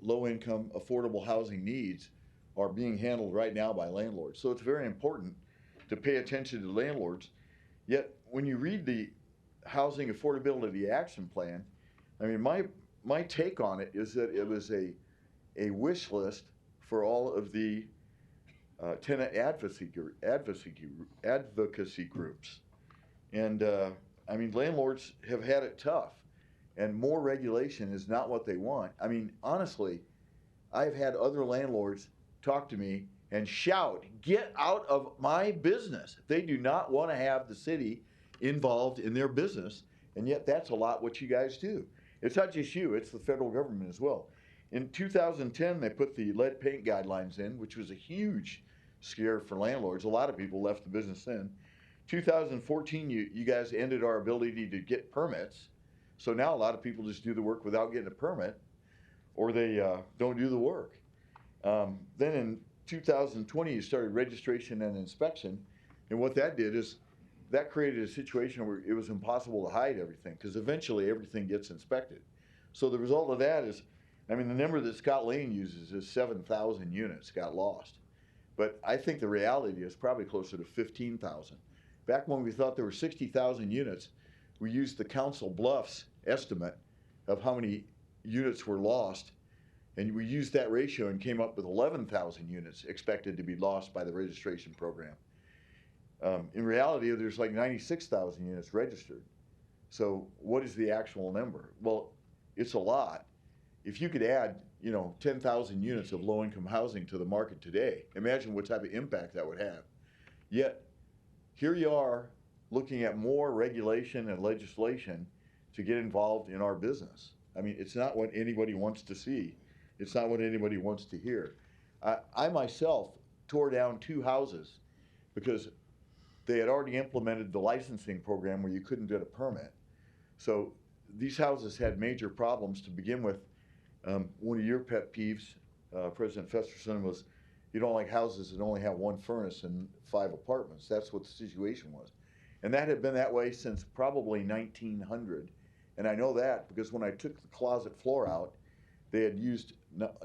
low income affordable housing needs are being handled right now by landlords. So it's very important to pay attention to landlords. Yet when you read the Housing Affordability Action Plan, I mean, my take on it is that it was a wish list for all of the tenant advocacy groups. And I mean, landlords have had it tough, and more regulation is not what they want. I mean, honestly, I've had other landlords talk to me and shout, get out of my business. They do not want to have the city involved in their business, and yet that's a lot what you guys do. It's not just you, it's the federal government as well. In 2010, they put the lead paint guidelines in, which was a huge scare for landlords. A lot of people left the business then. 2014, you guys ended our ability to get permits. So now a lot of people just do the work without getting a permit, or they don't do the work. Then in 2020, you started registration and inspection. And what that did is that created a situation where it was impossible to hide everything, because eventually everything gets inspected. So the result of that is, I mean, the number that Scott Lane uses is 7,000 units got lost. But I think the reality is probably closer to 15,000. Back when we thought there were 60,000 units, we used the Council Bluffs estimate of how many units were lost, and we used that ratio and came up with 11,000 units expected to be lost by the registration program. In reality, there's like 96,000 units registered. So what is the actual number? Well, it's a lot. If you could add, 10,000 units of low-income housing to the market today, imagine what type of impact that would have. Yet, here you are looking at more regulation and legislation to get involved in our business. I mean, it's not what anybody wants to see. It's not what anybody wants to hear. I myself tore down 2 houses because they had already implemented the licensing program where you couldn't get a permit. So these houses had major problems to begin with. One of your pet peeves, President Festerson, was you don't like houses that only have one furnace and 5 apartments. That's what the situation was. And that had been that way since probably 1900. And I know that because when I took the closet floor out, they had used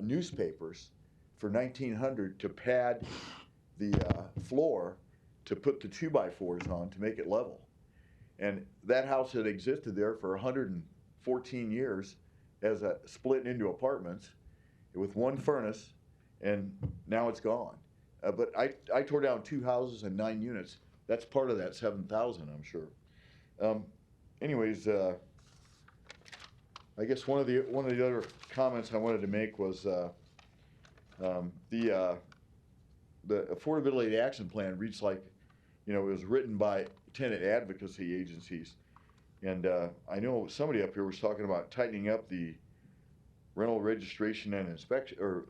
newspapers for 1900 to pad the floor to put the 2x4s on to make it level. And that house had existed there for 114 years as a split into apartments with one furnace, and now it's gone. But I tore down 2 houses and 9 units. That's part of that 7,000, I'm sure. Anyways, I guess one of the other comments I wanted to make was the Affordability Action Plan reads like, you know, it was written by tenant advocacy agencies. And I know somebody up here was talking about tightening up the rental registration and inspection, or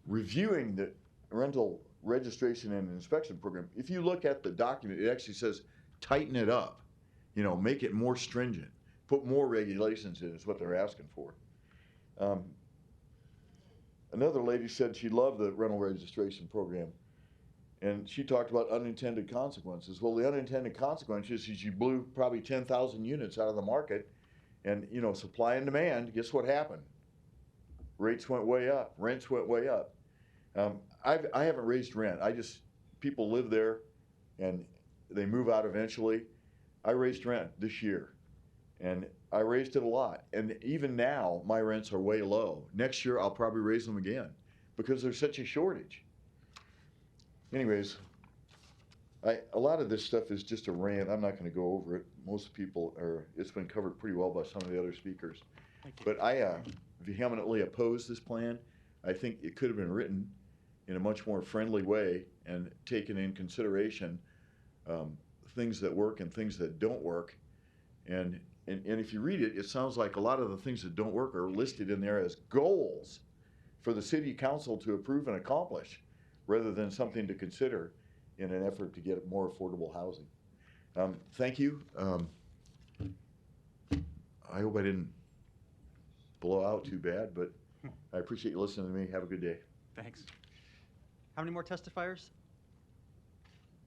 reviewing the rental registration and inspection program. If you look at the document, it actually says tighten it up, you know, make it more stringent, put more regulations in is what they're asking for. Another lady said she loved the rental registration program, and she talked about unintended consequences. Well, the unintended consequences is you blew probably 10,000 units out of the market, and, you know, supply and demand, guess what happened? Rates went way up, rents went way up. I haven't raised rent. People live there and they move out eventually. I raised rent this year, and I raised it a lot. And even now, my rents are way low. Next year, I'll probably raise them again because there's such a shortage. Anyways, a lot of this stuff is just a rant. I'm not going to go over it. Most people it's been covered pretty well by some of the other speakers. But I vehemently oppose this plan. I think it could have been written in a much more friendly way and taken in consideration things that work and things that don't work. And if you read it, it sounds like a lot of the things that don't work are listed in there as goals for the city council to approve and accomplish, rather than something to consider in an effort to get more affordable housing. Thank you. I hope I didn't blow out too bad, but I appreciate you listening to me. Have a good day. Thanks. How many more testifiers?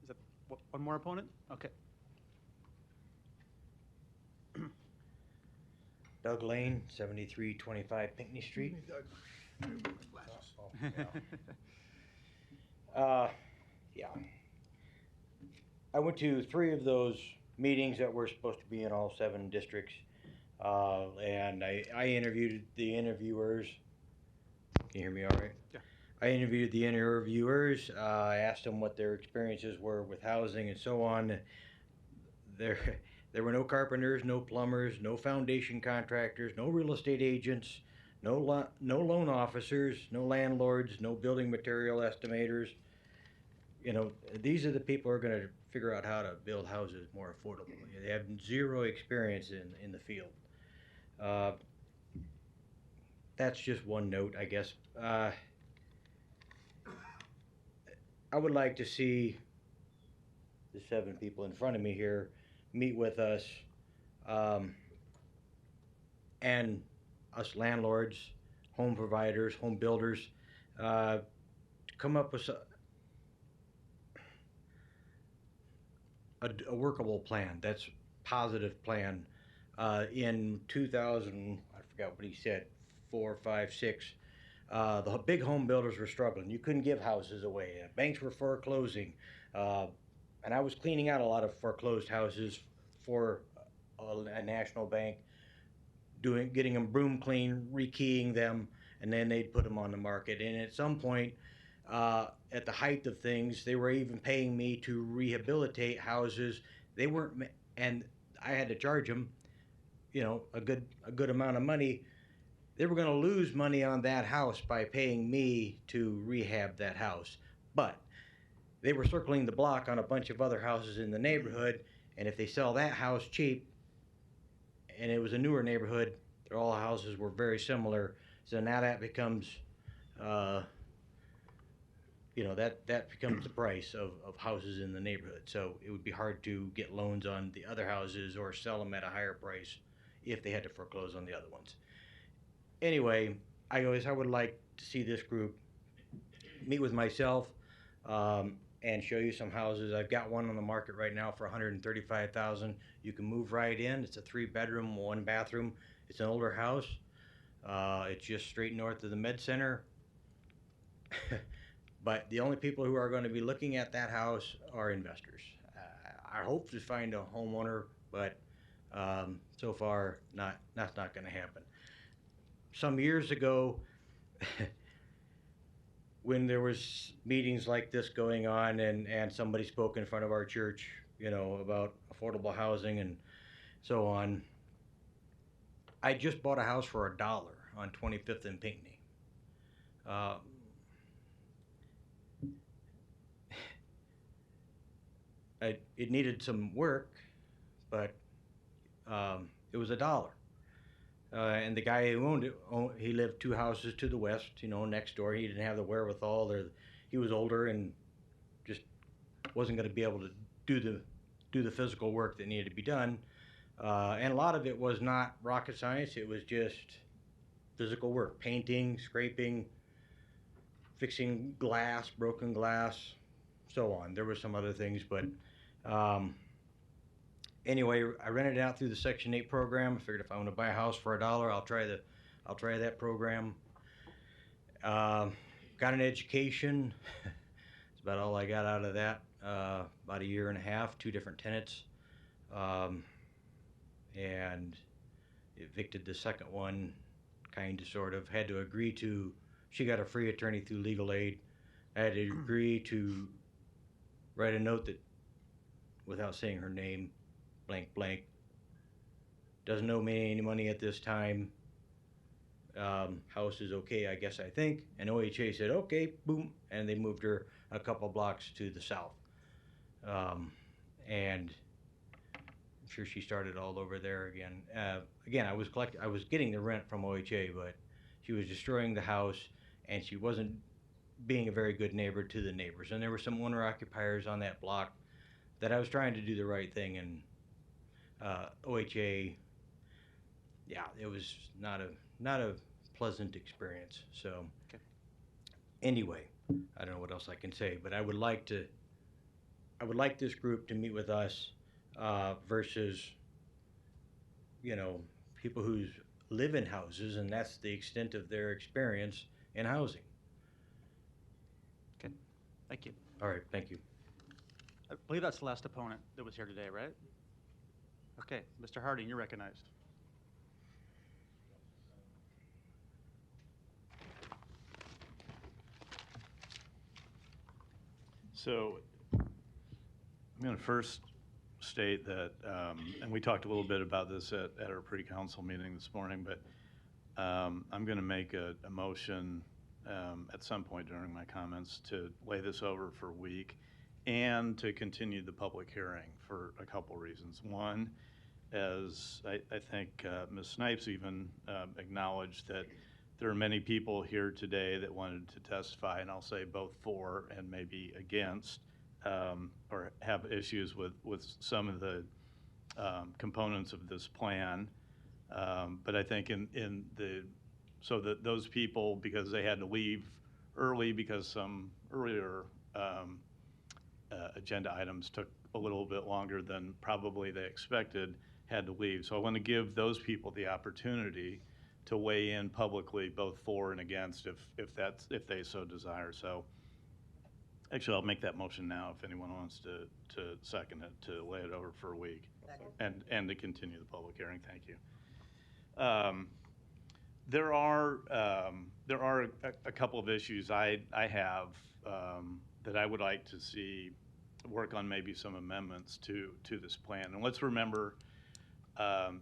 Is that one more opponent? Okay. Doug Lane, 7325 Pinckney Street. Yeah. I went to 3 of those meetings that were supposed to be in all 7 districts, and I interviewed the interviewers. Can you hear me all right? Yeah. I interviewed the interviewers. I asked them what their experiences were with housing and so on. There were no carpenters, no plumbers, no foundation contractors, no real estate agents, no loan officers, no landlords, no building material estimators. You know, these are the people who are going to figure out how to build houses more affordable. They have 0 experience in the field. That's just one note, I guess. I would like to see the 7 people in front of me here meet with us, and us landlords, home providers, home builders, to come up with a workable plan. That's positive plan. In 2000, I forgot what he said, 4, 5, 6. The big home builders were struggling. You couldn't give houses away. Banks were foreclosing. And I was cleaning out a lot of foreclosed houses for a national bank, getting them broom clean, rekeying them, and then they'd put them on the market. And at some point, at the height of things, they were even paying me to rehabilitate houses. They weren't, and I had to charge them, you know, a good amount of money. They were going to lose money on that house by paying me to rehab that house. But they were circling the block on a bunch of other houses in the neighborhood, and if they sell that house cheap, and it was a newer neighborhood, all the houses were very similar, so now that becomes you know, that becomes the price of houses in the neighborhood. So it would be hard to get loans on the other houses or sell them at a higher price if they had to foreclose on the other ones. Anyway, I would like to see this group meet with myself and show you some houses. I've got one on the market right now for $135,000. You can move right in. It's a 3-bedroom, 1-bathroom. It's an older house. It's just straight north of the Med Center. But the only people who are going to be looking at that house are investors. I hope to find a homeowner, but so far, that's not going to happen. Some years ago, when there was meetings like this going on and somebody spoke in front of our church, you know, about affordable housing and so on, I just bought a house for $1 on 25th and Pinckney. It needed some work, but it was $1. And the guy who owned it, he lived 2 houses to the west, you know, next door. He didn't have the wherewithal. He was older and just wasn't going to be able to do the physical work that needed to be done. And a lot of it was not rocket science. It was just physical work, painting, scraping, fixing glass, broken glass, so on. There were some other things, but anyway, I rented it out through the Section 8 program. I figured if I want to buy a house for $1, I'll try that program. Got an education. That's about all I got out of that. About 1.5 years, 2 different tenants, and evicted the second one. Kind of, sort of, had to agree to. She got a free attorney through legal aid. I had to agree to write a note that, without saying her name, blank blank, doesn't owe me any money at this time. House is okay, I guess, I think. And OHA said okay, boom, and they moved her a couple blocks to the south. And I'm sure she started all over there again. Again, I was getting the rent from OHA, but she was destroying the house, and she wasn't being a very good neighbor to the neighbors. And there were some owner occupiers on that block that I was trying to do the right thing, and OHA, yeah, it was not a pleasant experience. So anyway, I don't know what else I can say, but I would like this group to meet with us versus, you know, people who live in houses, and that's the extent of their experience in housing. Okay, thank you. All right, thank you. I believe that's the last opponent that was here today, right? Okay, Mr. Harding, you're recognized. So I'm going to first state that, and we talked a little bit about this at our pre-council meeting this morning, but I'm going to make a motion at some point during my comments to lay this over for a week and to continue the public hearing for a couple reasons. One, as I think Ms. Snipes even acknowledged, that there are many people here today that wanted to testify, and I'll say both for and maybe against, or have issues with some of the components of this plan. But I think so that those people, because they had to leave early because some earlier agenda items took a little bit longer than probably they expected, had to leave. So I want to give those people the opportunity to weigh in publicly, both for and against, if they so desire. So actually, I'll make that motion now if anyone wants to second it, to lay it over for a week and to continue the public hearing. Thank you. There are a couple of issues I have that I would like to see work on, maybe some amendments to this plan. And let's remember,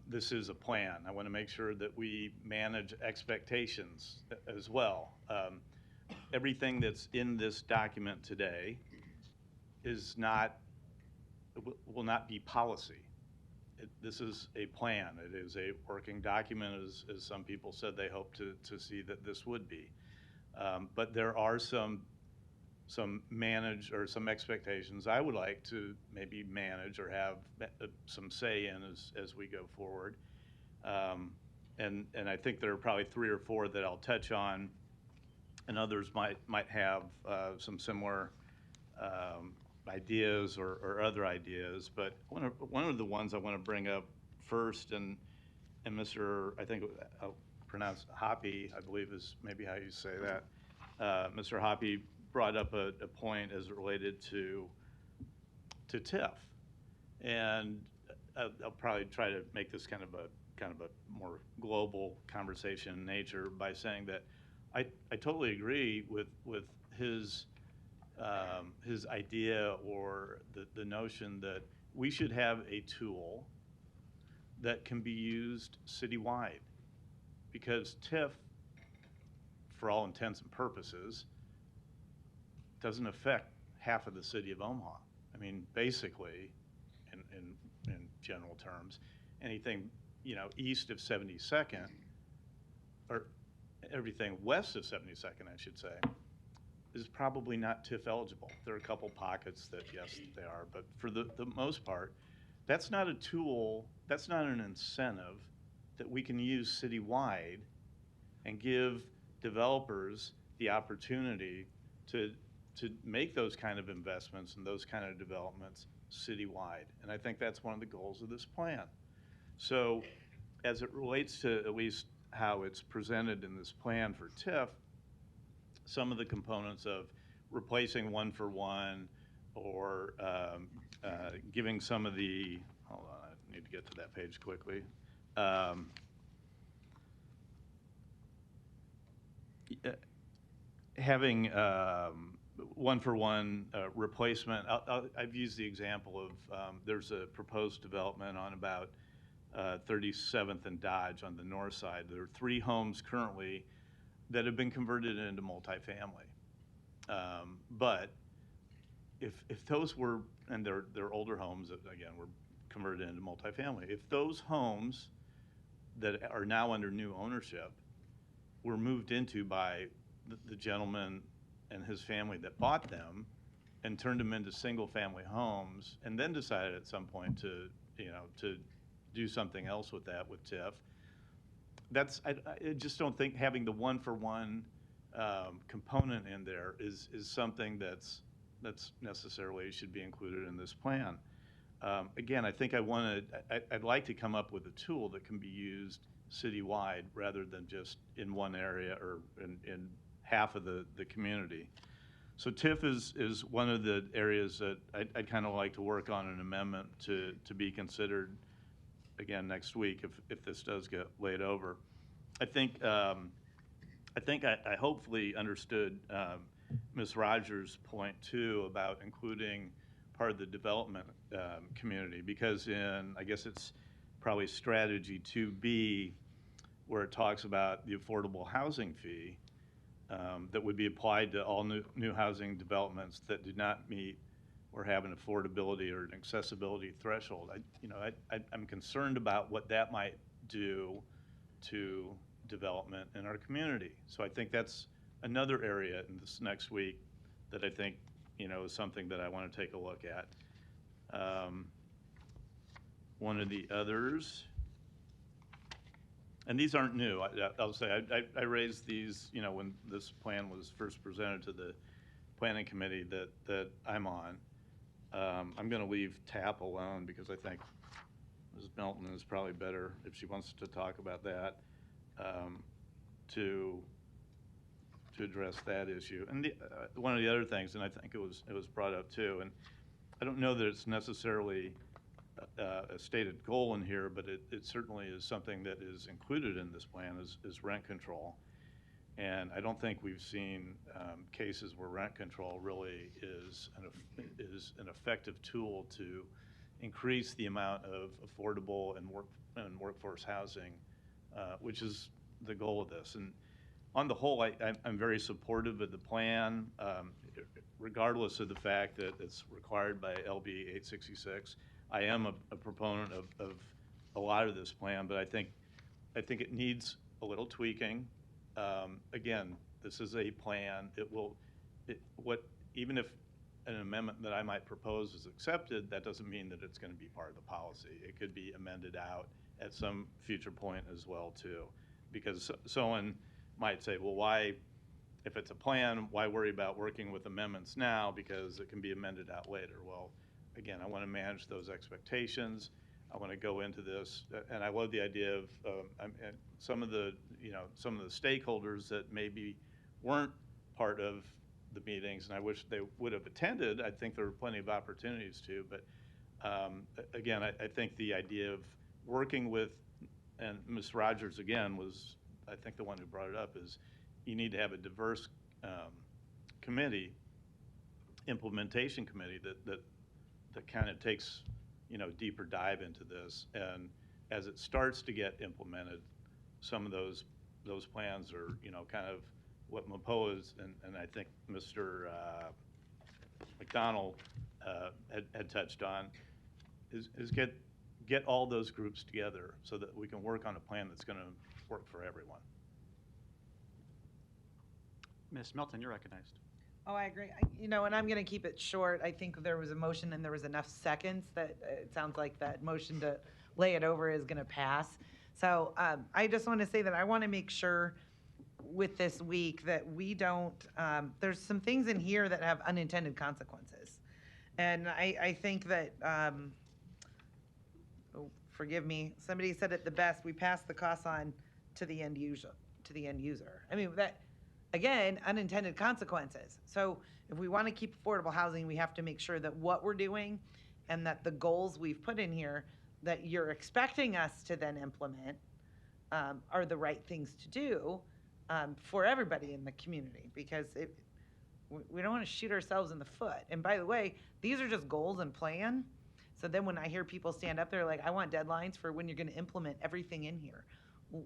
this is a plan. I want to make sure that we manage expectations as well. Everything that's in this document today will not be policy. This is a plan. It is a working document, as some people said they hope to see that this would be. But there are some some some expectations I would like to maybe manage or have some say in as we go forward. And I think there are probably 3 or 4 that I'll touch on, and others might have some similar ideas or other ideas. But one of the ones I want to bring up first, and Mr. I think I'll pronounce Hoppy, I believe is maybe how you say that. Mr. Hoppy brought up a point as it related to TIF, and I'll probably try to make this kind of a more global conversation in nature by saying that I totally agree with his idea or the notion that we should have a tool that can be used citywide, because TIF, for all intents and purposes, doesn't affect half of the city of Omaha. I mean, basically, in general terms, anything east of 72nd, or everything west of 72nd, I should say, is probably not TIF eligible. There are a couple pockets that, yes, they are, but for the most part, that's not a tool, that's not an incentive that we can use citywide and give developers the opportunity to make those kind of investments and those kind of developments citywide. And I think that's one of the goals of this plan. So as it relates to at least how it's presented in this plan for TIF, some of the components of replacing 1-for-1 or giving some of the, hold on, I need to get to that page quickly. Having 1-for-1 replacement, I've used the example of there's a proposed development on about 37th and Dodge on the north side. There are 3 homes currently that have been converted into multifamily. But if those were, and they're older homes that, again, were converted into multifamily, if those homes that are now under new ownership were moved into by the gentleman and his family that bought them and turned them into single-family homes, and then decided at some point to do something else with that with TIF, I just don't think having the 1-for-1 component in there is something that's necessarily should be included in this plan. Again, I think I'd like to come up with a tool that can be used citywide rather than just in one area or in half of the community. So TIF is one of the areas that I'd kind of like to work on an amendment to be considered again next week if this does get laid over. I think I hopefully understood Ms. Rogers' point too about including part of the development community, because I guess it's probably strategy 2B, where it talks about the affordable housing fee that would be applied to all new housing developments that do not meet or have an affordability or an accessibility threshold. I'm concerned about what that might do to development in our community. So I think that's another area in this next week that I think is something that I want to take a look at. One of the others, and these aren't new, I'll say I raised these when this plan was first presented to the planning committee that I'm on. I'm going to leave TAP alone because I think Ms. Melton is probably better, if she wants to talk about that, to address that issue. And one of the other things, and I think it was brought up too, and I don't know that it's necessarily a stated goal in here, but it certainly is something that is included in this plan is rent control. And I don't think we've seen cases where rent control really is an effective tool to increase the amount of affordable and workforce housing, which is the goal of this. And on the whole, I'm very supportive of the plan, regardless of the fact that it's required by LB 866. I am a proponent of a lot of this plan, but I think it needs a little tweaking. Again, this is a plan. What even if an amendment that I might propose is accepted, that doesn't mean that it's going to be part of the policy. It could be amended out at some future point as well too, because someone might say, well, why, if it's a plan, why worry about working with amendments now, because it can be amended out later. Well, again, I want to manage those expectations. I want to go into this, and I love the idea of and some of the stakeholders that maybe weren't part of the meetings, and I wish they would have attended. I think there were plenty of opportunities to, but again, I think the idea of working with, and Ms. Rogers again was, I think, the one who brought it up, is you need to have a diverse committee, implementation committee that kind of takes, deeper dive into this, and as it starts to get implemented, some of those plans are, kind of what MAPOA is, and I think Mr. McDonald had touched on, is get all those groups together so that we can work on a plan that's going to work for everyone. Ms. Melton, you're recognized. Oh, I agree. And I'm going to keep it short. I think there was a motion and there was enough seconds that it sounds like that motion to lay it over is going to pass. So I just want to say that I want to make sure with this week that we don't, there's some things in here that have unintended consequences. And I think that, forgive me, somebody said it the best, we pass the costs on to the end user. I mean, that, again, unintended consequences. So if we want to keep affordable housing, we have to make sure that what we're doing and that the goals we've put in here that you're expecting us to then implement are the right things to do for everybody in the community, because we don't want to shoot ourselves in the foot. And by the way, these are just goals and plan. So then when I hear people stand up there like, I want deadlines for when you're going to implement everything in here. Well,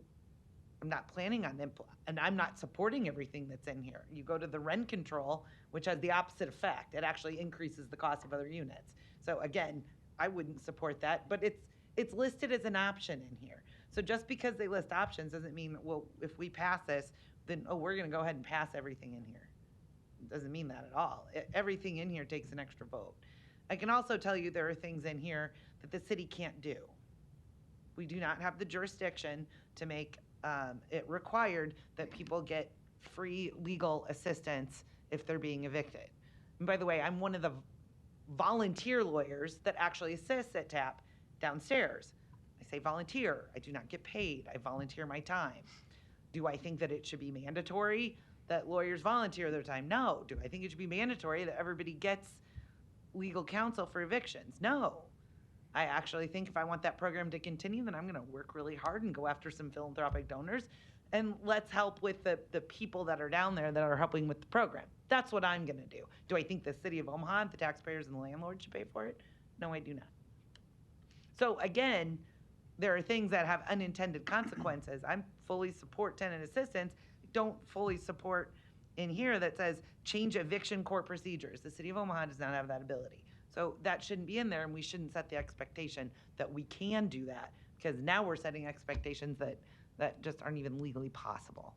I'm not planning on and I'm not supporting everything that's in here. You go to the rent control, which has the opposite effect. It actually increases the cost of other units. So again, I wouldn't support that, but it's listed as an option in here. So just because they list options doesn't mean, well, if we pass this, then, oh, we're going to go ahead and pass everything in here. It doesn't mean that at all. Everything in here takes an extra vote. I can also tell you there are things in here that the city can't do. We do not have the jurisdiction to make it required that people get free legal assistance if they're being evicted. And by the way, I'm one of the volunteer lawyers that actually assists at TAP downstairs. I say volunteer. I do not get paid. I volunteer my time. Do I think that it should be mandatory that lawyers volunteer their time? No. Do I think it should be mandatory that everybody gets legal counsel for evictions? No. I actually think if I want that program to continue, then I'm going to work really hard and go after some philanthropic donors, and let's help with the people that are down there that are helping with the program. That's what I'm going to do. Do I think the city of Omaha, the taxpayers and the landlord should pay for it? No, I do not. So again, there are things that have unintended consequences. I fully support tenant assistance. Don't fully support in here that says change eviction court procedures. The city of Omaha does not have that ability. So that shouldn't be in there, and we shouldn't set the expectation that we can do that, because now we're setting expectations that just aren't even legally possible.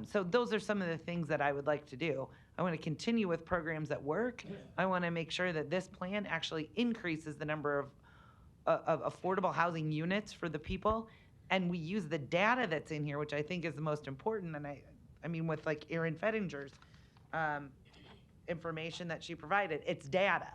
So those are some of the things that I would like to do. I want to continue with programs that work. I want to make sure that this plan actually increases the number of affordable housing units for the people, and we use the data that's in here, which I think is the most important. And I mean, with like Erin Fettinger's information that she provided, it's data.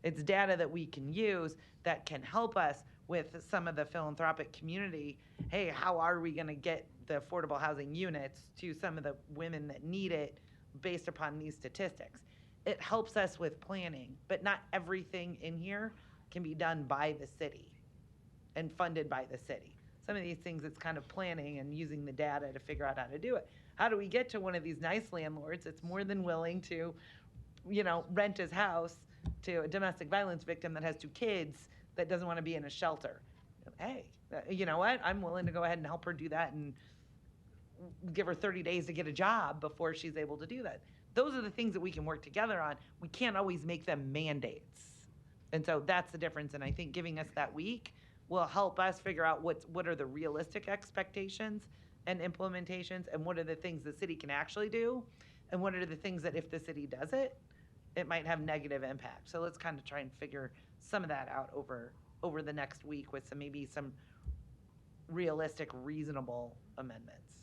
It's data that we can use that can help us with some of the philanthropic community. Hey, how are we going to get the affordable housing units to some of the women that need it based upon these statistics? It helps us with planning, but not everything in here can be done by the city and funded by the city. Some of these things, it's kind of planning and using the data to figure out how to do it. How do we get to one of these nice landlords that's more than willing to, rent his house to a domestic violence victim that has 2 kids that doesn't want to be in a shelter? Hey, you know what? I'm willing to go ahead and help her do that and give her 30 days to get a job before she's able to do that. Those are the things that we can work together on. We can't always make them mandates. And so that's the difference. And I think giving us that week will help us figure out what are the realistic expectations and implementations, and what are the things the city can actually do, and what are the things that if the city does it, it might have negative impact. So let's kind of try and figure some of that out over the next week with maybe some realistic, reasonable amendments.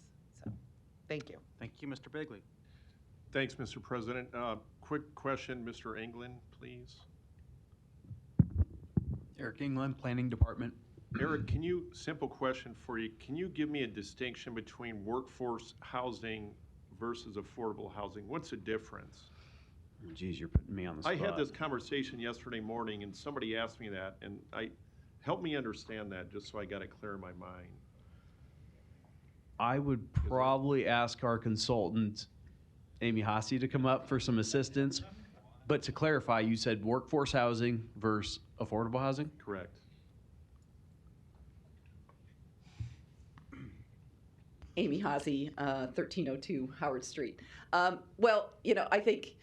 So, thank you. Thank you, Mr. Bigley. Thanks, Mr. President. Quick question, Mr. England, please. Eric England, Planning Department. Eric, simple question for you. Can you give me a distinction between workforce housing versus affordable housing? What's the difference? Geez, you're putting me on the spot. I had this conversation yesterday morning and somebody asked me that, and help me understand that just so I got it clear in my mind. I would probably ask our consultant, Amy Hasse, to come up for some assistance. But to clarify, you said workforce housing versus affordable housing? Correct. Amy Hasse, 1302 Howard Street. Well, I think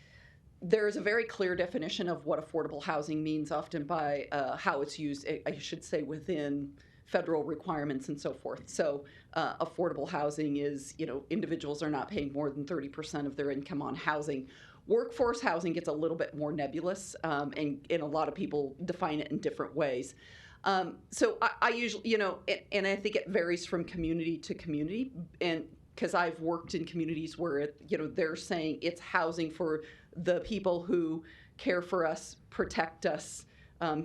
there is a very clear definition of what affordable housing means, often by how it's used, I should say, within federal requirements and so forth. So affordable housing is, individuals are not paying more than 30% of their income on housing. Workforce housing gets a little bit more nebulous, and a lot of people define it in different ways. So I usually, and I think it varies from community to community, and because I've worked in communities where, they're saying it's housing for the people who care for us, protect us,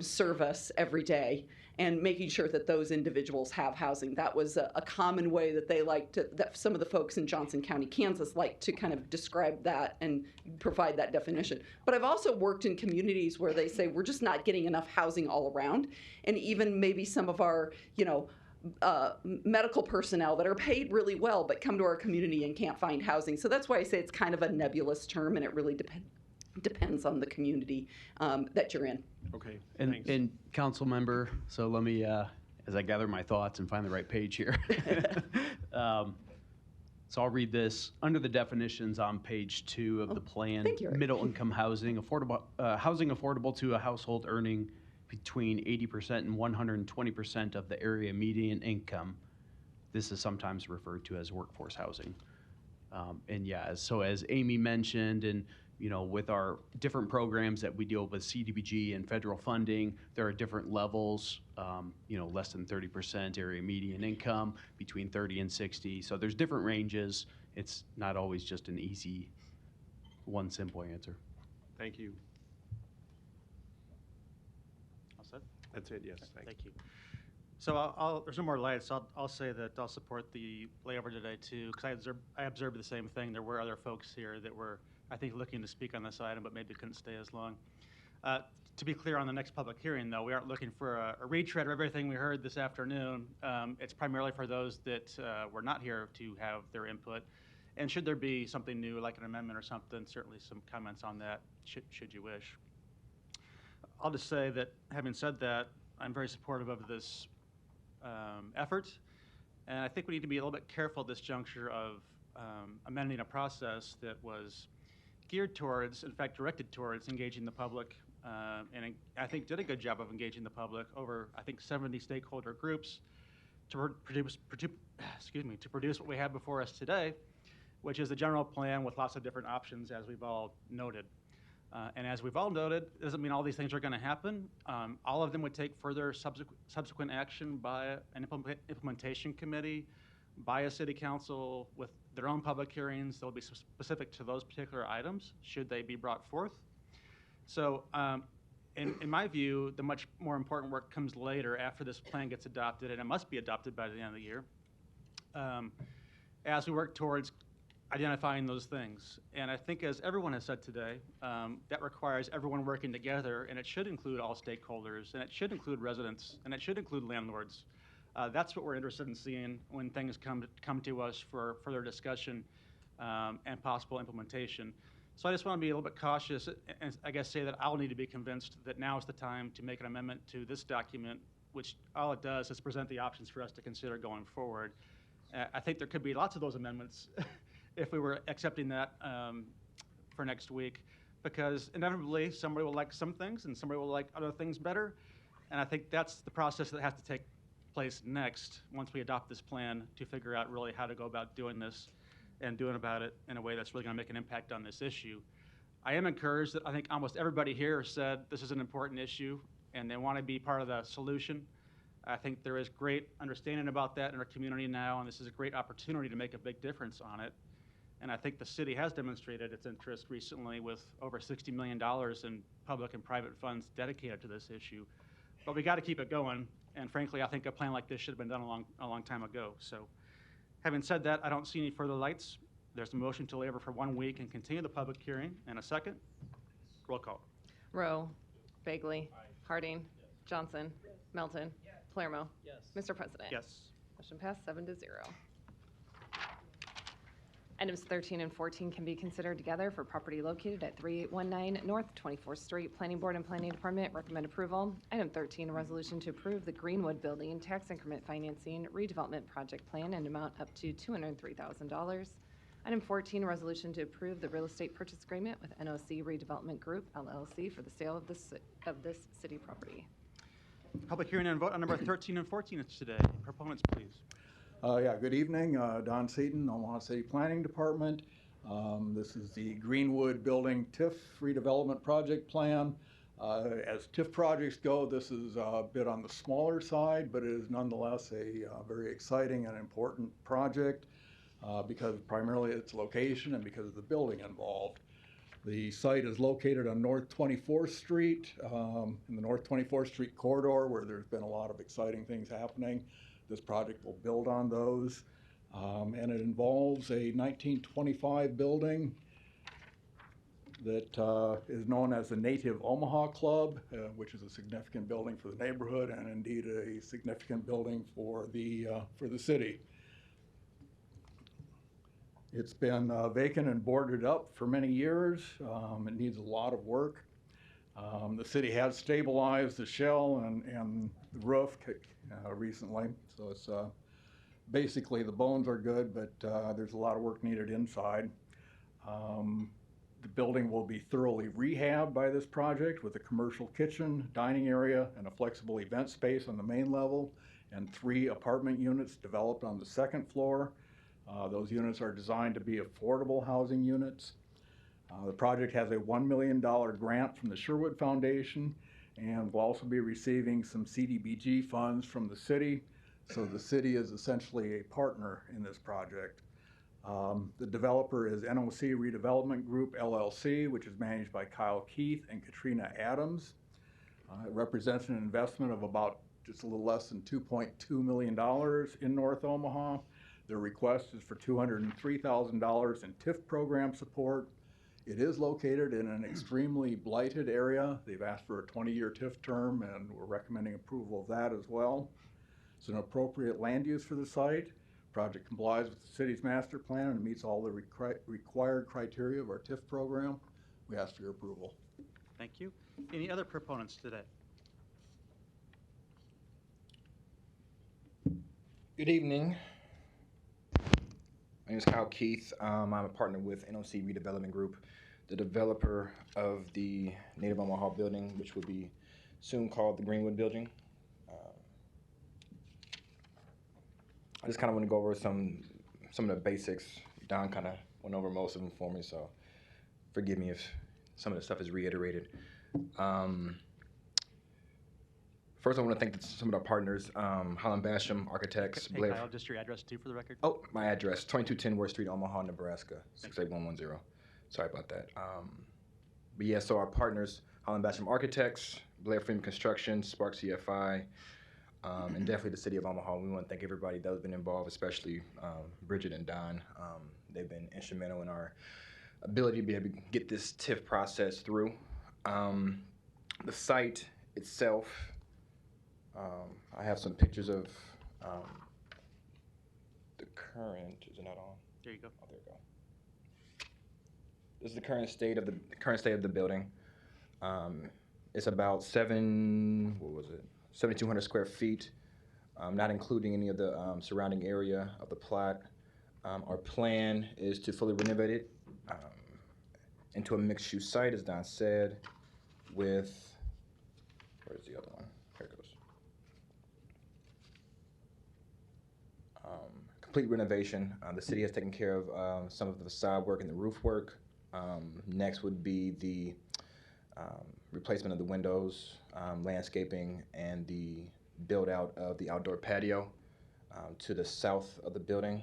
serve us every day, and making sure that those individuals have housing. That was a common way that they like to, that some of the folks in Johnson County, Kansas, like to kind of describe that and provide that definition. But I've also worked in communities where they say we're just not getting enough housing all around, and even maybe some of our, medical personnel that are paid really well but come to our community and can't find housing. So that's why I say it's kind of a nebulous term, and it really depends on the community that you're in. Okay, and council member, so let me, as I gather my thoughts and find the right page here. So I'll read this. Under the definitions on page 2 of the plan, middle income housing, affordable housing affordable to a household earning between 80% and 120% of the area median income. This is sometimes referred to as workforce housing. And yeah, so as Amy mentioned, and with our different programs that we deal with CDBG and federal funding, there are different levels, less than 30% area median income, between 30 and 60. So there's different ranges. It's not always just an easy, one simple answer. Thank you. All set? That's it, yes. Thank you. So there's no more lights. So I'll say that I'll support the layover today too, because I observed the same thing. There were other folks here that were, I think, looking to speak on this item, but maybe couldn't stay as long. To be clear on the next public hearing, though, we aren't looking for a retread of everything we heard this afternoon. It's primarily for those that were not here to have their input. And should there be something new, like an amendment or something, certainly some comments on that, should you wish. I'll just say that, having said that, I'm very supportive of this effort. And I think we need to be a little bit careful at this juncture of amending a process that was geared towards, in fact, directed towards engaging the public, and I think did a good job of engaging the public over, I think, 70 stakeholder groups to produce what we have before us today, which is a general plan with lots of different options, as we've all noted. And as we've all noted, it doesn't mean all these things are going to happen. All of them would take further subsequent action by an implementation committee, by a city council with their own public hearings that will be specific to those particular items, should they be brought forth. So in my view, the much more important work comes later, after this plan gets adopted, and it must be adopted by the end of the year, as we work towards identifying those things. And I think, as everyone has said today, that requires everyone working together, and it should include all stakeholders, and it should include residents, and it should include landlords. That's what we're interested in seeing when things come to us for further discussion and possible implementation. So I just want to be a little bit cautious, and I guess say that I'll need to be convinced that now is the time to make an amendment to this document, which all it does is present the options for us to consider going forward. I think there could be lots of those amendments if we were accepting that for next week, because inevitably somebody will like some things and somebody will like other things better. And I think that's the process that has to take place next, once we adopt this plan, to figure out really how to go about doing this and doing about it in a way that's really going to make an impact on this issue. I am encouraged that I think almost everybody here said this is an important issue and they want to be part of the solution. I think there is great understanding about that in our community now, and this is a great opportunity to make a big difference on it. And I think the city has demonstrated its interest recently with over $60 million in public and private funds dedicated to this issue. But we got to keep it going, and frankly, I think a plan like this should have been done a long time ago. So having said that, I don't see any further lights. There's a motion to lay over for 1 week and continue the public hearing. And a second? Roll call. Rowe. Bagley. Harding. Johnson. Melton. Palermo. Mr. President. Yes. Motion passed 7-0. Items 13 and 14 can be considered together for property located at 3819 North 24th Street. Planning Board and Planning Department recommend approval. Item 13, a resolution to approve the Greenwood Building Tax Increment Financing Redevelopment Project Plan in amount up to $203,000. Item 14, a resolution to approve the real estate purchase agreement with NOC Redevelopment Group, LLC, for the sale of this city property. Public hearing and vote on number 13 and 14 is today. Proponents, please. Good evening. Don Seaton, Omaha City Planning Department. This is the Greenwood Building TIF redevelopment project plan. As TIF projects go, this is a bit on the smaller side, but it is nonetheless a very exciting and important project because primarily its location and because of the building involved. The site is located on North 24th Street, in the North 24th Street corridor, where there's been a lot of exciting things happening. This project will build on those, and it involves a 1925 building that is known as the Native Omaha Club, which is a significant building for the neighborhood and indeed a significant building for the city. It's been vacant and boarded up for many years. It needs a lot of work. The city has stabilized the shell and the roof recently, so it's basically the bones are good, but there's a lot of work needed inside. The building will be thoroughly rehabbed by this project with a commercial kitchen, dining area, and a flexible event space on the main level, and 3 apartment units developed on the second floor. Those units are designed to be affordable housing units. The project has a $1 million grant from the Sherwood Foundation and will also be receiving some CDBG funds from the city. So the city is essentially a partner in this project. The developer is NOC Redevelopment Group, LLC, which is managed by Kyle Keith and Katrina Adams. It represents an investment of about just a little less than $2.2 million in North Omaha. Their request is for $203,000 in TIF program support. It is located in an extremely blighted area. They've asked for a 20-year TIF term, and we're recommending approval of that as well. It's an appropriate land use for the site. Project complies with the city's master plan and meets all the required criteria of our TIF program. We ask for your approval. Thank you. Any other proponents today? Good evening. My name is Kyle Keith. I'm a partner with NOC Redevelopment Group, the developer of the Native Omaha building, which will be soon called the Greenwood Building. I just kind of want to go over some of the basics. Don kind of went over most of them for me, so forgive me if some of the stuff is reiterated. First, I want to thank some of our partners, Holland Basham Architects. Hey, Kyle, just your address too for the record. Oh, my address, 2210 West Street, Omaha, Nebraska, 68110. Sorry about that. But yeah, so our partners, Holland Basham Architects, Blair Freeman Construction, Spark CFI, and definitely the City of Omaha. We want to thank everybody that has been involved, especially Bridget and Don. They've been instrumental in our ability to be able to get this TIF process through. The site itself, I have some pictures of the current, is it not on? There you go. Oh, there you go. This is the current state of the building. It's about 7,200 square feet, not including any of the surrounding area of the plot. Our plan is to fully renovate it into a mixed-use site, as Don said, with, where's the other one? Here it goes. Complete renovation. The city has taken care of some of the facade work and the roof work. Next would be the replacement of the windows, landscaping, and the build out of the outdoor patio to the south of the building.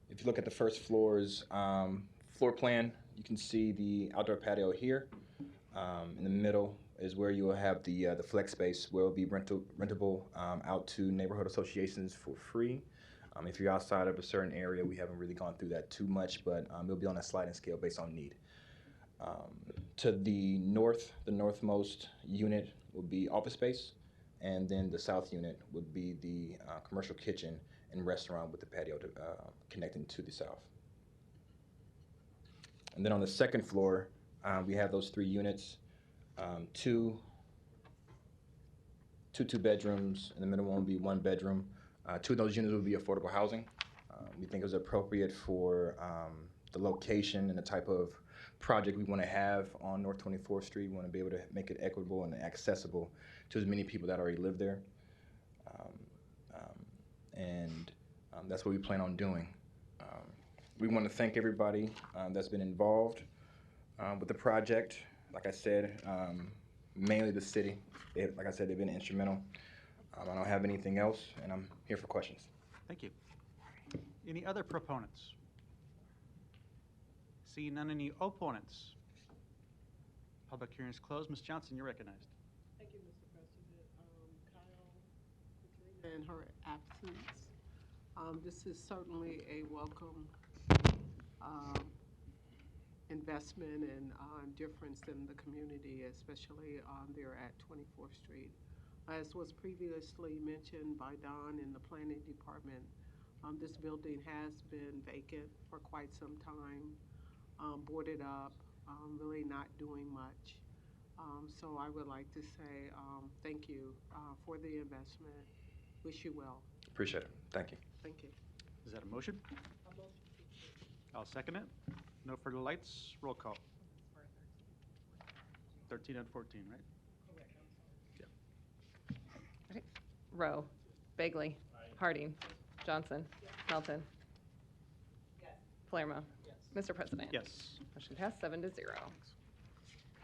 If you look at the first floor's floor plan, you can see the outdoor patio here. In the middle is where you will have the flex space, where it will be rentable out to neighborhood associations for free. If you're outside of a certain area, we haven't really gone through that too much, but it'll be on a sliding scale based on need. To the north, the northmost unit will be office space, and then the south unit would be the commercial kitchen and restaurant with the patio connecting to the south. And then on the second floor, we have those 3 units, two 2-bedrooms, and the middle one will be 1 bedroom. 2 of those units will be affordable housing. We think it was appropriate for the location and the type of project we want to have on North 24th Street. We want to be able to make it equitable and accessible to as many people that already live there. That's what we plan on doing. We want to thank everybody that's been involved with the project. Like I said, mainly the city. Like I said, they've been instrumental. I don't have anything else, and I'm here for questions. Thank you. Any other proponents? Seeing none, any opponents? Public hearing is closed. Ms. Johnson, you're recognized. Thank you, Mr. President. Kyle, Katrina, in her absence, this is certainly a welcome investment and difference in the community, especially there at 24th Street. As was previously mentioned by Don in the planning department, this building has been vacant for quite some time, boarded up, really not doing much. So I would like to say thank you for the investment. Wish you well. Appreciate it. Thank you. Thank you. Is that a motion? I'll second it. No further lights. Roll call. 13 and 14, right? Okay. Rowe, Bagley, Harding, Johnson, Melton. Palermo. Mr. President. Yes. Motion passed 7-0.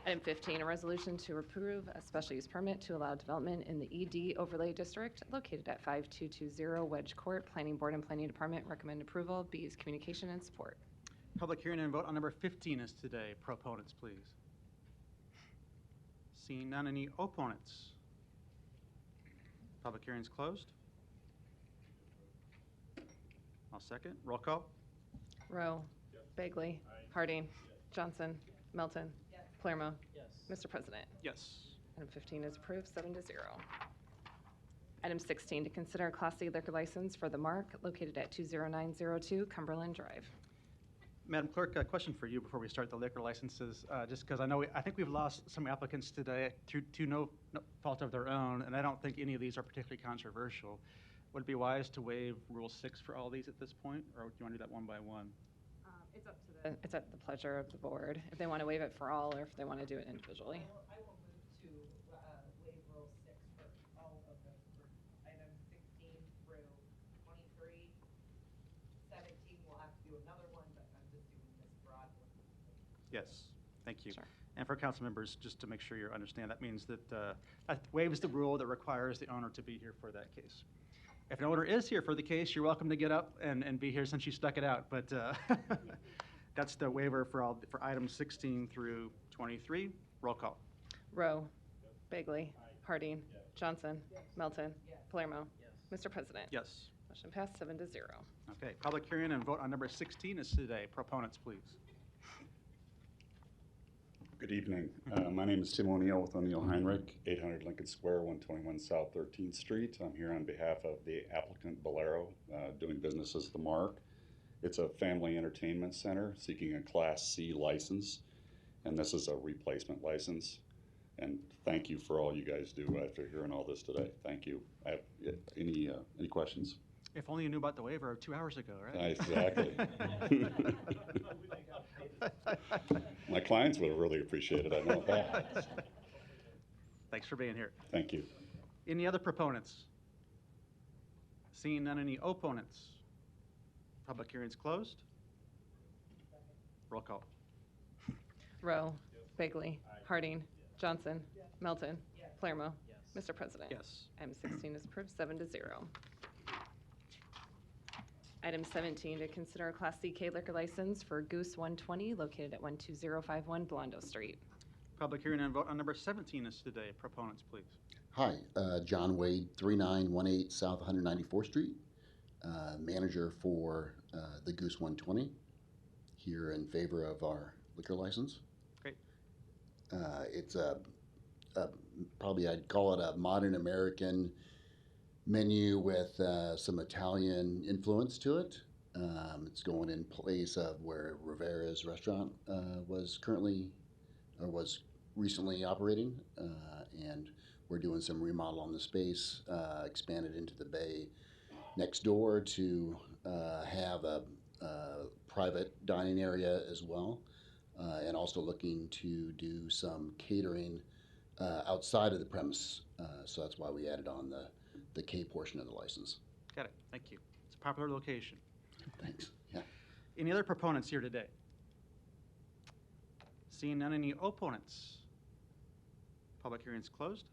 Item 15, a resolution to approve a special use permit to allow development in the ED overlay district located at 5220 Wedge Court. Planning Board and Planning Department recommend approval. B is communication and support. Public hearing and vote on number 15 is today. Proponents, please. Seeing none, any opponents? Public hearing is closed. I'll second. Roll call. Rowe. Bagley. Harding. Johnson. Melton. Palermo. Mr. President. Yes. Item 15 is approved, 7-0. Item 16, to consider a Class C liquor license for The Mark located at 20902 Cumberland Drive. Madam Clerk, a question for you before we start the liquor licenses, just because I think we've lost some applicants today to no fault of their own, and I don't think any of these are particularly controversial. Would it be wise to waive Rule 6 for all these at this point, or do you want to do that one by one? It's at the pleasure of the board, if they want to waive it for all or if they want to do it individually. I will move to waive Rule 6 for all of those, for items 16 through 23. 17, we'll have to do another one, but I'm just doing this broad one. Yes, thank you. Sure. And for council members, just to make sure you understand, that means that that waives the rule that requires the owner to be here for that case. If an owner is here for the case, you're welcome to get up and be here since you stuck it out, but that's the waiver for items 16 through 23. Roll call. Rowe. Bagley. Harding. Johnson. Melton. Palermo. Mr. President. Yes. Motion passed 7-0. Okay, public hearing and vote on number 16 is today. Proponents, please. Good evening. My name is Tim O'Neill with O'Neill Heinrich, 800 Lincoln Square, 121 South 13th Street. I'm here on behalf of the applicant Bolero, doing business as The Mark. It's a family entertainment center seeking a Class C license, and this is a replacement license. And thank you for all you guys do after hearing all this today. Thank you. I have any questions? If only you knew about the waiver 2 hours ago, right? Exactly. My clients would have really appreciated it, I know that. Thanks for being here. Thank you. Any other proponents? Seeing none, any opponents? Public hearing's closed. Roll call. Rowe. Bagley. Harding. Johnson. Melton. Palermo. Mr. President. Yes. Item 16 is approved, 7-0. Item 17, to consider a Class CK liquor license for Goose 120 located at 12051 Blondo Street. Public hearing and vote on number 17 is today. Proponents, please. Hi, John Wade, 3918 South 194th Street, manager for the Goose 120, here in favor of our liquor license. Great. It's probably I'd call it a modern American menu with some Italian influence to it. It's going in place of where Rivera's restaurant was recently operating, and we're doing some remodel on the space, expanded into the bay next door to have a private dining area as well, and also looking to do some catering outside of the premise. So that's why we added on the K portion of the license. Got it. Thank you. It's a popular location. Thanks. Yeah. Any other proponents here today? Seeing none, any opponents? Public hearing's closed.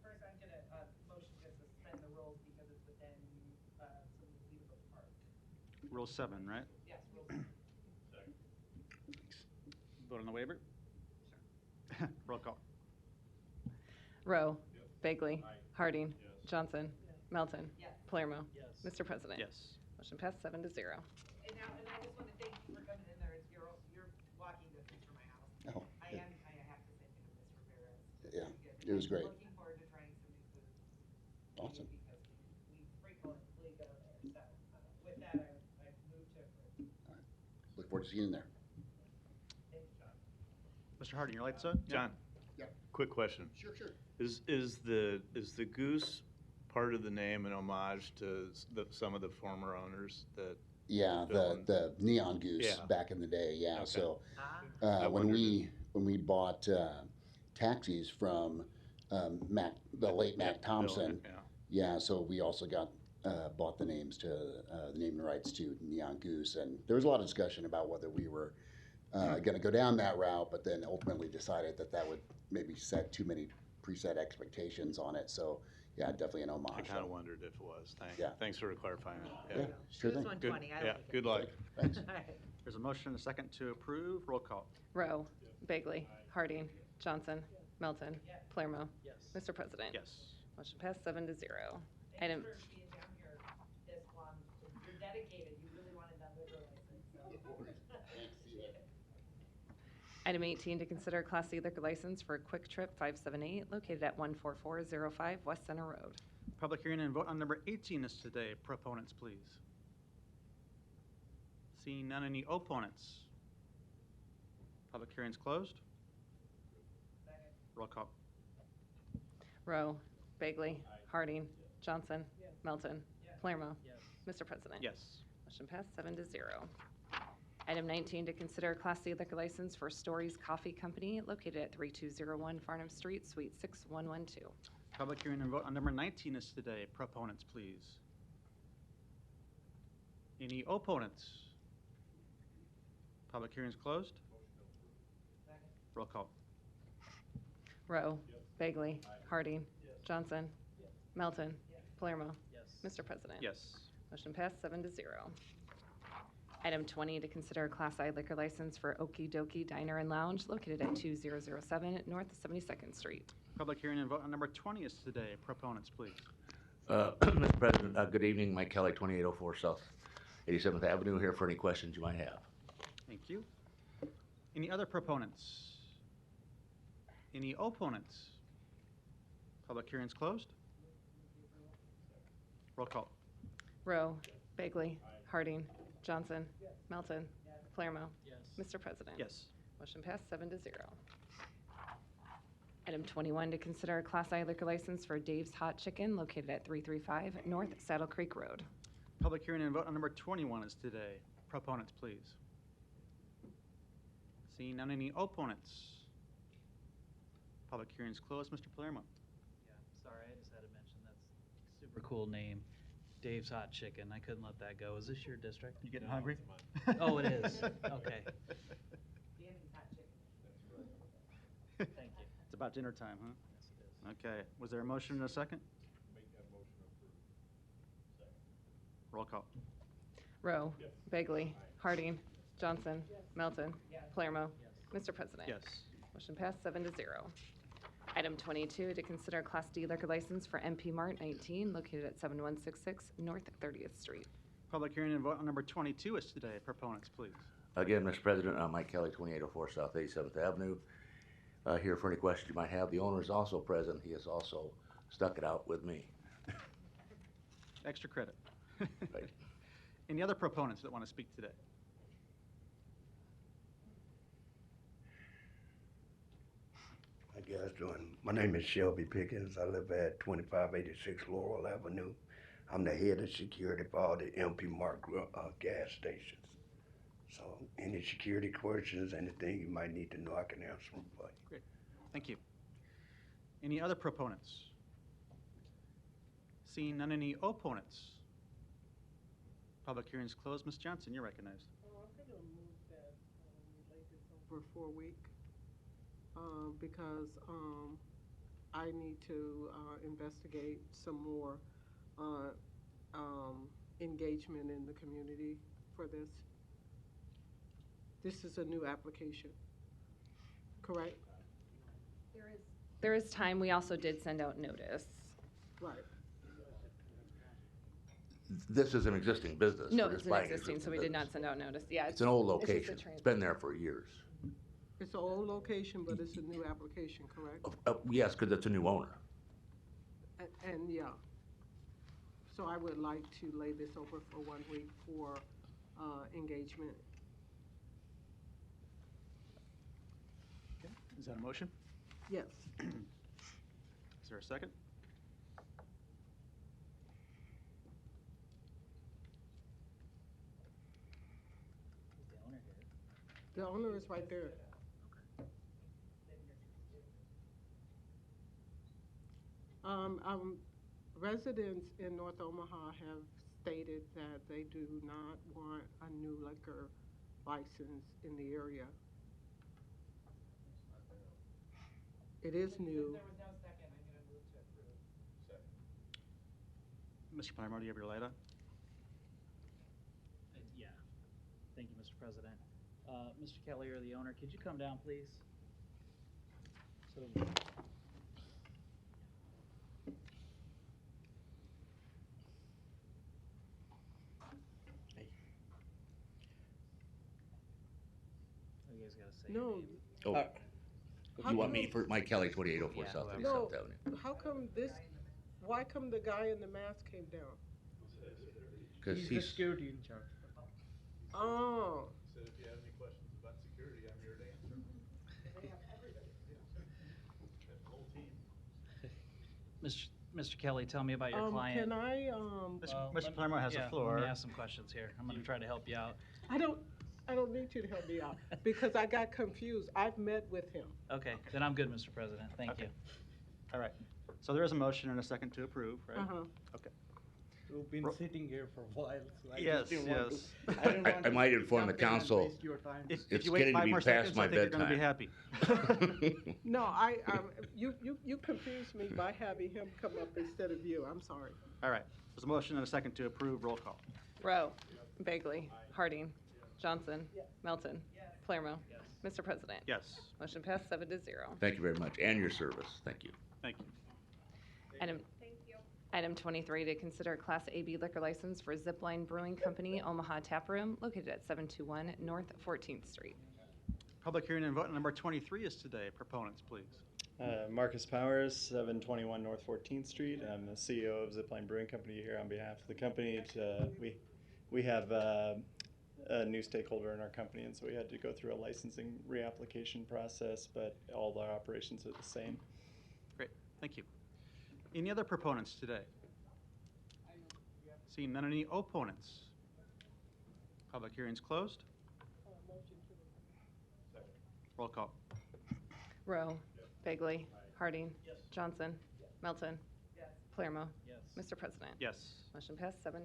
First, I'm gonna motion to suspend the rules because it's within some legal part. Rule 7, right? Yes, rules. Vote on the waiver? Sure. Roll call. Rowe. Bagley. Harding. Johnson. Melton. Palermo. Mr. President. Yes. Motion passed, 7-0. And I just want to thank you for coming in there. You're walking distance from my house. Oh, I have to say, Ms. Rivera. Yeah, it was great. Looking forward to trying some new food. Awesome. Because we frequently go there. So with that, I move to approve. Look forward to seeing you there. Thanks, John. Mr. Harding, your lights on? John? Yeah. Quick question. Sure. Is the goose part of the name an homage to some of the former owners that? Yeah, the neon goose back in the day. Yeah. Okay. So I when wondered we bought taxis from the late Mac Thompson, yeah. So we also bought the names to the naming rights to Neon Goose, and there was a lot of discussion about whether we were going to go down that route, but then ultimately decided that would maybe set too many preset expectations on it. So yeah, definitely an homage. I kind of wondered if it was. Yeah. Thanks for clarifying it. Yeah, sure thing. 120, I like it. Good luck. Thanks. All right. There's a motion and a second to approve. Roll call. Rowe. Bagley. Harding. Johnson. Melton. Palermo. Mr. President. Yes. Motion passed, 7-0. Thanks Item, for being down here this long. You're dedicated. You really wanted that liquor license. Item 18, to consider Class C liquor license for Quick Trip 578 located at 14405 West Center Road. Public hearing and vote on number 18 is today. Proponents, please. Seeing none, any opponents? Public hearing's closed. Roll call. Rowe. Bagley. Harding. Johnson. Melton. Palermo. Mr. President. Yes. Motion passed, 7-0. Item 19, to consider Class C liquor license for Stories Coffee Company located at 3201 Farnham Street, Suite 6112. Public hearing and vote on number 19 is today. Proponents, please. Any opponents? Public hearing's closed. Roll call. Rowe. Bagley. Harding. Johnson. Melton. Palermo. Mr. President. Yes. Motion passed, 7-0. Item 20, to consider a Class I liquor license for Okie Dokie Diner and Lounge located at 2007 North 72nd Street. Public hearing and vote on number 20 is today. Proponents, please. Mr. President, good evening. Mike Kelly, 2804 South 87th Avenue, here for any questions you might have. Thank you. Any other proponents? Any opponents? Public hearing's closed. Roll call. Rowe. Bagley. Harding. Johnson. Melton. Palermo. Mr. President. Yes. Motion passed, 7-0. Item 21, to consider a Class I liquor license for Dave's Hot Chicken located at 335 North Saddle Creek Road. Public hearing and vote on number 21 is today. Proponents, please. Seeing none, any opponents? Public hearing's closed. Mr. Palermo. Yeah, sorry, I just had to mention that's a super cool name. Dave's Hot Chicken. I couldn't let that go. Is this your district? You getting hungry? Oh, it is. Okay. Thank you. It's about dinner time, huh? Okay, was there a motion and a second? Roll call. Rowe. Bagley. Harding. Johnson. Melton. Palermo. Mr. President. Yes. Motion passed 7-0. Item 22, to consider Class D liquor license for MP Mart 19, located at 7166 North 30th Street. Public hearing and vote on number 22 is today. Proponents, please. Again, Mr. President, I'm Mike Kelly, 2804 South 87th Avenue. Here for any questions you might have. The owner is also present. He has also stuck it out with me. Extra credit. Right. Any other proponents that want to speak today? I guess my name is Shelby Pickens. I live at 2586 Laurel Avenue. I'm the head of security for all the MP Mart gas stations. So any security questions, anything you might need to know, I can answer them for you. Great. Thank you. Any other proponents? Seeing none, any opponents? Public hearing is closed. Ms. Johnson, you're recognized. I'm going to move that we lay this over for a week because I need to investigate some more engagement in the community for this. This is a new application, correct? There is time. We also did send out notice. Right. This is an existing business. No, We're it's just an buying existing, so we did not send out notice. Yeah. It's an old just a location. It's trans- been there for years. It's an old location, but it's a new application, correct? Yes, because it's a new owner. And yeah. So I would like to lay this over for 1 week for engagement. Okay. Is that a motion? Yes. Is there a second? The owner is right there. Residents in North Omaha have stated that they do not want a new liquor license in the area. It is new. There was no second, I'm gonna move to approve. Mr. Palermo, do you have your light on? Yeah. Thank you, Mr. President. Mr. Kelly, or the owner, could you come down, please? So, you guys gotta say your No. name. Oh, you want me for Mike Kelly, 2804 Yeah, South whoever. 37th No, Avenue? how come why come the guy in the mask came down? Because He's the security in charge. Oh. Said if you have any questions about security, I'm here to answer them. They have everything. The whole team. Mr. Kelly, tell me about your client. Can I, Mr. Palermo has the floor. Let me ask some questions here. I'm gonna try to help you out. I don't need you to help me out because I got confused. I've met with him. Okay, then I'm good, Mr. President. Thank you. All right. So there is a motion and a second to approve, right? Uh-huh. Okay. We've been sitting here for a while, so I Yes, just didn't want yes. to. I didn't want I to might inform the jump in and council. waste your time. If It's you wait getting to 5 be more past seconds, my I think you're going to be happy. No, you confused me by having him come up instead of you. I'm sorry. All right. There's a motion and a second to approve. Roll call. Rowe. Bagley. Harding. Johnson. Melton. Palermo. Mr. President. Yes. Motion passed 7-0. Thank you very much, and your service. Thank you. Thank you. Item 23, to consider Class AB liquor license for Zipline Brewing Company, Omaha Tap Room, located at 721 North 14th Street. Public hearing and vote on number 23 is today. Proponents, please. Marcus Powers, 721 North 14th Street. I'm the CEO of Zipline Brewing Company here on behalf of the company. We have a new stakeholder in our company, and so we had to go through a licensing reapplication process, but all our operations are the same. Great. Thank you. Any other proponents today? Seeing none, any opponents? Public hearing's closed. Roll call. Rowe. Bagley. Harding. Johnson. Melton. Palermo. Yes. Mr. President. Yes. Motion passed 7-0.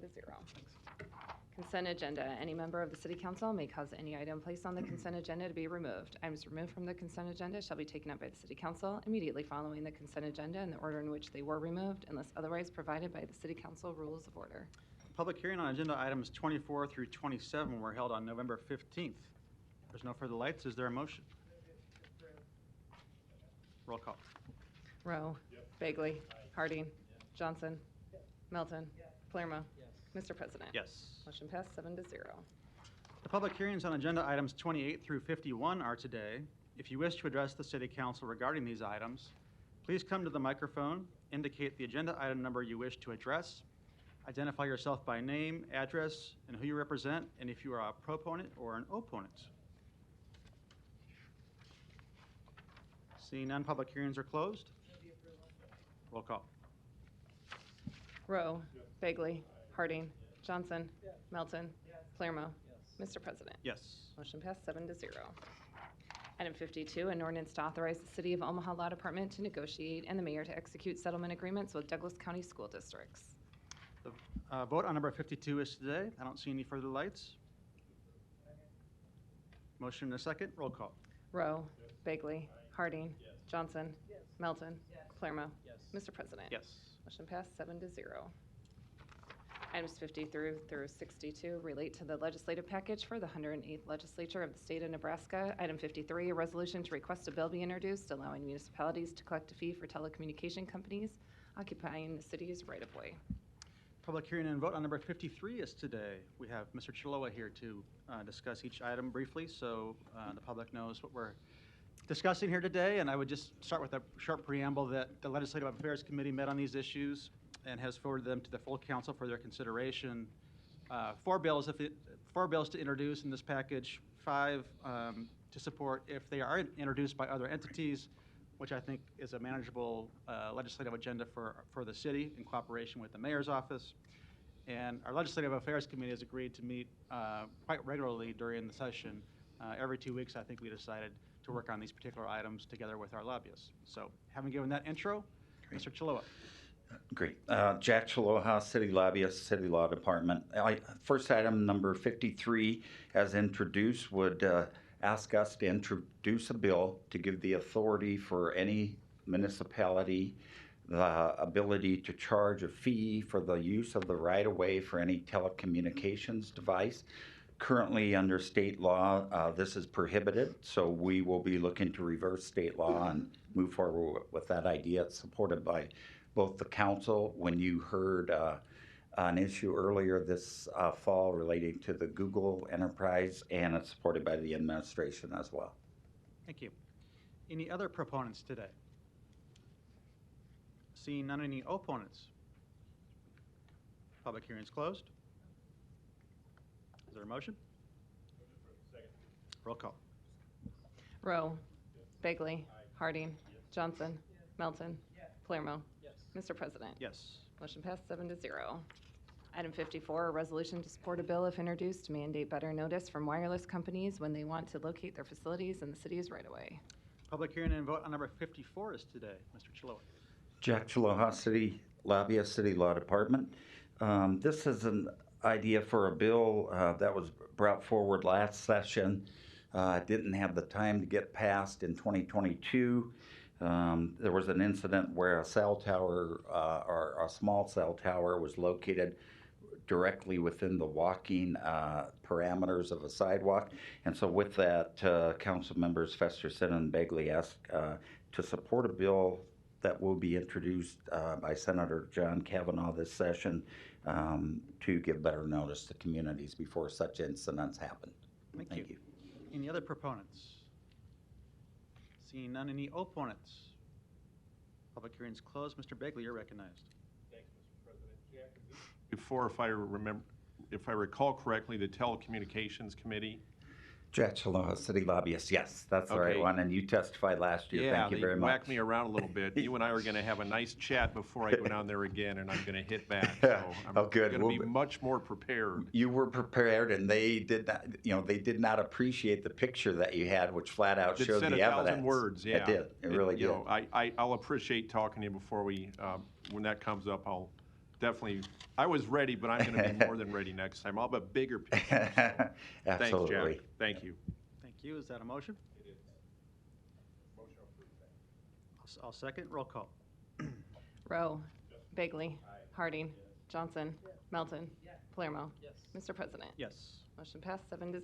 Consent agenda. Any member of the city council may cause any item placed on the consent agenda to be removed. Items removed from the consent agenda shall be taken up by the city council immediately following the consent agenda in the order in which they were removed, unless otherwise provided by the city council rules of order. Public hearing on agenda items 24 through 27 were held on November 15th. There's no further lights. Is there a motion? Roll call. Rowe. Bagley. Harding. Johnson. Melton. Palermo. Mr. President. Yes. Motion passed 7-0. The public hearings on agenda items 28 through 51 are today. If you wish to address the city council regarding these items, please come to the microphone, indicate the agenda item number you wish to address, identify yourself by name, address, and who you represent, and if you are a proponent or an opponent. Seeing none, public hearings are closed. Roll call. Rowe. Bagley. Harding. Johnson. Melton. Palermo. Mr. President. Yes. Motion passed 7-0. Item 52, an ordinance to authorize the City of Omaha Law Department to negotiate and the mayor to execute settlement agreements with Douglas County School Districts. The vote on number 52 is today. I don't see any further lights. Motion and a second. Roll call. Rowe. Bagley. Harding. Johnson. Melton. Palermo. Mr. President. Yes. Motion passed 7-0. Items 50 through 62 relate to the legislative package for the 108th Legislature of the State of Nebraska. Item 53, a resolution to request a bill be introduced allowing municipalities to collect a fee for telecommunication companies occupying the city's right-of-way. Public hearing and vote on number 53 is today. We have Mr. Chilowa here to discuss each item briefly, so the public knows what we're discussing here today. And I would just start with a short preamble that the Legislative Affairs Committee met on these issues and has forwarded them to the full council for their consideration. Four bills to introduce in this package, 5 to support if they are introduced by other entities, which I think is a manageable legislative agenda for the city in cooperation with the mayor's office. And our Legislative Affairs Committee has agreed to meet quite regularly during the session. Every 2 weeks, I think we decided to work on these particular items together with our lobbyists. So having given that intro, Mr. Chilowa. Great. Jack Chiloha, City Lobbyist, City Law Department. First item, number 53, as introduced, would ask us to introduce a bill to give the authority for any municipality the ability to charge a fee for the use of the right-of-way for any telecommunications device. Currently, under state law, this is prohibited, so we will be looking to reverse state law and move forward with that idea. It's supported by both the council. When you heard an issue earlier this fall relating to the Google enterprise, and it's supported by the administration as well. Thank you. Any other proponents today? Seeing none, any opponents? Public hearing is closed. Is there a motion? Roll call. Rowe. Bagley. Harding. Johnson. Melton. Palermo. Mr. President. Yes. Motion passed 7-0. Item 54, a resolution to support a bill if introduced to mandate better notice from wireless companies when they want to locate their facilities in the city's right-of-way. Public hearing and vote on number 54 is today. Mr. Chilowa. Jack Chiloha, City Lobbyist, City Law Department. This is an idea for a bill that was brought forward last session. Didn't have the time to get passed in 2022. There was an incident where a cell tower or a small cell tower was located directly within the walking parameters of a sidewalk. And so with that, council members Festerson and Begley asked to support a bill that will be introduced by Senator John Kavanaugh this session to give better notice to communities before such incidents happen. Thank you. Any other proponents? Seeing none, any opponents? Public hearing is closed. Mr. Begley, you're recognized. Thanks, Mr. President. Before, if I recall correctly, the Telecommunications Committee Jack Aloha, city lobbyist. Yes, that's the right Okay. one. And you testified last year. Thank you very they much. whacked me around a little bit. You and I are going to have a nice chat before I go down there again, and I'm going to hit back. So I'm Oh, good. going to We'll be much more prepared. You were prepared, and they did not. They did not appreciate the picture that you had, which flat out It showed said the 1,000 evidence. words, yeah. It did. It really you did. know, I'll appreciate talking to you before we, when that comes up, I'll definitely, I was ready, but I'm going to be more than ready next time. I'll have a bigger picture. So. Absolutely. Thanks, Jack. Thank you. Thank you. Is that a motion? I'll second. Roll call. Rowe. Bagley. Harding. Johnson. Melton. Palermo. Mr. President. Yes. Motion passed 7-0.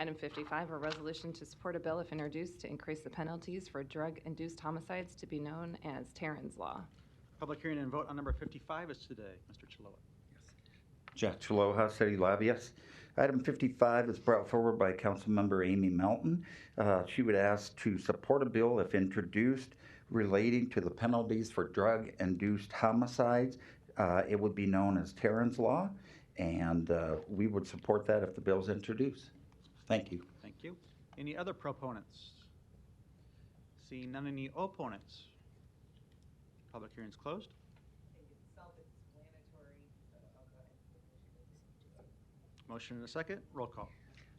Item 55, a resolution to support a bill if introduced to increase the penalties for drug-induced homicides to be known as Terran's Law. Public hearing and vote on number 55 is today. Mr. Chiloa. Jack Aloha, city lobbyist. Item 55 is brought forward by Councilmember Amy Melton. She would ask to support a bill if introduced relating to the penalties for drug-induced homicides. It would be known as Terran's Law, and we would support that if the bill is introduced. Thank you. Thank you. Any other proponents? Seeing none, any opponents? Public hearing's closed. Motion and a second. Roll call.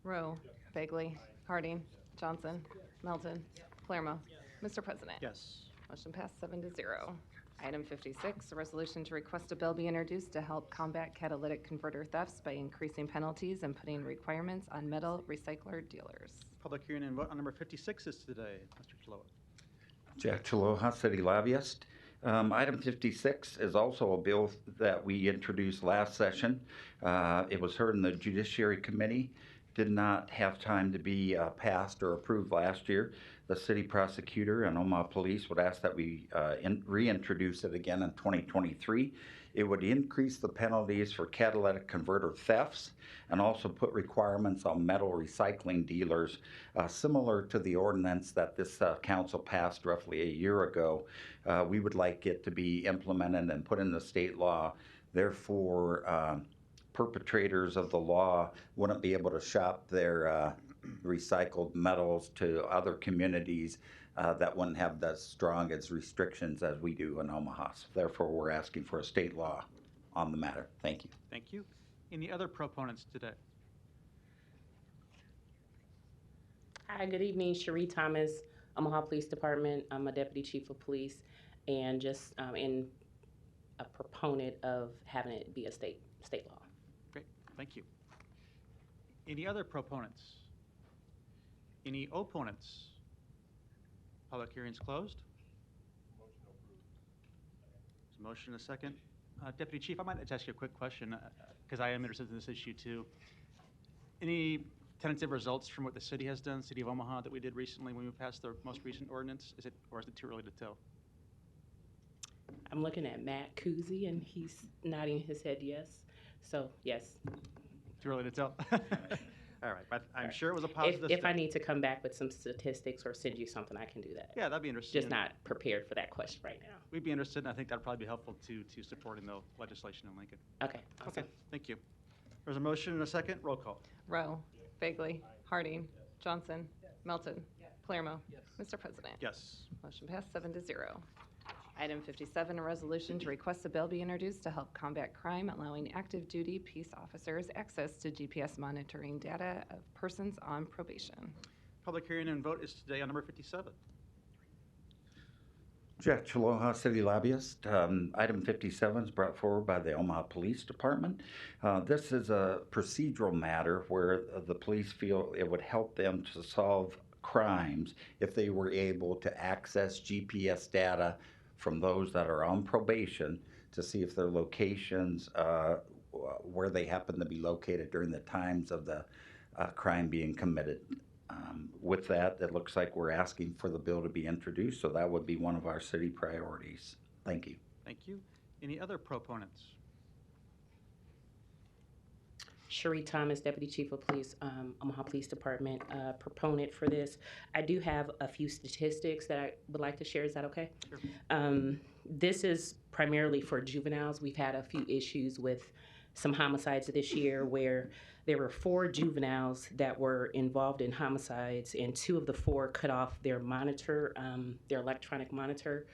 Rowe. Bagley. Harding. Johnson. Melton. Palermo. Mr. President. Yes. Motion passed 7-0. Item 56, a resolution to request a bill be introduced to help combat catalytic converter thefts by increasing penalties and putting requirements on metal recycler dealers. Public hearing and vote on number 56 is today. Mr. Chiloa. Jack Aloha, city lobbyist. Item 56 is also a bill that we introduced last session. It was heard in the Judiciary Committee, did not have time to be passed or approved last year. The city prosecutor and Omaha Police would ask that we reintroduce it again in 2023. It would increase the penalties for catalytic converter thefts and also put requirements on metal recycling dealers, similar to the ordinance that this council passed roughly a year ago. We would like it to be implemented and put into state law. Therefore, perpetrators of the law wouldn't be able to shop their recycled metals to other communities that wouldn't have as strong as restrictions as we do in Omaha. So therefore, we're asking for a state law on the matter. Thank you. Thank you. Any other proponents today? Hi, good evening. Cherie Thomas, Omaha Police Department. I'm a Deputy Chief of Police and just in a proponent of having it be a state law. Great. Thank you. Any other proponents? Any opponents? Public hearing's closed. There's a motion and a second. Deputy Chief, I might just ask you a quick question because I am interested in this issue too. Any tentative results from what the city has done, City of Omaha, that we did recently when we passed the most recent ordinance? Or is it too early to tell? I'm looking at Matt Kuzi and he's nodding his head yes. So yes. Too early to tell. All right, but I'm sure it was a positive If step. I need to come back with some statistics or send you something, I can do that. Yeah, that'd be interesting. Just not prepared for that question right now. We'd be interested, and I think that'd probably be helpful to supporting the legislation in Lincoln. Okay, awesome. Okay, thank you. There's a motion and a second. Roll call. Rowe. Bagley. Harding. Johnson. Melton. Palermo. Mr. President. Yes. Motion passed 7-0. Item 57, a resolution to request a bill be introduced to help combat crime, allowing active duty peace officers access to GPS monitoring data of persons on probation. Public hearing and vote is today on number 57. Jack Aloha, city lobbyist. Item 57 is brought forward by the Omaha Police Department. This is a procedural matter where the police feel it would help them to solve crimes if they were able to access GPS data from those that are on probation to see if their locations, where they happen to be located during the times of the crime being committed. With that, it looks like we're asking for the bill to be introduced, so that would be one of our city priorities. Thank you. Thank you. Any other proponents? Cherie Thomas, Deputy Chief of Police, Omaha Police Department, proponent for this. I do have a few statistics that I would like to share. Is that okay? Sure. This is primarily for juveniles. We've had a few issues with some homicides this year where there were 4 juveniles that were involved in homicides, and 2 of the 4 cut off their monitor, their electronic monitor,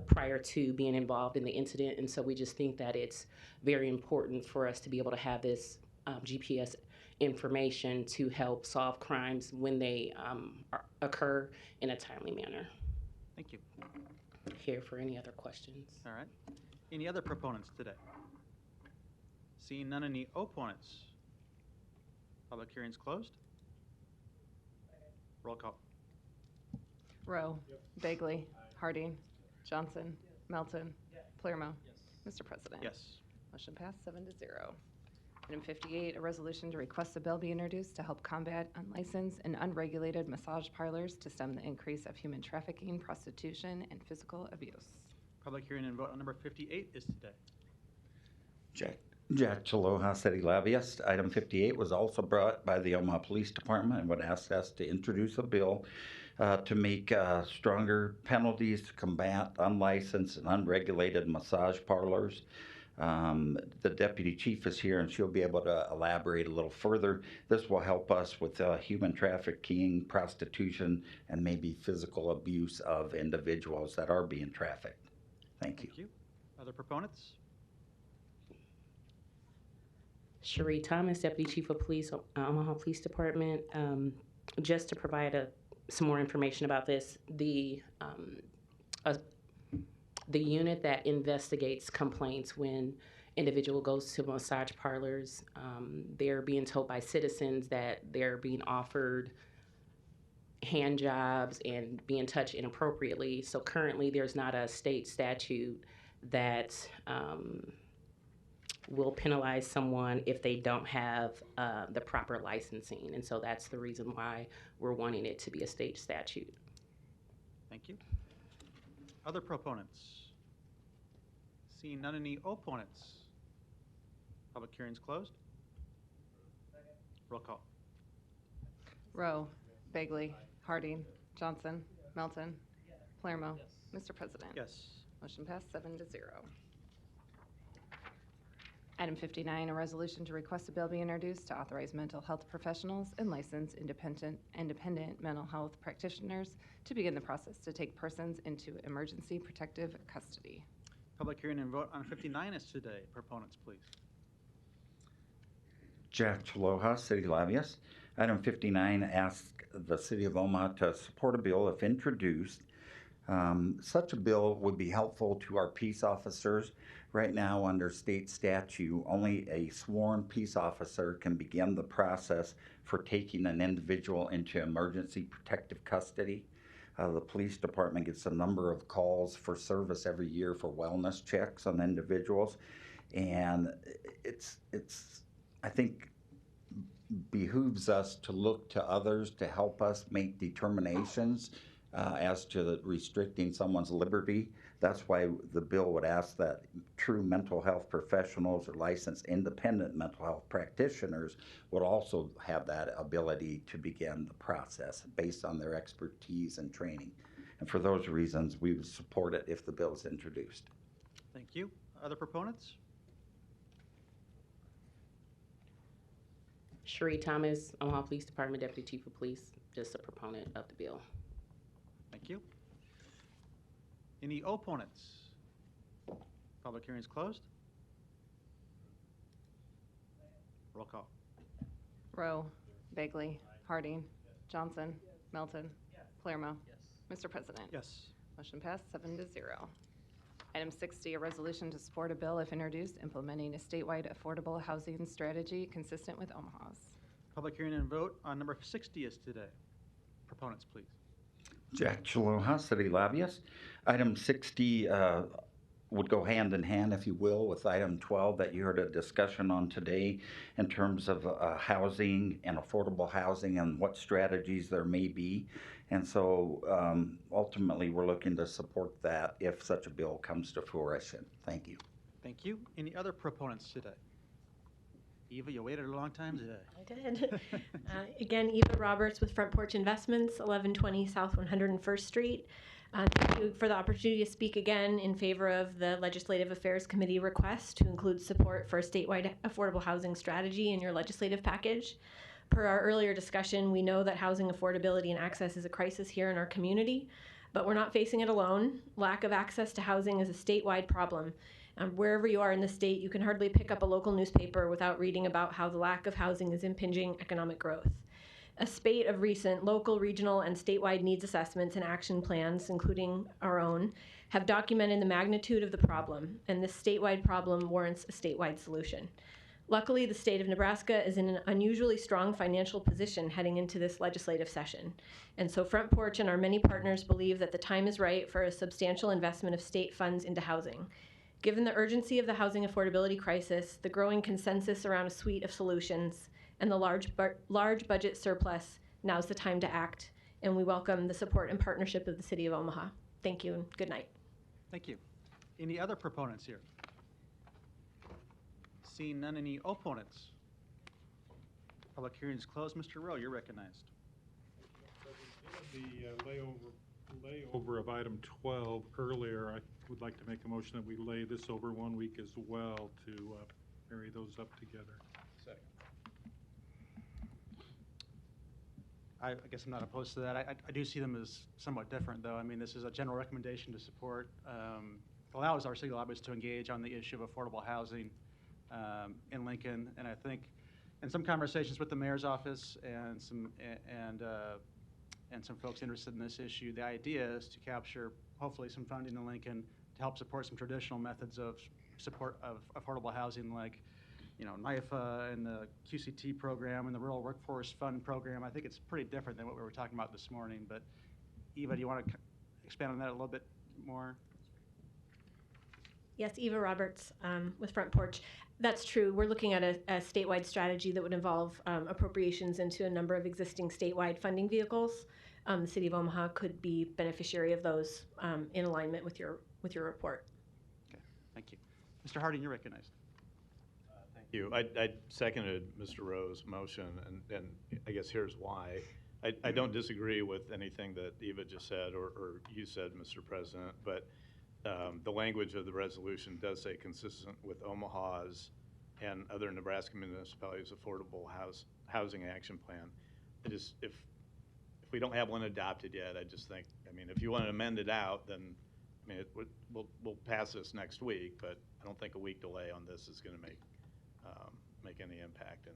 prior to being involved in the incident. And so we just think that it's very important for us to be able to have this GPS information to help solve crimes when they occur in a timely manner. Thank you. Here for any other questions. All right. Any other proponents today? Seeing none, any opponents? Public hearing's closed. Roll call. Rowe. Bagley. Harding. Johnson. Melton. Palermo. Mr. President. Yes. Motion passed 7-0. Item 58, a resolution to request a bill be introduced to help combat unlicensed and unregulated massage parlors to stem the increase of human trafficking, prostitution, and physical abuse. Public hearing and vote on number 58 is today. Jack Chaloha, City Lobbyist. Item 58 was also brought by the Omaha Police Department and would ask us to introduce a bill to make stronger penalties to combat unlicensed and unregulated massage parlors. The deputy chief is here and she'll be able to elaborate a little further. This will help us with human trafficking, prostitution, and maybe physical abuse of individuals that are being trafficked. Thank you. Thank you. Other proponents? Cherie Thomas, Deputy Chief of Police, Omaha Police Department. Just to provide some more information about this, the unit that investigates complaints when individual goes to massage parlors, they're being told by citizens that they're being offered hand jobs and being touched inappropriately. So currently there's not a state statute that will penalize someone if they don't have the proper licensing. And so that's the reason why we're wanting it to be a state statute. Thank you. Other proponents? Seeing none, any opponents? Public hearing's closed. Roll call. Rowe. Bagley. Harding. Johnson. Melton. Palermo. Mr. President. Yes. Motion passed 7-0. Item 59, a resolution to request a bill be introduced to authorize mental health professionals and licensed independent mental health practitioners to begin the process to take persons into emergency protective custody. Public hearing and vote on 59 is today. Proponents, please. Jack Chaloha, City Lobbyist. Item 59 asks the City of Omaha to support a bill if introduced. Such a bill would be helpful to our peace officers. Right now, under state statute, only a sworn peace officer can begin the process for taking an individual into emergency protective custody. The police department gets a number of calls for service every year for wellness checks on individuals, and it's I think behooves us to look to others to help us make determinations as to restricting someone's liberty. That's why the bill would ask that true mental health professionals or licensed independent mental health practitioners would also have that ability to begin the process based on their expertise and training. And for those reasons, we would support it if the bill is introduced. Thank you. Other proponents? Cherie Thomas, Omaha Police Department Deputy Chief of Police, just a proponent of the bill. Thank you. Any opponents? Public hearing is closed. Roll call. Rowe. Bagley. Harding. Johnson. Melton. Palermo. Mr. President. Yes. Motion passed 7-0. Item 60, a resolution to support a bill if introduced implementing a statewide affordable housing strategy consistent with Omaha's. Public hearing and vote on number 60 is today. Proponents, please. Jack Chaloha, City Lobbyist. Item 60 would go hand in hand, if you will, with item 12 that you heard a discussion on today in terms of housing and affordable housing and what strategies there may be. And so ultimately, we're looking to support that if such a bill comes to fruition. Thank you. Thank you. Any other proponents today? Eva, you waited a long time today. I did. Again, Eva Roberts with Front Porch Investments, 1120 South 101st Street. Thank you for the opportunity to speak again in favor of the Legislative Affairs Committee request to include support for a statewide affordable housing strategy in your legislative package. Per our earlier discussion, we know that housing affordability and access is a crisis here in our community, but we're not facing it alone. Lack of access to housing is a statewide problem. Wherever you are in the state, you can hardly pick up a local newspaper without reading about how the lack of housing is impinging economic growth. A spate of recent local, regional, and statewide needs assessments and action plans, including our own, have documented the magnitude of the problem, and this statewide problem warrants a statewide solution. Luckily, the state of Nebraska is in an unusually strong financial position heading into this legislative session. And so Front Porch and our many partners believe that the time is right for a substantial investment of state funds into housing. Given the urgency of the housing affordability crisis, the growing consensus around a suite of solutions, and the large budget surplus, now's the time to act. And we welcome the support and partnership of the City of Omaha. Thank you and good night. Thank you. Any other proponents here? Seeing none, any opponents? Public hearing is closed. Mr. Rowe, you're recognized. The layover of item 12 earlier, I would like to make a motion that we lay this over 1 week as well to marry those up together. Second. I guess I'm not opposed to that. I do see them as somewhat different, though. I mean, this is a general recommendation to support, allows our city lobbyists to engage on the issue of affordable housing in Lincoln. And I think in some conversations with the mayor's office and some folks interested in this issue, the idea is to capture hopefully some funding in Lincoln to help support some traditional methods of support of affordable housing, like NIFA and the QCT program and the Rural Workforce Fund program. I think it's pretty different than what we were talking about this morning. But Eva, do you want to expand on that a little bit more? Yes, Eva Roberts with Front Porch. That's true. We're looking at a statewide strategy that would involve appropriations into a number of existing statewide funding vehicles. The City of Omaha could be beneficiary of those in alignment with your report. Okay, thank you. Mr. Harding, you're recognized. Thank you. I seconded Mr. Rowe's motion, and I guess here's why. I don't disagree with anything that Eva just said or you said, Mr. President, but the language of the resolution does say consistent with Omaha's and other Nebraska municipalities' affordable housing action plan. If we don't have one adopted yet, I just think, if you want to amend it out, then we'll pass this next week, but I don't think a week delay on this is going to make any impact in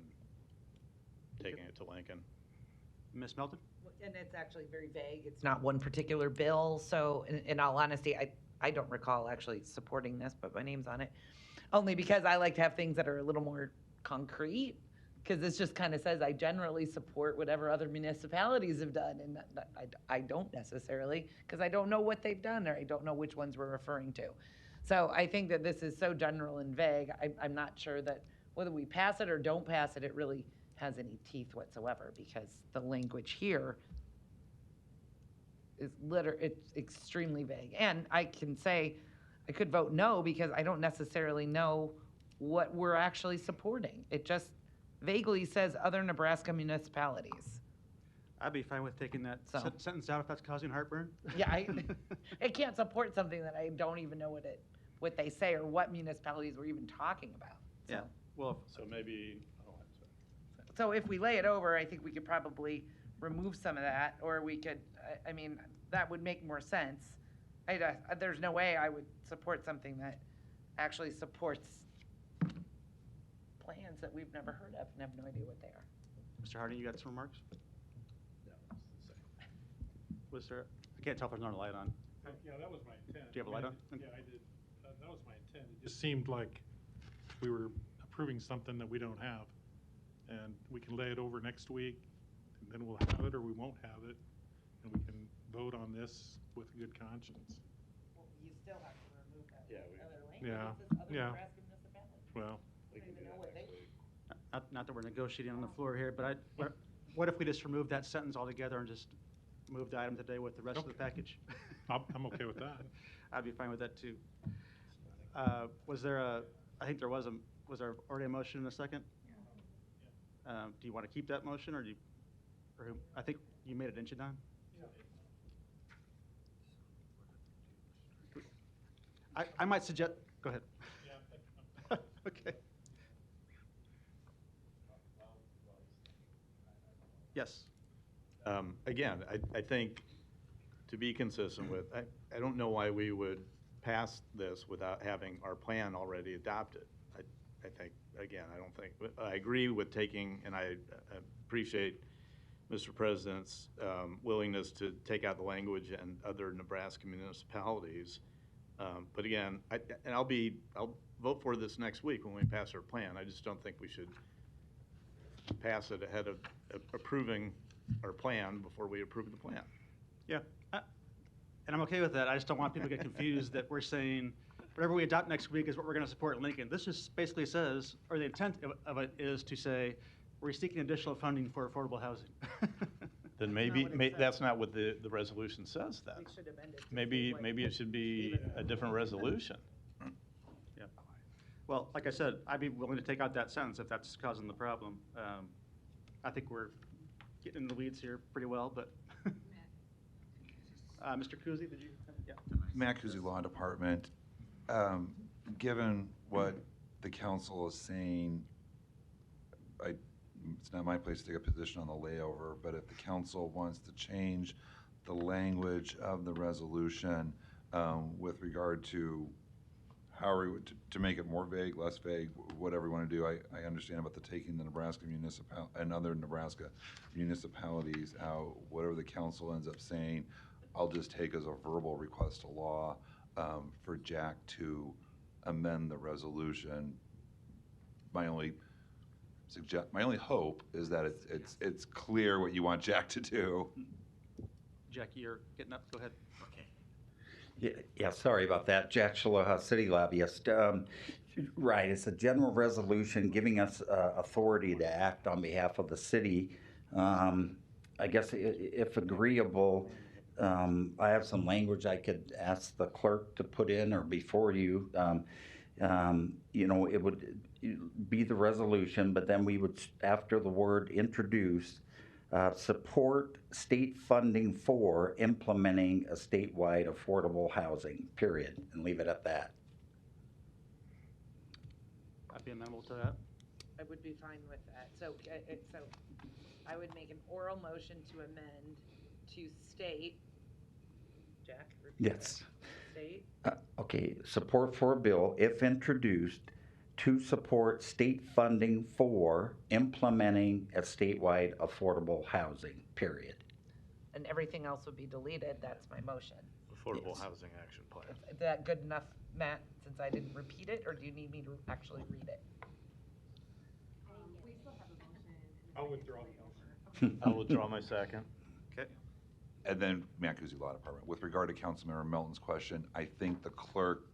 taking it to Lincoln. Ms. Melton? And it's actually very vague. It's not one particular bill. So in all honesty, I don't recall actually supporting this, but my name's on it. Only because I like to have things that are a little more concrete, because this just kind of says I generally support whatever other municipalities have done. And I don't necessarily, because I don't know what they've done or I don't know which ones we're referring to. So I think that this is so general and vague. I'm not sure that whether we pass it or don't pass it, it really has any teeth whatsoever, because the language here is it's extremely vague. And I can say I could vote no because I don't necessarily know what we're actually supporting. It just vaguely says other Nebraska municipalities. I'd be fine with taking that sentence out if that's causing heartburn. Yeah, I can't support something that I don't even know what they say or what municipalities we're even talking about. So. Yeah, well, so maybe. So if we lay it over, I think we could probably remove some of that, or we could, that would make more sense. There's no way I would support something that actually supports plans that we've never heard of and have no idea what they are. Mr. Harding, you got some remarks? Was there, I can't tell if there's not a light on. Yeah, that was my intent. Do you have a light on? Yeah, I did. That was my intent. It just seemed like we were approving something that we don't have. And we can lay it over next week, and then we'll have it or we won't have it, and we can vote on this with a good conscience. Well, you still have to remove that other language. Yeah, It says other yeah. Nebraska municipalities. Well, I don't even know what they. Not that we're negotiating on the floor here, but what if we just remove that sentence altogether and just move the item today with the rest of the package? I'm okay with that. I'd be fine with that too. Was there already a motion in a second? Do you want to keep that motion, or I think you made it, didn't you, Don? I might suggest, go ahead. Okay. Yes. Again, I think to be consistent with, I don't know why we would pass this without having our plan already adopted. I think, again, I don't think, I agree with taking, and I appreciate Mr. President's willingness to take out the language and other Nebraska municipalities. But again, I'll vote for this next week when we pass our plan. I just don't think we should pass it ahead of approving our plan before we approve the plan. Yeah, and I'm okay with that. I just don't want people to get confused that we're saying whatever we adopt next week is what we're going to support in Lincoln. This just basically says, or the intent of it is to say, we're seeking additional funding for affordable housing. Then maybe that's not what the resolution says then. We should amend it to Maybe it should be a different resolution. Yeah. Well, like I said, I'd be willing to take out that sentence if that's causing the problem. I think we're getting in the weeds here pretty well, but. Mr. Kuzi, did you? Yeah. Matt Kuzi, Law Department. Given what the council is saying, it's not my place to take a position on the layover, but if the council wants to change the language of the resolution with regard to how we would, to make it more vague, less vague, whatever we want to do, I understand about the taking the Nebraska and other Nebraska municipalities out, whatever the council ends up saying, I'll just take as a verbal request to law for Jack to amend the resolution. My only hope is that it's clear what you want Jack to do. Jackie, you're getting up. Go ahead. Okay. Yeah, sorry about that. Jack Shaloha, city lobbyist. Right, it's a general resolution giving us authority to act on behalf of the city. I guess if agreeable, I have some language I could ask the clerk to put in or before you. It would be the resolution, but then we would, after the word introduced, support state funding for implementing a statewide affordable housing, period, and leave it at that. I'd be amenable to that. I would be fine with that. So I would make an oral motion to amend to state, Jack? Yes. State? Okay, support for a bill, if introduced, to support state funding for implementing a statewide affordable housing, period. And everything else would be deleted. That's my motion. Affordable Housing Action Plan. Is that good enough, Matt, since I didn't repeat it, or do you need me to actually read it? We still have a motion. I'll withdraw the motion. I'll withdraw my second. Okay. And then Matt Kuzi, Law Department. With regard to Councilmember Melton's question, I think the clerk,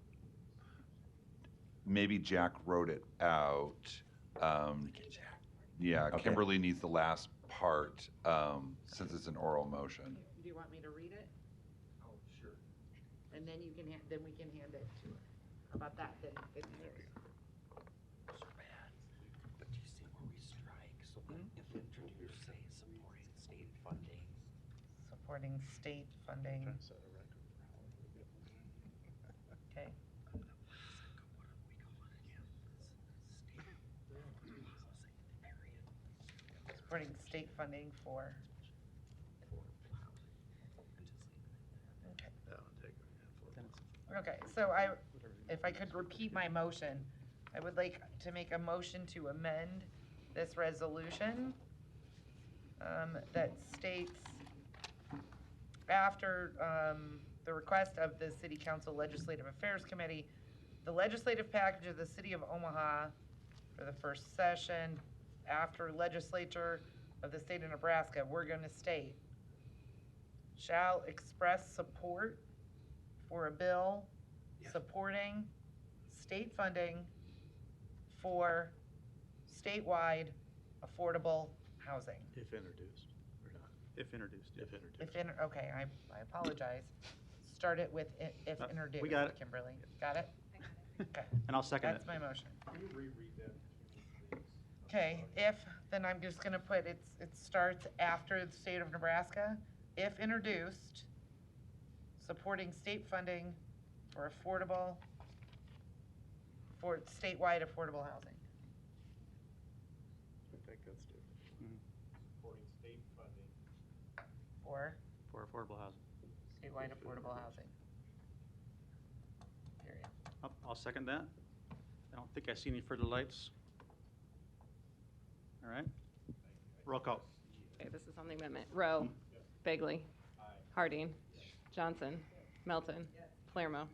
maybe Jack wrote it out. Yeah, Okay. Kimberly needs the last part since it's an oral motion. Do you want me to read it? Oh, sure. And then you can, then we can hand it to her. How about that? Then it's yours. But do you see where we strike? So if introduced, say, supporting state funding. Supporting state funding. Okay. Supporting state funding for. Okay, so if I could repeat my motion, I would like to make a motion to amend this resolution that states, after the request of the City Council Legislative Affairs Committee, the legislative package of the City of Omaha for the first session, after legislature of the state of Nebraska, we're gonna state, shall express support for a bill supporting state funding for statewide affordable housing. If introduced or not. If introduced. If introduced. Okay, I apologize. Start it with if No, introduced. we got it. Kimberly, got it? Okay. And I'll second it. That's my motion. Can you reread that? Okay, then I'm just gonna put, it starts after the state of Nebraska. If introduced, supporting state funding for statewide affordable housing. I think that's it. Supporting state funding. For affordable housing. statewide affordable housing. Period. I'll second that. I don't think I see any further lights. All right. Roll call. Okay, this is on the amendment. Rowe. Bagley. Harding. Johnson. Melton. Palermo.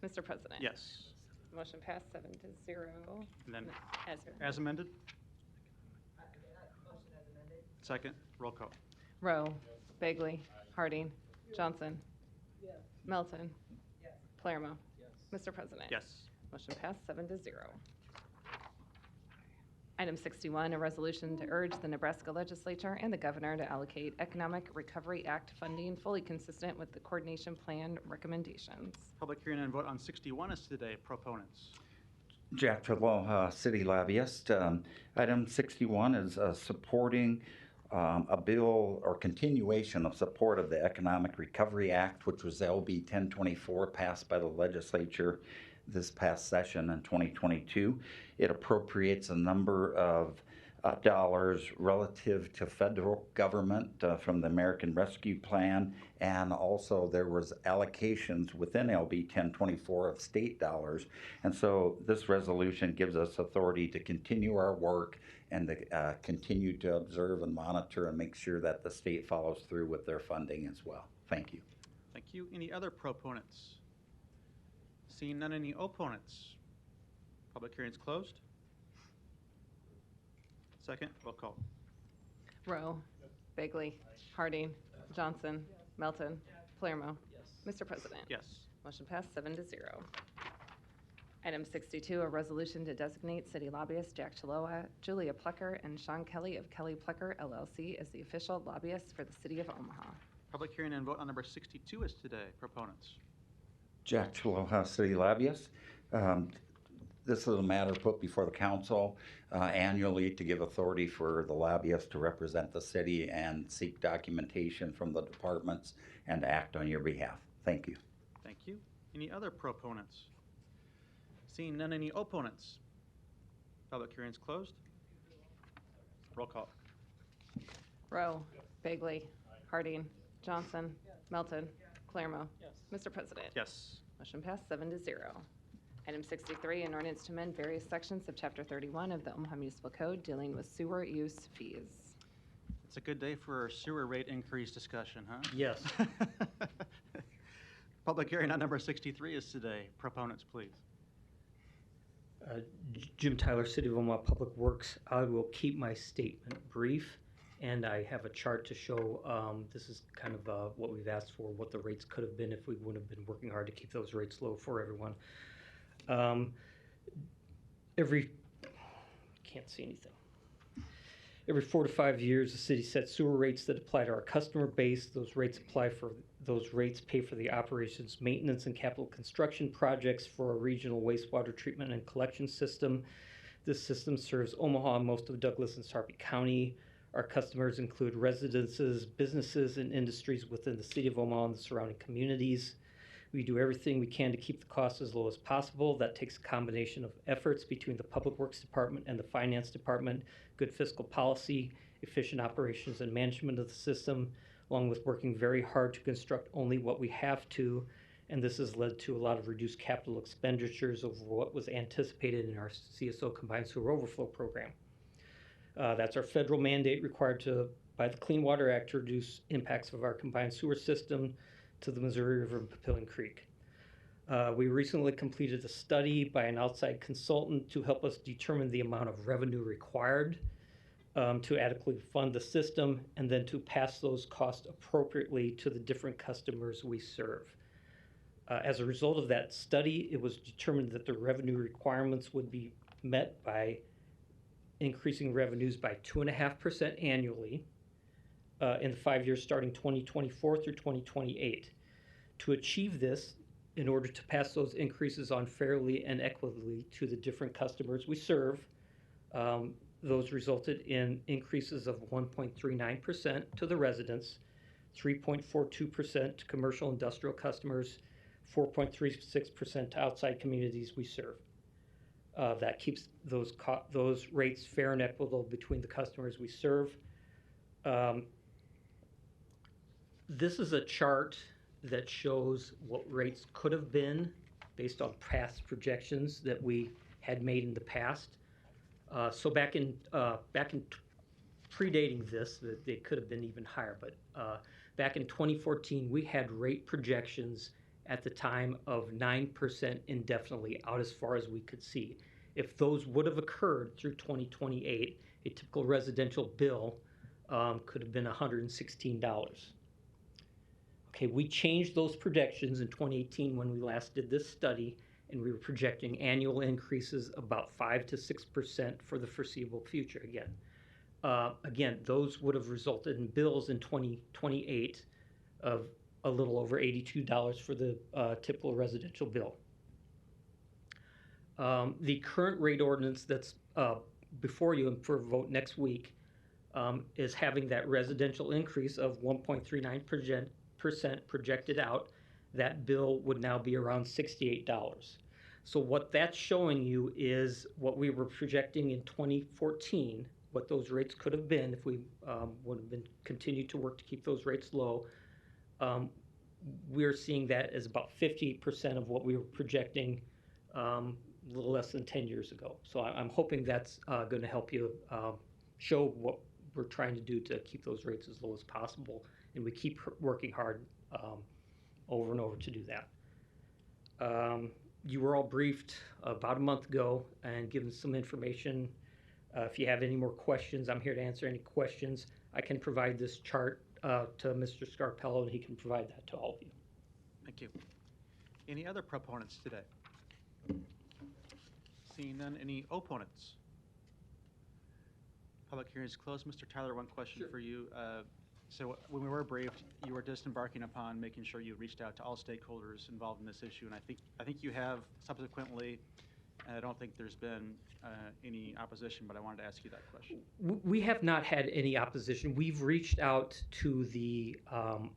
Mr. President. Yes. Motion passed 7-0. And then As as amended? Second. Roll call. Rowe. Bagley. Harding. Johnson. Melton. Palermo. Mr. President. Yes. Motion passed 7-0. Item 61, a resolution to urge the Nebraska legislature and the governor to allocate Economic Recovery Act funding fully consistent with the coordination plan recommendations. Public hearing and vote on 61 is today. Proponents. Jack Aloha, city lobbyist. Item 61 is supporting a bill or continuation of support of the Economic Recovery Act, which was LB 1024, passed by the legislature this past session in 2022. It appropriates a number of dollars relative to federal government from the American Rescue Plan, and also there was allocations within LB 1024 of state dollars. And so this resolution gives us authority to continue our work and to continue to observe and monitor and make sure that the state follows through with their funding as well. Thank you. Thank you. Any other proponents? Seeing none, any opponents? Public hearing is closed. Second, roll call. Rowe. Bagley. Harding. Johnson. Melton. Palermo. Mr. President. Yes. Motion passed 7-0. Item 62, a resolution to designate city lobbyists Jack Chiloa, Julia Plucker, and Sean Kelly of Kelly Plucker LLC as the official lobbyists for the city of Omaha. Public hearing and vote on number 62 is today. Proponents. Jack Aloha, city lobbyist. This is a matter put before the council annually to give authority for the lobbyists to represent the city and seek documentation from the departments and act on your behalf. Thank you. Thank you. Any other proponents? Seeing none, any opponents? Public hearing is closed. Roll call. Rowe. Bagley. Harding. Johnson. Melton. Palermo. Mr. President. Yes. Motion passed 7-0. Item 63, an ordinance to amend various sections of Chapter 31 of the Omaha Municipal Code dealing with sewer use fees. It's a good day for sewer rate increase discussion, huh? Yes. Public hearing on number 63 is today. Proponents, please. Jim Tyler, City of Omaha Public Works. I will keep my statement brief, and I have a chart to show this is kind of what we've asked for, what the rates could have been if we would have been working hard to keep those rates low for everyone. Can't see anything. Every 4 to 5 years, the city sets sewer rates that apply to our customer base. Those rates pay for the operations, maintenance, and capital construction projects for a regional wastewater treatment and collection system. This system serves Omaha and most of Douglas and Sarpy County. Our customers include residences, businesses, and industries within the city of Omaha and the surrounding communities. We do everything we can to keep the costs as low as possible. That takes a combination of efforts between the Public Works Department and the Finance Department, good fiscal policy, efficient operations and management of the system, along with working very hard to construct only what we have to. And this has led to a lot of reduced capital expenditures over what was anticipated in our CSO Combined Sewer Overflow Program. That's our federal mandate required by the Clean Water Act to reduce impacts of our combined sewer system to the Missouri River and Papillion Creek. We recently completed a study by an outside consultant to help us determine the amount of revenue required to adequately fund the system and then to pass those costs appropriately to the different customers we serve. As a result of that study, it was determined that the revenue requirements would be met by increasing revenues by 2.5% annually in the 5 years starting 2024 through 2028. To achieve this, in order to pass those increases on fairly and equitably to the different customers we serve, those resulted in increases of 1.39% to the residents, 3.42% to commercial industrial customers, 4.36% to outside communities we serve. That keeps those rates fair and equitable between the customers we serve. This is a chart that shows what rates could have been based on past projections that we had made in the past. So back in predating this, that they could have been even higher, but back in 2014, we had rate projections at the time of 9% indefinitely out as far as we could see. If those would have occurred through 2028, a typical residential bill could have been $116. Okay, we changed those projections in 2018 when we last did this study, and we were projecting annual increases about 5 to 6% for the foreseeable future again. Again, those would have resulted in bills in 2028 of a little over $82 for the typical residential bill. The current rate ordinance that's before you and for vote next week is having that residential increase of 1.39% projected out. That bill would now be around $68. So what that's showing you is what we were projecting in 2014, what those rates could have been if we would have been continued to work to keep those rates low. We're seeing that as about 50% of what we were projecting a little less than 10 years ago. So I'm hoping that's going to help you show what we're trying to do to keep those rates as low as possible, and we keep working hard over and over to do that. You were all briefed about a month ago and given some information. If you have any more questions, I'm here to answer any questions. I can provide this chart to Mr. Scarpello, and he can provide that to all of you. Thank you. Any other proponents today? Seeing none, any opponents? Public hearing is closed. Mr. Tyler, one question for you. So when we were briefed, you were just embarking upon making sure you reached out to all stakeholders involved in this issue, and I think you have subsequently. I don't think there's been any opposition, but I wanted to ask you that question. We have not had any opposition. We've reached out to the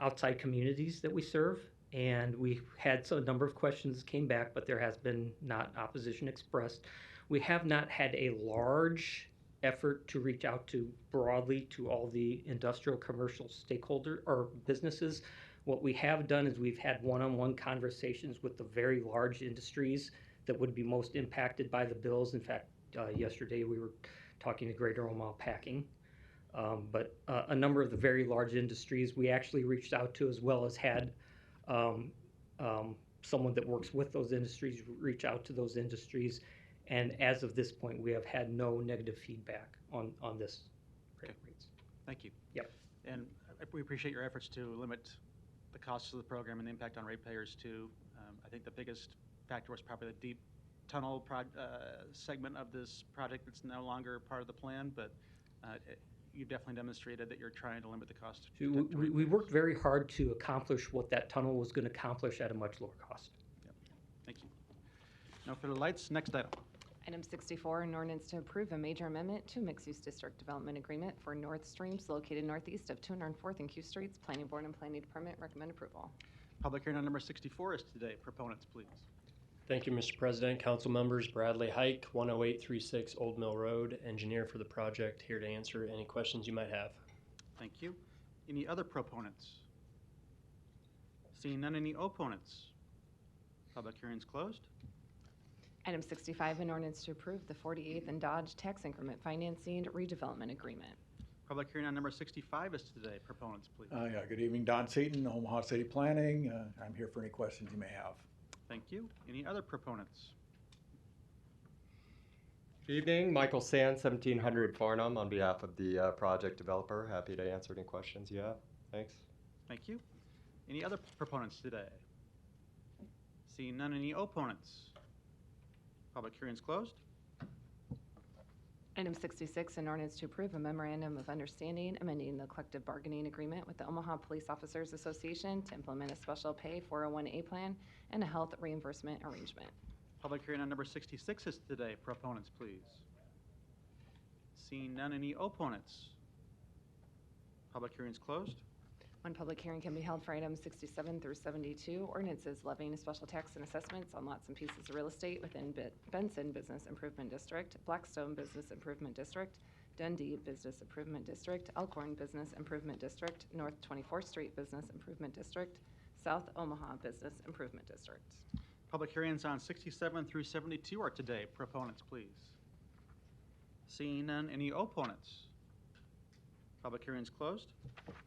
outside communities that we serve, and we had a number of questions came back, but there has been not opposition expressed. We have not had a large effort to reach out to broadly to all the industrial commercial stakeholder or businesses. What we have done is we've had one-on-one conversations with the very large industries that would be most impacted by the bills. In fact, yesterday we were talking to Greater Omaha Packing. But a number of the very large industries we actually reached out to, as well as had someone that works with those industries reach out to those industries. And as of this point, we have had no negative feedback on this rates. Thank you. Yep. And we appreciate your efforts to limit the costs of the program and the impact on ratepayers too. I think the biggest factor was probably the deep tunnel segment of this project that's no longer part of the plan, but you've definitely demonstrated that you're trying to limit the cost. We worked very hard to accomplish what that tunnel was going to accomplish at a much lower cost. Yep. Thank you. Now for the lights, next item. Item 64, an ordinance to approve a major amendment to mixed-use district development agreement for North Streams located northeast of 204th and Q Streets. Planning Board and Planning Department recommend approval. Public hearing on number 64 is today. Proponents, please. Thank you, Mr. President. Council members, Bradley Hike, 10836 Old Mill Road, engineer for the project, here to answer any questions you might have. Thank you. Any other proponents? Seeing none, any opponents? Public hearing is closed. Item 65, an ordinance to approve the 48th and Dodge tax increment financing redevelopment agreement. Public hearing on number 65 is today. Proponents, please. Yeah, good evening. Don Seaton, Omaha City Planning. I'm here for any questions you may have. Thank you. Any other proponents? Good evening. Michael Sand, 1700 Farnham, on behalf of the project developer. Happy to answer any questions you have. Thanks. Thank you. Any other proponents today? Seeing none, any opponents? Public hearing is closed. Item 66, an ordinance to approve a memorandum of understanding amending the collective bargaining agreement with the Omaha Police Officers Association to implement a special pay 401A plan and a health reimbursement arrangement. Public hearing on number 66 is today. Proponents, please. Seeing none, any opponents? Public hearing is closed. One public hearing can be held for items 67 through 72, ordinances levying a special tax and assessments on lots and pieces of real estate within Benson Business Improvement District, Blackstone Business Improvement District, Dundee Business Improvement District, Elkhorn Business Improvement District, North 24th Street Business Improvement District, South Omaha Business Improvement District. Public hearings on 67 through 72 are today. Proponents, please. Seeing none, any opponents? Public hearings closed.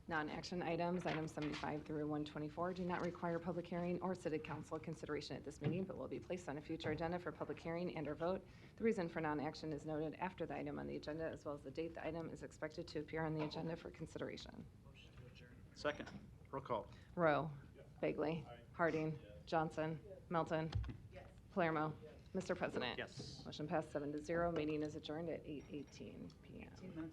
Non-action items, items 75 through 124, do not require public hearing or city council consideration at this meeting, but will be placed on a future agenda for public hearing and/or vote. The reason for non-action is noted after the item on the agenda, as well as the date the item is expected to appear on the agenda for consideration. Second. Roll call. Rowe. Bagley. Harding. Johnson. Melton. Palermo. Mr. President. Yes. Motion passed 7-0. Meeting is adjourned at 8:18 p.m.